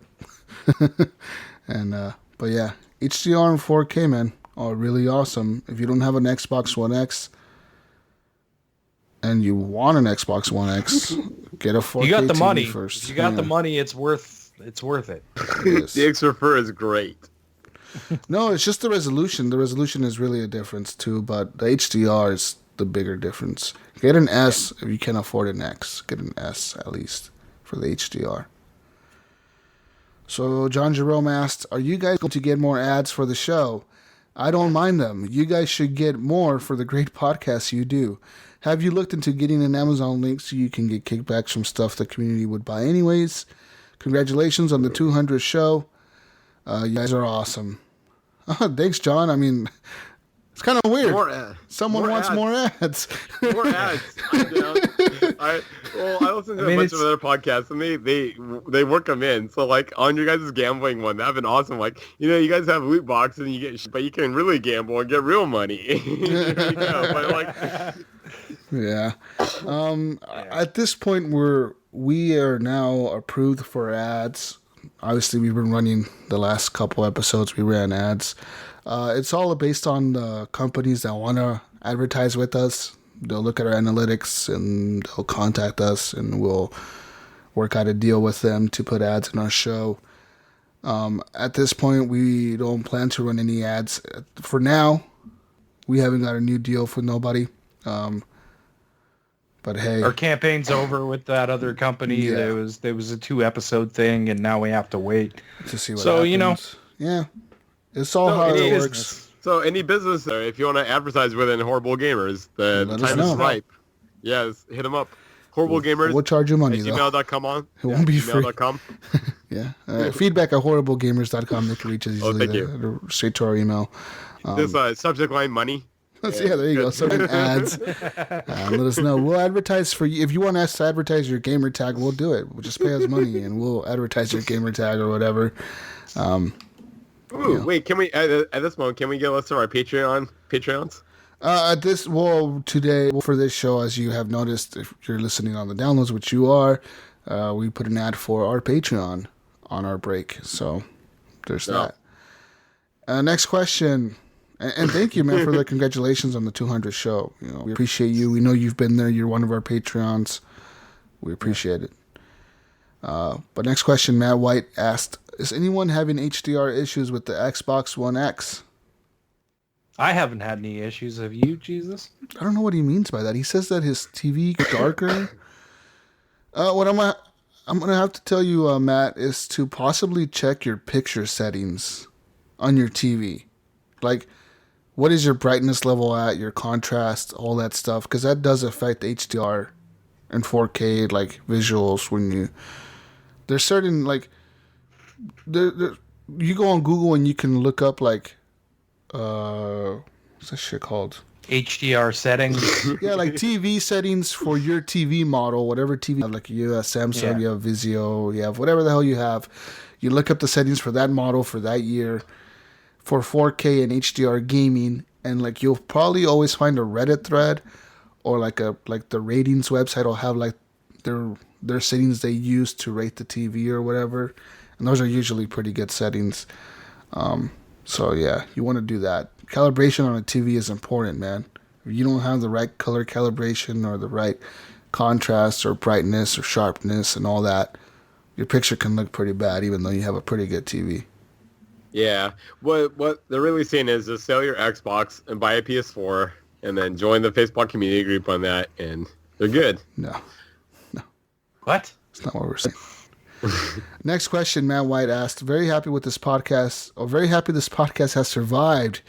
But yeah, HDR and 4K, man, are really awesome. If you don't have an Xbox One X and you want an Xbox One X, get a 4K you got the TV money first. If you got the money, it's worth it. Yes. The extra fur is great. No, it's just the resolution. The resolution is really a difference too, but the HDR is the bigger difference. Get an S if you can afford an X. Get an S at least for the HDR. So John Jerome asked, are you guys going to get more ads for the show? I don't mind them. You guys should get more for the great podcasts you do. Have you looked into getting an Amazon link so you can get kickbacks from stuff the community would buy anyways? Congratulations on the 200th show. You guys are awesome. Thanks, John. I mean, it's kind of weird. Someone wants more ads. More ads. I listen to a bunch of other podcasts, and they work them in. So like on your guys' gambling one, that'd been awesome. Like, you guys have loot boxes and you get, but you can really gamble and get real money. But like, yeah. At this point, we are now approved for ads. Obviously, we've been running the last couple episodes. We ran ads. It's all based on the companies that want to advertise with us. They'll look at our analytics and they'll contact us, and we'll work out a deal with them to put ads in our show. At this point, we don't plan to run any ads. For now, we haven't got a new deal for nobody. But hey, our campaign's over with that other company. Yeah. There was a 2-episode thing, and now we have to wait to see what so happens. Yeah, it's all how it works. So any business there, if you want to advertise within Horrible Gamers, the time is ripe. Yes, hit them up. Horrible Gamers. We'll charge you money, at though. gmail.com on. It won't be free. Gmail.com. Yeah. Feedback at horriblegamers.com. They can reach us easily straight to our email. This subject line money. Yeah, there you go. Some ads. Let us know. We'll advertise for you. If you want us to advertise your gamer tag, we'll do it. We'll just pay us money, and we'll advertise your gamer tag or whatever. Wait, can we at this moment can we get a list of our Patreons? Today for this show, as you have noticed, if you're listening on the downloads, which you are, we put an ad for our Patreon on our break. So there's that. Next question, and thank you, man, for the congratulations on the 200 show. We appreciate you. We know you've been there. You're one of our Patreons. We appreciate it. But next question, Matt White asked, is anyone having HDR issues with the Xbox One X? I haven't had any issues. Have you, Jesus? I don't know what he means by that. He says that his TV darker. What I'm gonna have to tell you, Matt, is to possibly check your picture settings on your TV. Like, what is your brightness level at, your contrast, all that stuff, because that does affect HDR and 4K like visuals when there's certain like you go on Google and you can look up like what's that shit called? HDR settings. Yeah, like TV settings for your TV model, whatever TV, like you have Samsung, you have Vizio, you have whatever the hell you have. You look up the settings for that model for that year for 4K and HDR gaming, and like you'll probably always find a Reddit thread or like the ratings website will have like their settings they use to rate the TV or whatever, and those are usually pretty good settings. So yeah, you want to do that. Calibration on a TV is important, man. If you don't have the right color calibration or the right contrast or brightness or sharpness and all that, your picture can look pretty bad even though you have a pretty good TV. Yeah. What they're really saying is just sell your Xbox and buy a PS4 and then join the Facebook community group on that, and they're good. No. What? That's not what we're saying. Next question, Matt White asked, very happy with this podcast. Oh, very happy this podcast has survived.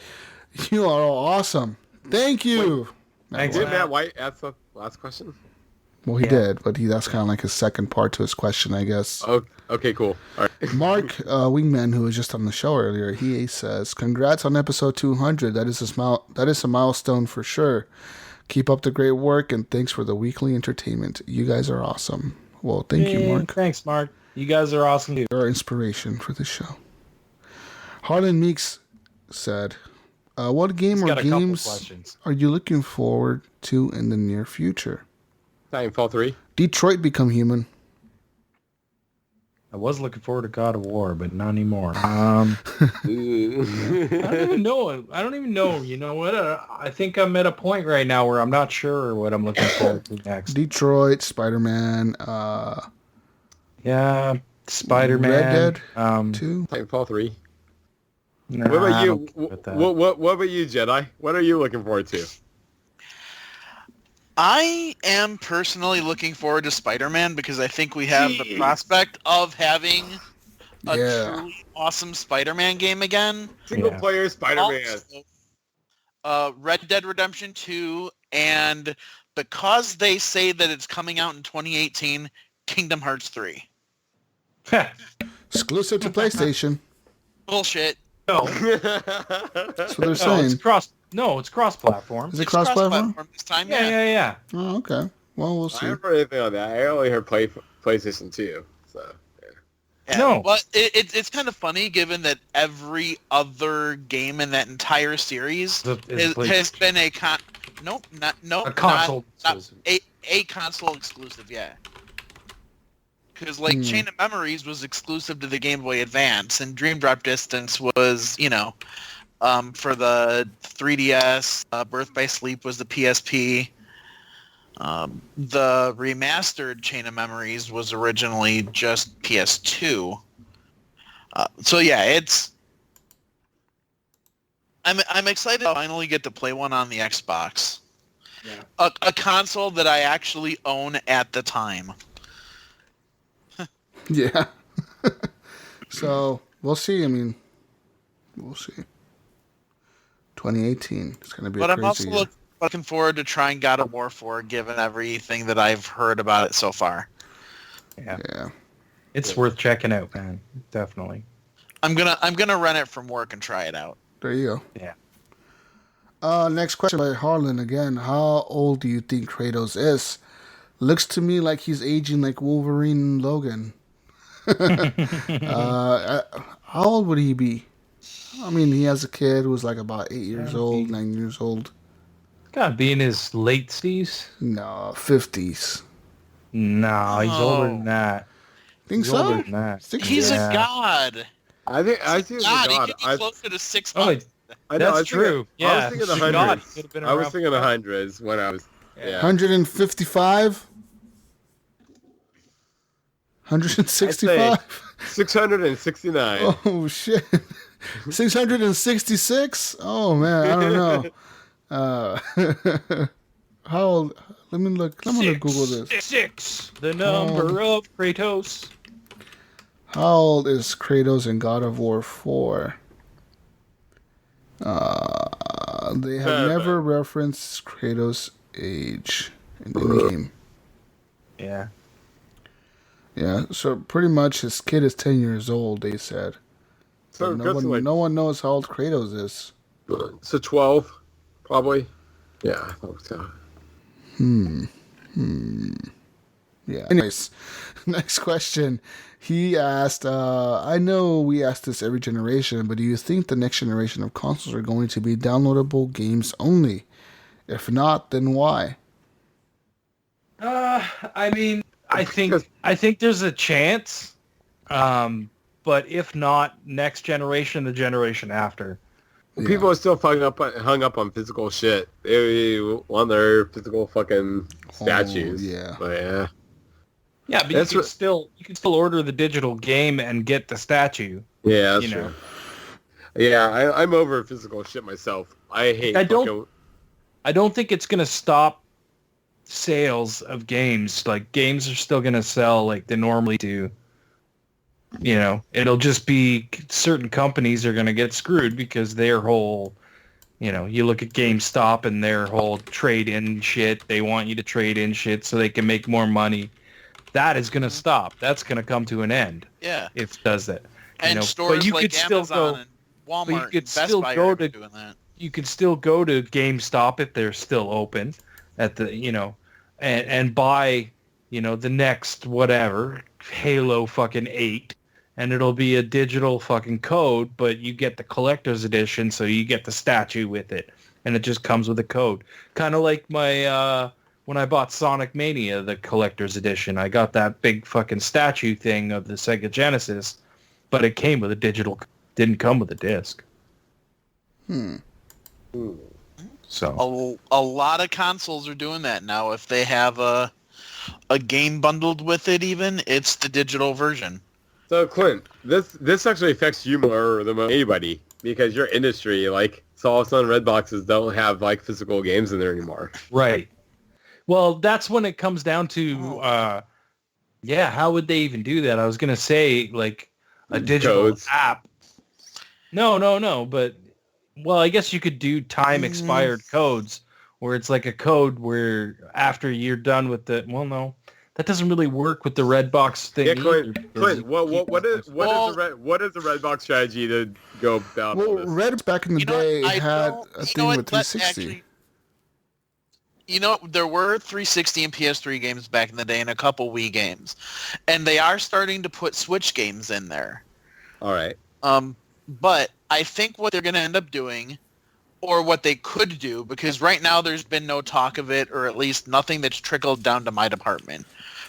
You are all awesome. Thank you. Thanks, Did Matt White ask the last question? Well, he did, but that's kind of like his second part to his question, I guess. Oh, okay, cool. All right. Mark Wingman, who was just on the show earlier, he says, congrats on episode 200. That is a milestone for sure. Keep up the great work, and thanks for the weekly entertainment. You guys are awesome. Well, thank you, Mark. Thanks, Mark. You guys are awesome, dude. You're our inspiration for the show. Harlan Meeks said, what game or games are you looking forward to in the near future? Titanfall 3. Detroit Become Human. I was looking forward to God of War, but not anymore. I don't even know. You know what? I think I'm at a point right now where I'm not sure what I'm looking forward to next. Detroit, Spider-Man. Yeah, Spider-Man. Red Dead 2. Titanfall 3. Nah, what about you? What about you, Jedi? What are you looking forward to? I am personally looking forward to Spider-Man because I think we have the prospect of having a truly awesome Spider-Man game again. Single-player Spider-Man. Also, Red Dead Redemption 2, and because they say that it's coming out in 2018, Kingdom Hearts 3. Exclusive to PlayStation. Bullshit. No. That's what they're saying. It's cross-platform. Is it cross-platform? This time, Yeah. Oh, okay. Well, we'll see. I haven't heard anything on that. I only heard PlayStation 2. So. Yeah, no. But it's kind of funny given that every other game in that entire series has been a console exclusive, yeah. Because Chain of Memories was exclusive to the Game Boy Advance, and Dream Drop Distance was, for the 3DS. Birth by Sleep was the PSP. The remastered Chain of Memories was originally just PS2. So yeah, I'm excited to finally get to play one on the Xbox. Yeah. A console that I actually own at the time. Yeah. So we'll see. I mean, we'll see. 2018. It's going to be a crazy I'm also year. Looking forward to trying God of War 4, given everything that I've heard about it so far. Yeah. It's worth checking out, man. Definitely. I'm gonna rent it from work and try it out. There you go. Yeah. Next question by Harlan again. How old do you think Kratos is? Looks to me like he's aging like Wolverine and Logan. How old would he be? I mean, he has a kid who's like about 8 years old, 9 years old. Gotta be in his late 60s. No, 50s. No, he's older than that. Think he's so? Older than that. He's a god. I think he's a god. He could be closer to 600. That's true. I was thinking the hundreds. I was thinking the hundreds when I was. Yeah. 155. 165. 669. Oh shit. 666. Oh man, I don't know. How old? Let me look. I'm gonna Google this. 6. The number of Kratos. How old is Kratos in God of War 4? They have never referenced Kratos' age in any game. Yeah. Yeah, so pretty much his kid is 10 years old, they said. So no one knows how old Kratos is. So 12, probably. Yeah, I thought so. Yeah. Anyways, next question. He asked, I know we ask this every generation, but do you think the next generation of consoles are going to be downloadable games only? If not, then why? I mean, I think there's a chance, but if not, next generation, the generation after. Yeah. People are still hung up on physical shit. They want their physical fucking statues. Yeah. But yeah. Yeah, but you can still order the digital game and get the statue. Yeah, that's true. Yeah, I'm over physical shit myself. I don't think it's gonna stop sales of games. Like, games are still gonna sell like they normally do. You know, it'll just be certain companies are gonna get screwed because their whole, you look at GameStop and their whole trade-in shit. They want you to trade in shit so they can make more money. That is gonna stop. That's gonna come to an end. Yeah, if it does that. And stores like Amazon and Walmart and Best Buy are doing that. You could still go to GameStop if they're still open at the, and buy, the next whatever, Halo fucking 8, and it'll be a digital fucking code, but you get the collector's edition, so you get the statue with it, and it just comes with a code. Kind of like my, when I bought Sonic Mania, the collector's edition, I got that big fucking statue thing of the Sega Genesis, but it came with a digital, didn't come with a disc. So a lot of consoles are doing that now. If they have a game bundled with it, even it's the digital version. So Clint, this actually affects you more than anybody because your industry, like all of a sudden, red boxes don't have like physical games in there anymore. Right. Well, that's when it comes down to, how would they even do that? I was gonna say like a digital app. No, but. Well, I guess you could do time expired codes where it's like a code where after you're done with the, well, no, that doesn't really work with the red box thing. Yeah, Clint, what is the red box strategy to go about? Well, Red back in the day had a thing with 360. there were 360 and PS3 games back in the day and a couple Wii games. And they are starting to put Switch games in there. All right. But I think what they're going to end up doing, or what they could do, because right now there's been no talk of it, or at least nothing that's trickled down to my department.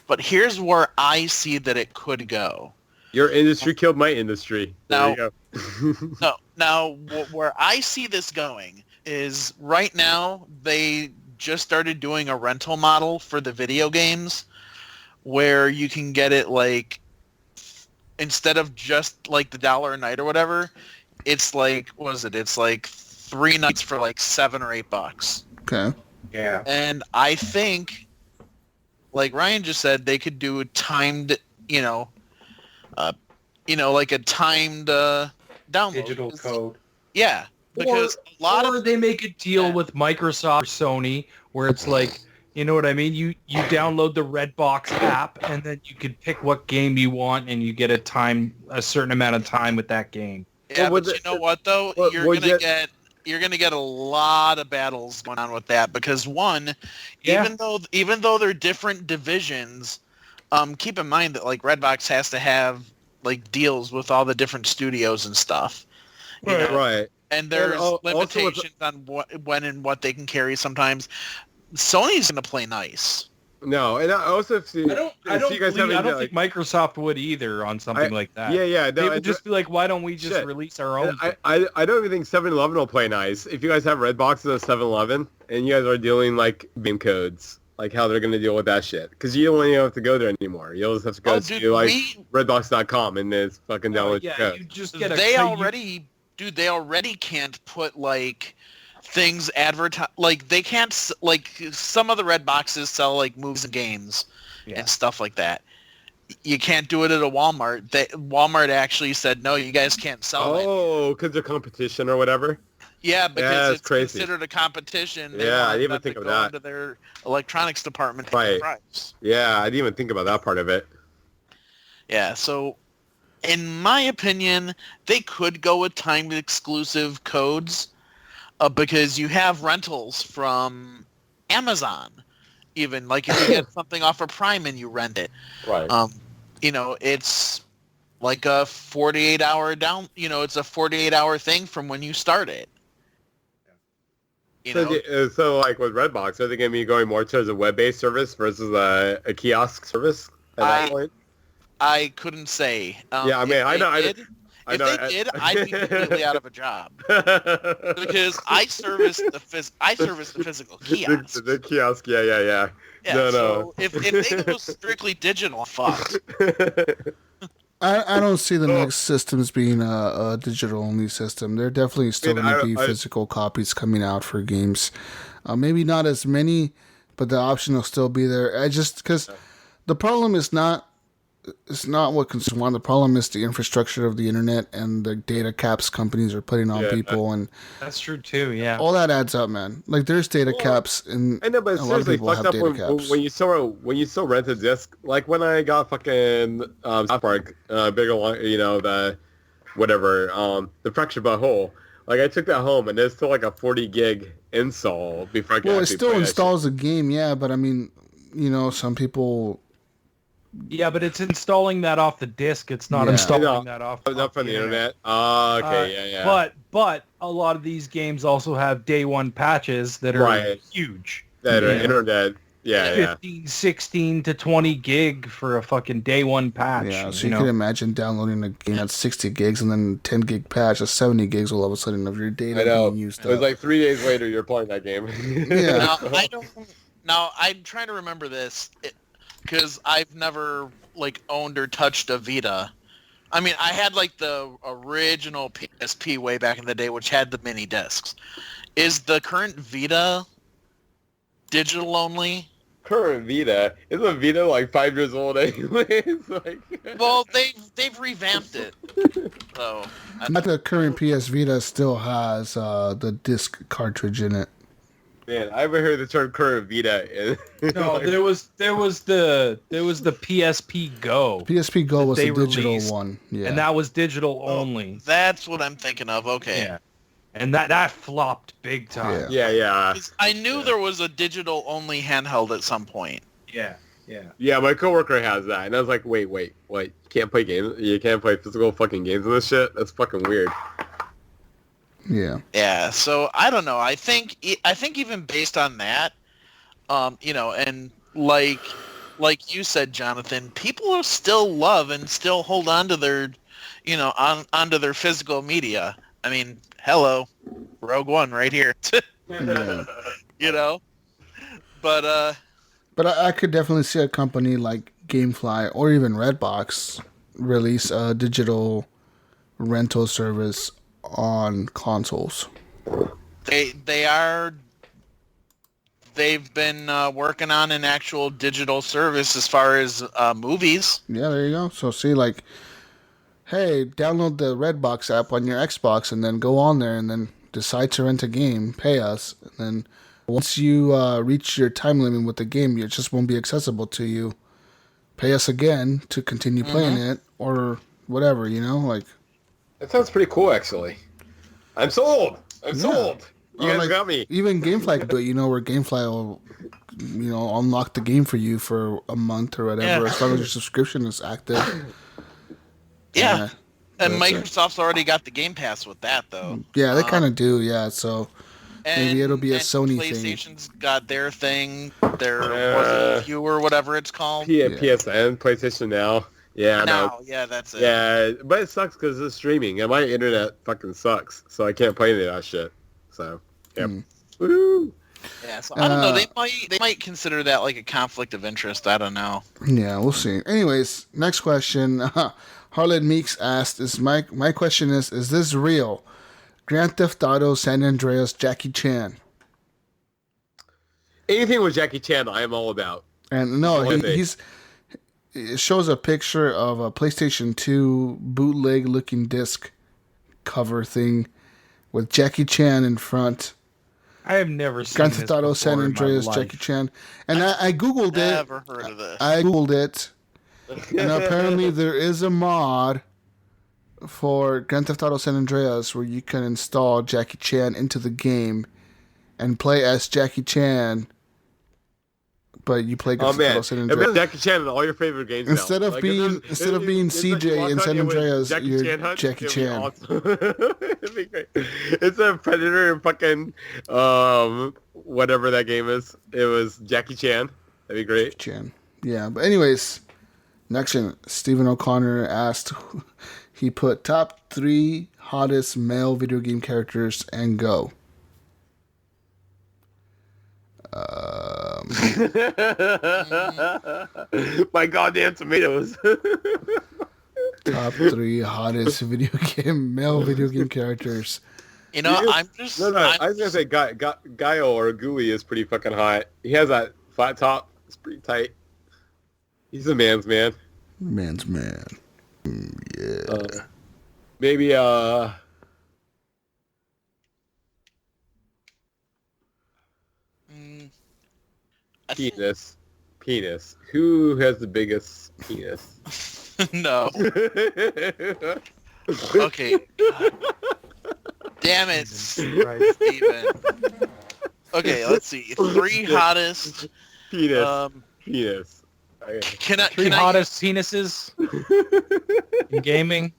But here's where I see that it could go. Your industry killed my industry. There you go. Now, where I see this going is right now they just started doing a rental model for the video games where you can get it like, instead of just like the $1 a night or whatever, it's like, what is it? It's like 3 nights for like $7 or $8. Okay. Yeah. And I think, like Ryan just said, they could do a timed, like a timed download. Digital code. Yeah. Because or they make a deal with Microsoft or Sony where it's like, you know what I mean? You download the Redbox app and then you can pick what game you want and you get a certain amount of time with that game. Yeah, but you know what though? You're gonna get a lot of battles going on with that because even though they're different divisions, keep in mind that like Redbox has to have like deals with all the different studios and stuff. Right. And there's limitations on when and what they can carry sometimes. Sony's going to play nice. No, and I also see. I don't think Microsoft would either on something like that. Yeah. They would just be like, why don't we just release our own? I don't even think 7-Eleven will play nice. If you guys have Redbox in a 7-Eleven and you guys are dealing like game codes, like how they're going to deal with that shit. Because you don't even have to go there anymore. You'll just have to go to Redbox.com and then fucking download the code. You just get they already can't put like things like they can't, like some of the red boxes sell like movies and games and stuff like that. You can't do it at a Walmart. Walmart actually said no, you guys can't sell it. Oh, because they're competition or whatever. Yeah, because it's crazy. Considered a competition. I didn't even think of that. Into their electronics department. Right. Price. Yeah, I didn't even think about that part of it. Yeah, so in my opinion, they could go with timed exclusive codes because you have rentals from Amazon. Even like if you get something off of Prime and you rent it, right? It's like a 48-hour it's a 48-hour thing from when you start it. So like with Redbox, are they going to be going more towards a web-based service versus a kiosk service at that point? I couldn't say. Yeah, I mean, I know. If they did, I'd be completely out of a job because I service the physical kiosk. The kiosk, yeah. So if they go strictly digital, fuck. I don't see the next systems being a digital-only system. There definitely still going to be physical copies coming out for games. Maybe not as many, but the option will still be there. Because the problem is not... It's not what consumes one. The problem is the infrastructure of the internet and the data caps companies are putting on people, and that's true too. Yeah, all that adds up, man. Like there's data caps, and I know, but a lot of people have data caps. When you still rent a disc, like when I got fucking South Park, bigger one, the whatever, the fractured butthole. Like I took that home, and there's still like a 40 gig install before I can. Well, it still installs the game, yeah, but I mean, some people. Yeah, but it's installing that off the disc. It's not installing that off not from the internet. Okay, yeah. But a lot of these games also have day one patches that are huge. That are internet. Yeah, 15, 16 to 20 gig for a fucking day one patch. Yeah, so you can imagine downloading a game that's 60 gigs and then 10 gig patch. That's 70 gigs all of a sudden of your data being used up. It was like 3 days later you're playing that game. Yeah. Now I'm trying to remember this. Because I've never owned or touched a Vita. I mean, I had the original PSP way back in the day, which had the mini discs. Is the current Vita digital only? Current Vita? Isn't Vita 5 years old anyways? Well, they've revamped it. So not the current PS Vita still has the disc cartridge in it. Man, I haven't heard the term current Vita. No, there was the PSP Go. PSP Go was the digital one, yeah, and that was digital only. That's what I'm thinking of. Okay. And that flopped big time. Yeah. I knew there was a digital-only handheld at some point. Yeah. Yeah, my coworker has that, and I was like, wait, what? You can't play games? You can't play physical fucking games in this shit? That's fucking weird. Yeah. Yeah, so I don't know. I think even based on that, and like you said, Jonathan, people still love and still hold on to their, onto their physical media. I mean, hello, Rogue One right here. But I could definitely see a company like GameFly or even Redbox release a digital rental service on consoles. They've been working on an actual digital service as far as movies. Yeah, there you go. So see, like, hey, download the Redbox app on your Xbox and then go on there and then decide to rent a game, pay us, and then once you reach your time limit with the game, it just won't be accessible to you. Pay us again to continue playing it or whatever, like. That sounds pretty cool, actually. I'm sold. Sold. You guys got me. Even GameFly could do it, where GameFly will, unlock the game for you for a month or whatever, as long as your subscription is active. Yeah. And Microsoft's already got the Game Pass with that, though. Yeah, they kind of do, yeah, so maybe it'll be a Sony thing. PlayStation's got their thing, their View or whatever it's called. PSN, PlayStation Now. Yeah, yeah, that's it. Yeah, but it sucks because it's streaming, and my internet fucking sucks, so I can't play any of that shit. So, yep. Woo! Yeah, so I don't know. They might consider that like a conflict of interest. I don't know. Yeah, we'll see. Anyways, next question. Harlan Meeks asked, my question is this real? Grand Theft Auto San Andreas Jackie Chan. Anything with Jackie Chan, I am all about. And no, it shows a picture of a PlayStation 2 bootleg looking disc cover thing with Jackie Chan in front. I have never seen Grand Theft Auto San Andreas Jackie Chan. And I Googled it. Never heard of this. I Googled it. And apparently there is a mod for Grand Theft Auto San Andreas where you can install Jackie Chan into the game and play as Jackie Chan, but you play Grand Theft Auto San Andreas. Jackie Chan in all your favorite games instead of being CJ in San Andreas, you're Jackie Chan. Awesome. It'd be great. It's a Predator and fucking whatever that game is. It was Jackie Chan. That'd be great. Chan. Yeah, but anyways, next one, Stephen O'Connor asked. He put top 3 hottest male video game characters and go. My goddamn tomatoes. Top 3 hottest male video game characters. I'm just... No, I was going to say Guile or Gooey is pretty fucking hot. He has that flat top. It's pretty tight. He's a man's man. Man's man. Yeah. Maybe, Penis. Who has the biggest penis? No. Okay. Damn it, Steven. Okay, let's see. 3 hottest penis. Can I hottest penises in gaming?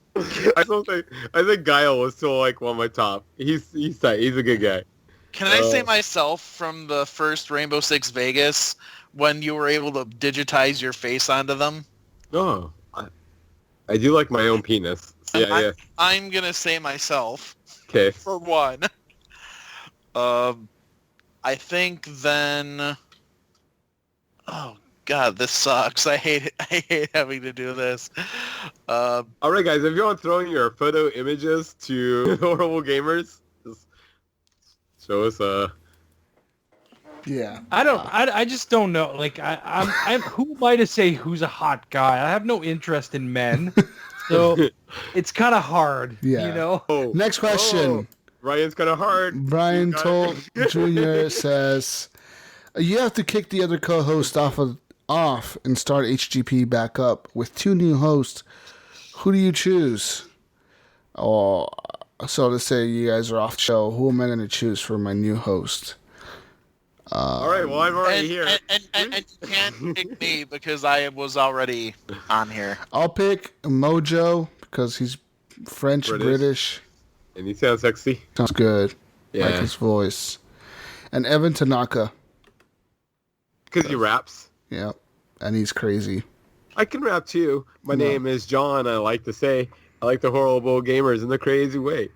I think Guile was still like one of my top. He's tight. He's a good guy. Can I say myself from the first Rainbow Six Vegas when you were able to digitize your face onto them? No, I do like my own penis. So yeah. I'm gonna say myself. Okay. For one. I think then. Oh God, this sucks. I hate having to do this. All right, guys, if you want throwing your photo images to Horrible Gamers, just show us Yeah. I just don't know. Like I'm who am I to say who's a hot guy? I have no interest in men. So it's kind of hard, Oh, next question. Ryan's kind of hard. Brian Toll Jr. says, you have to kick the other co-host off and start HGP back up with 2 new hosts. Who do you choose? Oh, So to say you guys are off the show, who am I going to choose for my new host? All right, well, I'm already here. And you can't pick me because I was already on here. I'll pick Mojo because he's French, British. And he sounds sexy. Sounds good. Yeah. Like his voice. And Evan Tanaka. Because he raps. Yeah. And he's crazy. I can rap too. My name is John. I like to say, I like the horrible gamers in the crazy way.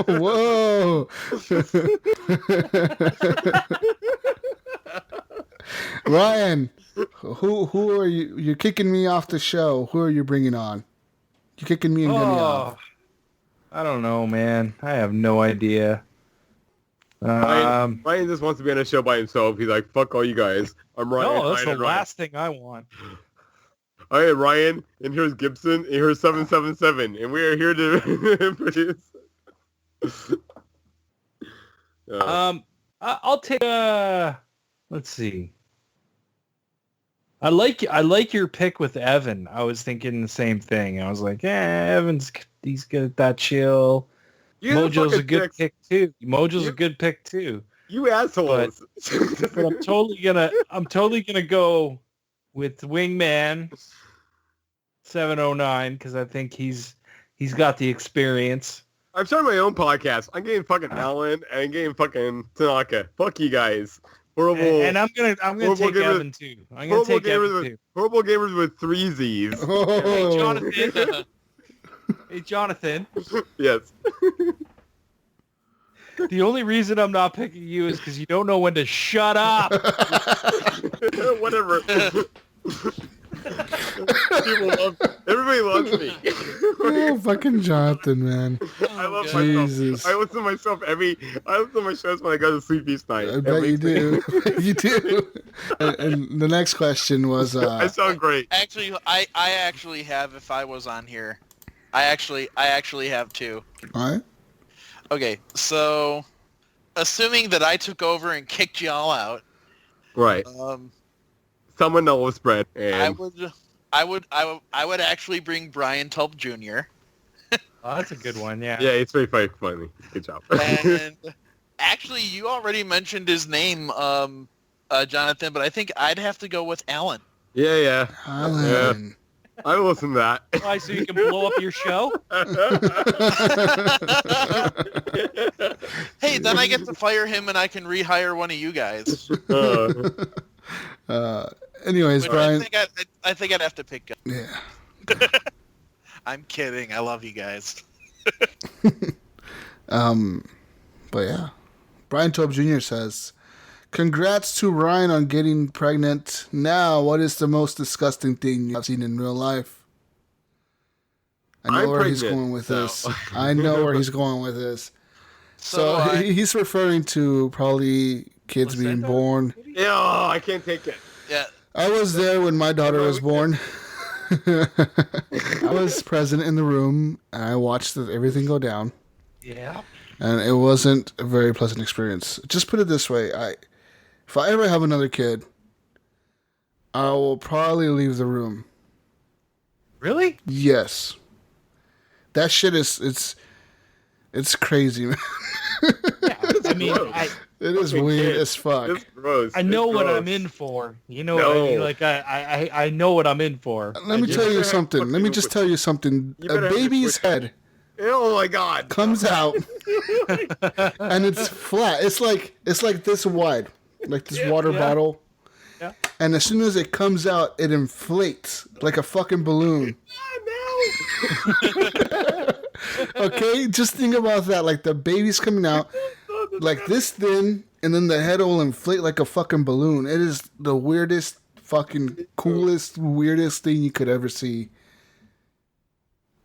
Whoa. Ryan, who are you? You're kicking me off the show. Who are you bringing on? You're kicking me and Vinny off. I don't know, man. I have no idea. Ryan just wants to be on a show by himself. He's like, fuck all you guys. I'm Ryan. No, that's Ryan, the last thing I want. All right, Ryan, and here's Gibson, and here's 777, and we are here to produce. I'll take let's see. I like your pick with Evan. I was thinking the same thing. I was like, he's good at that chill. Mojo's a good pick too. Mojo's a good pick too. You assholes. But I'm totally gonna go with Wingman 709 because I think he's got the experience. I'm starting my own podcast. I'm getting fucking Alan and I'm getting fucking Tanaka. Fuck you guys. Horrible. And I'm gonna take Evan too. I'm gonna take Evan too. Horrible gamers with 3 Z's. Oh. Hey Jonathan. Hey Jonathan. Yes. The only reason I'm not picking you is because you don't know when to shut up. Whatever. Everybody loves me. Oh, fucking Jonathan, man. I love Jesus. myself. I listen to myself I listen to my shows when I go to sleep each night. I bet you do. You do. And the next question was... I sound great. Actually, I actually have, if I was on here, I actually have 2. All right. Okay, so assuming that I took over and kicked y'all out, right? Someone knows spread. And I would actually bring Brian Tulp Jr. Oh, that's a good one. Yeah. Yeah, it's very funny. Good job. And actually, you already mentioned his name, Jonathan, but I think I'd have to go with Alan. Yeah. Alan. Yeah. I will listen to that. Why, so you can blow up your show? Hey, then I get to fire him and I can rehire one of you guys. Anyways, Which Brian. I think I'd have to pick up. Yeah. I'm kidding. I love you guys. But yeah. Brian Tobe Jr. says, congrats to Ryan on getting pregnant. Now, what is the most disgusting thing you've seen in real life? I know where he's going with this. I know where he's going with this. So he's referring to probably kids being born. Yeah, I can't take it. Yeah. I was there when my daughter was born. I was present in the room, and I watched everything go down. Yeah. And it wasn't a very pleasant experience. Just put it this way. If I ever have another kid, I will probably leave the room. Really? Yes. That shit it's crazy, man. Yeah, I mean, it is weird as fuck. It's gross. I know what I'm in for. You know what I mean? Like I know what I'm in for. Let me tell you something. Let me just tell you something. A baby's head. Oh my god. Comes out and it's flat. It's like this wide. Like this water bottle. Yeah. And as soon as it comes out, it inflates like a fucking balloon. Okay, just think about that. Like the baby's coming out like this thin, and then the head will inflate like a fucking balloon. It is the weirdest, fucking coolest, weirdest thing you could ever see.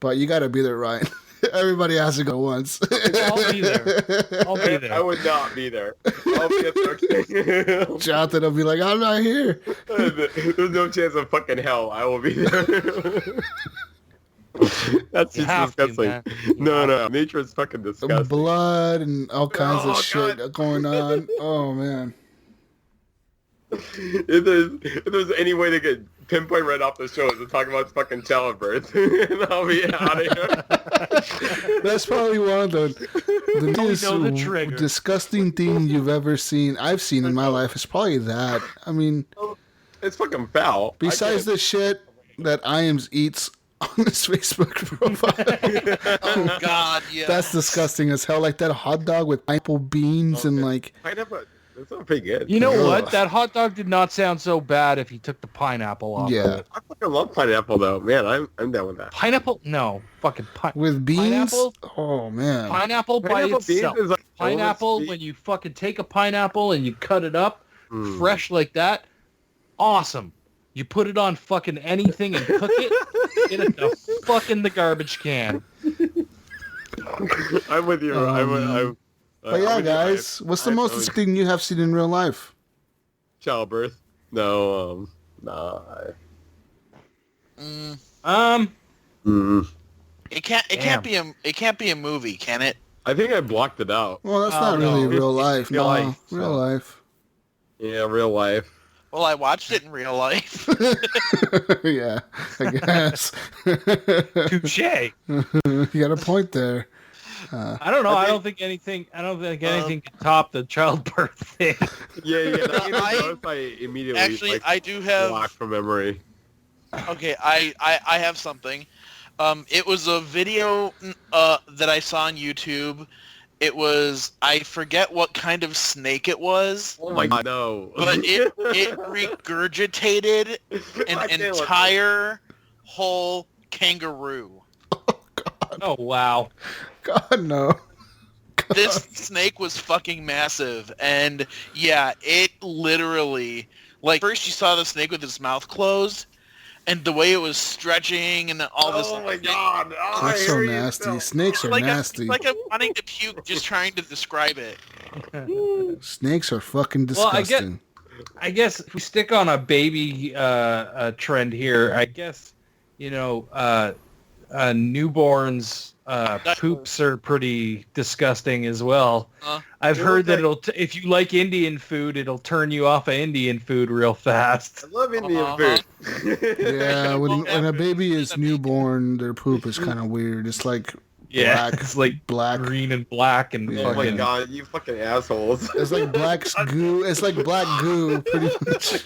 But you gotta be there, Ryan. Everybody has to go once. I'll be there. I would not be there. I'll be at 13. Jonathan will be like, I'm not here. There's no chance of fucking hell I will be there. That's just disgusting. No. Nature is fucking disgusting. Blood and all kinds of shit going on. Oh, man. If there's any way to get pinpoint right off the show to talk about fucking childbirth, and I'll be out of here. That's probably one of the most disgusting thing you've ever seen. I've seen in my life. It's probably that. I mean, it's fucking foul. Besides the shit that Iams eats on his Facebook profile. Oh God, yeah. That's disgusting as hell. Like that hot dog with pineapple beans and like pineapple. That sounds pretty good. You know what? That hot dog did not sound so bad if you took the pineapple off. Yeah. I fucking love pineapple though. Man, I'm down with that. Pineapple? No. Fucking with beans? Pineapple? Oh man. Pineapple by itself. Is like pineapple, when you fucking take a pineapple and you cut it up fresh like that, awesome. You put it on fucking anything and cook it, get it the fucking the garbage can. I'm with you. But yeah, guys, what's the most thing you have seen in real life? Childbirth. No, nah. It can't be a movie, can it? I think I blocked it out. Well, that's not really real life. Real life. Real life. Yeah, real life. Well, I watched it in real life. Yeah, I guess. Touche. You got a point there. I don't know. I don't think anything can top the childbirth thing. Yeah. I immediately actually, I do have blocked from memory. Okay, I have something. It was a video that I saw on YouTube. It was, I forget what kind of snake it was. Oh my God, no. But it regurgitated an entire whole kangaroo. Oh God. Oh wow. God no. God. This snake was fucking massive, and yeah, it literally, like, first you saw the snake with its mouth closed, and the way it was stretching and all this. Oh my God! Oh, that's so nasty. Snakes are nasty. Like I'm wanting to puke just trying to describe it. Snakes are fucking disgusting. Well, I guess if we stick on a baby trend here, I guess newborns poops are pretty disgusting as well. I've heard that if you like Indian food, it'll turn you off of Indian food real fast. I love Indian food. Yeah, when a baby is newborn, their poop is kind of weird. It's like black. It's like black, green and black, and oh my God, you fucking assholes! It's like black goo. It's like black goo, pretty much.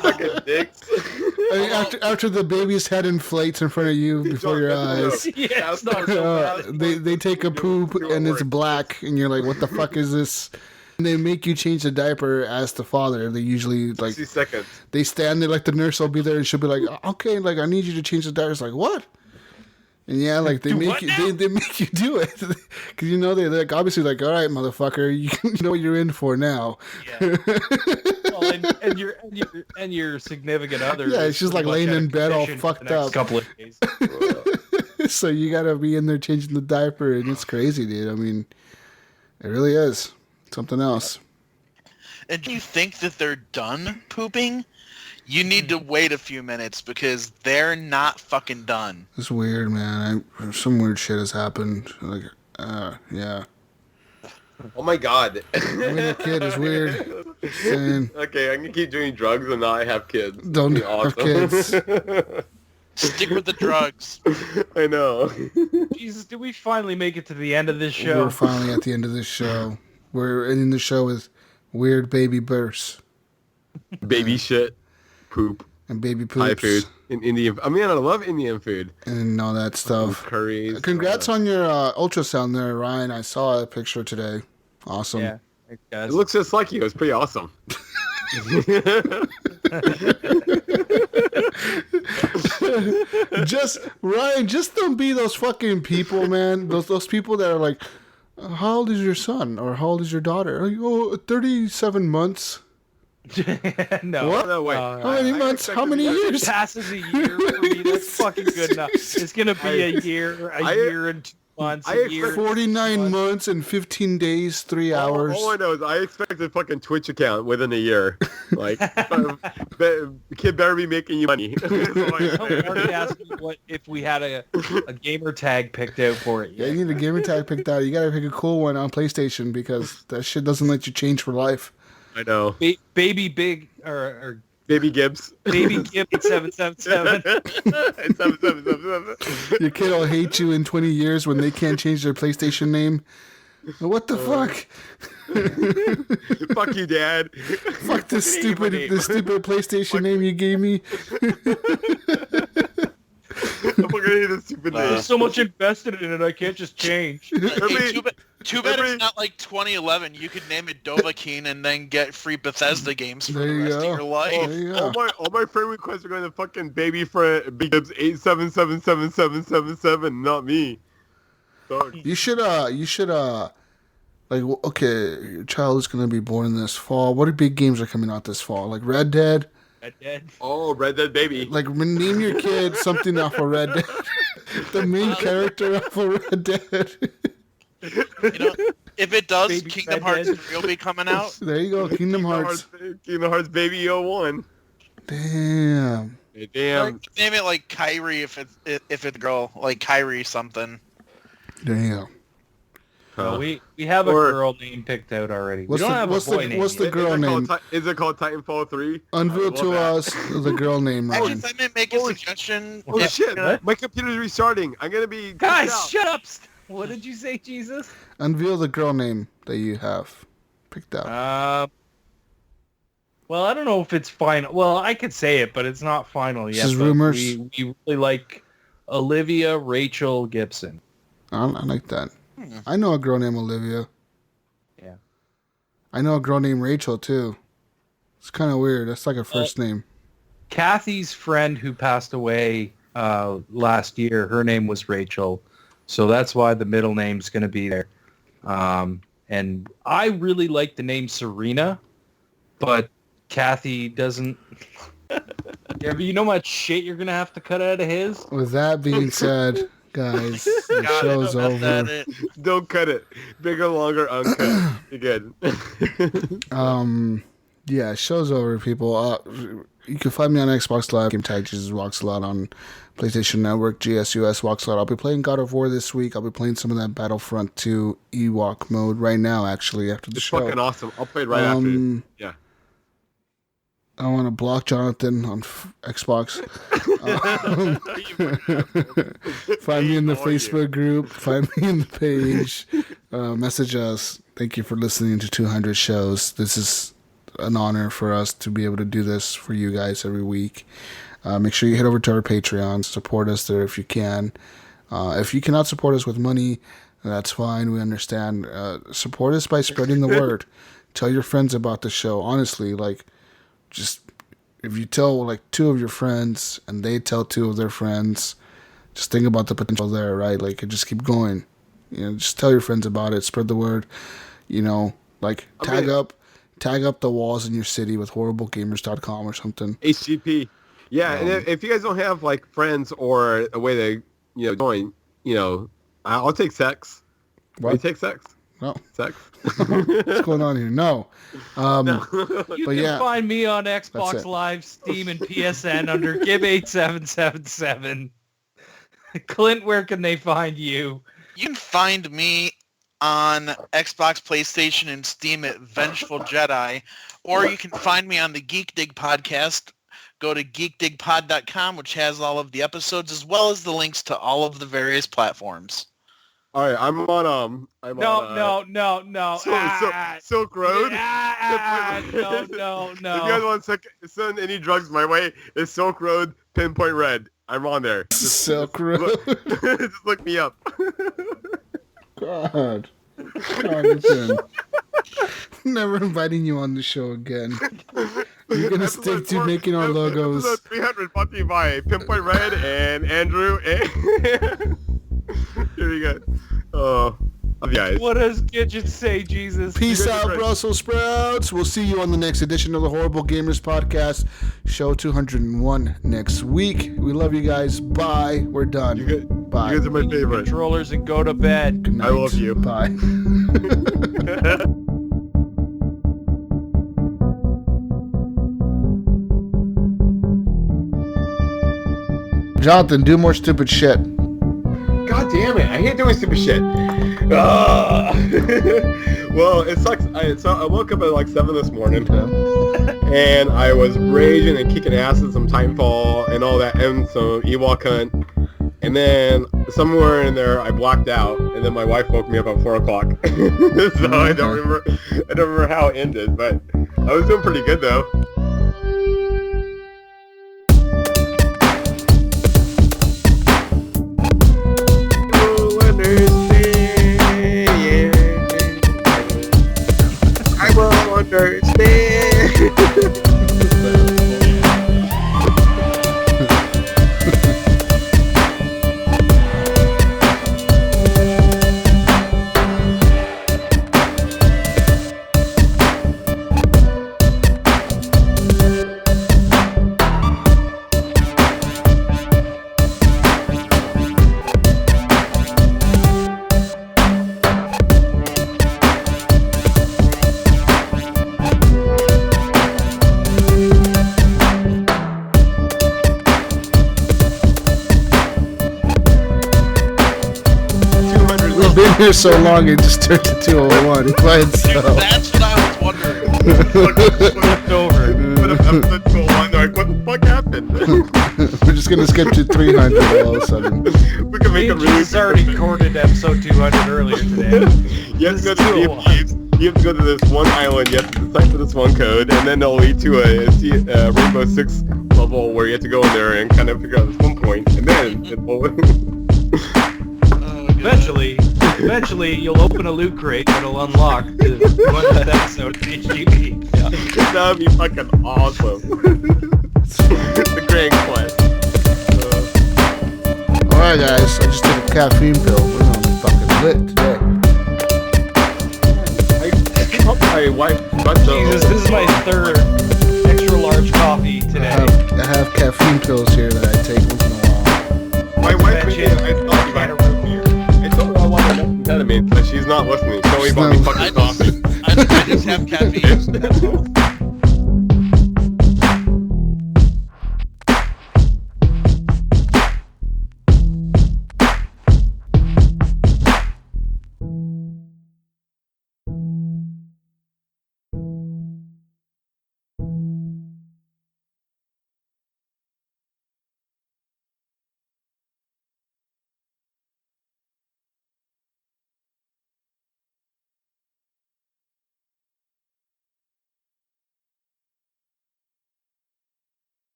Fucking dicks. I mean, after the baby's head inflates in front of you before your eyes, they take a poop and it's black, and you're like, "What the fuck is this?" And they make you change the diaper as the father. They usually 60 seconds. They stand there, like the nurse will be there, and she'll be like, "Okay, like I need you to change the diaper." It's like, what? And yeah, like they make you do it because they're like, obviously like, all right, motherfucker, you know what you're in for now. Yeah. Well, and your significant other. Yeah, it's just like laying in bed all fucked up. Couple of days. So you gotta be in there changing the diaper, and it's crazy, dude. I mean, it really is something else. And do you think that they're done pooping? You need to wait a few minutes because they're not fucking done. It's weird, man. Some weird shit has happened. Like, yeah. Oh my God. Having a kid is weird. Okay, I'm gonna keep doing drugs and now I have kids. Don't have kids. Stick with the drugs. I know. Jesus, did we finally make it to the end of this show? We're finally at the end of this show. We're ending the show with weird baby births. Baby shit. Poop and baby poops. Thai food in Indian. I mean, I love Indian food and all that stuff. Curries. Congrats on your ultrasound there, Ryan. I saw a picture today. Awesome. Yeah, it looks just like you. It's pretty awesome. Ryan, just don't be those fucking people, man. Those people that are like, how old is your son or how old is your daughter? Oh, 37 months. No. What? No, wait. How many months? How many years? Passes a year for me. That's fucking good enough. It's gonna be a year and months, I years, 49 months and 15 days, 3 hours. All I know is I expect a fucking Twitch account within a year. Like, the kid better be making you money. Mark asked me what if we had a gamer tag picked out for it. Yeah, you need a gamer tag picked out. You gotta pick a cool one on PlayStation because that shit doesn't let you change for life. I know. Baby Big or Baby Gibbs. Baby Gibbs 777. 777. Your kid will hate you in 20 years when they can't change their PlayStation name. What the fuck? Fuck you, Dad. Fuck this stupid PlayStation name you gave me. I'm gonna hate this stupid name. There's so much invested in it, I can't just change. Hey, too bad it's not like 2011. You could name it Dovahkiin and then get free Bethesda games for the rest of your life. All my friend requests are going to fucking baby friend Big Gibbs 8777777, not me. Sorry. You should like, okay, your child is gonna be born this fall. What big games are coming out this fall? Like Red Dead. Red Dead. Oh, Red Dead baby. Like, name your kid something off of Red Dead. The main character off of Red Dead. You know, if it does, Baby Kingdom Red Hearts 3 will be coming out. There you go, Kingdom Hearts. Kingdom Hearts baby 01. Damn. Damn. Name it like Kyrie if it's a girl, like Kyrie something. Damn. No, we have a girl name picked out already. We don't have a boy name. What's the girl name? Is it called Titanfall 3? Unveil to us the girl name, Actually, Ryan. if I may make a suggestion. Oh shit! My computer's restarting. I'm gonna be Guys, shut up! What did you say, Jesus? Unveil the girl name that you have picked out. Well, I don't know if it's final. Well, I could say it, but it's not final yet. This is rumors. We really like Olivia Rachel Gibson. I like that. I know a girl named Olivia. Yeah. I know a girl named Rachel, too. It's kind of weird. That's like a first name. Kathy's friend who passed away last year, her name was Rachel. So that's why the middle name's going to be there. And I really like the name Serena, but Kathy doesn't. Yeah, but you know how much shit you're going to have to cut out of his? With that being said, guys, the show's over. Don't cut it. Bigger, longer, uncut. You're good. Yeah, show's over, people. You can find me on Xbox Live. Game Tag Jesus walks a lot on PlayStation Network. GSUS walks a lot. I'll be playing God of War this week. I'll be playing some of that Battlefront 2 Ewok mode right now, actually, after the show. It's fucking awesome. I'll play it right after you. Yeah. I want to block Jonathan on Xbox. Find me in the Facebook group. Find me in the page. Message us. Thank you for listening to 200 shows. This is an honor for us to be able to do this for you guys every week. Make sure you head over to our Patreon. Support us there if you can. If you cannot support us with money, that's fine. We understand. Support us by spreading the word. Tell your friends about the show. Honestly, like, just if you tell like 2 of your friends and they tell 2 of their friends, just think about the potential there, right? Like, just keep going. You know, just tell your friends about it. Spread the word. You know, like tag up the walls in your city with horriblegamers.com or something. HGP. Yeah, and if you guys don't have like friends or a way to join, I'll take sex. What? You take sex? No. Sex. What's going on here? No. You can find me on Xbox Live, Steam, and PSN under Gib8777. Clint, where can they find you? You can find me on Xbox, PlayStation, and Steam at Vengeful Jedi, or you can find me on the Geek Dig podcast. Go to geekdigpod.com, which has all of the episodes as well as the links to all of the various platforms. All right, I'm on No. Silk Road. No. If you guys want to send any drugs my way, it's Silk Road Pinpoint Red. I'm on there. Silk Road. Just look me up. God, listen. Never inviting you on the show again. You're gonna stick to making our logos. Episode 300 brought to you by Pinpoint Red and Andrew. And here we go. Oh, guys. What does Gidget say, Jesus? Peace out, Brussels sprouts. We'll see you on the next edition of the Horrible Gamers Podcast, show 201 next week. We love you guys. Bye. We're done. You good? Bye. You guys are my favorite. Controllers and go to bed. Good night. I love you. Bye. Jonathan, do more stupid shit. God damn it! I hate doing stupid shit. Well, it sucks. So I woke up at like 7 this morning, and I was raging and kicking ass at some Titanfall and all that, and some Ewok Hunt. And then somewhere in there, I blacked out, and then my wife woke me up at 4 o'clock. So I don't remember how it ended, but I was doing pretty good though. I will understand. We've been here so long, it just turned to 201 by itself. That's what I was wondering. Flipped over. Episode 201, they're like, what the fuck happened? We're just gonna skip to 300 all of a sudden. We can make a really Jesus already recorded episode 200 earlier today. You have to go to Thieves. You have to go to this one island. You have to decipher this one code, and then it'll lead to a Rainbow Six level where you have to go in there and kind of figure out this one point, and then it'll. Eventually, you'll open a loot crate that'll unlock the 100th episode of HGP. Yeah. That would be fucking awesome. The Grand Quest. Alright guys, I just took a caffeine pill. We're gonna be fucking lit today. I hope my wife got Jesus, this is my third extra large coffee today. I have caffeine pills here that I take once in a while. My wife made it. I told her I wanted methamphetamine, but she's not listening. So he bought me fucking coffee. I just have caffeine. That's all.